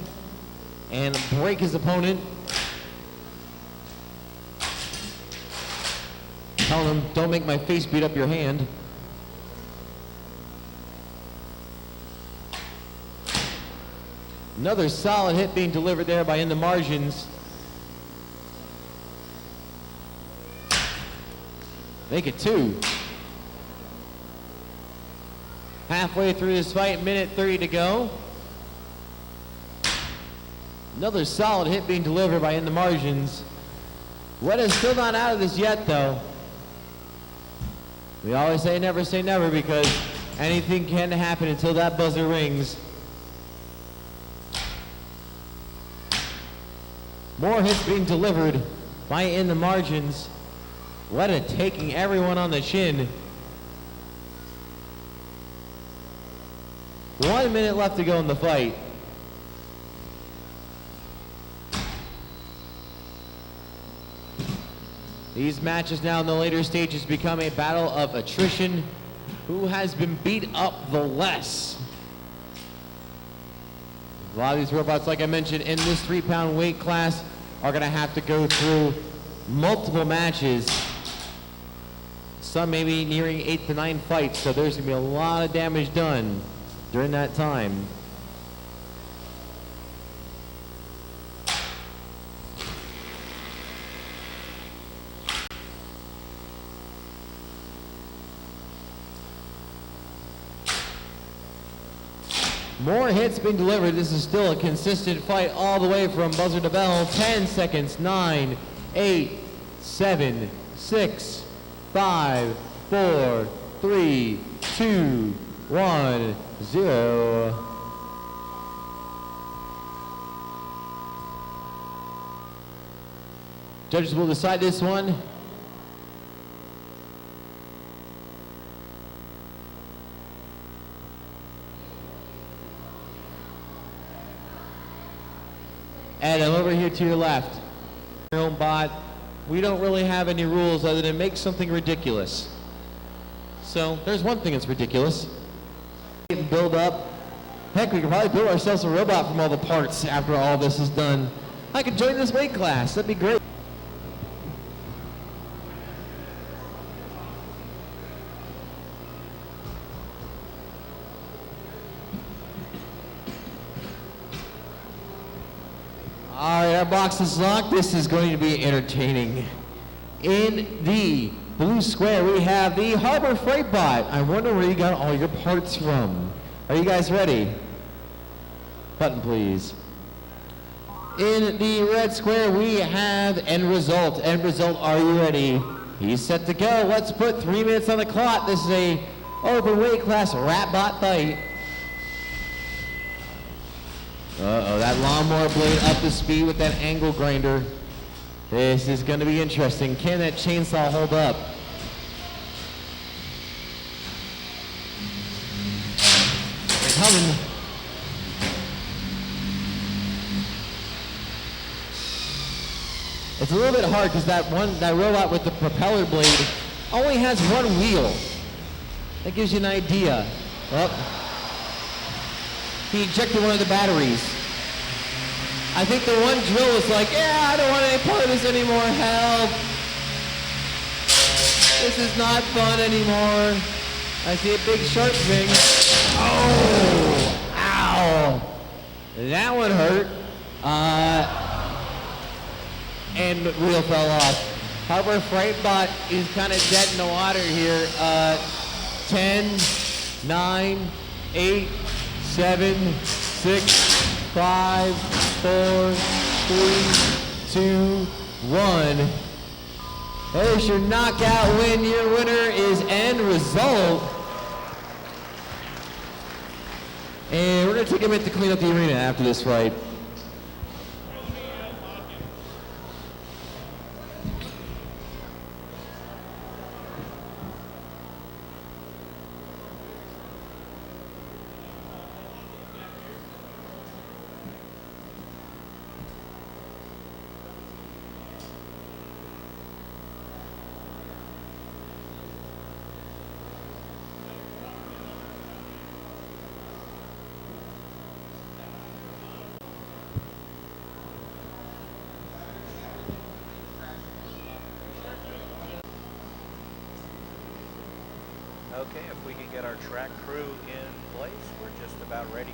and break his opponent. Telling him, don't make my face beat up your hand. Another solid hit being delivered there by In the Margins. Make it 2. Halfway through this fight, minute 30 to go. Another solid hit being delivered by In the Margins. Weta's still not out of this yet, though. We always say never because anything can happen until that buzzer rings. More hits being delivered by In the Margins. Weta taking everyone on the chin. 1 minute left to go in the fight. These matches now in the later stages become a battle of attrition. Who has been beat up the less? A lot of these robots, like I mentioned, in this 3-pound weight class are going to have to go through multiple matches. Some maybe nearing 8 to 9 fights, so there's going to be a lot of damage done during that time. More hits being delivered. This is still a consistent fight all the way from buzzer to bell. 10 seconds, 9, 8, 7, 6, 5, 4, 3, 2, 1, 0. Judges will decide this one. And I'm over here to your left. Your own bot. We don't really have any rules other than make something ridiculous. So there's one thing that's ridiculous. Build up. Heck, we could probably build ourselves a robot from all the parts after all this is done. I could join this weight class. That'd be great. All right, our box is locked. This is going to be entertaining. In the blue square, we have the Harbor Freight Bot. I wonder where you got all your parts from. Are you guys ready? Button, please. In the red square, we have End Result. End Result, are you ready? He's set to go. Let's put 3 minutes on the clock. This is a open weight class rat bot fight. Uh-oh, that lawnmower blade up to speed with that angle grinder. This is going to be interesting. Can that chainsaw hold up? They're coming. It's a little bit hard because that robot with the propeller blade only has one wheel. That gives you an idea. Oh. He ejected one of the batteries. I think the one drill was like, yeah, I don't want any part of this anymore, help. This is not fun anymore. I see a big sharp thing. Oh, ow. That one hurt. And the wheel fell off. Harbor Freight Bot is kind of dead in the water here. 10, 9, 8, 7, 6, 5, 4, 3, 2, 1. There's your knockout win. Your winner is End Result. And we're going to take a minute to clean up the arena after this fight. Okay, if we can get our track crew in place, we're just about ready.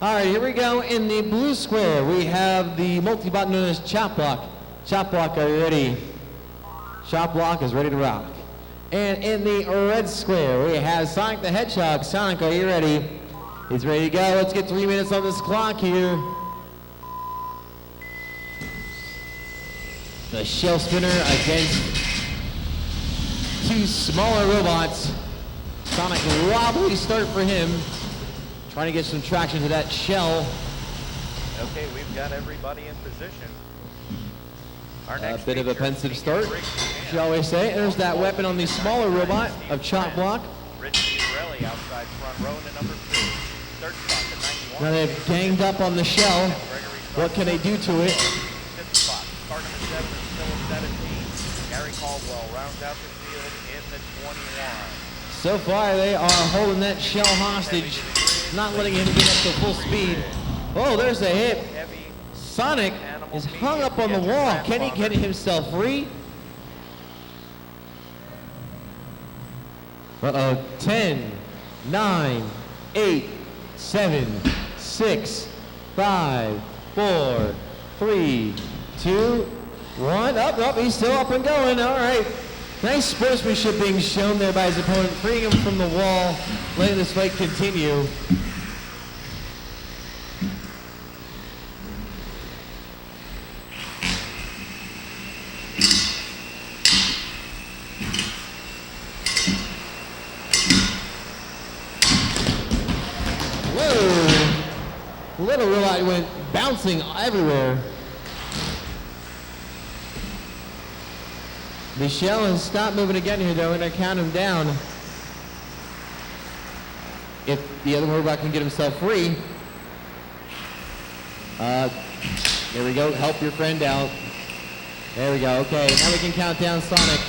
All right, here we go. In the blue square, we have the multi-bot known as Chop Block. Chop Block, are you ready? Chop Block is ready to rock. And in the red square, we have Sonic the Hedgehog. Sonic, are you ready? He's ready to go. Let's get 3 minutes on this clock here. The shell spinner against two smaller robots. Sonic wobbly start for him. Trying to get some traction to that shell. Okay, we've got everybody in position. Our A next bit of a feature, pensive senior start, Briggs Champ. shall we say. There's that weapon on the smaller robot of Chop Block. Rich Vitarelli outside front row in the number 2. Third spot to 91. Now they've ganged up on the shell. What can they do to it? Fifth spot, car number 7 is still at 17. Gary Caldwell rounds out the field in the 21. So far, they are holding that shell hostage, not letting him get up to full speed. Oh, there's a hit. Heavy Sonic is hung up on the wall. Can he get himself free? Uh-oh. 10, 9, 8, 7, 6, 5, 4, 3, 2, 1. Up, he's still up and going. All right. Nice sportsmanship being shown there by his opponent, freeing him from the wall, letting this fight continue. Whoa! Little robot went bouncing everywhere. The shell has stopped moving again here, though, and I count him down. If the other robot can get himself free. There we go. Help your friend out. There we go. Okay, now we can count down Sonic.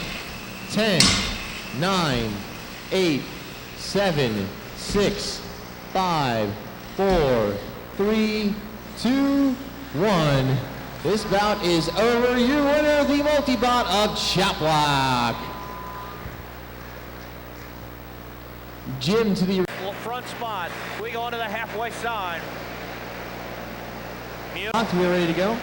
10, 9, 8, 7, 6, 5, 4, 3, 2, 1. This bout is over. Your winner, the multi-bot of Chop Block. Jim to the front spot. We go into the halfway side. We're ready to go.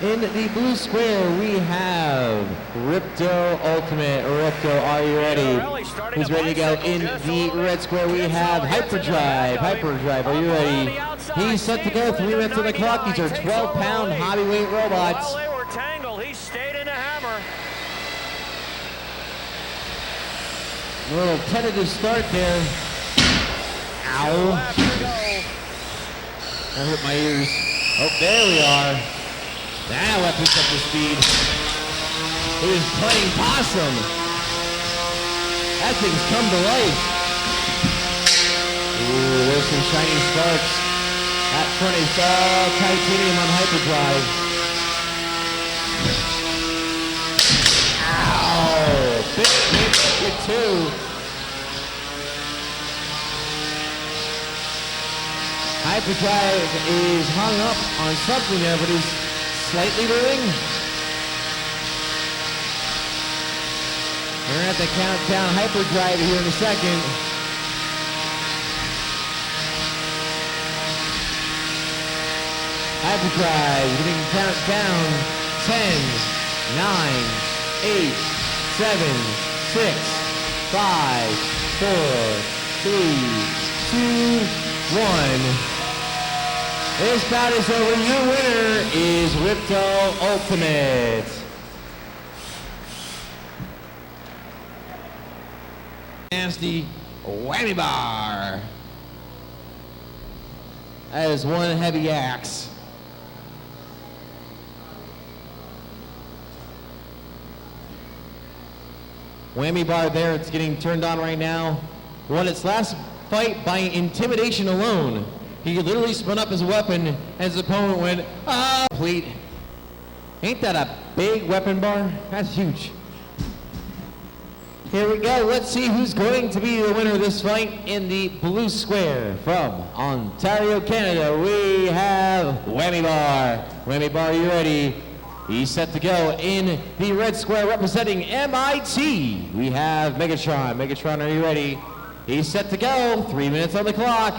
In the blue square, we have Ripto Ultimate. Ripto, are you ready? He's ready to go. In the red square, we have Hyperdrive. Hyperdrive, are you ready? He's set to go. 3 minutes on the clock. These are 12-pound heavyweight robots. Well, they were tangled. He stayed in the hammer. A little tentative start there. Ow. That hurt my ears. Oh, there we are. That weapon's up to speed. He was playing possum. That thing's come to life. Ooh, there's some shiny sparks. That front is all titanium on hyperdrive. Ow! Big two. Hyperdrive is hung up on something there, but he's slightly moving. We're going to have to count down Hyperdrive here in a second. Hyperdrive getting count down. 10, 9, 8, 7, 6, 5, 4, 3, 2, 1. This bout is over. Your winner is Ripto Ultimate. Nasty whammy bar. That is one heavy axe. Whammy bar there, it's getting turned on right now. Won its last fight by intimidation alone. He literally spun up his weapon and his opponent went, ah! Complete. Ain't that a big weapon bar? That's huge. Here we go. Let's see who's going to be the winner of this fight in the blue square. From Ontario, Canada, we have Whammy Bar. Whammy Bar, are you ready? He's set to go. In the red square representing MIT, we have Megatron. Megatron, are you ready? He's set to go. 3 minutes on the clock.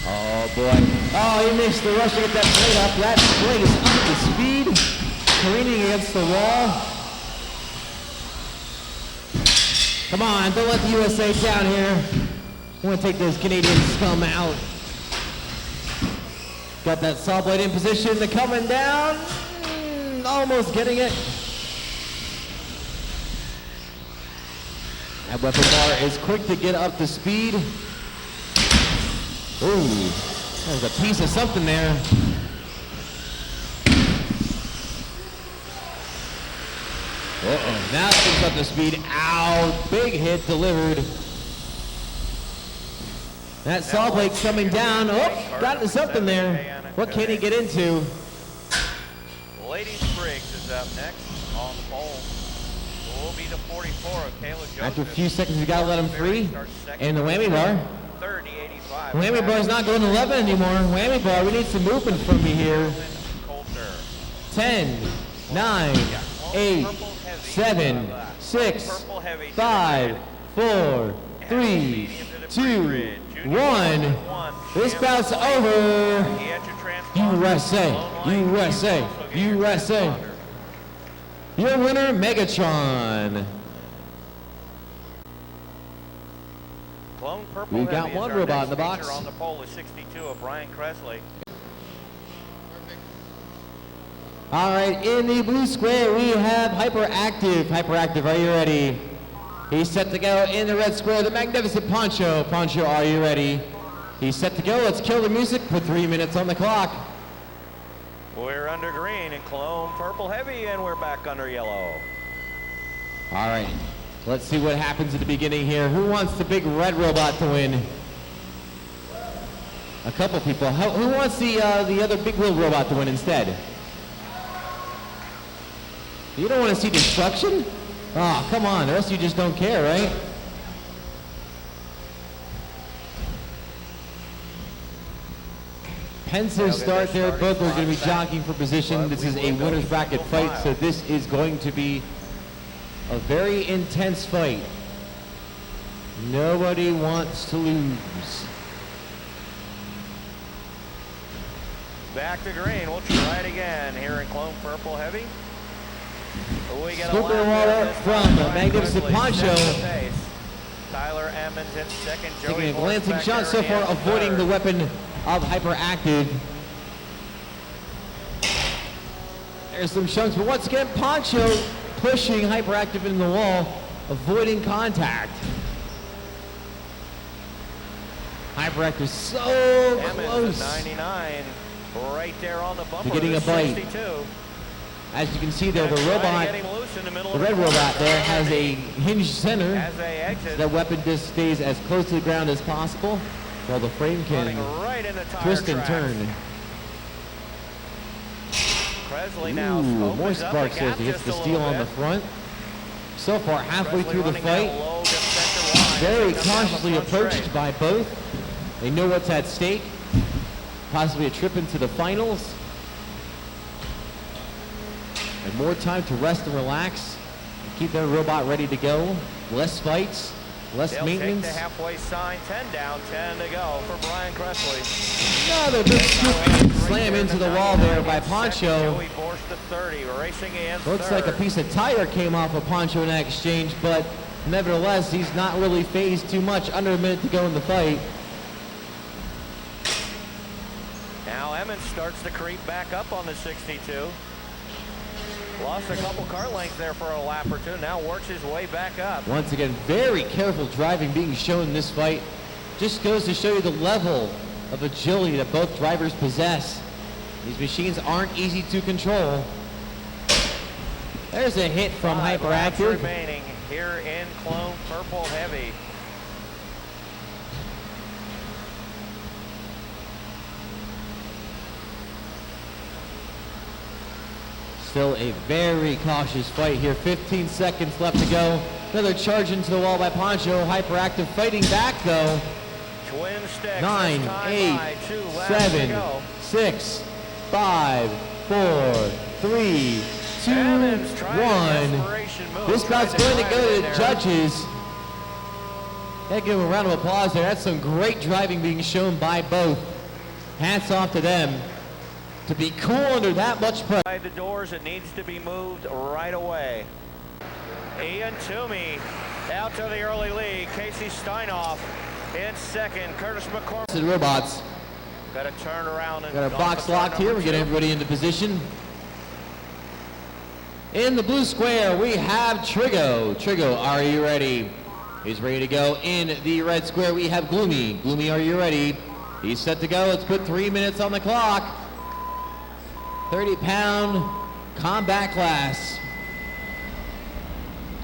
Oh boy. Oh, he missed the rush to get that blade up. That blade is up to speed. Careening against the wall. Come on, don't let the USA down here. I want to take those Canadian scum out. Got that saw blade in position. They're coming down. Almost getting it. That weapon bar is quick to get up to speed. Ooh, there's a piece of something there. Uh-oh, now it's up to speed. Ow, big hit delivered. That saw blade coming down. Oh, got into something there. What can he get into? Ladies Briggs is up next on the pole. Will be the 44 of Kayla Joseph. After a few seconds, we gotta let him free. And the whammy bar. 30-85. Whammy bar's not going 11 anymore. Whammy bar, we need some movement from you here. 10, 9, 8, 7, 6, 5, 4, 3, 2, 1. This bout's over. USA, USA, USA. Your winner, Megatron. Clone Purple We got Heavy is one our robot next in the box. feature on the pole is 62 of Brian Cresley. All right, in the blue square, we have Hyperactive. Hyperactive, are you ready? He's set to go. In the red square, the magnificent Poncho. Poncho, are you ready? He's set to go. Let's kill the music. Put 3 minutes on the clock. We're under green and Clone Purple Heavy, and we're back under yellow. All right, let's see what happens at the beginning here. Who wants the big red robot to win? A couple people. Who wants the other big wheel robot to win instead? You don't want to see destruction? Oh, come on, the rest of you just don't care, right? Pensive start there. Both are going to be jockeying for position. This is a winner's bracket fight, so this is going to be a very intense fight. Nobody wants to lose. Back to green. We'll try it again here in Clone Purple Heavy. We get a Slipper lap there water this from time. the Brian magnificent Quigley Poncho. sets the pace. Tyler Emmons in second. Taking Joey a glancing Horseback shot so there in far, avoiding third. the weapon of Hyperactive. There's some chunks, but once again, Poncho pushing Hyperactive into the wall, avoiding contact. Hyperactive so Emmons close. at 99, right there on the bumper. You're getting a to bite. 62. As you can see there, the Trying to robot, get him loose in the middle the of red the robot there corner. has a hinged center. As they exit, That weapon just stays as close to the ground as possible, while the frame running can right into tire twist and tracks. turn. Cresley now Ooh, more opens up sparks the there gap as he hits just the a steel little on the bit. front. So far, halfway Cresley through the running that fight, low to center line. very Comes down the cautiously front approached straight. by both. They know what's at stake. Possibly a trip into the finals. And more time to rest and relax. And keep their robot ready to go. Less fights. Less They'll maintenance. take the halfway sign, 10 down, 10 to go for Brian Cressley. Another big scoop slam into the wall there by Poncho. Joey Borsch to 30, racing in Looks third. like a piece of tire came off of Poncho in that exchange, but nevertheless, he's not really phased too much. Under a minute to go in the fight. Now Emmons starts to creep back up on the 62. Lost a couple car lengths there for a lap or two. Now works his way back up. Once again, very careful driving being shown in this fight. Just goes to show you the level of agility that both drivers possess. These machines aren't easy to control. There's a hit from 5 laps Hyperactive. remaining here in Clone Purple Heavy. Still a very cautious fight here. 15 seconds left to go. Another charge into the wall by Poncho. Hyperactive fighting back though. Twin sticks. 9, this time 8, by 2 laps to 7, go. 6, 5, 4, 3, 2, Emmons trying a 1. desperation move, This bout's trying going to drive go it to in the there. judges. Yeah, give them a round of applause there. That's some great driving being shown by both. Hats off to them to be cool under that much pressure. By the doors, it needs to be moved right away. Ian Toomey out to the early lead. Casey Steinoff in second. Curtis McCormick. The robots Got to turn around and got our go box for locked here. number We're getting 2. everybody into position. In the blue square, we have Trigo. Trigo, are you ready? He's ready to go. In the red square, we have Gloomy. Gloomy, are you ready? He's set to go. Let's put 3 minutes on the clock. 30-pound combat class.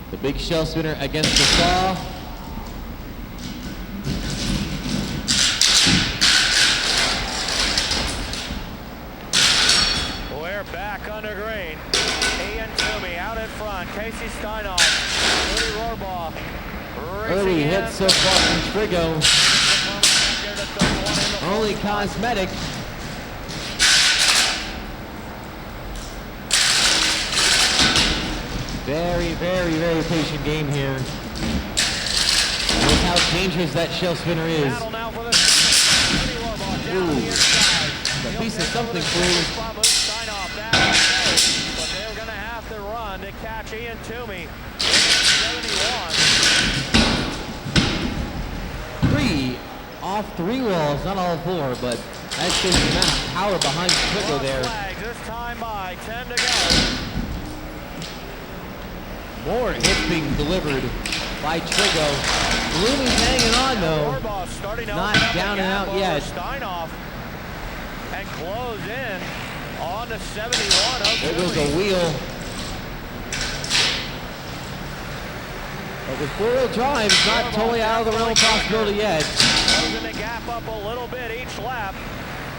The big shell spinner against the saw. We're back under green. Ian Toomey out in front. Casey Steinoff. Rudy Rohrbaugh. Early hit so far from Trigo. Only cosmetic. Very, very, very patient game here. Look how dangerous that shell spinner is. Battle now for the Rudy Rohrbaugh down Ooh. the inside. A piece of He'll something, get fool. Steinoff back to third, but they're going to have to run to catch Ian Toomey. 71. 3 off 3 walls, not all 4, but that shows the amount of power behind Trigo Cross there. flags, this time by 10 to go. More hits being delivered by Trigo. Gloomy's hanging on though. Rohrbaugh starting to Not open up the down and gap out over yet. Steinoff and close in on the 71 of There goes Toomey. a wheel. But with 4-wheel drive, it's not totally out of the realm of possibility yet. Closing the gap up a little bit each lap.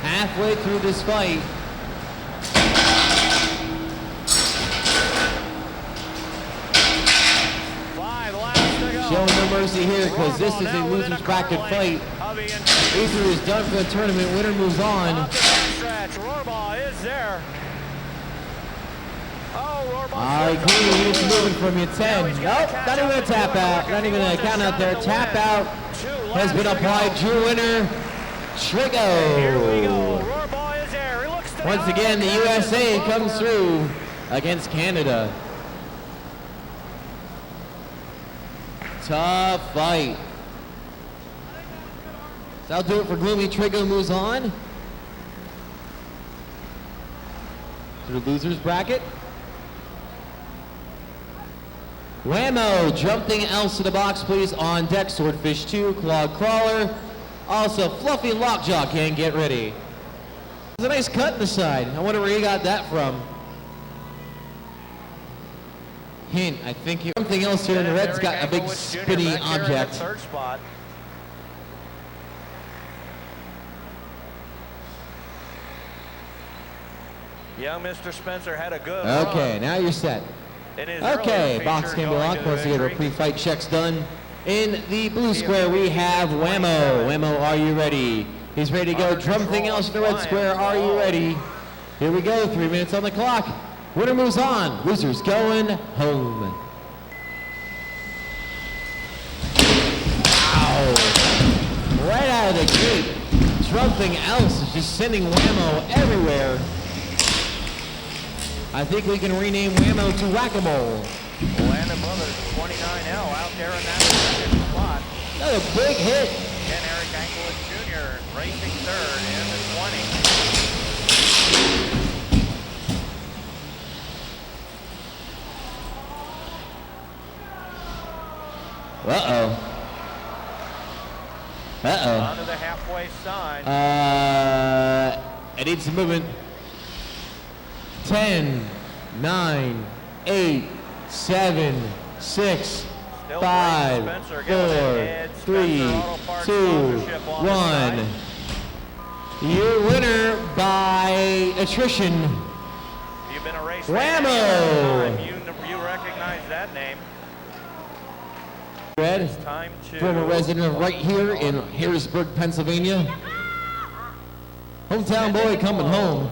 Halfway through this fight. Showing no mercy here because this is a loser's bracket fight. Loser is done for the tournament. Winner moves on. Rohrbaugh is there. Oh, Rohrbaugh. All right, Gloomy, he's moving from you. 10. Nope, not even a tap out. Not even a count out there. Tap out has been applied. True winner, Trigo. Here we go. Rohrbaugh is there. He looks to Once again, the USA comes through against Canada. Tough fight. So that'll do it for Gloomy. Trigo moves on to the losers bracket. Whammo, jumping else to the box, please. On deck, Swordfish 2, Clawed Crawler. Also, Fluffy Lockjaw can get ready. There's a nice cut in the side. I wonder where he got that from. Hint, I think something else here in the red's got a big spinny object. Third spot. Young Mr. Spencer had a good Okay, run now you're set. in his Okay, earlier box feature can be going locked. to Once we get our victory. pre-fight checks done. In the blue square, we have Whammo. Whammo, are you ready? He's ready to go. Under Drum thing control else in the red of square, are you ready? Here we go, 3 minutes on the clock. Winner moves on. Losers going home. out of the gate. Something else is just sending Whammo everywhere. I think we can rename Whammo to Whack-A-Mole. Landon Brothers 29L out there in that second spot. Another big hit. Ken Eric Angelis Jr. racing third in the 20. Uh-oh. Uh-oh. Onto the halfway sign. I need some movement. 10, 9, 8, 7, 6, Still 5, Brady Spencer 4, going ahead. 3, Spencer Auto Parts 2, sponsorship on the 1. side. Your winner by attrition. You've been a race Whammo! You recognize that name. Red, It's time to former resident of right here in Harrisburg, Pennsylvania. Hometown boy coming home.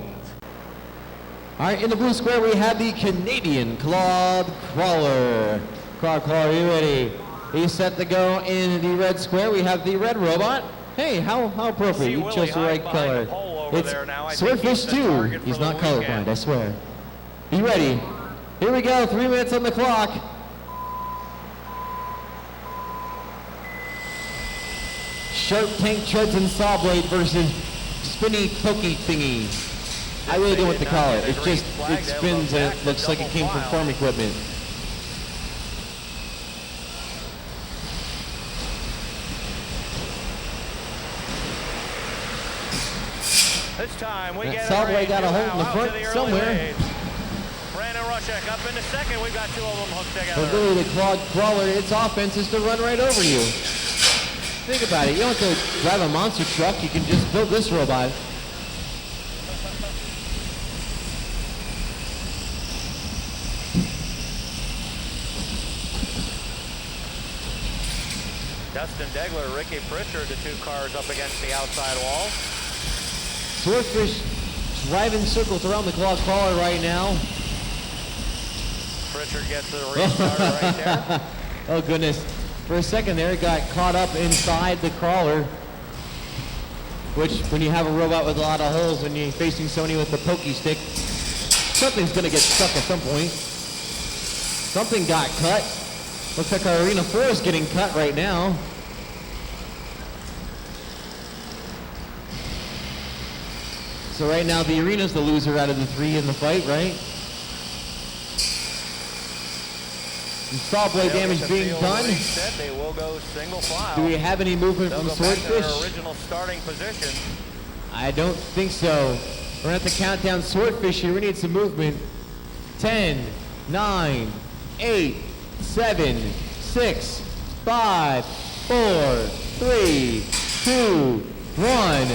All right, in the blue square, we have the Canadian Claude Crawler. Claude Crawler, are you ready? He's set to go in the red square. We have the red robot. Hey, how appropriate. See You Willie chose the right hide behind color. the pole over It's there now. I think Swordfish he's the 2. target He's for not the weekend. colorblind, I swear. You ready? Here we go, 3 minutes on the clock. Sharp tank treads and saw blade versus spinny pokey thingy. I really don't know what to call it. It's just, it spins and it looks like it came from farm equipment. This time we That get saw a blade got a hold in the out to front the early somewhere. lead. Brandon Rushek up into second. We've got two of them hooked But together. really, the Claude Crawler, its offense is to run right over you. Think about it. You don't have to drive a monster truck. You can just build this robot. Dustin Degler, Ricky Pritchard, the two cars up against the outside wall. Swordfish driving circles around the Claude Crawler right now. Pritchard gets the restart right there. Oh, goodness. For a second there, it got caught up inside the crawler. Which, when you have a robot with a lot of holes and you're facing somebody with a pokey stick, something's going to get stuck at some point. Something got cut. Looks like our Arena 4 is getting cut right now. So right now, the Arena's the loser out of the three in the fight, right? And saw blade They'll damage get the being field done. reset. They will go single file. Do we have any movement They'll from go back to their Swordfish? original starting position. I don't think so. We're gonna have to count down Swordfish here. We need some movement. 10, 9, 8, 7, 6, 5, 4, 3, 2, 1.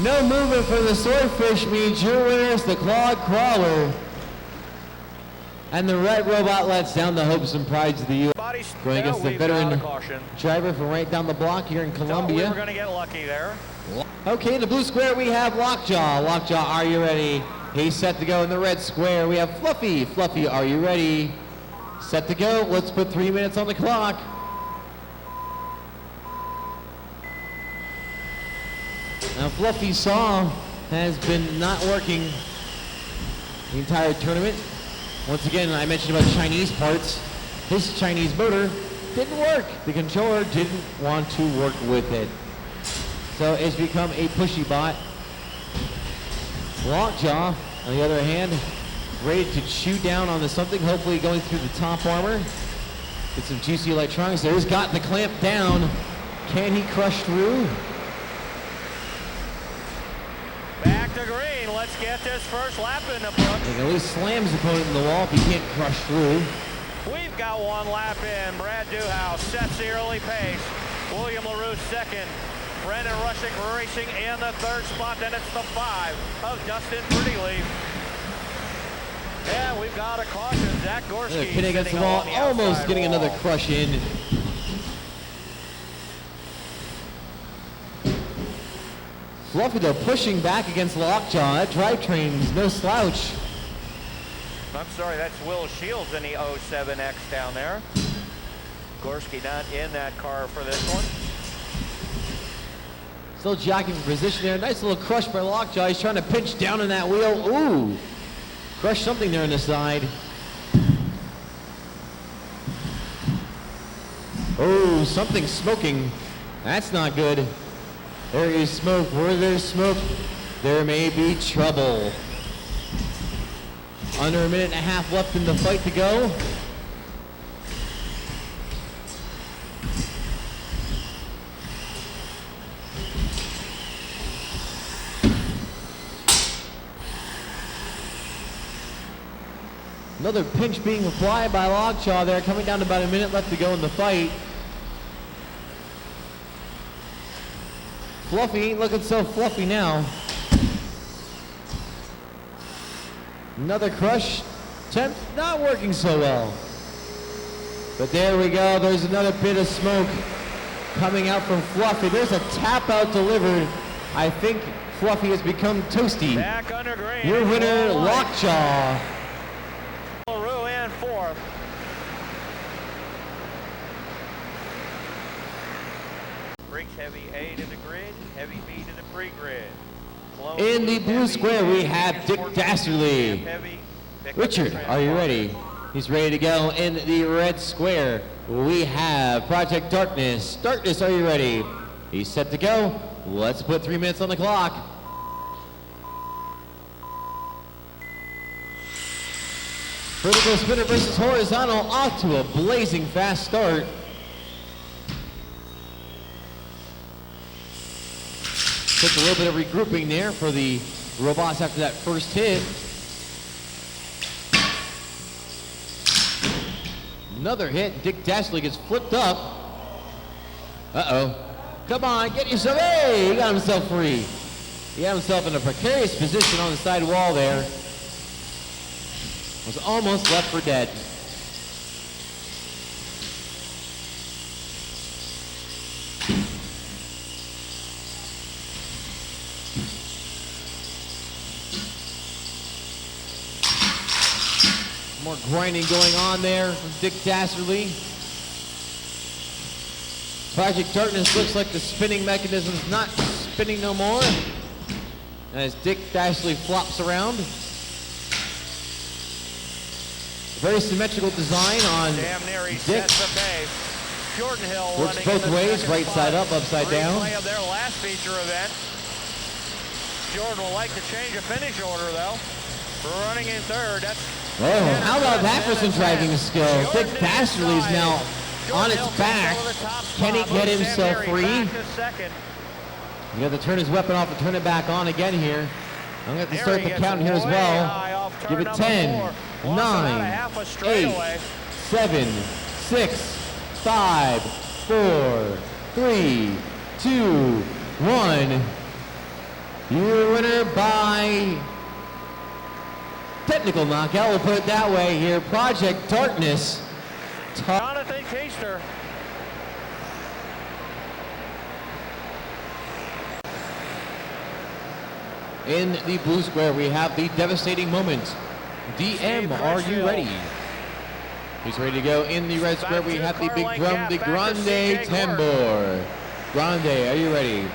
No movement from the Swordfish means your winner is the Claude Crawler. And the red robot lets down the hopes and prides of the U.S. Bodies Going against the we've got a veteran caution. driver from right down the block here in Thought we Columbia. were going to get lucky there. Okay, in the blue square we have Lockjaw. Lockjaw, are you ready? He's set to go in the red square. We have Fluffy. Fluffy, are you ready? Set to go. Let's put 3 minutes on the clock. Now Fluffy's saw has been not working the entire tournament. Once again, I mentioned about Chinese parts. His Chinese motor didn't work. The controller didn't want to work with it. So it's become a pushy bot. Lockjaw, on the other hand, ready to chew down on the something, hopefully going through the top armor. Get some juicy electronics there. He's got the clamp down. Can he crush through? Back to green. Let's get this first lap in the book. He at least slams the opponent in the wall if he can't crush through. We've got one lap in. Brad Duhouse sets the early pace. William LaRue second. Brendan Rushik racing in the third spot. Then it's the 5 of Dustin Prettyleaf. Yeah, we've got a caution. Zach Gorski Pin against the sitting wall, on the almost outside getting another wall. crush in. Fluffy though pushing back against Lockjaw. That drivetrain's no slouch. I'm sorry, that's Will Shields in the 07X down there. Gorski not in that car for this one. Still jockeying for position there. Nice little crush by Lockjaw. He's trying to pinch down on that wheel. Ooh. Crushed something there on the side. Oh, something's smoking. That's not good. There is smoke. Where there's smoke, there may be trouble. Under a minute and a half left in the fight to go. Another pinch being applied by Lockjaw there, coming down to about a minute left to go in the fight. Fluffy ain't looking so fluffy now. Another crush attempt, not working so well. But there we go, there's another bit of smoke coming out from Fluffy. There's a tap out delivered. I think Fluffy has become toasty. Back under green. Your winner, Lockjaw. In fourth. Briggs heavy A to the grid, heavy B to the pre-grid. In the blue square, we have Dick Dastardly. Richard, are you ready? He's ready to go. In the red square, we have Project Darkness. Darkness, are you ready? He's set to go. Let's put 3 minutes on the clock. Vertical spinner versus horizontal, off to a blazing fast start. Took a little bit of regrouping there for the robots after that first hit. Another hit, Dick Dastardly gets flipped up. Uh-oh. Come on, get yourself, hey, he got himself free. He got himself in a precarious position on the side wall there. Was almost left for dead. More grinding going on there from Dick Dastardly. Project Darkness looks like the spinning mechanism's not spinning no more. As Dick Dastardly flops around. Very symmetrical design on Damn near he Dick. sets the pace. Jordan Hill Works running both in the ways, second right side spot. up, upside down. Replay of their last feature event. Jordan will like to change a finish order though. Running in third. That's Oh, how about that for some driving skill? Dick Dastardly is now on its back. Can he get himself free? You got to turn his weapon off and turn it back on again here. I'm going to have to start the count here as well. Give it 10, 9, 8, 7, 6, 5, 4, 3, 2, 1. Your winner by technical knockout, we'll put it that way here. Project Darkness. Jonathan Keister. In the blue square, we have the devastating moment. DM, are you ready? He's ready to go. In the red square, we have the big drum, the Grande Tambor. Grande, are you ready?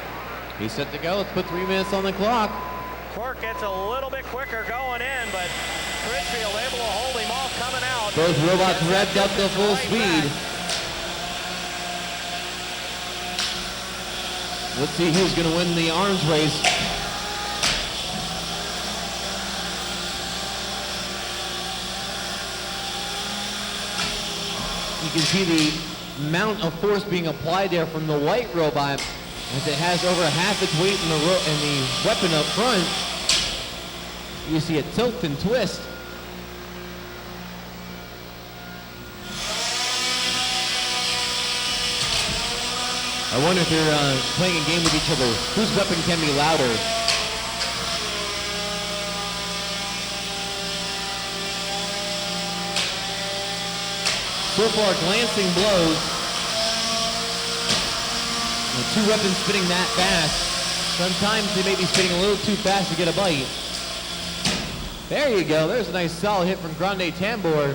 He's set to go. Let's put 3 minutes on the clock. Quirk gets a little bit quicker going in, but Critchfield able to hold him off coming out. Both robots revved up to full speed. Let's see who's going to win the arms race. You can see the amount of force being applied there from the white robot, as it has over half its weight in the weapon up front. You see it tilt and twist. I wonder if they're playing a game with each other. Whose weapon can be louder? So far, glancing blows. The two weapons spinning that fast. Sometimes they may be spinning a little too fast to get a bite. There you go. There's a nice solid hit from Grande Tambor.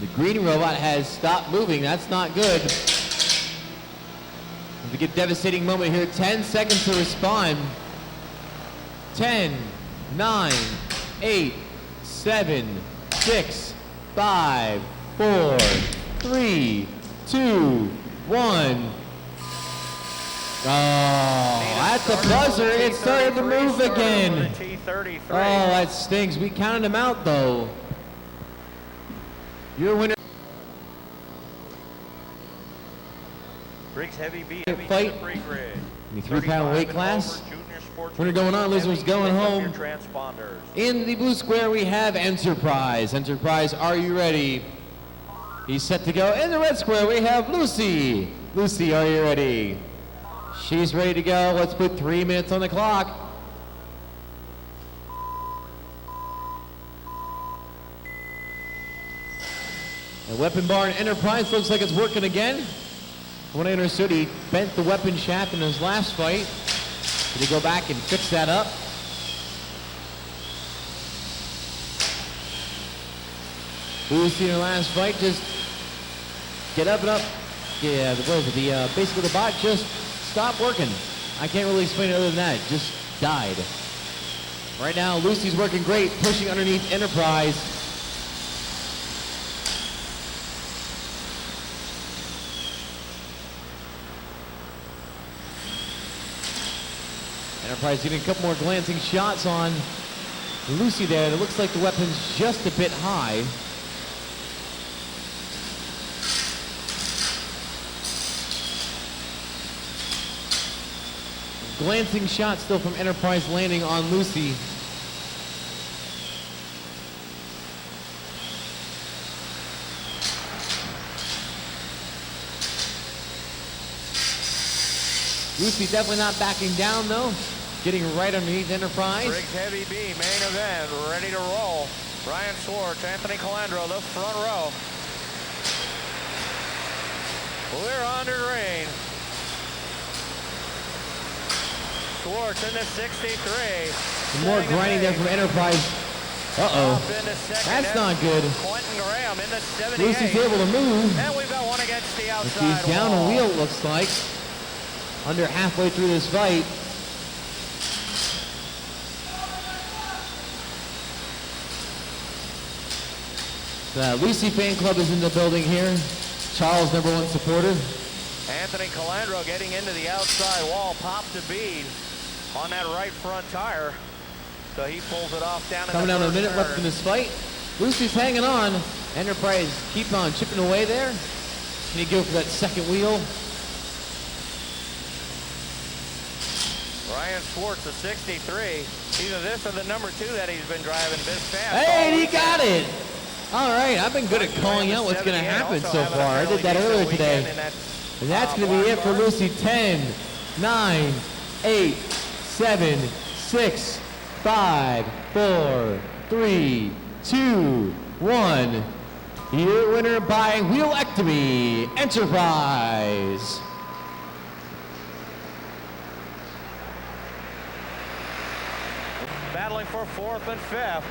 The green robot has stopped moving. That's not good. We get devastating moment here. 10 seconds to respond. 10, 9, 8, 7, 6, 5, 4, 3, 2, 1. Oh, at the buzzer, it started to move again. Oh, that stinks. We counted him out, though. Your winner. Briggs Heavy B. Fight. In the 3-pound weight class. Winner going on, losers going home. In the blue square, we have Enterprise. Enterprise, are you ready? He's set to go. In the red square, we have Lucy. Lucy, are you ready? She's ready to go. Let's put 3 minutes on the clock. And Weapon Barn Enterprise looks like it's working again. When I understood, he bent the weapon shaft in his last fight. Did he go back and fix that up? Lucy in her last fight just get up and up. Yeah, basically the bot just stopped working. I can't really explain it other than that. It just died. Right now, Lucy's working great, pushing underneath Enterprise. Enterprise getting a couple more glancing shots on Lucy there. It looks like the weapon's just a bit high. Glancing shot still from Enterprise landing on Lucy. Lucy definitely not backing down though. Getting right underneath Enterprise. Briggs Heavy B, main event, ready to roll. Ryan Swartz, Anthony Calandro, the front row. We're under rain. Swartz in the 63. Some more grinding there from Enterprise. Uh-oh. That's not good. Quentin Graham in the 78. Lucy's able to move. And we've got one against the outside She's down wall. a wheel, it looks like. Under halfway through this fight. The Lucy fan club is in the building here. Charles, #1 supporter. Anthony Calandro getting into the outside wall, popped a bead on that right front tire. So he pulls it off down in Coming the down a first minute turn. left in this fight. Lucy's hanging on. Enterprise keep on chipping away there. Can he go for that second wheel? Ryan Swartz, the 63. Either this or the #2 that he's been driving this fast. Hey, he got it. All right, I've been good at calling out what's going to happen so far. I did that earlier today. And that's going to be it for Lucy. 10, 9, 8, 7, 6, 5, 4, 3, 2, 1. Your winner by wheelectomy, Enterprise. Battling for 4th and 5th.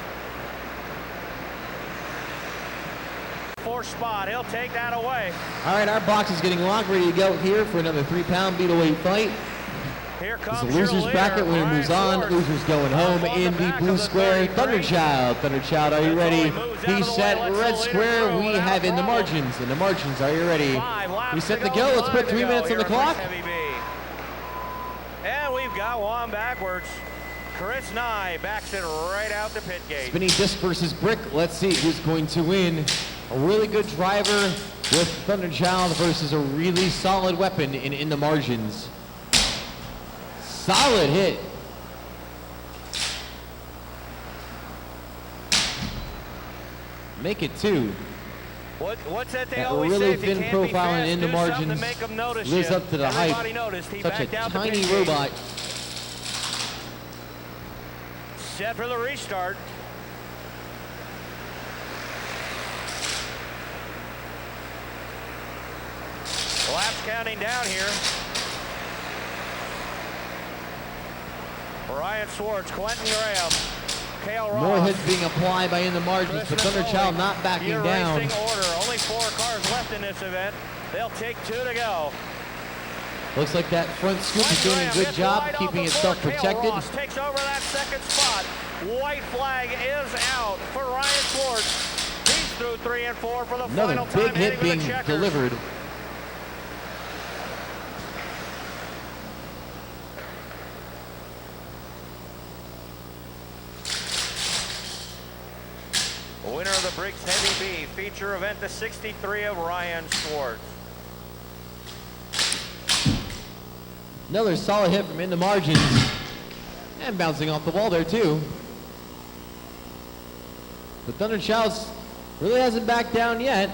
4th spot, he'll take that away. All right, our box is getting locked, ready to go here for another 3-pound Beetleweight fight. Here It's comes the your losers leader, bracket. Winner Ryan moves on. Swartz. Losers going home On the in the back blue of the square. 33. Thunderchild. Thunderchild, are you ready? Moves out of He's the set. way, lets Red the leader square. through We without have in the problem. margins. In the margins, are you ready? 5 laps We set to to go. Let's 5 put to 3 go minutes on the here clock. at Heavy B. And we've got one backwards. Chris Nye backs it right out the pit gate. Spinning disc versus brick. Let's see who's going to win. A really good driver with Thunderchild versus a really solid weapon in the margins. Solid hit. Make it 2. What's that they That always really say? If you thin can't be profile and fast, in the do something margins. to make them notice Lives you. up to the Everybody hype. noticed. He Such a backed out the tiny pit gate. robot. Set for the restart. Laps counting down here. Ryan Swartz, Quentin Graham, Cale Ross. More hits being applied by in the margins, but Chris Thunderchild Napoli. not backing Your down. racing order. Only 4 cars left in this event. They'll take 2 to go. Looks like that front scoop is doing a good job keeping itself protected. Ross takes over that second spot. White flag is out for Ryan Schwartz. He's through 3 and 4 for the Another final time. big hit heading being to the checkers. delivered. Winner of the Briggs Heavy B feature event, the 63 of Ryan Schwartz. Another solid hit from in the margins. And bouncing off the wall there too. The Thunder Childs really hasn't backed down yet.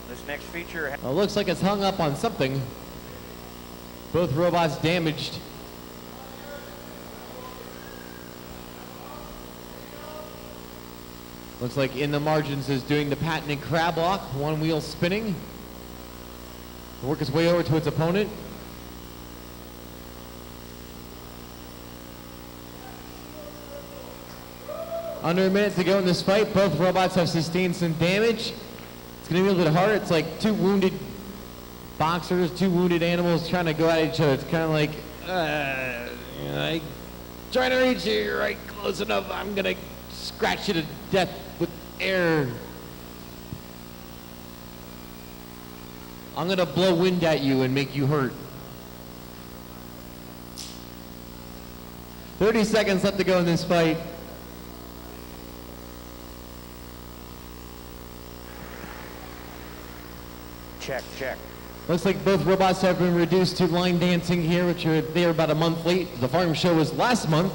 This next feature. Well, looks like it's hung up on something. Both robots damaged. Looks like in the margins is doing the patented crab walk, one wheel spinning. Work its way over to its opponent. Under a minute to go in this fight. Both robots have sustained some damage. It's going to be a little bit harder. It's like two wounded boxers, two wounded animals trying to go at each other. It's kind of like, like trying to reach you right close enough. I'm going to scratch you to death with air. I'm going to blow wind at you and make you hurt. 30 seconds left to go in this fight. Check, check. Looks like both robots have been reduced to line dancing here, which they are about a month late. The farm show was last month.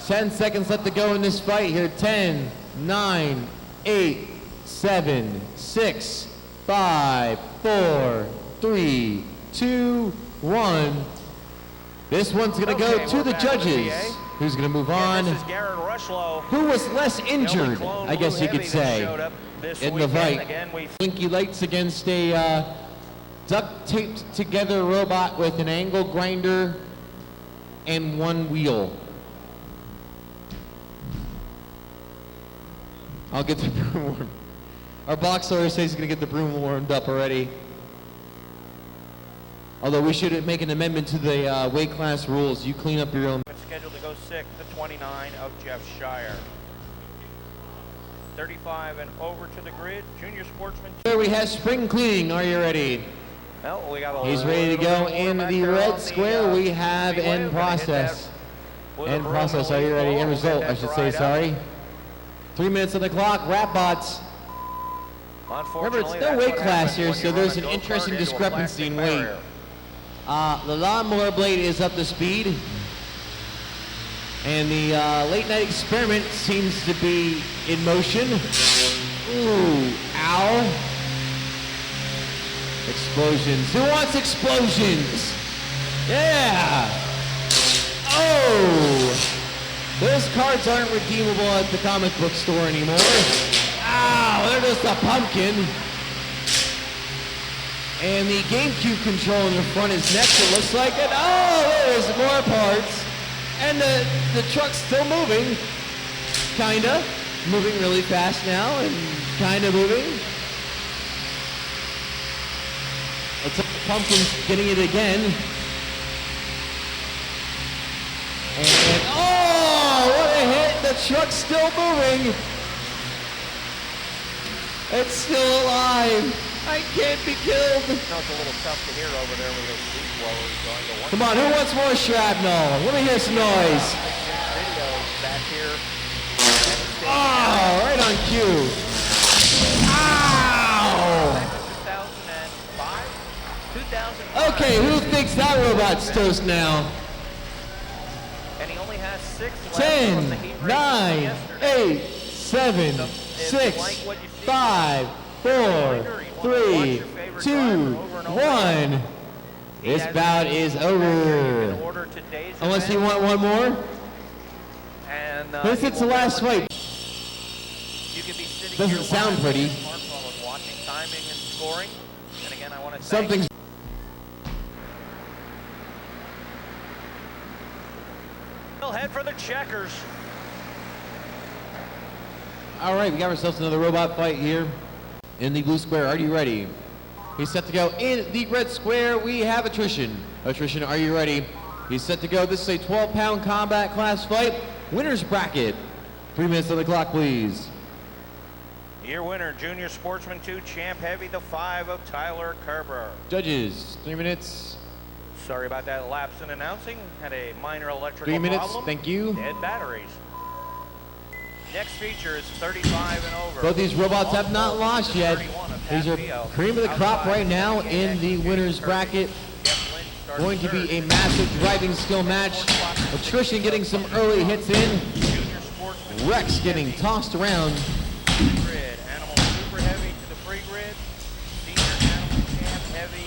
10 seconds left to go in this fight here. 10, 9, 8, 7, 6, 5, 4, 3, 2, 1. This one's gonna go to the judges. Who's gonna move on? This is Garrett Rushlow. Who was less injured, I guess you could say, in the fight. Blinky lights against a duct taped together robot with an angle grinder and one wheel. I'll get the broom warmed. Our box lawyer says he's gonna get the broom warmed up already. Although we should make an amendment to the weight class rules. You clean up your own. It's scheduled to go 6, the 29 of Jeff Shire. 35 and over to the grid, junior sportsman. Here we have spring cleaning. Are you ready? Well, we got a He's ready to go in the red square. We have end process. End process. Are you ready? End result, I should say. Sorry. 3 minutes on the clock. Wrap bots. Remember, it's no weight class here, so there's an interesting discrepancy in weight. The lawnmower blade is up to speed. And the late night experiment seems to be in motion. Ooh, ow. Explosions. Who wants explosions? Yeah. Oh. Those cards aren't redeemable at the comic book store anymore. Ow, they're just a pumpkin. And the GameCube control in the front is next, it looks like it. Oh, there's more parts. And the truck's still moving, kinda. Moving really fast now and kinda moving. Looks like the pumpkin's getting it again. And oh, what a hit! The truck's still moving. It's still alive. I can't be killed. No, it's a little tough to hear over there with those leaf blowers going to one. Come on, who wants more shrapnel? Let me hear some noise. Videos back here. Oh, right on cue. Ow! 2005? 2005. Okay, who thinks that robot's toast now? And he only has 6 left from the 10, heat race 9, yesterday. 8, 7, So, 6, like what you see 5, 4, 3, 2, 1. This bout is over. Unless you want one more? This is the last fight. Doesn't sound pretty. Watching timing and scoring. And again, I want to Something's We'll head for the checkers. all right. We got ourselves another robot fight here in the blue square. Are you ready? He's set to go. In the red square, we have Attrition. Attrition, are you ready? He's set to go. This is a 12-pound combat class fight. Winner's bracket. 3 minutes on the clock, please. Your winner, Junior Sportsman 2 Champ Heavy, the 5 of Tyler Kerber. Judges, 3 minutes. Sorry about that lapse in announcing. Had a minor electrical 3 minutes, problem. thank you. Dead batteries. Next feature is 35 and over. Both these robots have not lost yet. 31 of These are Pat cream of the crop Outside, right now in the James winner's Kirby. bracket. Jeff Lynn starts Going to be a third. massive driving skill match. Attrition getting some early hits in. Junior Sportsman Rex 2 getting Heavy. tossed around. Grid, Animal Super Heavy to the free grid. Senior Animal Champ Heavy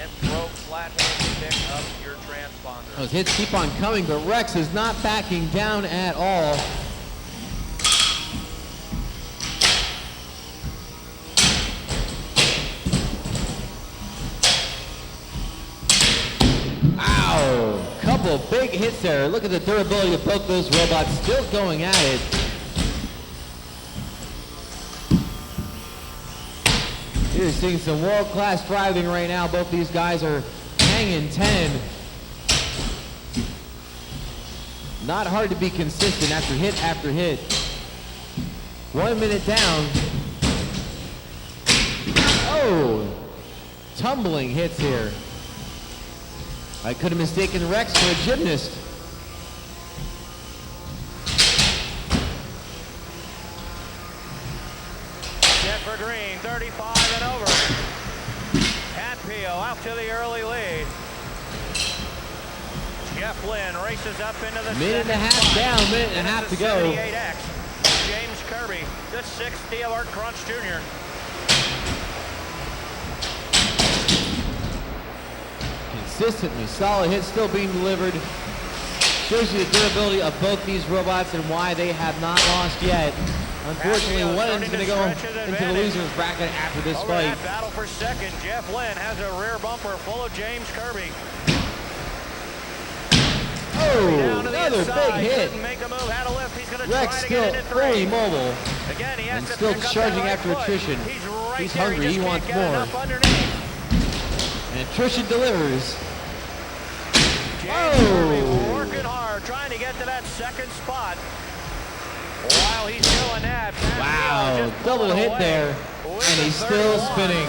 and Pro Flathead to pick up your transponder. Those hits keep on coming, but Rex is not backing down at all. Ow! Couple big hits there. Look at the durability of both those robots still going at it. You're seeing some world-class driving right now. Both these guys are hanging 10. Not hard to be consistent after hit after hit. 1 minute down. Oh! Tumbling hits here. I could have mistaken Rex for a gymnast. Jennifer Green, 35 and over. Pat Pio out to the early lead. Jeff Lynn races up into the Minute and a half spot. down, minute and a half to go. 78X. James Kirby, the 60 of Art Crunch Jr. Consistently solid hits still being delivered. Shows you the durability of both these robots and why they have not lost yet. Unfortunately, Patio one of them's starting going to to go stretch his into the advantage. loser's bracket after this Over fight. that battle for second, Jeff Lynn has a rear bumper full of James Kirby. Oh, Down to the another inside, big hit. couldn't make a move, had a lift. He's going to Rex try to still get into fully three. mobile. Again, he has and to still pick up charging that right after foot. attrition. He's right He's there. hungry, he just wants can't get more. enough underneath. And attrition delivers. James Kirby working hard, trying to get to that second spot. While he's doing that, Pat Wow, Pio just double pulling hit away there. with And the he's still 31. spinning.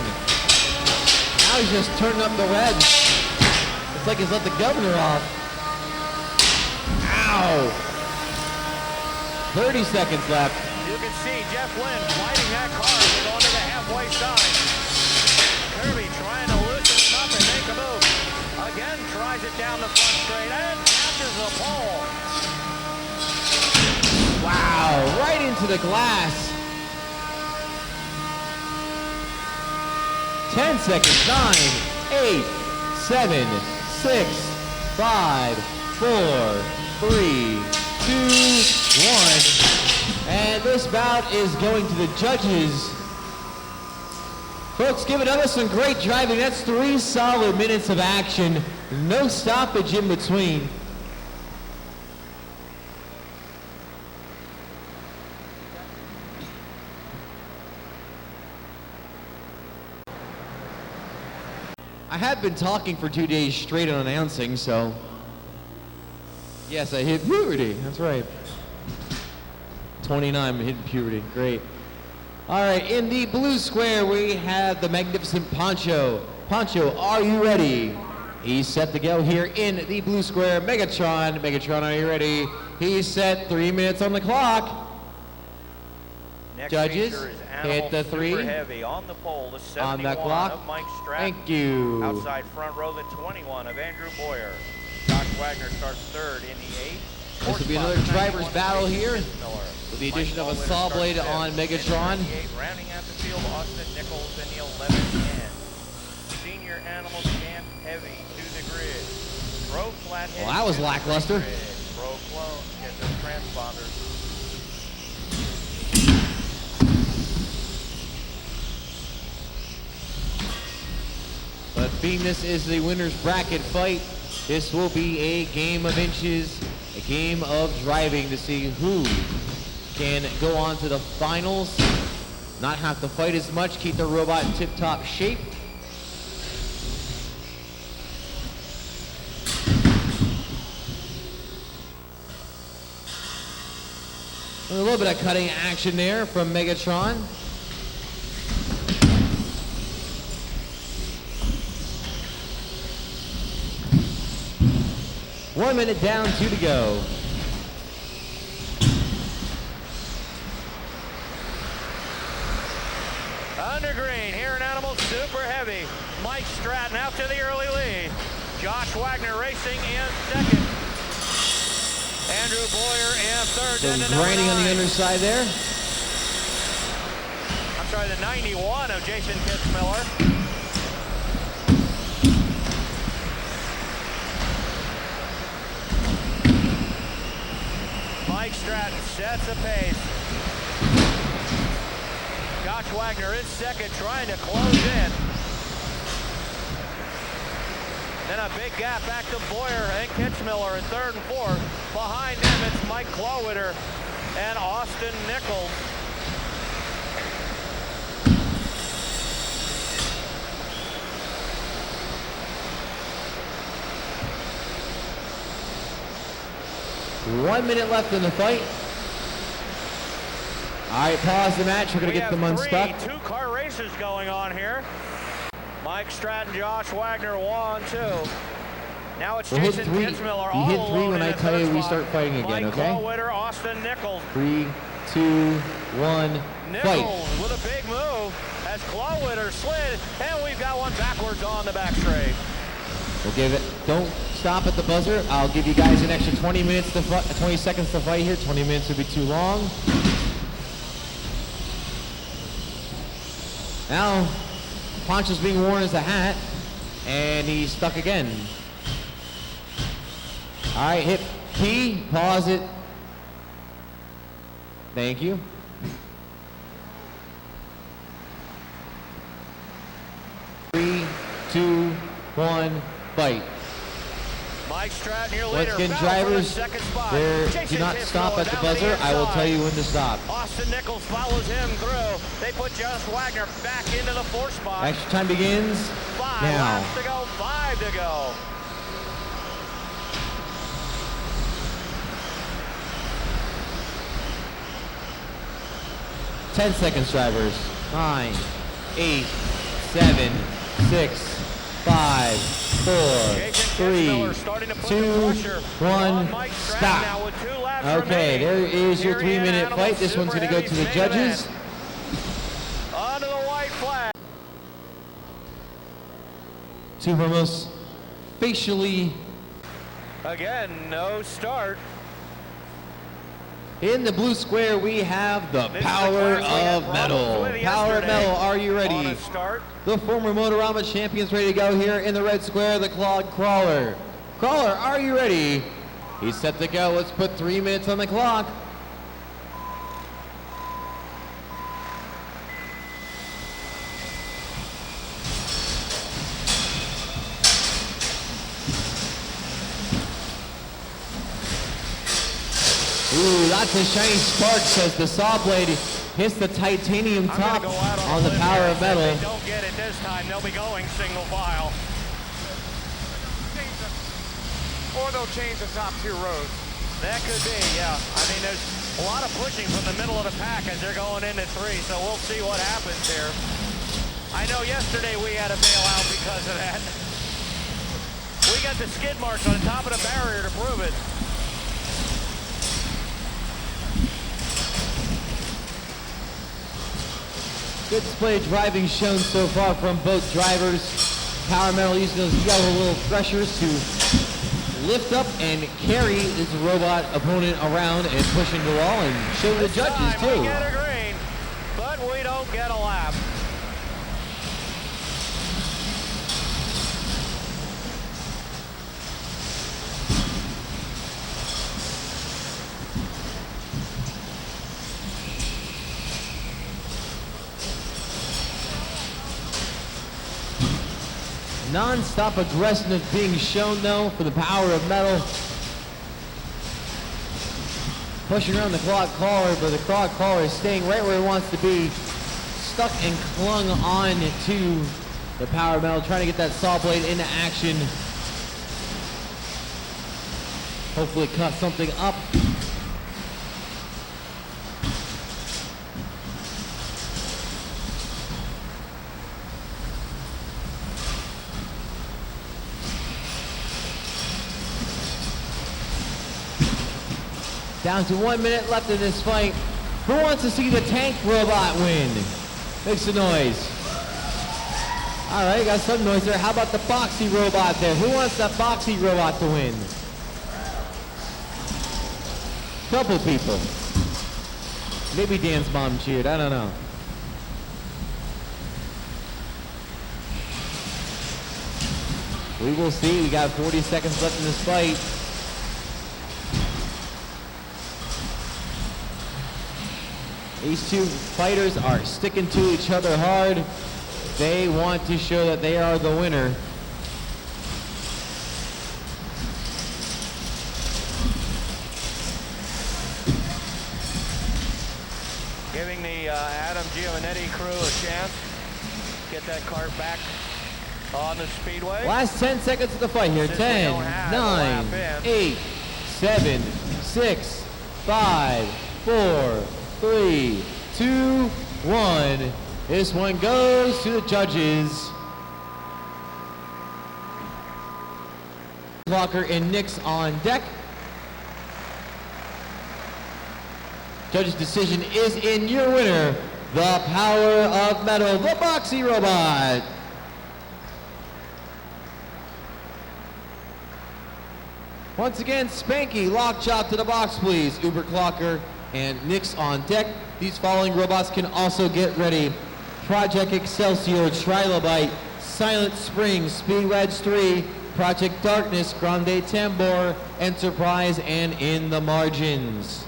Now he's just turning up the revs. It's like he's let the governor off. Ow! 30 seconds left. You can see Jeff Lynn fighting that car as they go to the halfway side. Kirby trying to loosen him up and make a move. Again, tries it down the front straight and catches the pole. Wow, right into the glass. 10 seconds, 9, 8, 7, 6, 5, 4, 3, 2, 1. And this bout is going to the judges. Folks, give it up. Some great driving. That's 3 solid minutes of action. No stoppage in between. I have been talking for 2 days straight on announcing, so yes, I hit puberty. That's right. 29, I'm hitting puberty. Great. All right, in the blue square, we have the magnificent Poncho. Poncho, are you ready? He's set to go here in the blue square. Megatron, Megatron, are you ready? He's set, 3 minutes on the clock. Next Judges, feature is hit Animal the Super 3. Heavy on the pole, the 71 On that clock. of Mike Stratton. Thank you. Outside front row, the 21 of Andrew Boyer. Josh Wagner starts third in the 8. This will be another driver's battle here with the addition of a saw blade on Megatron. Rounding out the field, Austin Nichols in the 11-10. Senior Animal Champ Heavy to the grid. Pro Flathead. Well, that was to the lackluster. grid. Pro Clone get those transponders. But being this is the winner's bracket fight, this will be a game of inches, a game of driving to see who can go on to the finals, not have to fight as much, keep the robot in tip-top shape, A little bit of cutting action there from Megatron. One minute down, 2 to go. Under green, here in Animal Super Heavy. Mike Stratton out to the early lead. Josh Wagner racing in second. Andrew Boyer in third. So Then to number grinding on the 9. underside there. I'm sorry, the 91 of Jason Kitzmiller. Mike Stratton sets the pace. Josh Wagner is second, trying to close in. Then a big gap back to Boyer and Kitzmiller in third and fourth. Behind them, it's Mike Klowitter and Austin Nichols. One minute left in the fight. All right, pause the match. We're going to get them unstuck. Two-car races going on here. Mike Stratton, Josh Wagner, 1, 2. Now it's We'll hit Jason 3. Kitzmiller You all hit 3 alone when in I the tell third you we spot. start fighting again, Mike okay? Klowitter, Austin Nichols. 3, 2, 1, fight. Nichols with a big move as Klowitter slid, and we've got one backwards on the back straight. We'll give it. Don't stop at the buzzer. I'll give you guys an extra 20 minutes to 20 seconds to fight here. 20 minutes would be too long. Now, Poncho's being worn as a hat, and he's stuck again. All right, hit P, pause it. Thank you. Three, two, one, fight. Mike Stratton, your Once leader. again, battle for the drivers, second spot. do Jason not stop Kitzmiller at the down buzzer. I will inside. tell you when to stop. Austin Nichols follows him through. They put Josh Wagner back into the fourth spot. Extra time begins 5 now. laps to go, 5 to go. Ten seconds, drivers. 9, 8, 7, 6, 5, 4, Jason 3, Kitzmiller starting to put the 2, pressure 1, on Mike Stratton stop. now with 2 laps Okay, remaining. there is your Here in 3-minute Animal fight. This one's Super going to go to the Heavy's main judges. event. Onto the white flag. Two of our most facially Again, no start. in the blue square. We have the This is Power the class we had of problems Metal. with Power of yesterday Metal, are you On ready? a start. The former Motorama champions ready to go here in the red square, the Clog Crawler. Crawler, are you ready? He's set to go. Let's put 3 minutes on the clock. Ooh, lots of shiny sparks as the saw blade hits the titanium I'm top gonna go out on a the limb Power here. of Metal. If they don't get it this time, they'll be going single file. Or they'll change the top 2 rows. That could be, yeah. I mean, there's a lot of pushing from the middle of the pack as they're going into 3, so we'll see what happens here. I know yesterday we had a bailout because of that. We got the skid marks on the top of the barrier to prove it. Good display of driving shown so far from both drivers. Power Metal using those yellow little threshers to lift up and carry this robot opponent around and push into the wall and show the judges Time too. we get a green, but we don't get a lap. Non-stop aggressiveness being shown though for the Power of Metal. Pushing around the Clog Crawler, but the Clog Crawler is staying right where it wants to be. Stuck and clung on to the Power of Metal, trying to get that saw blade into action. Hopefully cut something up. Down to 1 minute left in this fight. Who wants to see the tank robot win? Make some noise. All right, got some noise there. How about the boxy robot there? Who wants that boxy robot to win? Couple people. Maybe Dan's mom cheered, I don't know. We will see, we got 40 seconds left in this fight. These two fighters are sticking to each other hard. They want to show that they are the winner. Giving the Adam Giovanetti crew a chance. Get that cart back on the speedway. Last 10 seconds of the fight here. Since we 10, don't have 9, a lap in. 8, 7, 6, 5, 4, 3, 2, 1. This one goes to the judges. Walker and Nix on deck. Judge's decision is in your winner, the Power of Metal, the Boxy Robot. Once again, Spanky, Lockjaw to the box, please. Uber Clocker and Nix on deck. These following robots can also get ready. Project Excelsior, Trilobite, Silent Spring, Speed Wedge 3, Project Darkness, Grande Tambor, Enterprise, and In the Margins.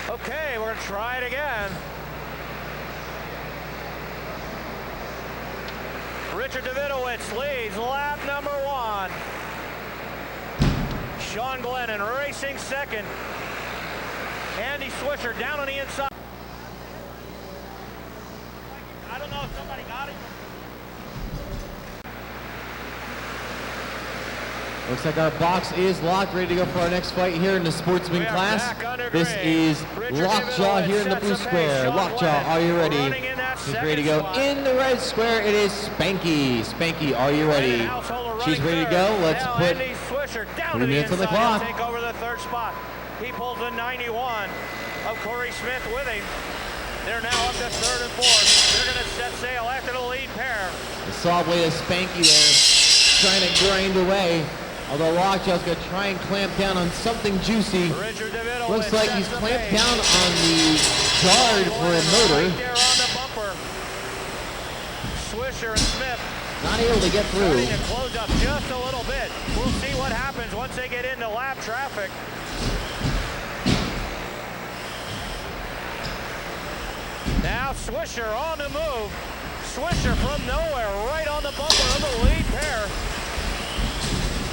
Okay, we're gonna try it again. Richard Davidowitz leads lap number 1. Sean Glennon racing second. Andy Swisher down on the inside. I don't know if somebody got it. Looks like our box is locked, ready to go for our next fight here in the sportsman We are class. back under This green. is Richard Lockjaw Davidowitz here in the sets blue a pace. square. Sean Lockjaw, Glennon are you ready? running in that She's ready to second go. spot. In the red square, it is Spanky. Spanky, are you ready? Householder She's running ready to third. go. Let's Now put Andy Swisher down 3 to the minutes on the inside clock. and take over the third spot. He pulls the 91 of Corey Smith with him. They're now up to third and fourth. They're going to set sail after the lead pair. the saw blade of Spanky there, trying to grind away. Although Lockjaw's going to try and clamp down on something juicy. Richard Davidowitz Looks like sets he's the clamped pace. down on the guard for a motor. Right there on the bumper. Swisher and Smith Not able to get through. starting to close up just a little bit. We'll see what happens once they get into lap traffic. Now Swisher on the move. Swisher from nowhere, right on the bumper of the lead pair.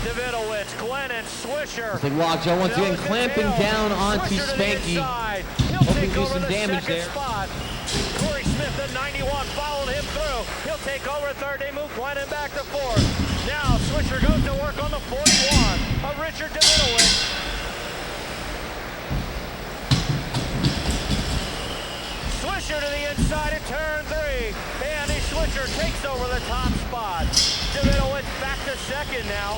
Davidowitz, Glenn, and Swisher. Looks like Lockjaw once again clamping down onto Spanky. Hoping to do some damage there. Spot. Corey Smith at 91 followed him through. He'll take over third. They move Glennon back to fourth. Now Swisher goes to work on the 41 of Richard Davidowitz. Swisher to the inside of turn 3. Andy Swisher takes over the top spot. Davidowitz back to second now.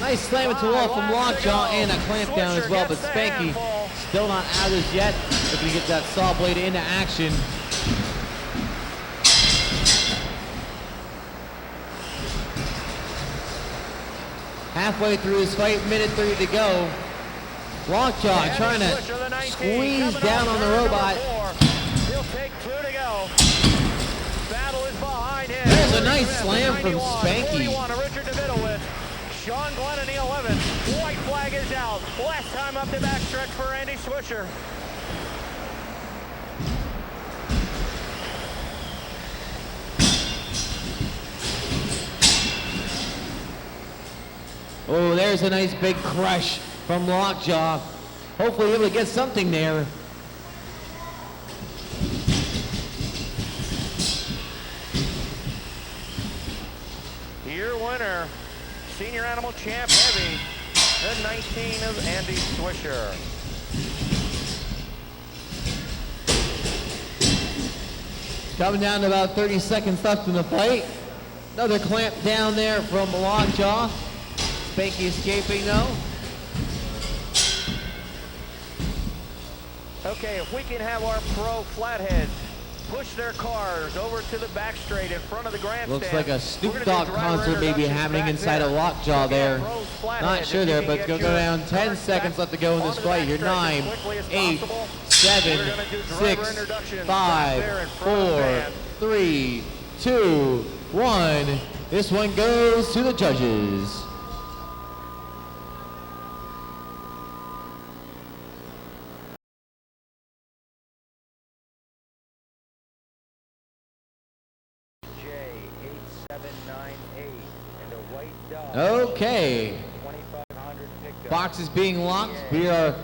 Nice slam into the wall from Lockjaw and a clamp down as well, but Spanky still not out of this yet. Looking to get that saw blade into action. Halfway through his fight, minute 3 to go. Lockjaw trying to squeeze down on the robot. He'll take 2 to go. Battle is behind him. There's a nice slam from Spanky. 41 of Richard Davidowitz. Sean Glenn in the 11th. White flag is out. Last time up the backstretch for Andy Swisher. Oh, there's a nice big crush from Lockjaw. Hopefully able to get something there. Your winner, senior animal champ heavy, The 19 of Andy Swisher. Coming down to about 30 seconds left in the fight. Another clamp down there from Lockjaw. Spanky escaping though. Okay, if we can have our pro flatheads push their cars over to the back straight in front of the grandstand. Looks like a Snoop Dogg concert may be happening inside of Lockjaw there. Not sure there, but it's going to go down 10 seconds left to go in this fight here. 9, 8, 7, 6, 5, 4, 3, 2, 1. This one goes to the judges. Okay. Box is being locked. We are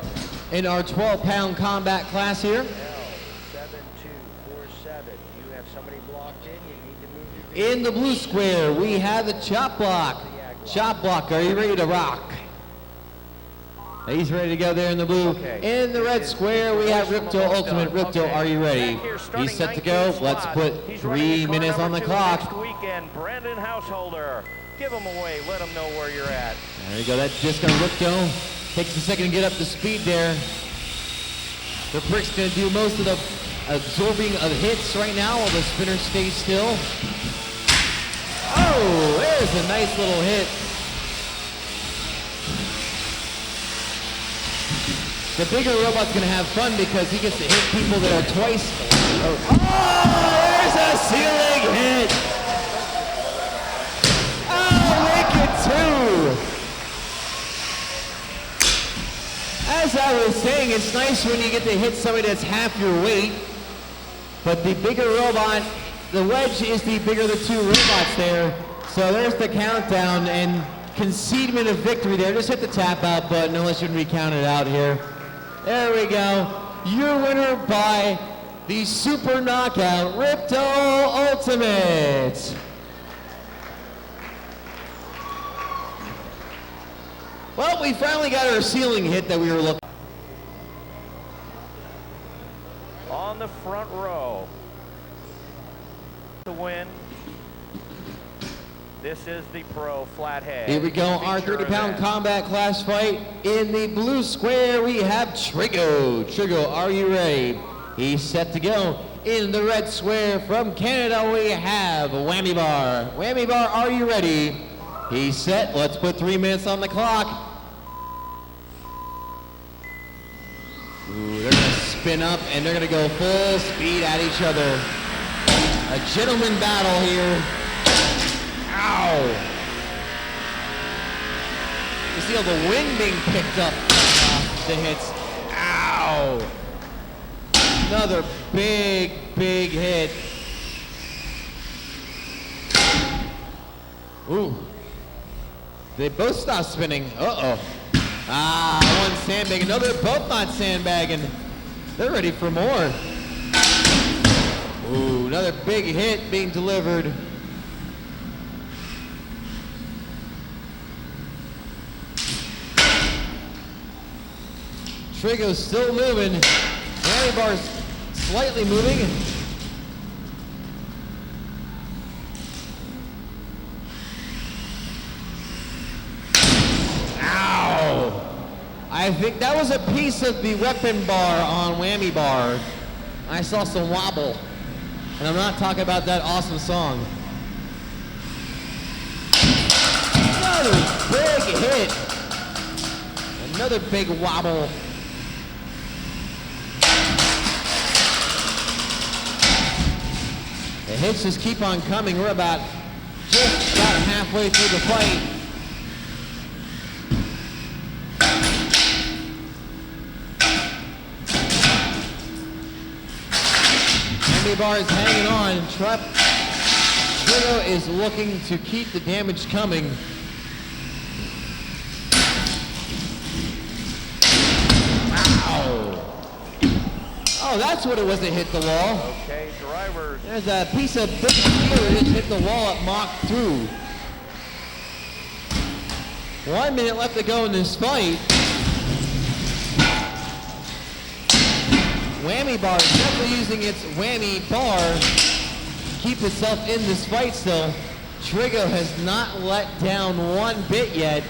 in our 12-pound combat class here. 7247. You have somebody blocked in. You need to move your In the blue square, we have the chop block. Chop block, are you ready to rock? He's ready to go there in the blue. In the red square, we have Ripto Ultimate. Ripto, are you ready? He's set to go. Let's put 3 minutes on the clock. Next weekend, Brandon Householder. Give them away. Let them know where you're at. There you go. That's just going to Ripto. Takes a second to get up to speed there. The Prick's going to do most of the absorbing of hits right now while the spinner stays still. Oh, there's a nice little hit. The bigger robot's going to have fun because he gets to hit people that are twice. Oh, there's a ceiling hit. Oh, wicked two. As I was saying, it's nice when you get to hit somebody that's half your weight. But the bigger robot, the wedge is the bigger of the two robots there. So there's the countdown and concedement of victory there. Just hit the tap out button unless you can recount it out here. There we go. Your winner by the Super Knockout Ripto Ultimate. Well, we finally got our ceiling hit that we were looking. On the front row to win. This is the pro flathead. Here we go, our 30-pound combat class fight. In the blue square, we have Trigo. Trigo, are you ready? He's set to go. In the red square from Canada, we have Whammy Bar. Whammy Bar, are you ready? He's set. Let's put 3 minutes on the clock. Ooh, they're going to spin up, and they're going to go full speed at each other. A gentleman battle here. Ow! You see all the wind being picked up the hits. Ow! Another big, big hit. Ooh. They both stopped spinning. Uh-oh. One sandbagging. No, they're both not sandbagging. They're ready for more. Ooh, another big hit being delivered. Trigo's still moving. Whammy Bar's slightly moving. Ow! I think that was a piece of the weapon bar on Whammy Bar. I saw some wobble. And I'm not talking about that awesome song. Another big hit. Another big wobble. The hits just keep on coming. We're just about halfway through the fight. Whammy Bar is hanging on. Trigo is looking to keep the damage coming. Wow. Oh, that's what it was that hit the wall. Okay, drivers. There's a piece of big steel that just hit the wall at Mach 2. 1 minute left to go in this fight. Whammy bar is definitely using its whammy bar to keep itself in this fight still. Trigo has not let down one bit yet.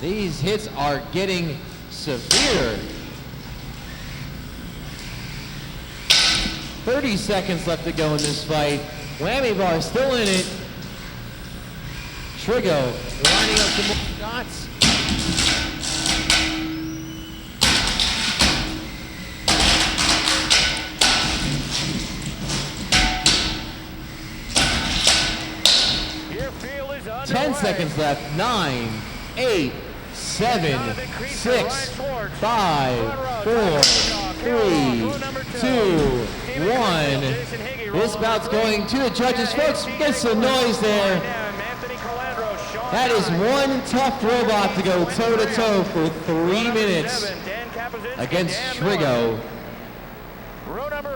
These hits are getting severe. 30 seconds left to go in this fight. Whammy bar still in it. Trigo lining up some more shots. Your field is underway. 10 seconds left. 9, 8, 7, 6, 5, 4, 3, 2, 1. This bout's going to the judges. Folks, get some noise there. That is one tough robot to go toe-to-toe for 3 minutes against Trigo.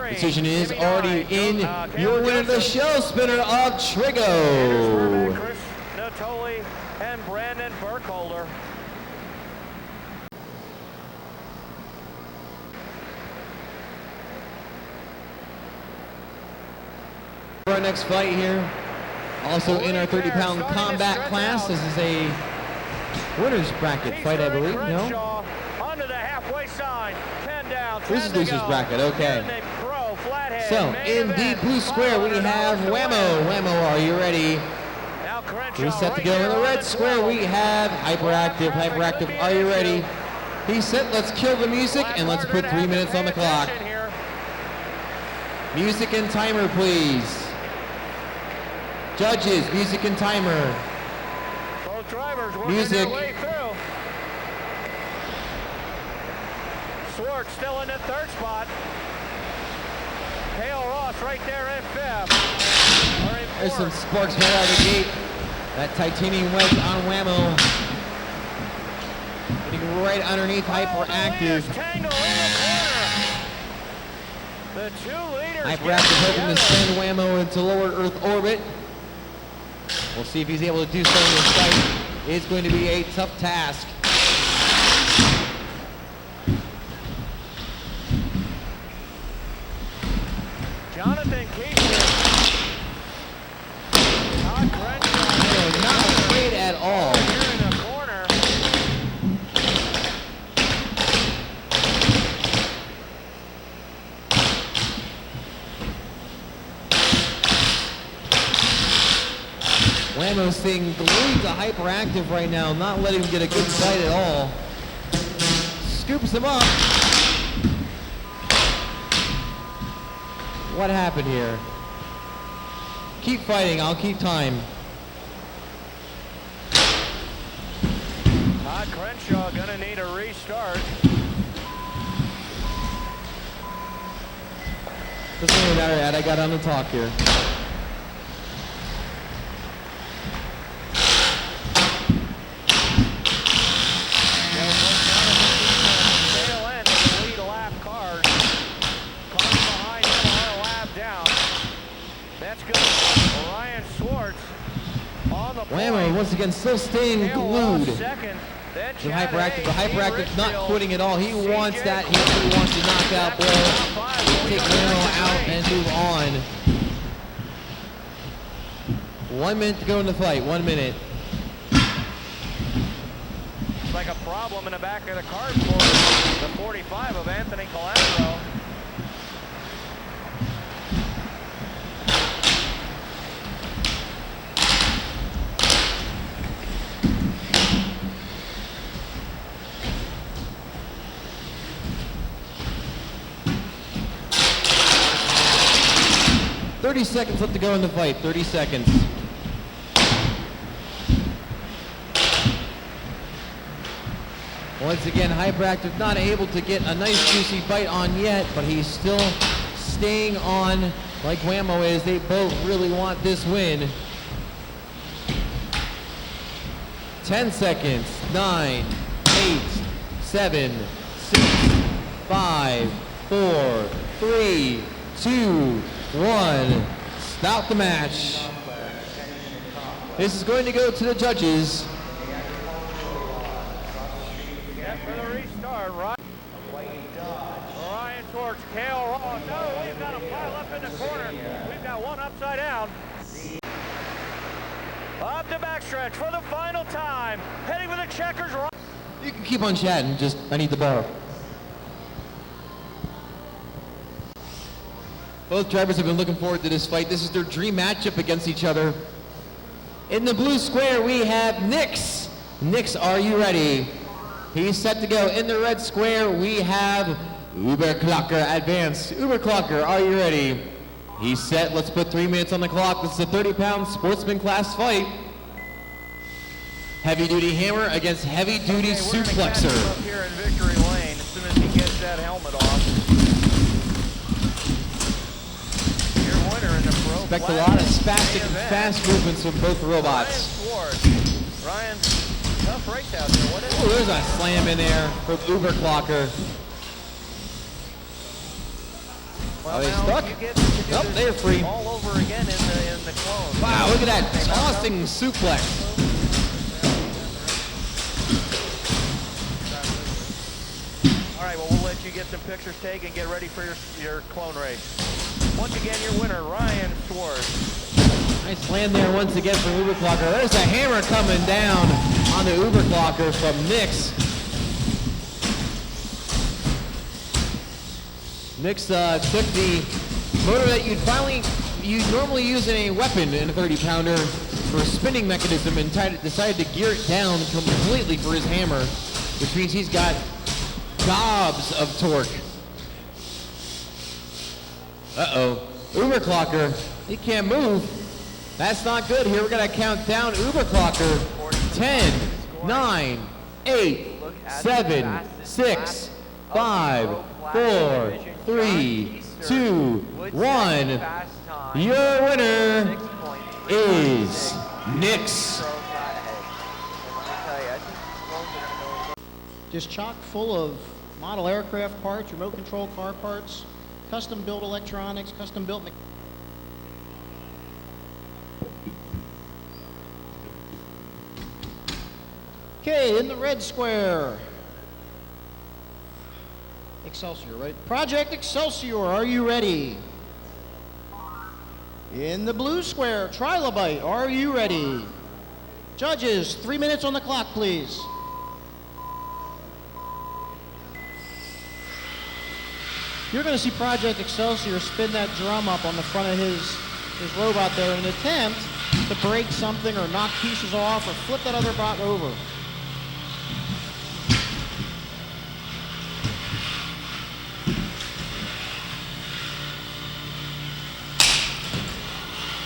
Decision is already in. Your winner of the show, spinner of Trigo. Chris Natoli and Brandon Burkholder. For our next fight here, also in our 30-pound combat class, this is a winner's bracket fight, I believe, no? Under the halfway sign, 10 down, 10 This is loser's bracket, okay. Flathead, So, in the blue square, we have Whammo. Whammo, are you ready? We're set to go. In the red square, we have Hyperactive. Hyperactive, are you ready? He's set. Let's kill the music, and let's put 3 minutes on the clock. Music and timer, please. Judges, music and timer. Both drivers working Music. their way through. Swartz still in the third spot. Hale Ross right there in fifth. There's some sparks right out of the gate. That titanium wedge on Whammo. Getting right underneath Hyperactive. Tangle in the corner. The two leaders. Hyperactive hoping to send Whammo into lower Earth orbit. We'll see if he's able to do so in this fight. It's going to be a tough task. Jonathan Keefe. Todd Crenshaw. Not afraid at all. Here in the corner. Whammo's staying glued to Hyperactive right now, not letting him get a good fight at all. Scoops him up. What happened here? Keep fighting, I'll keep time. Todd Crenshaw gonna need a restart. Doesn't really matter, Ed, I got on the talk here. Tail end of the lead lap cars. Cars behind him are a lap down. That's good. Ryan Swartz on the Whammo point. once again still staying Hale Ross glued second. Then to Chad Hyperactive. Hayes, The Hyperactive Steve not Richfield, quitting at all. He CJ wants that. He really wants to knock out blow. Take Whammo out and move on. 1 minute to go in the fight. 1 minute. It's like a problem in the back of the card for the 45 of Anthony Calandro. Thirty seconds left to go in the fight. 30 seconds. Once again, Hyperactive not able to get a nice juicy bite on yet, but he's still staying on like Whammo is. They both really want this win. 10 seconds. 9, 8, 7, 6, 5, 4, 3, 2, 1. Stop the match. This is going to go to the judges. Set for the restart, Ryan. Ryan towards Kale. Oh, no, we've got a pile up in the corner. We've got one upside down. Up the backstretch for the final time. Heading for the checkers. You can keep on chatting, just I need the bar. Both drivers have been looking forward to this fight. This is their dream matchup against each other. In the blue square, we have Nix. Nix, are you ready? He's set to go. In the red square, we have Uberclocker Advanced. Uberclocker, are you ready? He's set. Let's put 3 minutes on the clock. This is a 30-pound sportsman class fight. Heavy-duty hammer against heavy-duty suplexer. We're up here in victory lane as soon as he gets that helmet off. Your winner in the pro. Expect a lot of spastic and fast movements from both robots. Ryan, tough race out there. What is it? Oh, there's a slam in there from Uberclocker. Well, Are they now stuck? you get to do Nope, this they're free. all over again in the clone. Wow, look at that tossing suplex. All right, well, we'll let you get some pictures taken. Get ready for your clone race. Once again, your winner, Ryan Schwartz. Nice slam there once again from Uberclocker. There's a hammer coming down on the Uberclocker from Nix. Nix took the motor that you'd normally use in a weapon in a 30-pounder for a spinning mechanism and decided to gear it down completely for his hammer, which means he's got gobs of torque. Uh-oh. Uberclocker, he can't move. That's not good. Here we're going to count down Uberclocker. 10, 9, 8, 7, 6, 5, 4, 3, 2, 1. Your winner is Nix. Just chock full of model aircraft parts, remote control car parts, custom built electronics, custom built. Okay, in the red square. Excelsior, right? Project Excelsior, are you ready? In the blue square, Trilobite, are you ready? Judges, 3 minutes on the clock, please. You're going to see Project Excelsior spin that drum up on the front of his robot there in an attempt to break something or knock pieces off or flip that other bot over.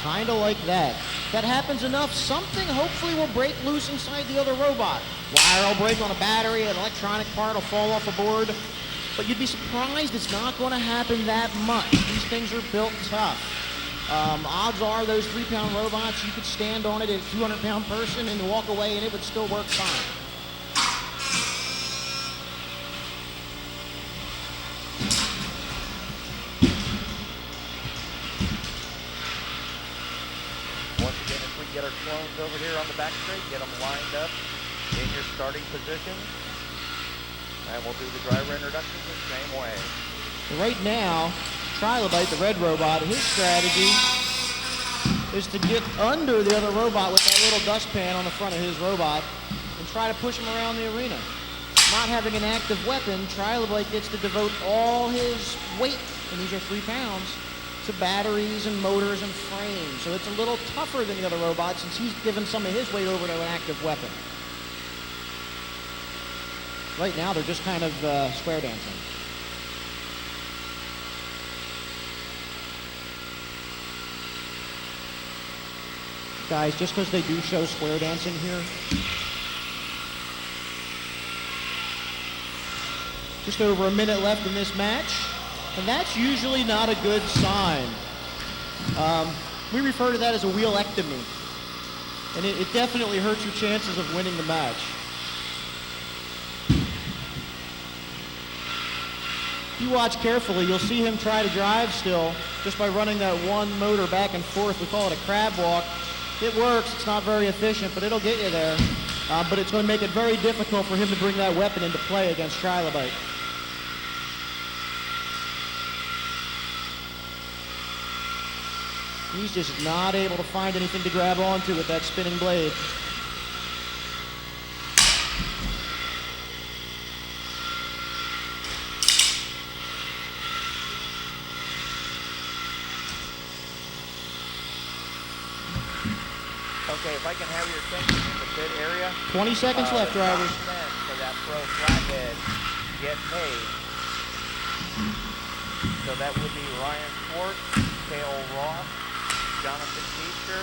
Kind of like that. That happens enough, something hopefully will break loose inside the other robot. Wire will break on a battery, an electronic part will fall off a board. But you'd be surprised it's not going to happen that much. These things are built tough. Odds are those 3-pound robots, you could stand on it at a 200-pound person and walk away and it would still work fine. Once again, if we get our clones over here on the back straight, get them lined up in your starting position. And we'll do the driver introductions the same way. Right now, Trilobite, the red robot, his strategy is to get under the other robot with that little dustpan on the front of his robot and try to push him around the arena. Not having an active weapon, Trilobite gets to devote all his weight, and these are 3 pounds, to batteries and motors and frames. So it's a little tougher than the other robot since he's given some of his weight over to an active weapon. Right now, they're just kind of square dancing. Guys, just because they do show square dancing here, just over a minute left in this match, and that's usually not a good sign. We refer to that as a wheelectomy, and it definitely hurts your chances of winning the match. If you watch carefully, you'll see him try to drive still just by running that one motor back and forth. We call it a crab walk. It works. It's not very efficient, but it'll get you there. But it's going to make it very difficult for him to bring that weapon into play against Trilobite. He's just not able to find anything to grab onto with that spinning blade. Okay, if I can have your attention in the pit area. 20 seconds left, drivers. For that pro flathead, get paid. So that would be Ryan Schwartz, Cale Ross, Jonathan Teacher,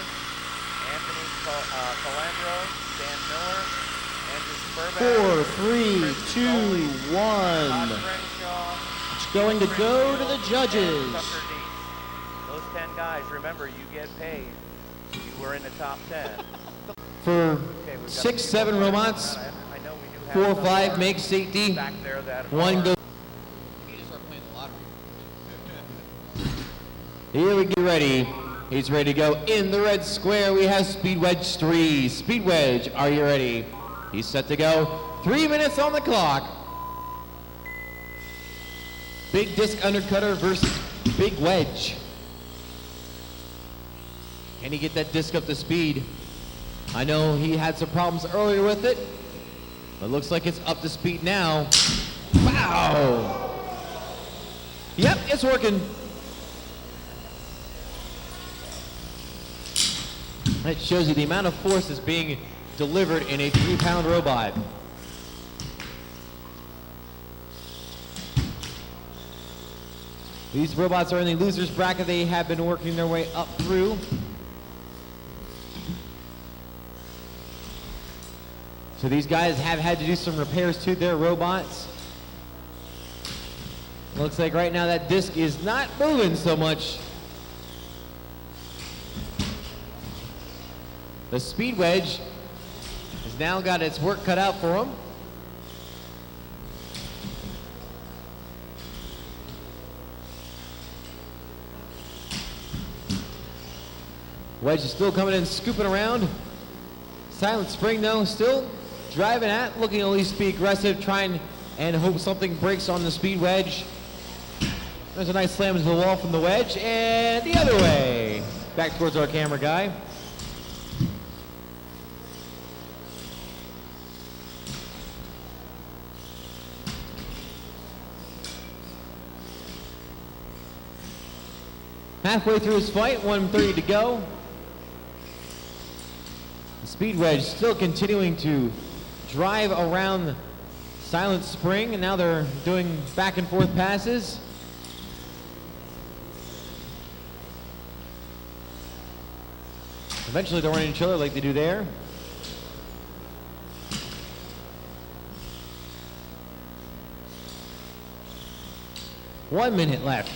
Anthony Calandro, Dan Miller, Andrew Spurback. 4, 3, 2, 1. Todd Crenshaw, It's going to go to the judges. Tucker Dees. Those 10 guys, remember, you get paid. You were in the top 10. For Okay, we've got 6, a few 7 more robots, I know we do have 4, some 5 more make safety, back there that 1 are- goes. Here we get ready. He's ready to go. In the red square, we have Speed Wedge 3. Speed Wedge, are you ready? He's set to go. 3 minutes on the clock. Big disc undercutter versus Big Wedge. Can he get that disc up to speed? I know he had some problems earlier with it, but looks like it's up to speed now. Wow! Yep, it's working. That shows you the amount of force that's being delivered in a 3-pound robot. These robots are in the losers bracket. They have been working their way up through. So these guys have had to do some repairs to their robots. Looks like right now that disc is not moving so much. The Speed Wedge has now got its work cut out for him. Wedge is still coming in, scooping around. Silent Spring, though, still driving at, looking at least be aggressive, trying and hope something breaks on the Speed Wedge. There's a nice slam into the wall from the Wedge, and the other way. Back towards our camera guy. Halfway through his fight, 1:30 to go. The Speed Wedge still continuing to drive around Silent Spring, and now they're doing back and forth passes. Eventually they'll run into each other like they do there. One minute left.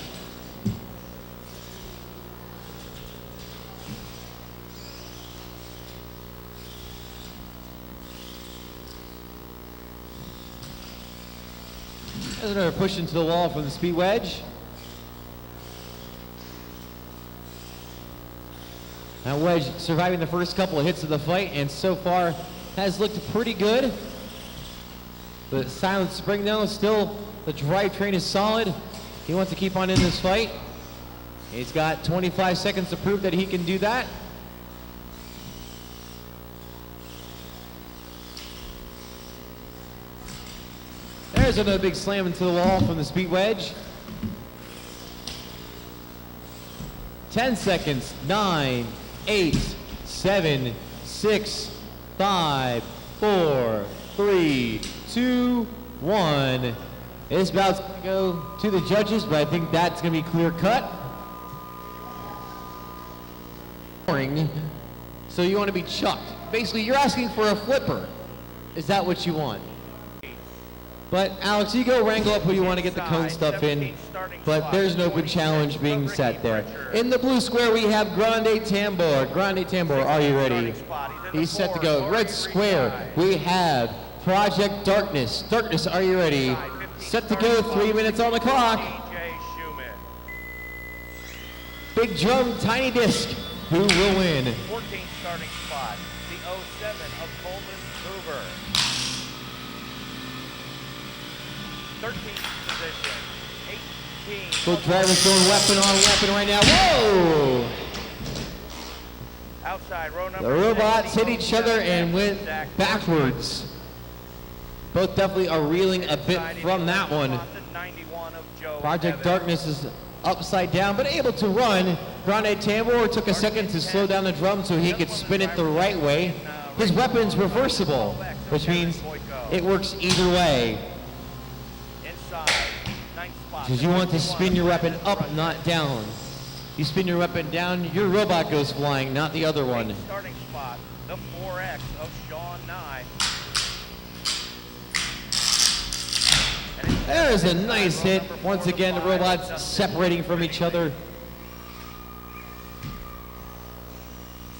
There's another push into the wall from the Speed Wedge. Now Wedge surviving the first couple of hits of the fight, and so far has looked pretty good. But Silent Spring, though, still the drivetrain is solid. He wants to keep on in this fight. He's got 25 seconds to prove that he can do that. There's another big slam into the wall from the Speed Wedge. 10 seconds, 9, 8, 7, 6, 5, 4, 3, 2, 1. This bout's gonna go to the judges, but I think that's gonna be clear cut. So you want to be chucked. Basically, you're asking for a flipper. Is that what you want? But Alex, you go wrangle up who you want to get the cone stuff in, but there's an open challenge being set there. In the blue square, we have Grande Tambor. Grande Tambor, are you ready? He's set to go. Red square, we have Project Darkness. Darkness, are you ready? Set to go, 3 minutes on the clock. DJ Schumann. Big drum, tiny disc. Who will win? 14th starting spot, the 07 of Coleman Hoover. 13th position, 18. Both drivers going weapon on weapon right now. Whoa! Outside row number The robots 6, hit each other and went Zach backwards. Both definitely are reeling a bit from that one. spot, the 91 of Joe Project Evans. Darkness is upside down, but able to run. Grande Tambor took a second to slow down the drum so he could spin it the right way. His weapon's reversible, which means it works either way. Inside, 9th spot. Because you want to spin your weapon up, not down. You spin your weapon down, your robot goes flying, not the other one. Starting spot, the 4X of Sean Nye. There's a nice hit. Once again, the robots separating from each other.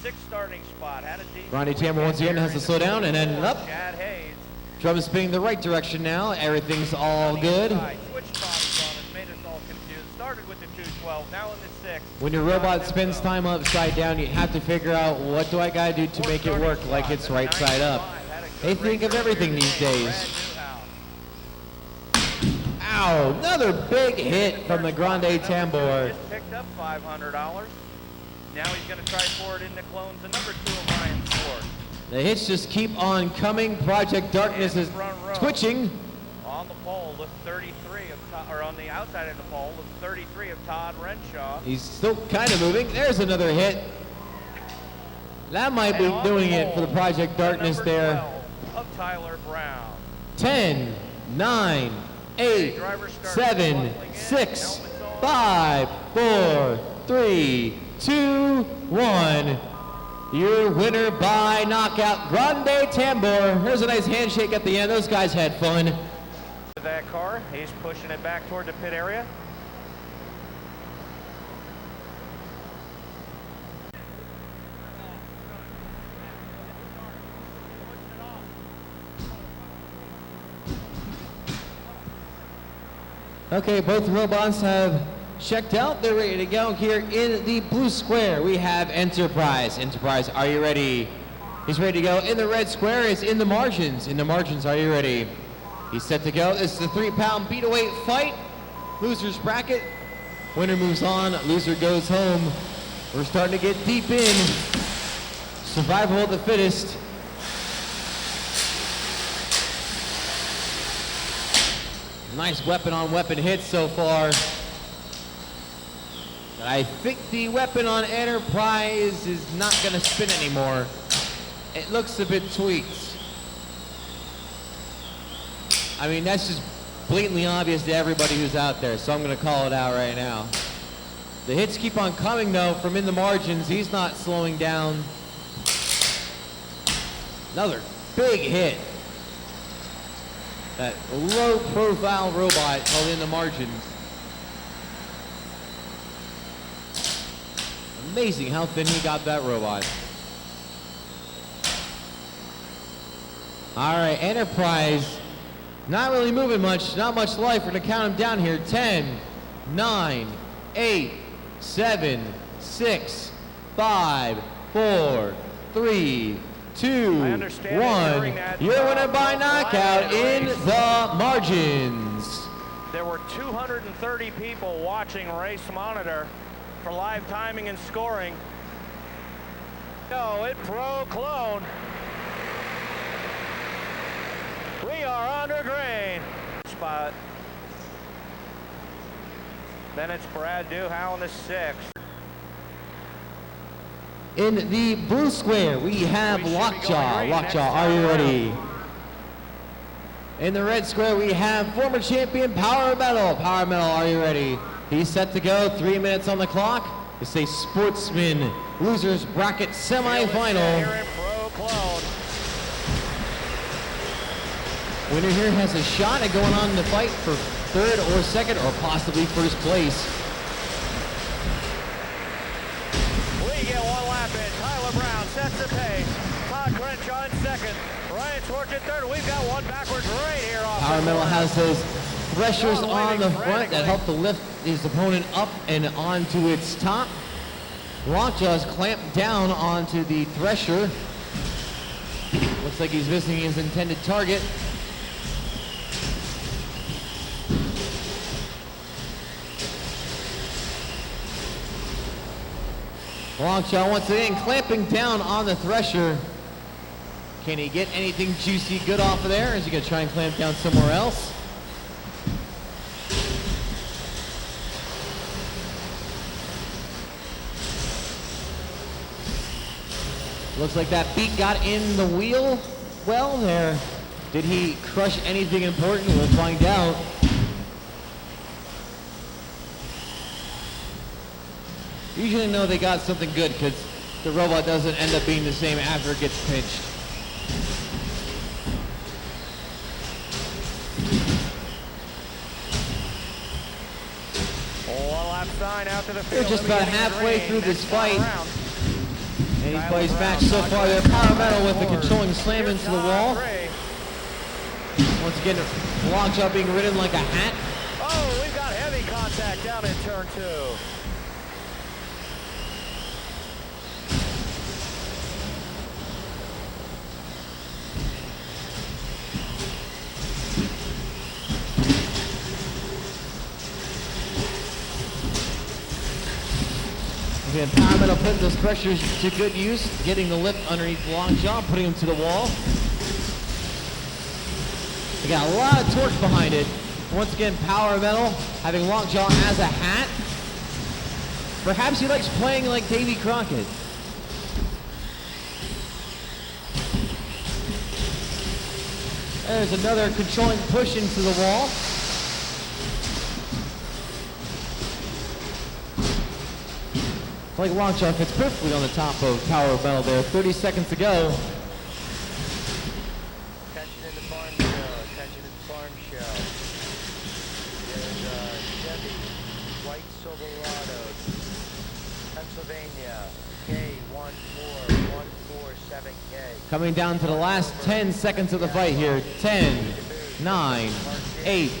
6th starting spot, had a decent Grande Tambor once again has to slow down and then up. Chad Hayes. Drum is spinning the right direction now. Everything's all good. Switched bodies on us, made us all confused. Started with the 212, now in the 6. When your robot spends time upside down, you have to figure out what do I gotta do to make it work like it's right side up. They think of everything these days. Ow, another big hit from the Grande Tambor. Just picked up $500. Now he's going to try for it in the clones. The number 2 of Ryan Ford. The hits just keep on coming. Project Darkness is twitching. On the pole, the 33 of Todd, or on the outside of the pole, the 33 of Todd Renshaw. He's still kind of moving. There's another hit. That might be doing it for the Project Darkness Number there. 12 of Tyler Brown. 10, 9, 8, 7, 6, 5, 4, 3, 2, 1. Your winner by knockout, Grande Tambor. There's a nice handshake at the end. Those guys had fun. That car, he's pushing it back toward the pit area. Okay, both robots have checked out. They're ready to go here in the blue square. We have Enterprise. Enterprise, are you ready? He's ready to go. In the red square is In the Margins. In the Margins, are you ready? He's set to go. This is the 3-pound Beetleweight fight. Loser's bracket. Winner moves on. Loser goes home. We're starting to get deep in. Survival of the fittest. Nice weapon on weapon hits so far. But I think the weapon on Enterprise is not going to spin anymore. It looks a bit tweaked. I mean, that's just blatantly obvious to everybody who's out there, so I'm going to call it out right now. The hits keep on coming, though, from In the Margins. He's not slowing down. Another big hit. That low-profile robot called In the Margins. Amazing how thin he got that robot. All right, Enterprise, not really moving much, not much life. We're gonna count him down here. 10, 9, 8, 7, 6, 5, 4, 3, 2, 1. You're winning by knockout In the Margins. There were 230 people watching Race Monitor for live timing and scoring. No, it Pro Clone. We are under green. Spot. Then it's Brad Duhow in the 6th. In the blue square, we have Lockjaw. Lockjaw, are you ready? In the red square, we have former champion Power Metal. Power Metal, are you ready? He's set to go. 3 minutes on the clock. It's a Sportsman Losers Bracket semifinal. Winner here has a shot at going on in the fight for 3rd or 2nd or possibly 1st place. We get one lap in. Tyler Brown sets the pace. Todd Crenshaw in 2nd. Ryan Schwartz in 3rd. We've got one backwards right here off Power Metal has those threshers on the front that help to lift his opponent up and onto its top. Lockjaw's clamped down onto the thresher. Looks like he's missing his intended target. Lockjaw once again clamping down on the thresher. Can he get anything juicy good off of there? Is he gonna try and clamp down somewhere else? Looks like that beat got in the wheel well there. Did he crush anything important? We'll find out. Usually know they got something good because the robot doesn't end up being the same after it gets pinched. One lap sign out to the field. They're just about halfway through this fight. Anybody's match so far, they're power metal with the controlling slam into the wall. Once again, Lockjaw being ridden like a hat. Oh, we've got heavy contact down in turn 2. Again, power metal putting those pressures to good use, getting the lift underneath Lockjaw, putting him to the wall. They got a lot of torque behind it. Once again, power metal having Lockjaw as a hat. Perhaps he likes playing like Davy Crockett. There's another controlling push into the wall. Like Lockjaw fits perfectly on the top of power metal there. 30 seconds to go. Attention in the farm show. Attention in the farm show. There's Chevy, White Silverado, Pennsylvania, K14147K. Coming down to the last 10 seconds of the fight here. 10, 9, 8,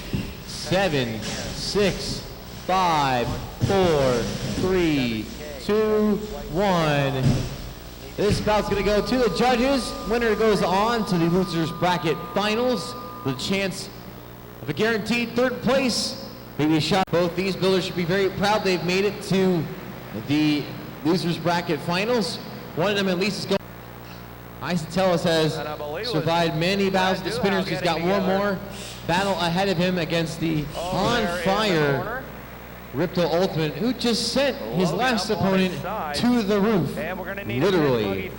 7, 6, 5, 4, 3, 2, 1. This bout's gonna go to the judges. Winner goes on to the losers bracket finals. The chance of a guaranteed third place. Maybe a shot. Both these builders should be very proud they've made it to the losers bracket finals. One of them at least is going. Isotellus has survived many bouts with the spinners. He's got one more battle ahead of him against the on fire Ripto Ultimate, who just sent his last opponent to the roof, literally.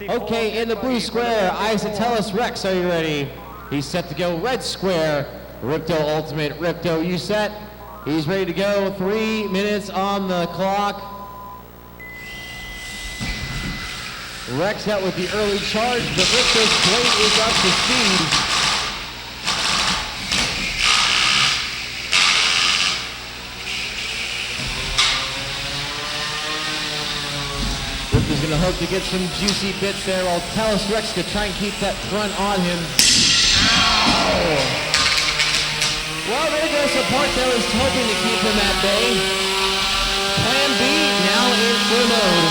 Okay, in the blue square, Isotellus Rex, are you ready? He's set to go. Red square, Ripto Ultimate. Ripto, you set? He's ready to go. 3 minutes on the clock. Rex out with the early charge, but Ripto's plate is up to speed. Ripto's gonna hope to get some juicy bits there while Tellus Rex could try and keep that front on him. Ow! Well, there goes the part that was hoping to keep him at bay. Plan B now in full mode.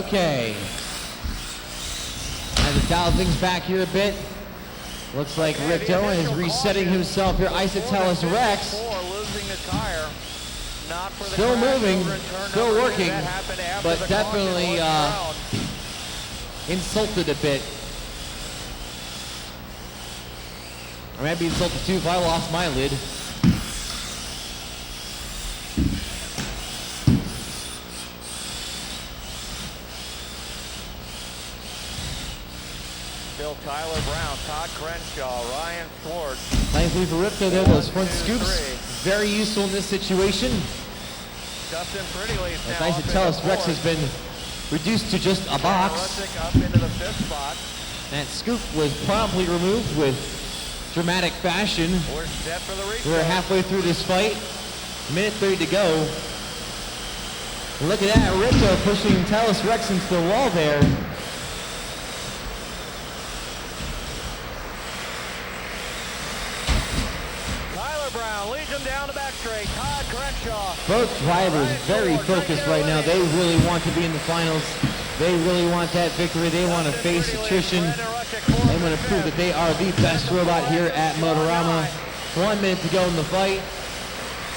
Okay. Had to dial things back here a bit. Looks like Ripto is resetting himself here. Isotellus Rex. Still moving, still working, but definitely insulted a bit. I might be insulted too if I lost my lid. Bill Tyler Brown, Todd Crenshaw, Ryan Schwartz. Thankfully for Ripto there, those front scoops, very useful in this situation. Dustin Prettyleaf As now Isotellus Rex has been reduced to just a box. Up into the 5th spot. That scoop was promptly removed with dramatic fashion. We're set for the We're halfway through this fight. Minute 30 to go. Look at that, Rico pushing Talos Rex into the wall there. Tyler Brown leads him down the back straight. Todd Crenshaw. Both drivers very focused right now. They really want to be in the finals. They really want that victory. They want to face attrition. They want to prove that they are the best robot here at Motorama. 1 minute to go in the fight.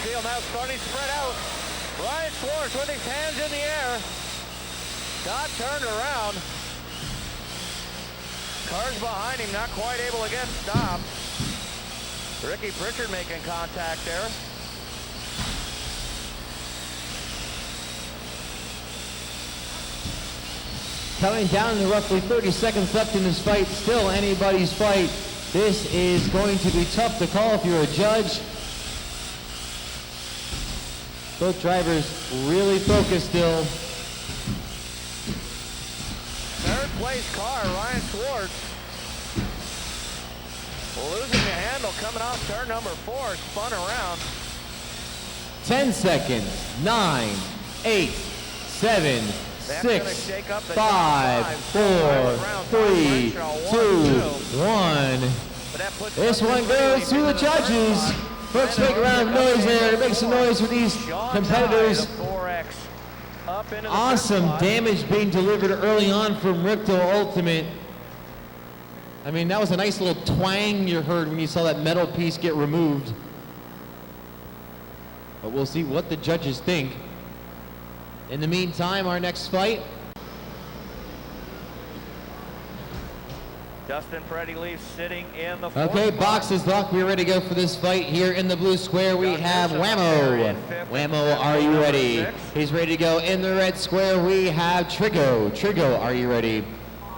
Field now starting to spread out. Ryan Swartz with his hands in the air. Got turned around. Cars behind him not quite able to get stopped. Ricky Pritchard making contact there. Coming down to roughly 30 seconds left in this fight. Still anybody's fight. This is going to be tough to call if you're a judge. Both drivers really focused still. Third place car, Ryan Swartz. Losing the handle coming off turn number 4, spun around. 10 seconds. 9, 8, 7, That's 6, gonna shake up the 5, top 4, 3, 2, 1. But that puts This Justin one Freely goes to the into third judges. spot. Folks, make a round of noise there. Make some noise for these Sean competitors. Tye, the 4X, up into the Awesome third spot. damage being delivered early on from Ricto Ultimate. I mean, that was a nice little twang you heard when you saw that metal piece get removed. But we'll see what the judges think. In the meantime, our next fight. Justin Freddie Leaf sitting in the fourth Okay, spot. box is locked. We're ready to go for this fight. Here in the blue square, we have Whammo. Whammo, are you ready? He's ready to go. In the red square, we have Trigo. Trigo, are you ready?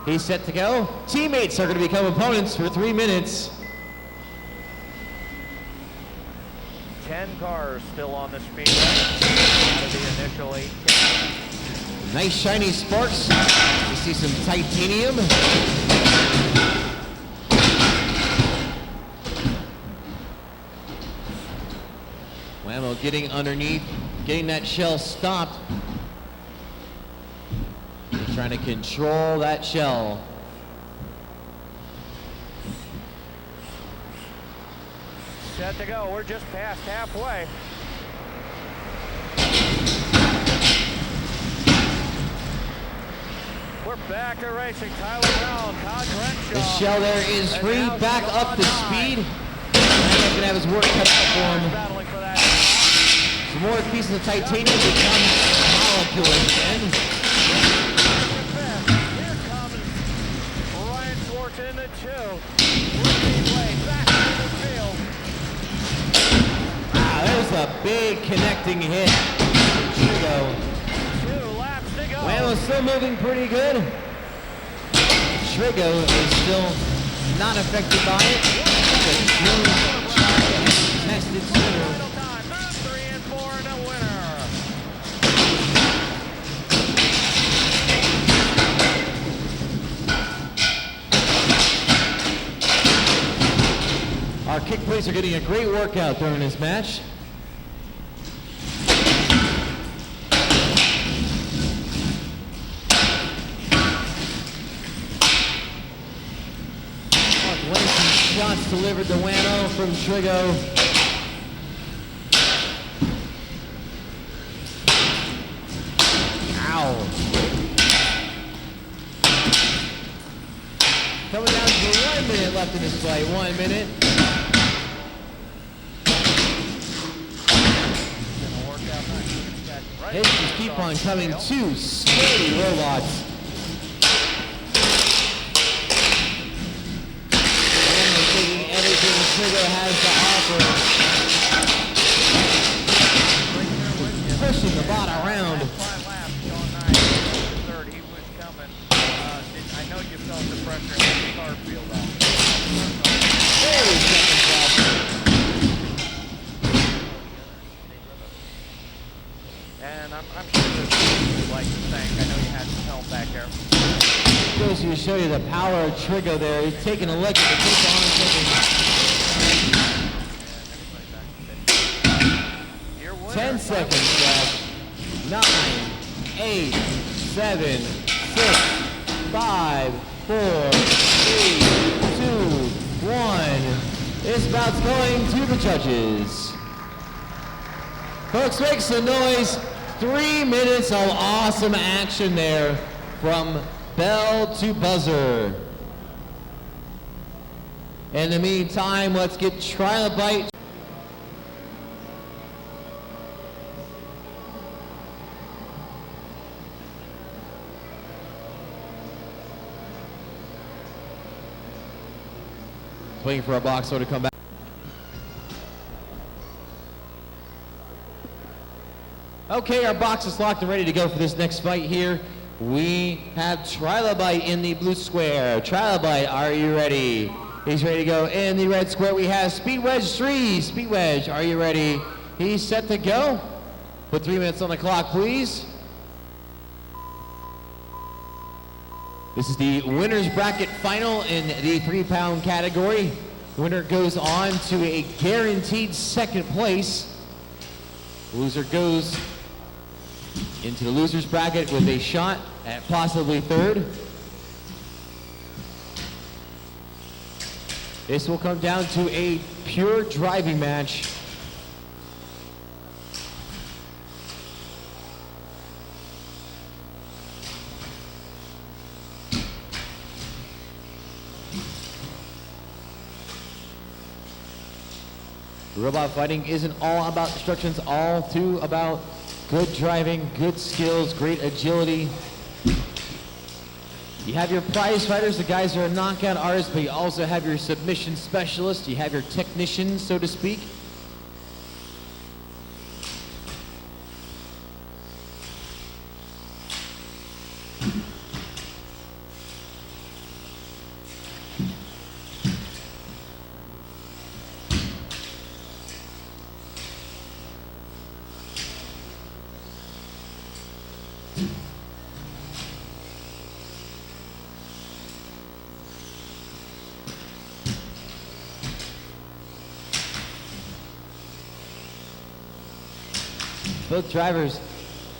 He's set to go. Teammates are going to become opponents for 3 minutes. 10 cars still on the speedway. Out of the initial 18. Nice shiny sparks. You see some titanium. Whammo getting underneath, getting that shell stopped. He's trying to control that shell. Set to go. We're just past halfway. We're back to racing. Tyler Brown, Todd Crenshaw. The shell there is And free, now back Sean up to Tye. speed. He's going to have his work cut out for him. Battling for that. Some more pieces of titanium become molecules again. Here comes Ryan Swartz in the 2. Beetleweights back into the field. Wow, there's a big connecting hit. Trigo. 2 laps to go. Whammo's still moving pretty good. Trigo is still not affected by it. The June tried and tested sooner. Final time, 3 and 4 and a winner. Our kick plates are getting a great workout during this match. Shots delivered to Whammo from Trigo. Ow. Coming down to 1 minute left in this fight. 1 minute. Hits just keep on coming. 2 sturdy robots. Taking everything Trigo has to offer. Pushing the bot around. 5 laps, Sean Tye, third. He was coming. I know you felt the pressure in the car field out. 30 seconds left. And I'm sure this is like the thing. I know you had some help back there. Goes to show you the power of Trigo there. He's taking a look at the kick on and thinking, 10 seconds left. 9, 8, 7, 6, 5, 4, 3, 2, 1. This bout's going to the judges. Folks, make some noise. 3 minutes of awesome action there from bell to buzzer. In the meantime, let's get Trilobite. Waiting for our boxer to come back. Okay, our box is locked and ready to go for this next fight here. We have Trilobite in the blue square. Trilobite, are you ready? He's ready to go. In the red square, we have Speed Wedge 3. Speed Wedge, are you ready? He's set to go. Put 3 minutes on the clock, please. This is the winner's bracket final in the 3-pound category. The winner goes on to a guaranteed second place. Loser goes into the loser's bracket with a shot at possibly third. This will come down to a pure driving match. Robot fighting isn't all about destruction, it's all too about good driving, good skills, great agility. You have your prize fighters, the guys who are knockout artists, but you also have your submission specialists, you have your technicians, so to speak. Both drivers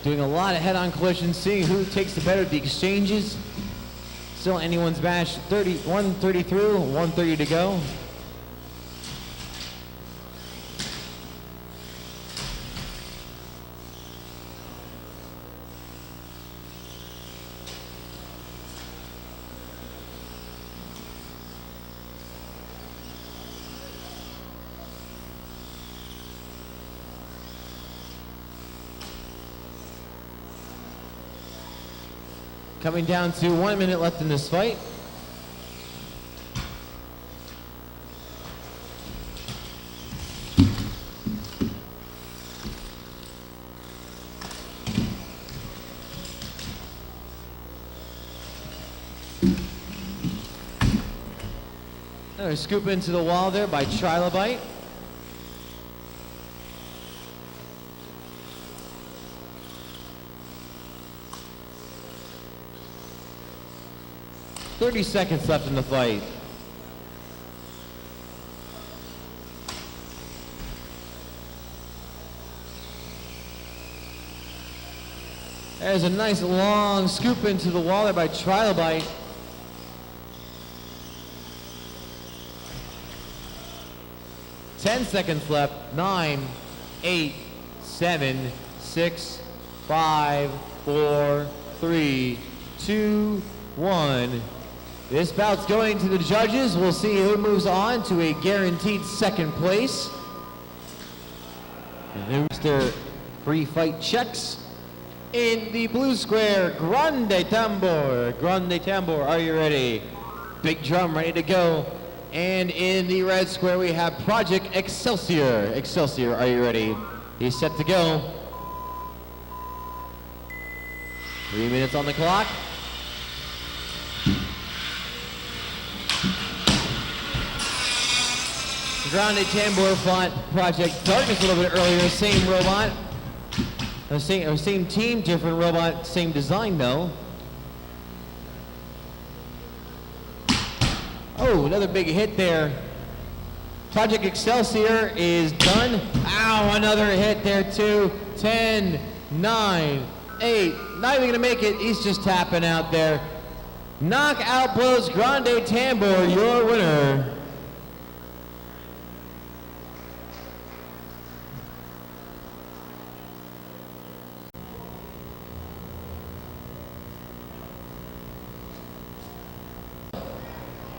doing a lot of head-on collisions, seeing who takes the better of the exchanges. Still anyone's match. 130 through, 130 to go. Coming down to 1 minute left in this fight. Another scoop into the wall there by Trilobite. .30 seconds left in the fight. There's a nice long scoop into the wall there by Trilobite. Ten seconds left. 9, 8, 7, 6, 5, 4, 3, 2, 1. This bout's going to the judges. We'll see who moves on to a guaranteed second place. And there's their free fight checks. In the blue square, Grande Tambor. Grande Tambor, are you ready? Big drum ready to go. And in the red square, we have Project Excelsior. Excelsior, are you ready? He's set to go. 3 minutes on the clock. Grande Tambor fought Project Darkness a little bit earlier. Same robot. Same team, different robot, same design though. Oh, another big hit there. Project Excelsior is done. Ow, another hit there too. 10, 9, 8, not even gonna make it. He's just tapping out there. Knockout blows Grande Tambor, your winner.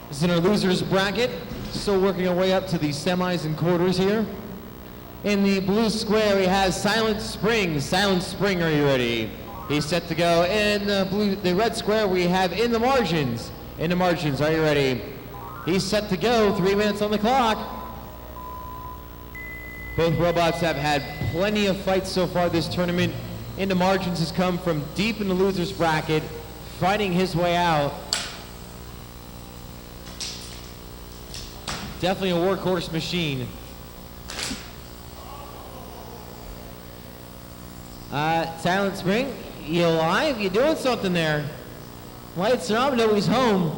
This is in our losers bracket. Still working our way up to the semis and quarters here. In the blue square, we have Silent Spring. Silent Spring, are you ready? He's set to go. In the red square, we have In the Margins. In the Margins, are you ready? He's set to go. 3 minutes on the clock. Both robots have had plenty of fights so far this tournament. In the Margins has come from deep in the losers bracket, fighting his way out. Definitely a workhorse machine. Silent Spring, you alive? You doing something there? Lights are on, nobody's home.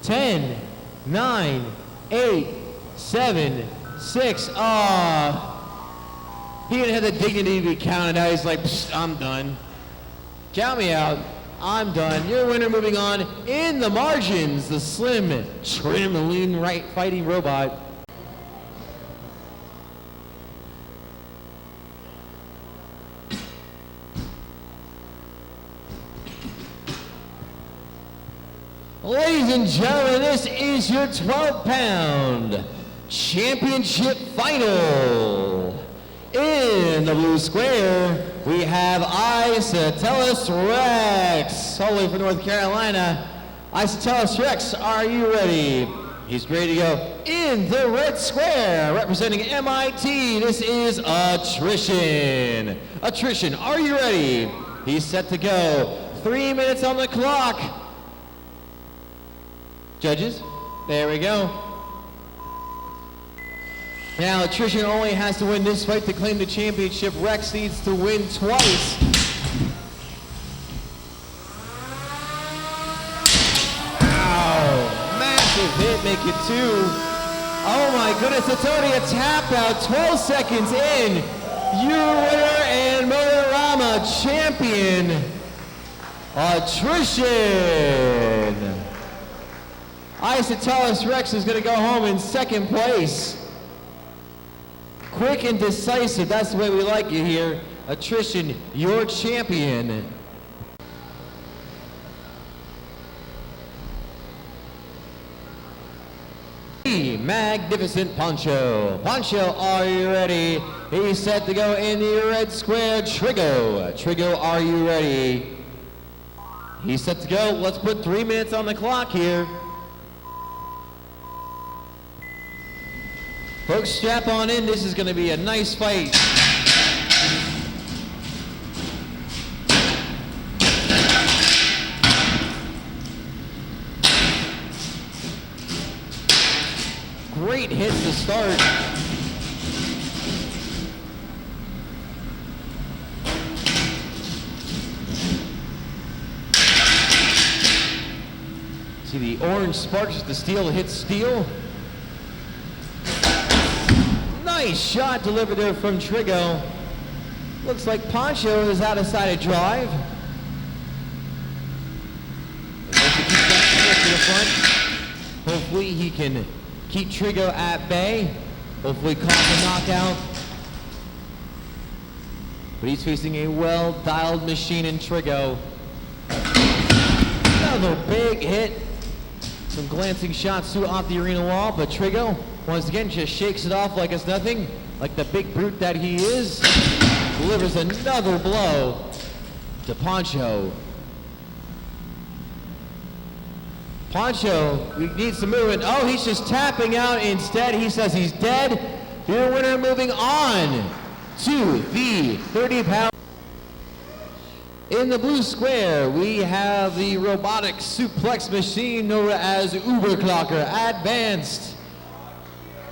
10, 9, 8, 7, 6. He didn't have the dignity to be counted out. He's like, I'm done. Count me out. I'm done. Your winner moving on. In the Margins, the slim, trim, lean, right fighting robot. Ladies and gentlemen, this is your 12-pound championship final. In the blue square, we have Isotellus Rex, all the way from North Carolina. Isotellus Rex, are you ready? He's ready to go. In the red square, representing MIT, this is Attrition. Attrition, are you ready? He's set to go. 3 minutes on the clock. Judges, there we go. Now, Attrition only has to win this fight to claim the championship. Rex needs to win twice. Ow! Massive hit, make it 2. Oh my goodness, it's already a tap out. 12 seconds in. Your winner and Motorama champion, Attrition. Isotellus Rex is going to go home in second place. Quick and decisive, that's the way we like you here. Attrition, your champion. Magnificent Poncho. Poncho, are you ready? He's set to go in the red square. Trigo. Trigo, are you ready? He's set to go. Let's put 3 minutes on the clock here. Folks, strap on in. This is going to be a nice fight. Great hits to start. See the orange sparks as the steel hits steel. Nice shot delivered there from Trigo. Looks like Poncho is out of sight of drive. Hopefully he can keep Trigo at bay. Hopefully cause a knockout. But he's facing a well-dialed machine in Trigo. Another big hit. Some glancing shots too off the arena wall, but Trigo once again just shakes it off like it's nothing, like the big brute that he is. Delivers another blow to Poncho. Poncho, we need some movement. Oh, he's just tapping out instead. He says he's dead. Your winner moving on to the 30-pound. In the blue square, we have the robotic suplex machine known as Uberclocker Advanced.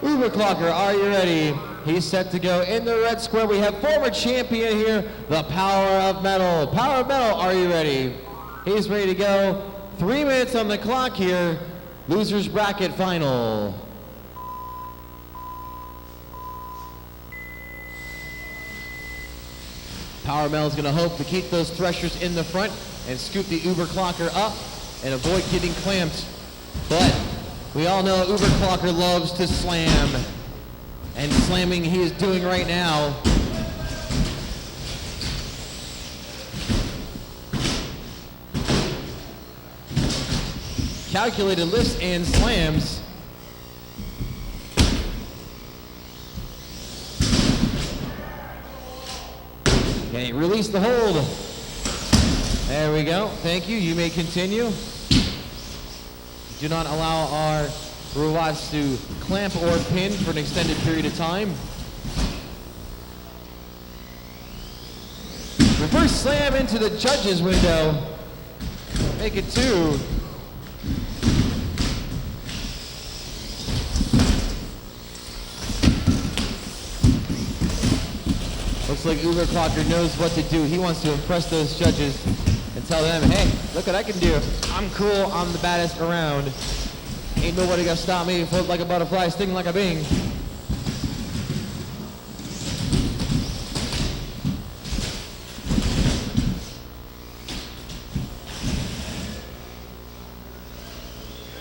Uberclocker, are you ready? He's set to go. In the red square, we have former champion here, the Power of Metal. Power of Metal, are you ready? He's ready to go. 3 minutes on the clock here. Losers bracket final. Power Metal's gonna hope to keep those threshers in the front and scoop the Uber Clocker up and avoid getting clamped. But we all know Uber Clocker loves to slam. And slamming he is doing right now. Calculated lifts and slams. Okay, release the hold. There we go. Thank you. You may continue. Do not allow our robots to clamp or pin for an extended period of time. Reverse slam into the judge's window. Make it 2. Looks like Uber Clocker knows what to do. He wants to impress those judges and tell them, hey, look what I can do. I'm cool, I'm the baddest around. Ain't nobody gonna stop me, float like a butterfly, sting like a bee.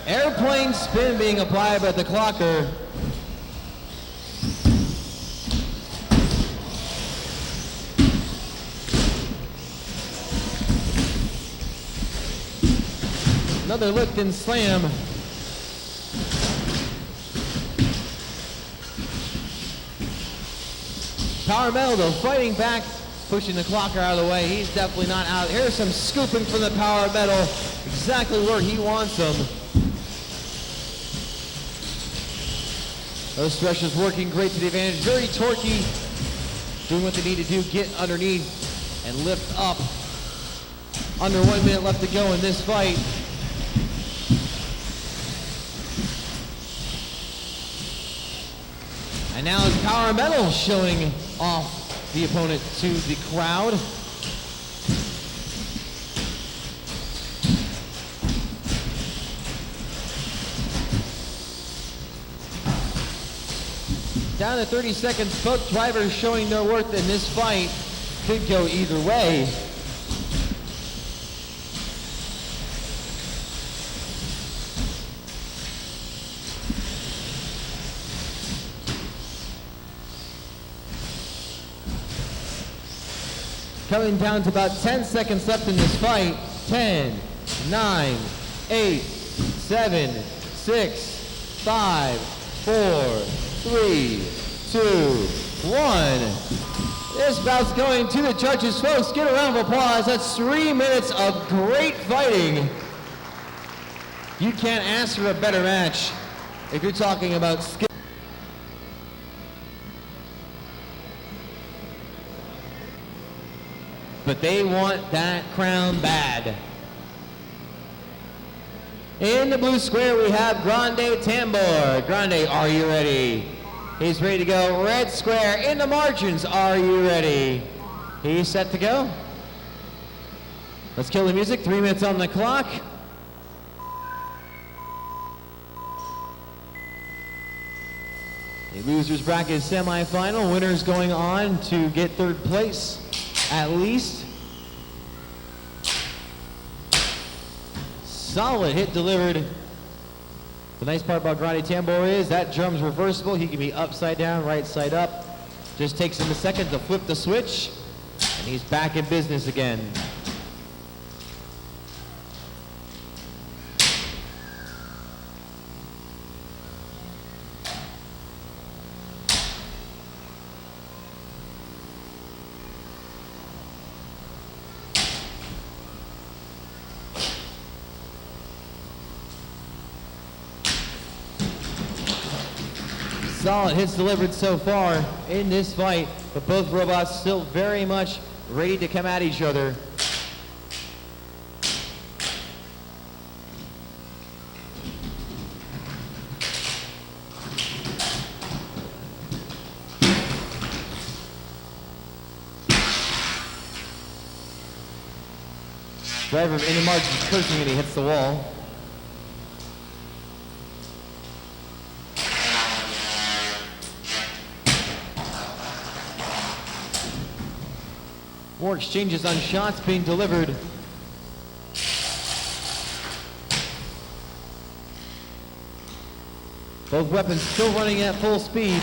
Airplane spin being applied by the Clocker. Another lift and slam. Power Metal though fighting back, pushing the Clocker out of the way. He's definitely not out. Here's some scooping from the Power Metal, exactly where he wants them. Those threshers working great to the advantage, very torquey, doing what they need to do, get underneath and lift up. Under 1 minute left to go in this fight. And now it's Power Metal showing off the opponent to the crowd. Down to 30 seconds, both drivers showing their worth in this fight. Could go either way. Coming down to about 10 seconds left in this fight. 10, 9, 8, 7, 6, 5, 4, 3, 2, 1. This bout's going to the judges, folks. Get a round of applause. That's 3 minutes of great fighting. You can't ask for a better match if you're talking about skill. But they want that crown bad. In the blue square, we have Grande Tambor. Grande, are you ready? He's ready to go. Red square, in the margins, are you ready? He's set to go. Let's kill the music. 3 minutes on the clock. The losers bracket semifinal. Winners going on to get third place. At least. Solid hit delivered. The nice part about Grande Tambor is that drum's reversible. He can be upside down, right side up. Just takes him a second to flip the switch, and he's back in business again. Solid hits delivered so far in this fight, but both robots still very much ready to come at each other. Driver in the margins pushing and he hits the wall. More exchanges on shots being delivered. Both weapons still running at full speed.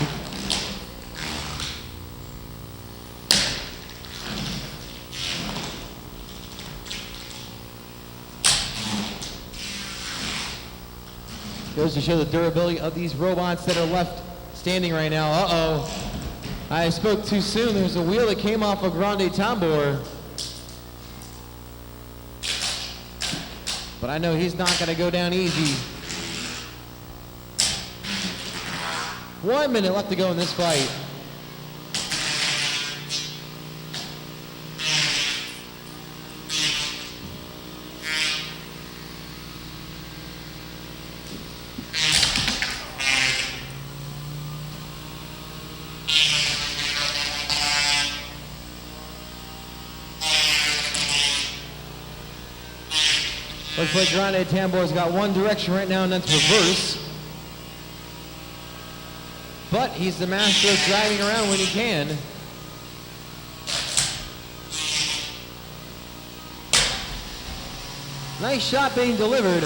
Goes to show the durability of these robots that are left standing right now. Uh-oh. I spoke too soon. There's a wheel that came off of Grande Tambor. But I know he's not going to go down easy. 1 minute left to go in this fight. Looks like Grande Tambor's got one direction right now, and that's reverse. But he's the master of driving around when he can. Nice shot being delivered.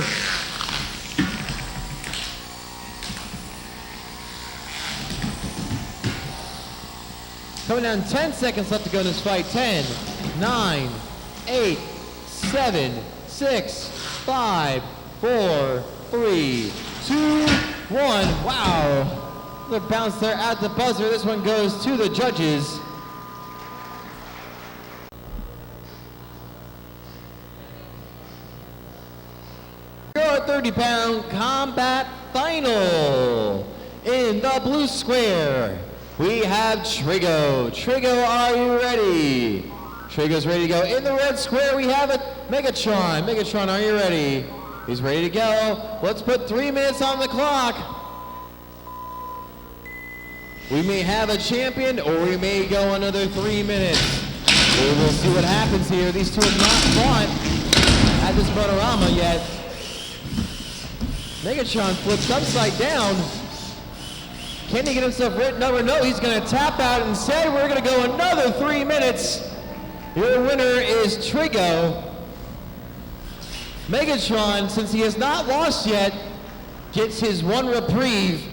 Coming down 10 seconds left to go in this fight. 10, 9, 8, 7, 6, 5, 4, 3, 2, 1. Wow. The bounce there at the buzzer. This one goes to the judges. Your 30-pound combat final. In the blue square, we have Trigo. Trigo, are you ready? Trigo's ready to go. In the red square, we have Megatron. Megatron, are you ready? He's ready to go. Let's put 3 minutes on the clock. We may have a champion, or we may go another 3 minutes. We will see what happens here. These two have not fought at this Motorama yet. Megatron flips upside down. Can he get himself written over? No, he's going to tap out and say we're going to go another 3 minutes. Your winner is Trigo. Megatron, since he has not lost yet, gets his one reprieve.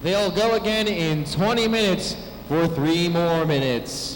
They'll go again in 20 minutes for 3 more minutes.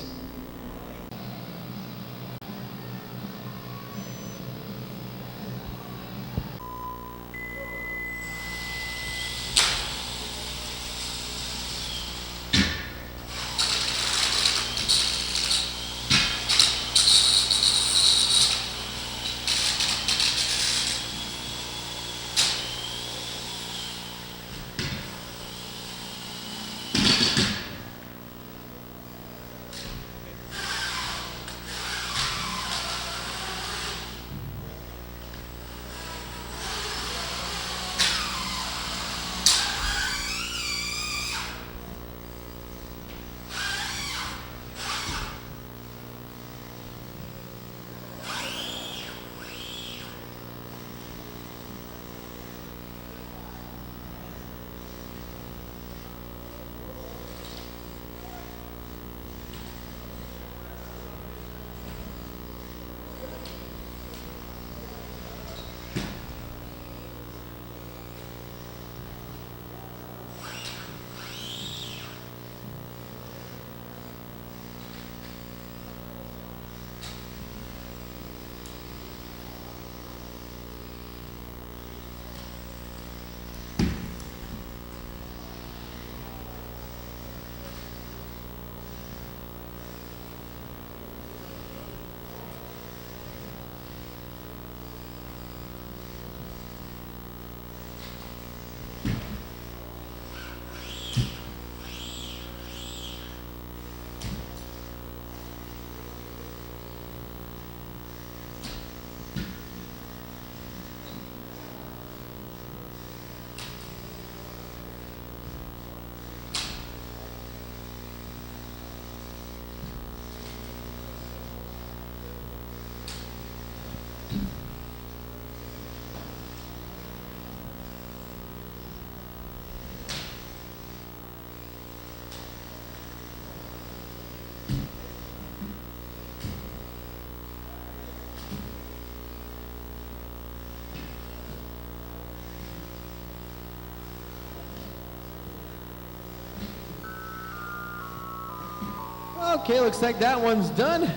Okay, looks like that one's done.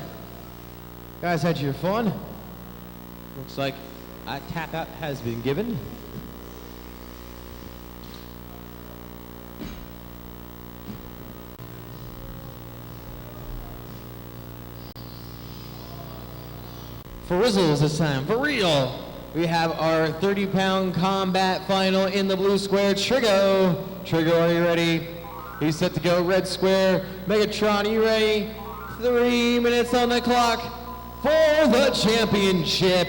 Guys, had your fun. Looks like a tap out has been given. For Rizzles this time, for real. We have our 30-pound combat final in the blue square, Trigo. Trigo, are you ready? He's set to go, red square. Megatron, are you ready? 3 minutes on the clock for the championship.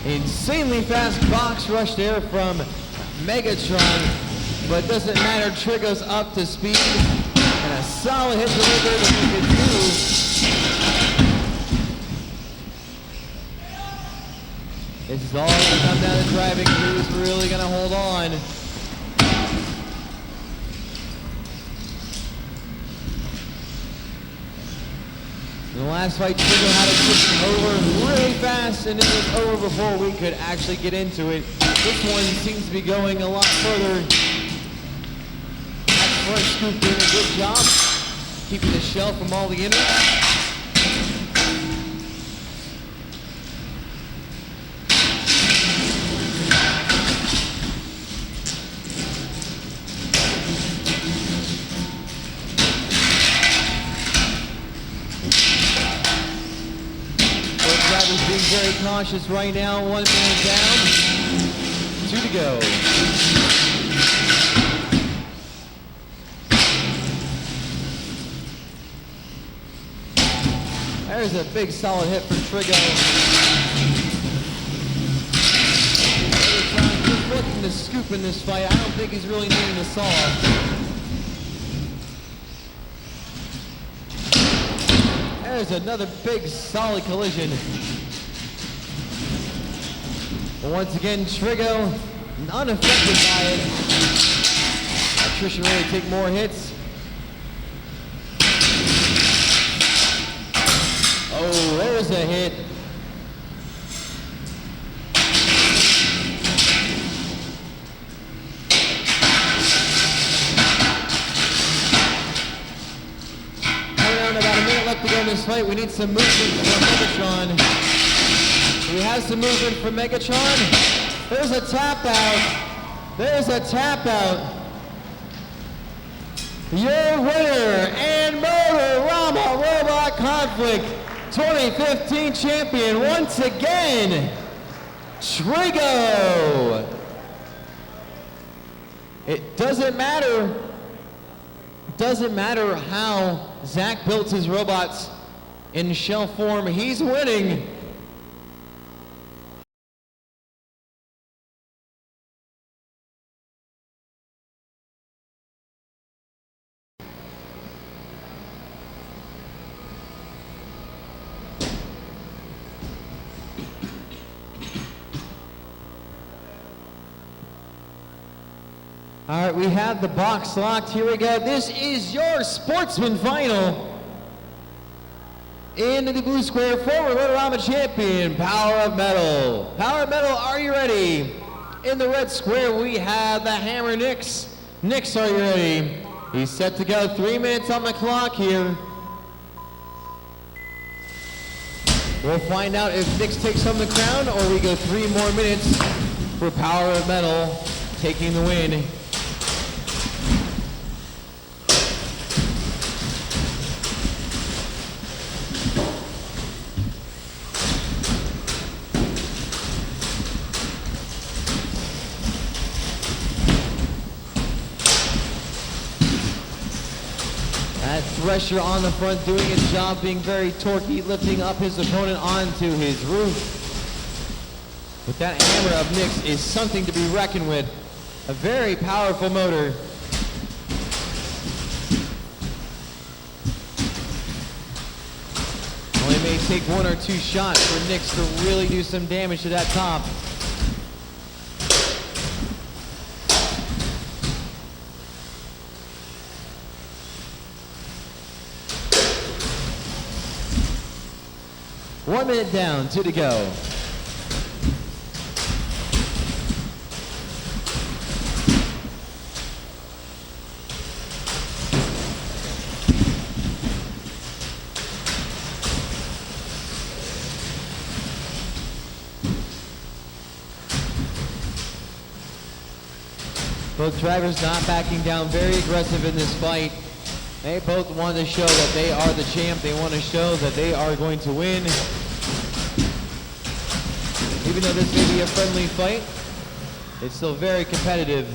Insanely fast box rush there from Megatron, but doesn't matter, Trigo's up to speed. And a solid hit delivered to make it two. This is all going to come down to driving. Who's really going to hold on? In the last fight, Trigo had to push over really fast, and it was over before we could actually get into it. This one seems to be going a lot further. That front scoop doing a good job, keeping the shell from all the innards. Being very cautious right now. 1 man down, 2 to go. There's a big solid hit for Trigo. Just looking to scoop in this fight. I don't think he's really needing the saw. There's another big solid collision. But once again, Trigo unaffected by it. Attrition ready to take more hits. Oh, there's a hit. Coming down to about a minute left to go in this fight. We need some movement from Megatron. We have some movement from Megatron. There's a tap out. There's a tap out. Your winner and Motorama Robot Conflict 2015 champion once again, Trigo. It doesn't matter how Zach built his robots in shell form, he's winning. All right, we have the box locked. Here we go. This is your sportsman final. In the blue square, former Motorama champion, Power of Metal. Power of Metal, are you ready? In the red square, we have the Hammer Nix. Nix, are you ready? He's set to go. 3 minutes on the clock here. We'll find out if Nix takes home the crown or we go 3 more minutes for Power of Metal taking the win. That Thresher on the front doing its job, being very torquey, lifting up his opponent onto his roof. But that hammer of Nix is something to be reckoned with. A very powerful motor. Only may take 1 or 2 shots for Nix to really do some damage to that top. One minute down, 2 to go. Both drivers not backing down, very aggressive in this fight. They both want to show that they are the champ. They want to show that they are going to win. Even though this may be a friendly fight, it's still very competitive.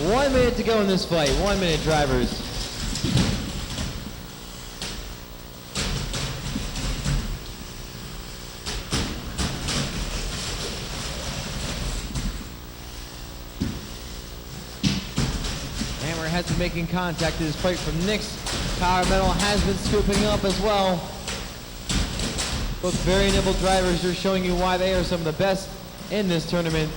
One minute to go in this fight. 1 minute, drivers. Hammer has been making contact in this fight from Nick's. Power Metal has been scooping up as well. Both very nimble drivers are showing you why they are some of the best in this tournament.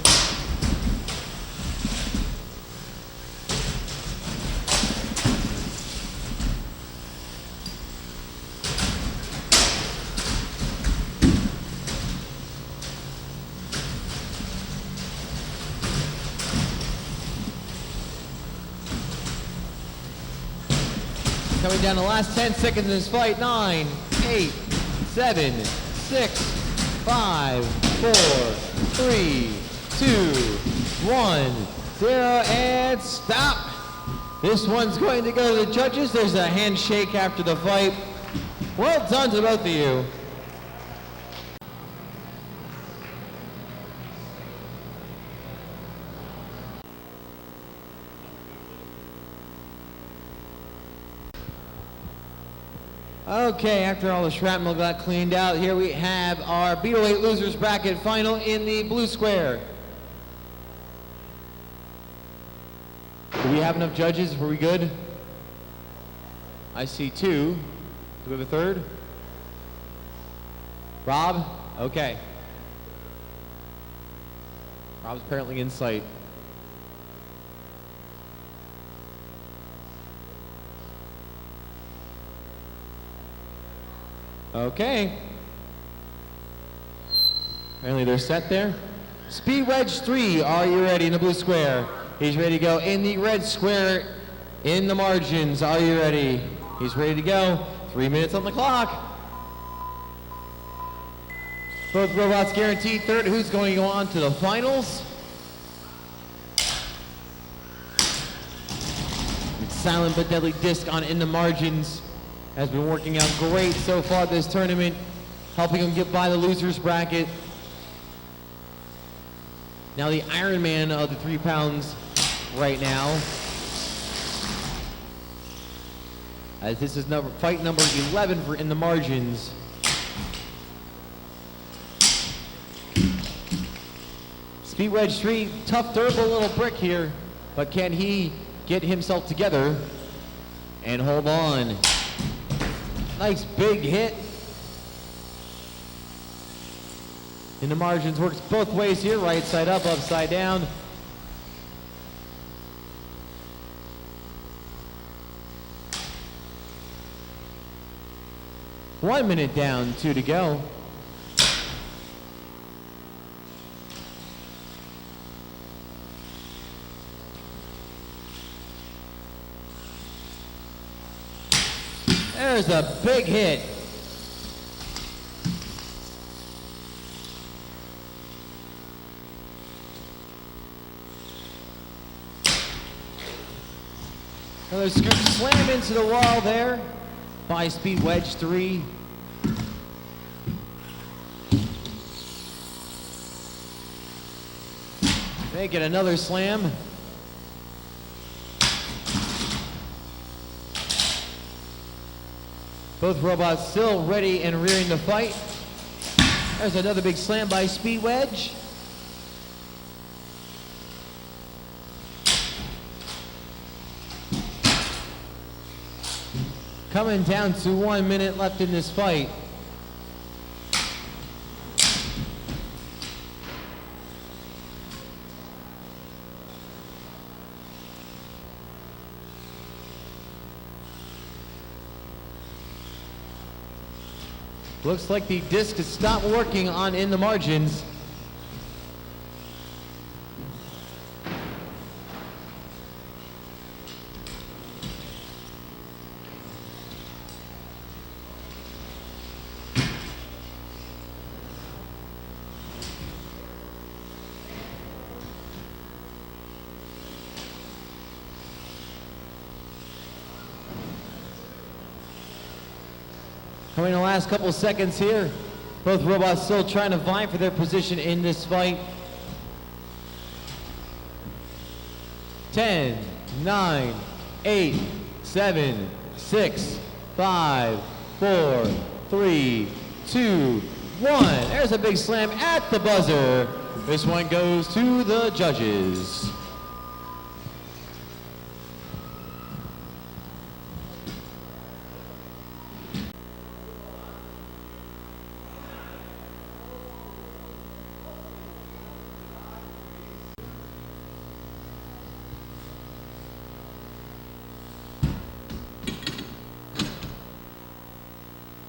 Coming down the last 10 seconds in this fight. 9, 8, 7, 6, 5, 4, 3, 2, 1, 0, and stop. This one's going to go to the judges. There's a handshake after the fight. Well done to both of you. Okay, after all the shrapnel got cleaned out, here we have our Beetleweight losers bracket final in the blue square. Do we have enough judges? Were we good? I see 2. Do we have a third? Rob? Okay. Rob's apparently in sight. Okay. Apparently they're set there. Speed Wedge 3, are you ready in the blue square? He's ready to go in the red square in the margins. Are you ready? He's ready to go. 3 minutes on the clock. Both robots guaranteed third. Who's going to go on to the finals? Silent but deadly disc on in the margins. Has been working out great so far this tournament, helping him get by the losers bracket. Now the Iron Man of the 3 pounds right now. As this is fight number 11 for in the margins. Speed Wedge 3, tough, durable little brick here, but can he get himself together and hold on? Nice big hit. In the margins, works both ways here, right side up, upside down. One minute down, 2 to go. There's a big hit. Another scoop slam into the wall there by Speed Wedge 3. Make it another slam. Both robots still ready and rearing to fight. There's another big slam by Speed Wedge. Coming down to 1 minute left in this fight. Looks like the disc has stopped working on in the margins. Coming in the last couple of seconds here. Both robots still trying to vie for their position in this fight. 10, 9, 8, 7, 6, 5, 4, 3, 2, 1. There's a big slam at the buzzer. This one goes to the judges.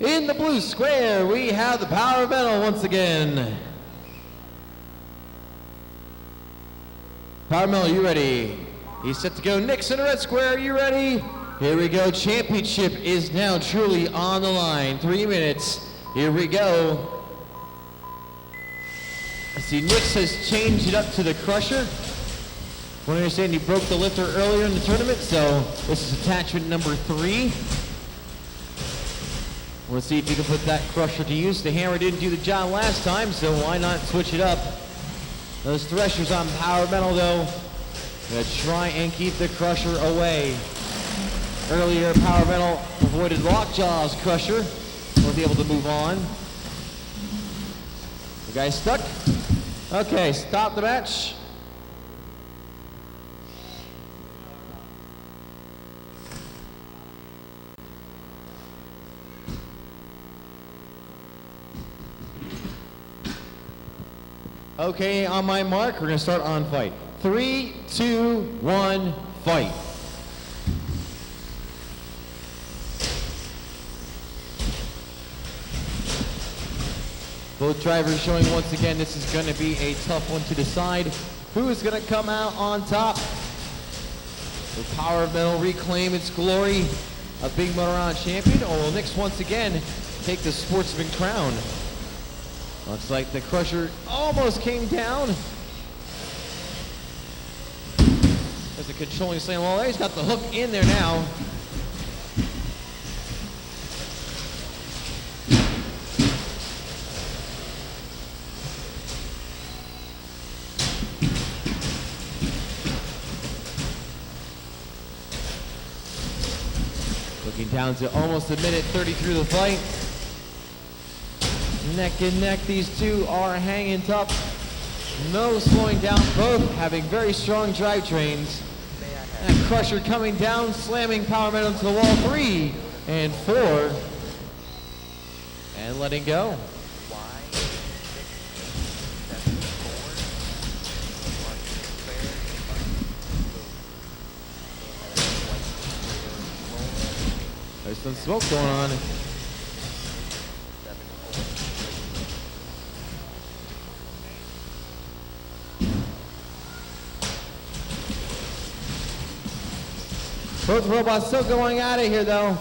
In the blue square, we have the Power Metal once again. Power Metal, you ready? He's set to go. Nick's in the red square, you ready? Here we go. Championship is now truly on the line. 3 minutes. Here we go. I see Nick's has changed it up to the Crusher. I understand he broke the lifter earlier in the tournament, so this is attachment number 3. We'll see if you can put that Crusher to use. The hammer didn't do the job last time, so why not switch it up? Those threshers on Power Metal, though, gonna try and keep the Crusher away. Earlier, Power Metal avoided Lockjaw's Crusher. Was able to move on. The guy's stuck. Okay, stop the match. Okay, on my mark, we're gonna start on fight. 3, 2, 1, fight. Both drivers showing once again this is gonna be a tough one to decide who is gonna come out on top. Will Power Metal reclaim its glory of being Motorama champion, or will Nix once again take the sportsman crown? Looks like the Crusher almost came down. There's a controlling slam. Well, he's got the hook in there now. Looking down to almost a minute 30 through the fight. Neck and neck, these two are hanging tough. No slowing down, both having very strong drivetrains. And Crusher coming down, slamming Power Metal into the wall. 3 and 4. And letting go. There's some smoke going on. Both robots still going at it here, though.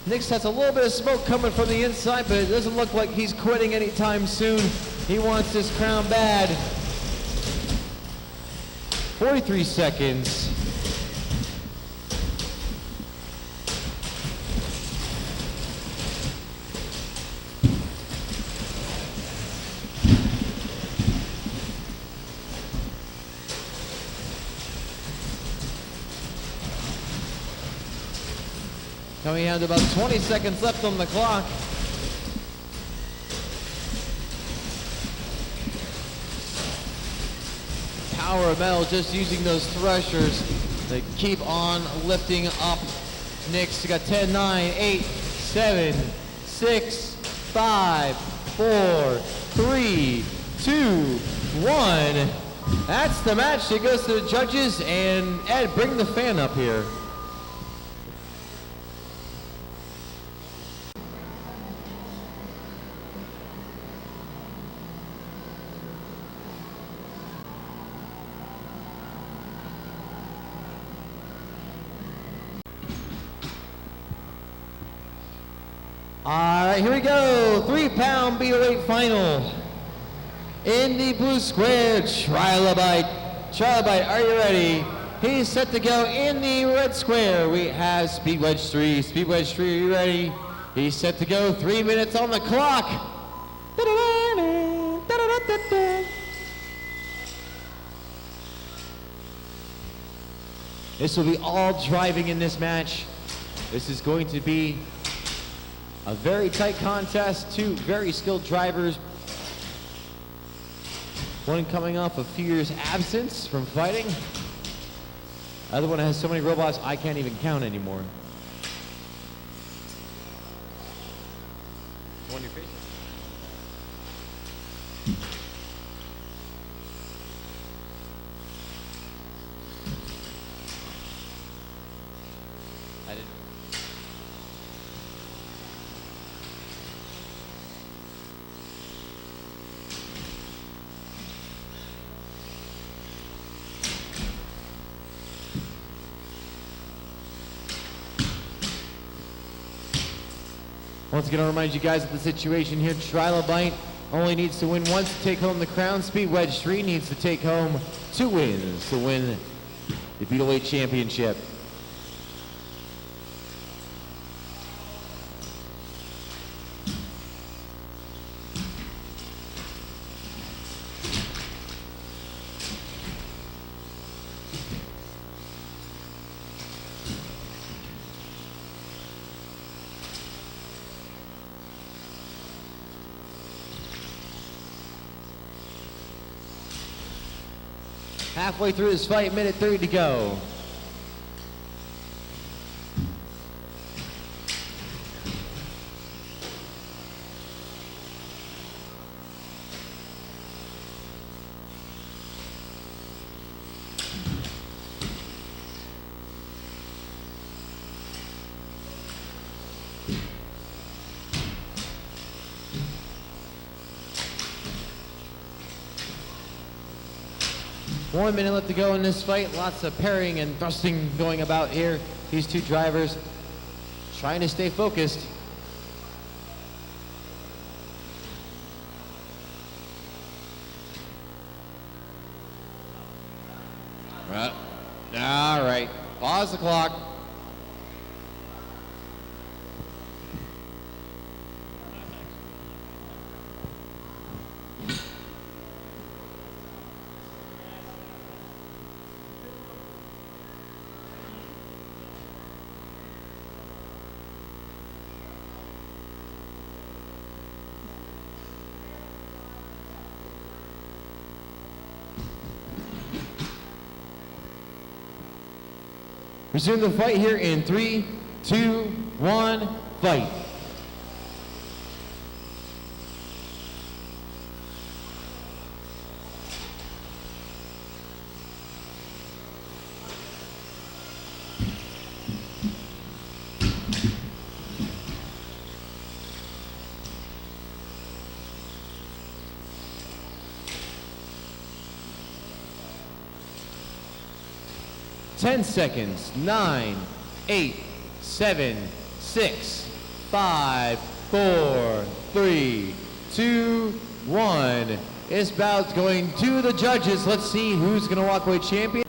Nix has a little bit of smoke coming from the inside, but it doesn't look like he's quitting anytime soon. He wants this crown bad. 43 seconds. Coming down to about 20 seconds left on the clock. Power Metal just using those threshers to keep on lifting up Nix. You got 10, 9, 8, 7, 6, 5, 4, 3, 2, 1. That's the match. It goes to the judges. And Ed, bring the fan up here. All right, here we go. 3-pound Beetleweight final. In the blue square, Trilobite. Trilobite, are you ready? He's set to go. In the red square, we have Speed Wedge 3. Speed Wedge 3, are you ready? He's set to go. 3 minutes on the clock. This will be all driving in this match. This is going to be a very tight contest. Two very skilled drivers. One coming off a few years' absence from fighting. The other one has so many robots I can't even count anymore. On your face. I didn't. Once again, I'll remind you guys of the situation here. Trilobite only needs to win once to take home the crown. Speed Wedge 3 needs to take home 2 wins to win the Beetleweight Championship. Halfway through this fight, minute 3 to go. One minute left to go in this fight. Lots of parrying and thrusting going about here. These two drivers trying to stay focused. Right. All right. Pause the clock. Resume the fight here in 3, 2, 1, fight. Ten seconds. 9, 8, 7, 6, 5, 4, 3, 2, 1. This bout's going to the judges. Let's see who's going to walk away champion.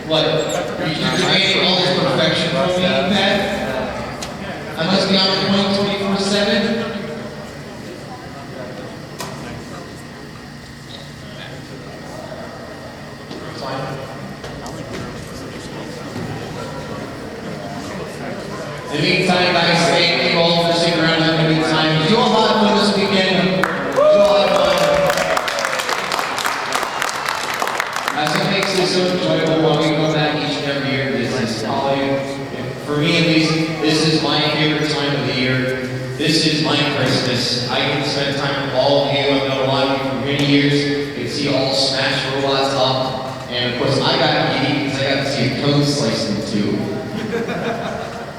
What? You're demanding all this perfection from me, Pat? I must be on point 24/7? In the meantime, guys, thank you all for sticking around and having a good time. You all have fun this weekend. You all have fun. That's what makes it so enjoyable when we come back each and every year. This is probably, for me at least, this is my favorite time of the year. This is my Christmas. I can spend time with all of you. I've known a lot of you for many years. You can see all smash robots up. And of course, I got giddy because I got to see a cone slice in two.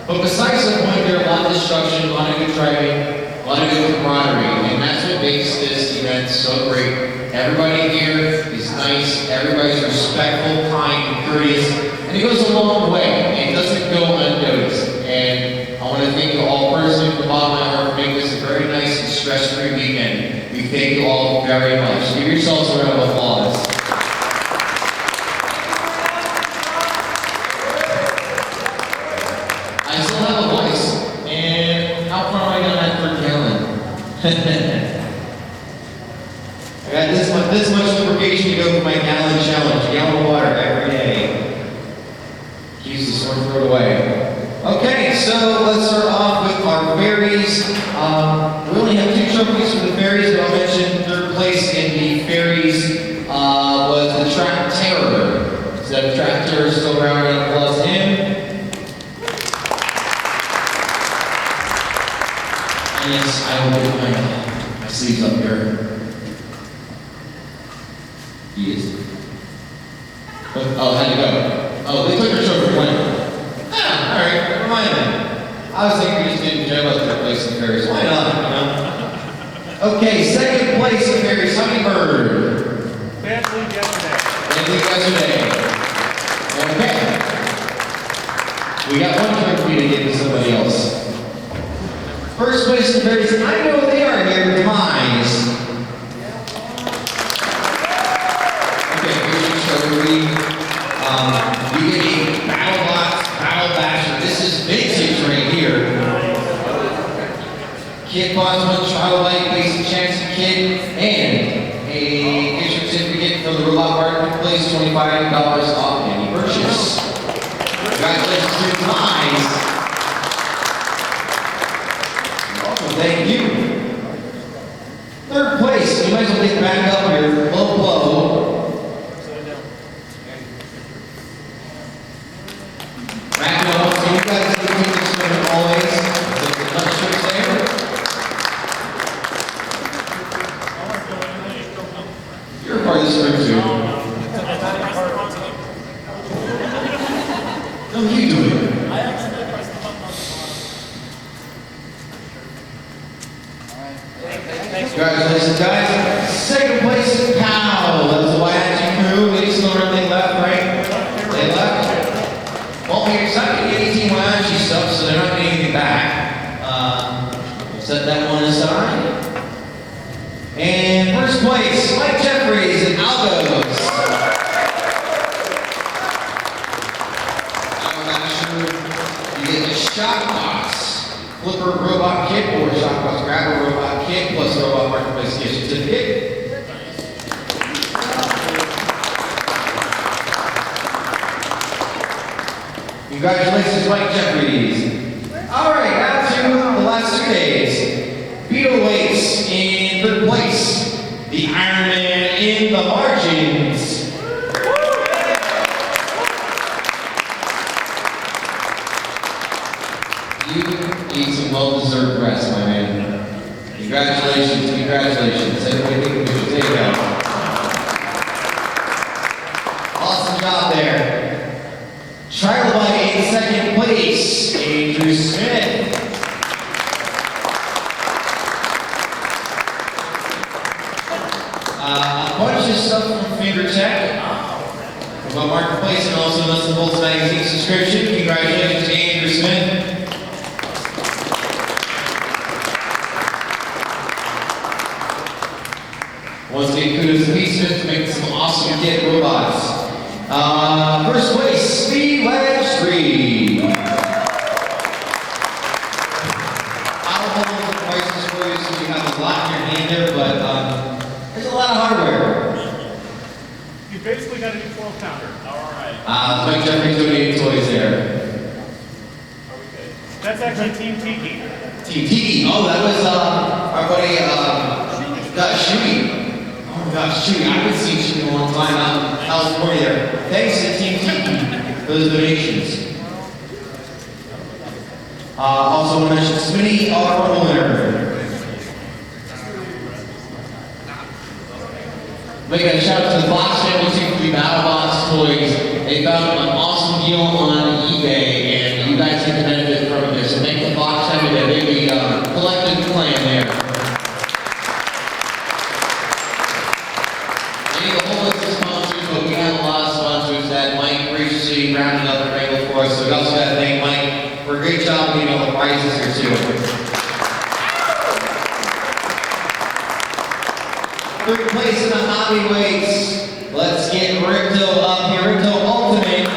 But besides the point, there are a lot of destruction, a lot of good driving, a lot of good camaraderie, and that's what makes this event so great. Everybody here is nice, everybody's respectful, kind, and courteous, and it goes a long way. It doesn't go unnoticed. And I want to thank you all personally from the bottom of my heart for making this a very nice and stress-free weekend. We thank you all very much. Give yourselves a round of applause. I still have a voice, and how far am I going at per gallon? I got this much lubrication to go for my gallon challenge. A gallon of water every day. Keeps the sore throat away. Okay, so let's start off with our ferries. We only have 2 trophies for the ferries, but I'll mention third place in the ferries was the Track Terror. So the Track Terror is still around, and applause to him. Yes, I will get my sleeves up here. He is. Oh, how'd you go? Oh, they took your show for one. Ah, alright, never mind then. I was thinking we just didn't jump up their place in Paris. Why not, you know? Okay, second place in Paris, Hummingbird. Badly yesterday. Badly yesterday. Okay. We got one trophy to give to somebody else. First place in Paris, I know they are here, ties. Okay, here's your trophy. You get a Battle Box, Battle Basher. This is vintage right here. Kit Box 1 Trial Light, Basic Chance Kit, and a gift certificate from the Robot Marketplace, $25 off any purchase. Congratulations to your ties. Thank you. Third place, you might as well get back up here. Low blow. Back up. So you guys have to keep this one always. So not sure there. You're a part of this group too. No, you do it. Congratulations, guys. Second place is POW. That was the YIG crew. They still they left, right? They left. Well, you're not going to get 18 YIG stuff, so they're not getting anything back. Set that one aside. And first place, Mike Jeffries and Algos. You get the Shock Box. Flipper Robot Kit or Shock Box Grabber Robot Kit plus Robot Marketplace gift certificate. Congratulations, Mike Jeffries. All right, now to the last 2 days. Beetleweights in third place. The Iron Man in the margins. You need some well-deserved rest, my man. Congratulations, congratulations. Everybody take a picture. There you go. Awesome job there. Trilobite in second place, Andrew Smith. A bunch of stuff from Favorite Tech, from our Marketplace, and also Nuts and Bolts magazine subscription. Congratulations to Andrew Smith. Once again, kudos to Pete Smith for making some awesome kit robots. First place Mike Jeffries donated toys there. That's actually Team Tiki. Team Tiki. Oh, that was our buddy Shuey. Oh my gosh, Shuey. I haven't seen Shuey in a long time out in California there. Thanks to Team Tiki for those donations. Also want to mention Smitty, our winner. Make a shout out to the Box family too for the BattleBox toys. They found an awesome deal on eBay, and you guys get the benefit from it. So thank the Box family that they collected plan there. I need a whole list of sponsors, but we have a lot of sponsors that Mike graciously rounded up and wrangled for us. So we also got to thank Mike for a great job getting all the prizes here too. Third place in the Beetleweights. Let's get Ricto up here. Ricto Ultimate.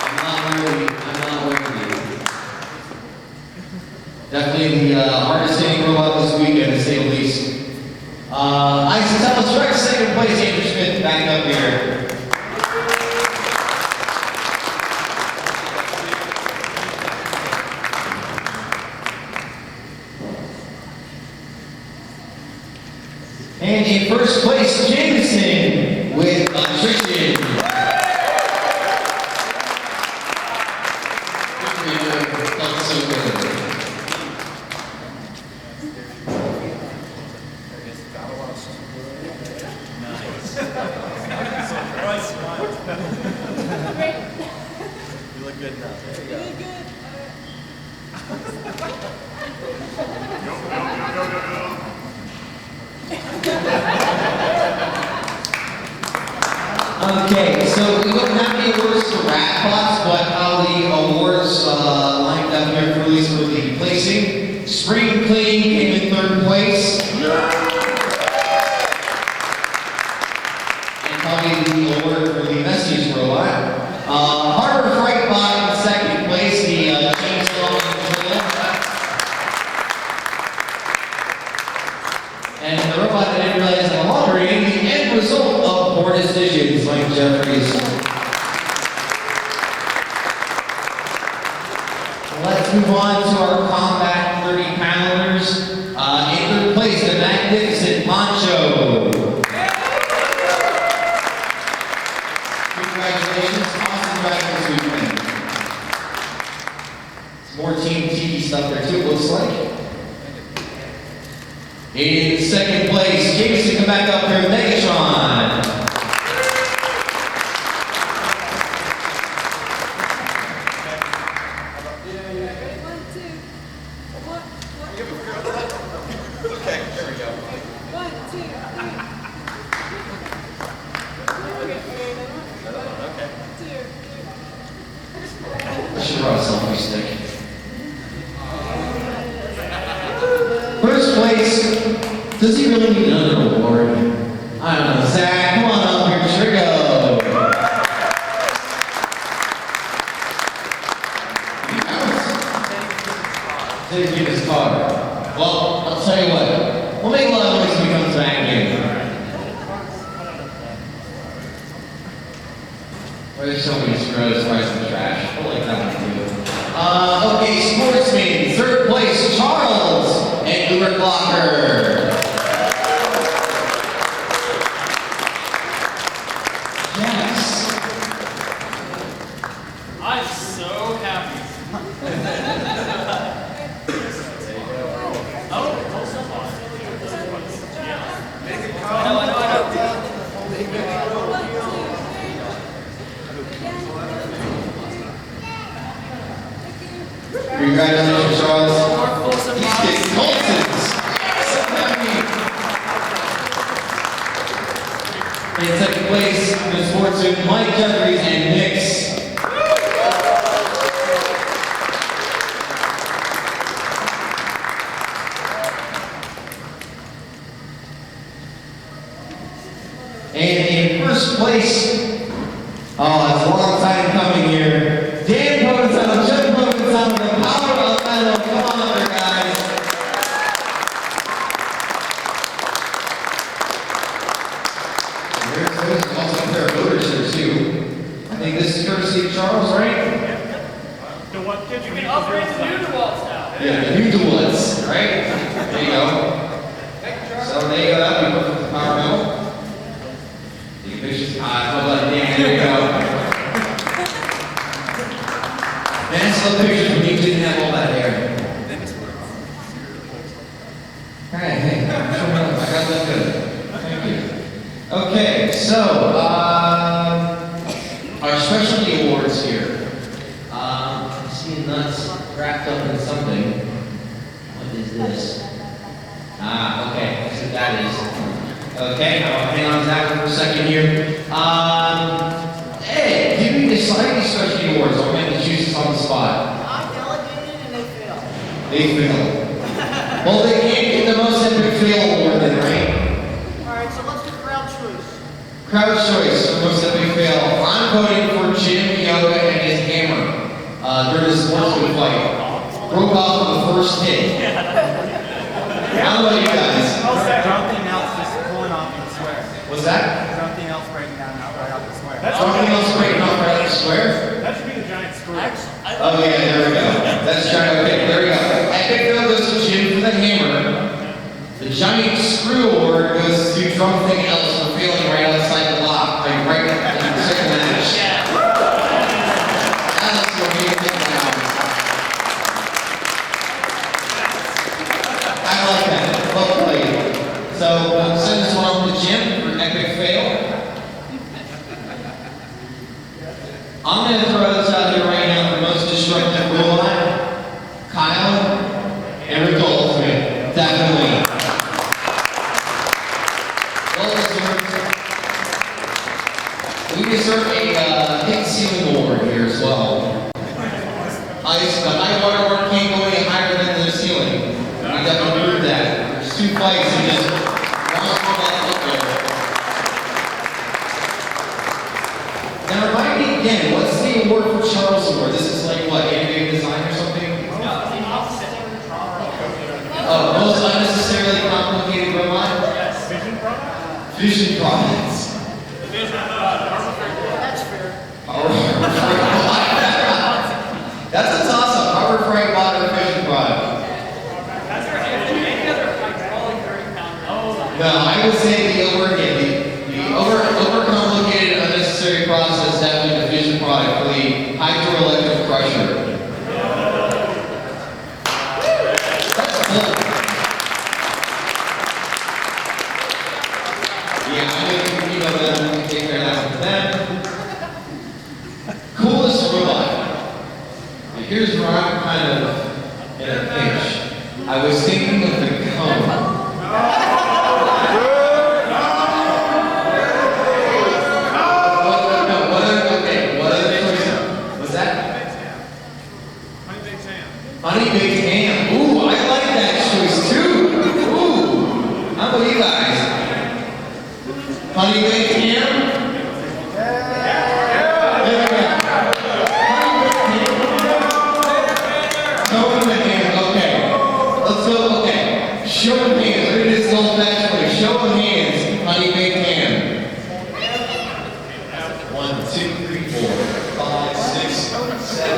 I'm not worthy. Definitely the hardest hitting robot this weekend, to say the least. Isotop's Rex, second place. Andrew Smith back up here. And in first place, Jameson with Nutrition. Felt so good. You look good now. There you go. Okay, so we don't have any awards for Ratbots, but how the awards lined up here for release for the placing. Spring Clean came in third place. And probably the award for the Messi's robot. Harbor Frightbot in second place, the chainsaw drill. And the robot that didn't realize how long we're in, the end result of poor decisions, like Jeffries. Let's move on to our combat 30-pounders. In third place, the magnificent Poncho. Congratulations, awesome drive this weekend. Some more Team Tiki stuff there too, it looks like. In second place, Jameson, come back up here, Megatron. I should have brought a selfie stick. First place, does he really need another award? I don't know. Zach, come on up here, Trigo. Didn't get his car. Well, I'll tell you what. We'll make a lot of noise when he comes back in. Well, there's so many scrubs, fries, and trash. I like that one too. Okay, Sportsman, third place, Charles and Uber Blocker. Yes. I'm so happy. Congratulations, Charles. He's getting Colton's. So happy. In second place, the sportsman Mike Jeffries and Nix. And in first place, oh, it's a long time coming here. Dan Provenzano, Jeff Provenzano, the power of metal. Come on over, guys. Charles, right? You can upgrade the new DeWalt's now. Yeah, the new Beetleweights, right? There you go. So there you go, that'd be perfect for power mill. You can picture the eyes, hold on, yeah, there you go. Man, I saw pictures when you didn't have all that hair. Alright, hey, I got that good. Thank you. Okay, so, our specialty awards here. I see nuts wrapped up in something. What is this? Ah, okay, that's what that is. Okay, I'll hang on to that one for a second here. Hey, give me the society specialty awards. I'll make the choose this on the spot. I delegated and they failed. They failed. Well, they can't get the most epic fail award then, right? Alright, so let's do crowd choice. Crowd choice for most epic fail. I'm voting for Jim Yoga and his hammer during the sportsman fight. Broke off on the first hit. How about you guys? Something else just pulling off and square. What's that? Something else breaking down right off the square. Something else breaking off right off the square? That should be the giant screw. Oh yeah, there we go. That's giant. Okay, there we go. Epic fail goes to Jim for the hammer. The giant screw award goes to something else for failing right outside the lock, like right in the second match. That's what we think now. I like that. Well played. So we'll send this one off to Jim for epic fail. I'm going to throw this out here right now for most destructive robot. Kyle and Rick Ultimate. Definitely. Well deserved. We deserve a hit ceiling award here as well. The high water mark can't go any higher than the ceiling. We definitely proved that. There's two fights and just one robot up there. Now remind me again, what's the award for Charles Award? This is like what, animated design or something? Oh, most unnecessarily complicated robot? Yes. Vision product? Vision products. That's fair. That's a toss-up. Harbor Freight bought a vision product. No, I would say the overcomplicated, unnecessary process definitely the vision product for the hydroelectric crusher. That's cool. Yeah, I know that we can take care of that for them. Coolest robot. Here's where I'm kind of in a pinch. I was thinking of the cone. Honey baked ham. Ooh, I like that choice too. Ooh, how about you guys? Honey baked ham? Show them the hand. Okay. Let's go. Okay. Show them hands. Look at this old fashioned way. Show them hands. Honey baked ham. 1, 2, 3, 4, 5, 6, 7,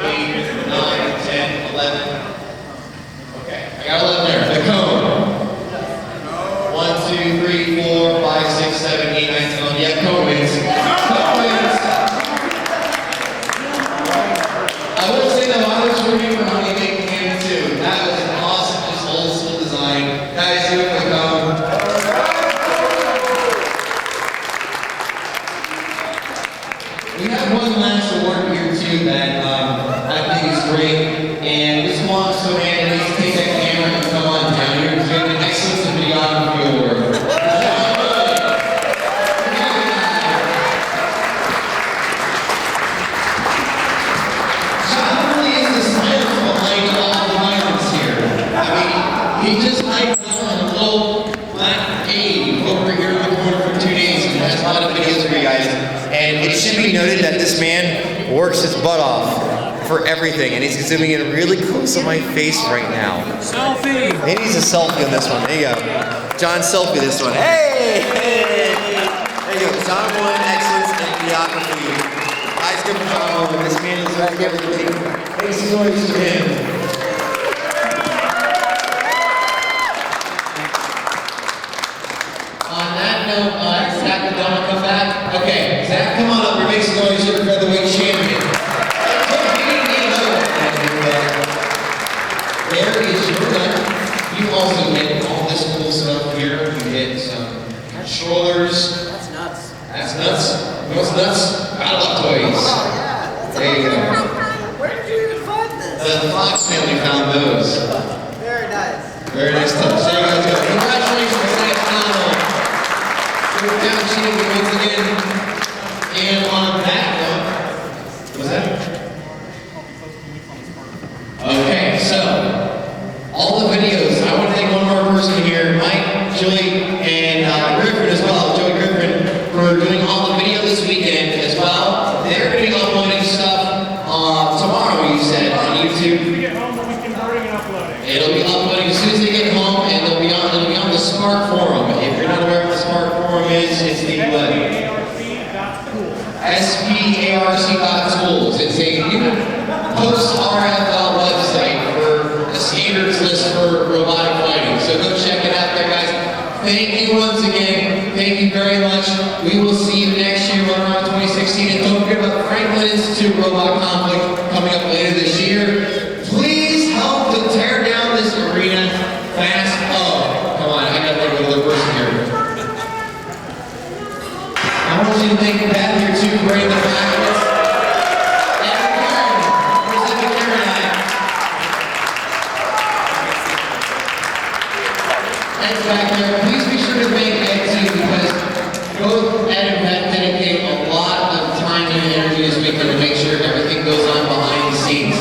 8, 9, 10, 11. Okay, I got 11 there. The cone. 1, 2, 3, 4, 5, 6, 7, 8, 9, 10. Yeah, cone wins. Cone wins. I will say though, I was rooting for Honey Baked Ham too. That was an awesome, just old school design. Guys, do it for the cone. We have one last award here too that I think is great, and this belongs to a man that needs to take that camera and come on down here to get the Excellence in Videography Award. John really is the science behind all the violence here. I mean, he just hides out in a little black cave over here in the corner for 2 days and has a lot of videos for you guys. And it should be noted that this man works his butt off for everything, and he's zooming in really close on my face right now. Selfie! He needs a selfie on this one. There you go. John, selfie this one. Hey! There you go. John won Excellence in Videography. Guys, good for John. give it a big noise to him. On that note, Zach and Donna come back. Okay, Zach, come on up. You're making some noise. You're the featherweight champion. There is your gun. You also get all this cool stuff here. You get some controllers. That's nuts. That's nuts. You know what's nuts? Battle toys. Oh, yeah. There you go. Where did you even find this? The Fox family found those. Very nice. Very nice touch. There you guys go. Congratulations, Zach Connell. Good down champion once again. And on that note, what's that? Okay, so all the videos. I want to thank one more person here, Mike, Julie, and Griffin as well. Joey Griffin for doing all the video this weekend as well. They're going to be uploading stuff tomorrow. You said on YouTube. We get home, the weekend boarding and uploading. It'll be uploading as soon as they get home, and it'll be on the Spark Forum. If you're not aware of what the Spark Forum is, it's the SPARC.tools. It's a new post-RFL website for a standards list for robotic fighting. So go check it out there, guys. Thank you once again. Thank you very much. We will see you next year, Motorama 2016. And don't forget about Franklin Institute Robot Conflict coming up later this year. Please help to tear down this arena fast. Oh, come on. I got to think of another person here. I want you to thank Beth here too, bring the packets. And Karen. Where's the Karen at? Ed's back there. Please be sure to thank Ed too, because both Ed and Beth dedicate a lot of time and energy this weekend to make sure everything goes on behind the scenes.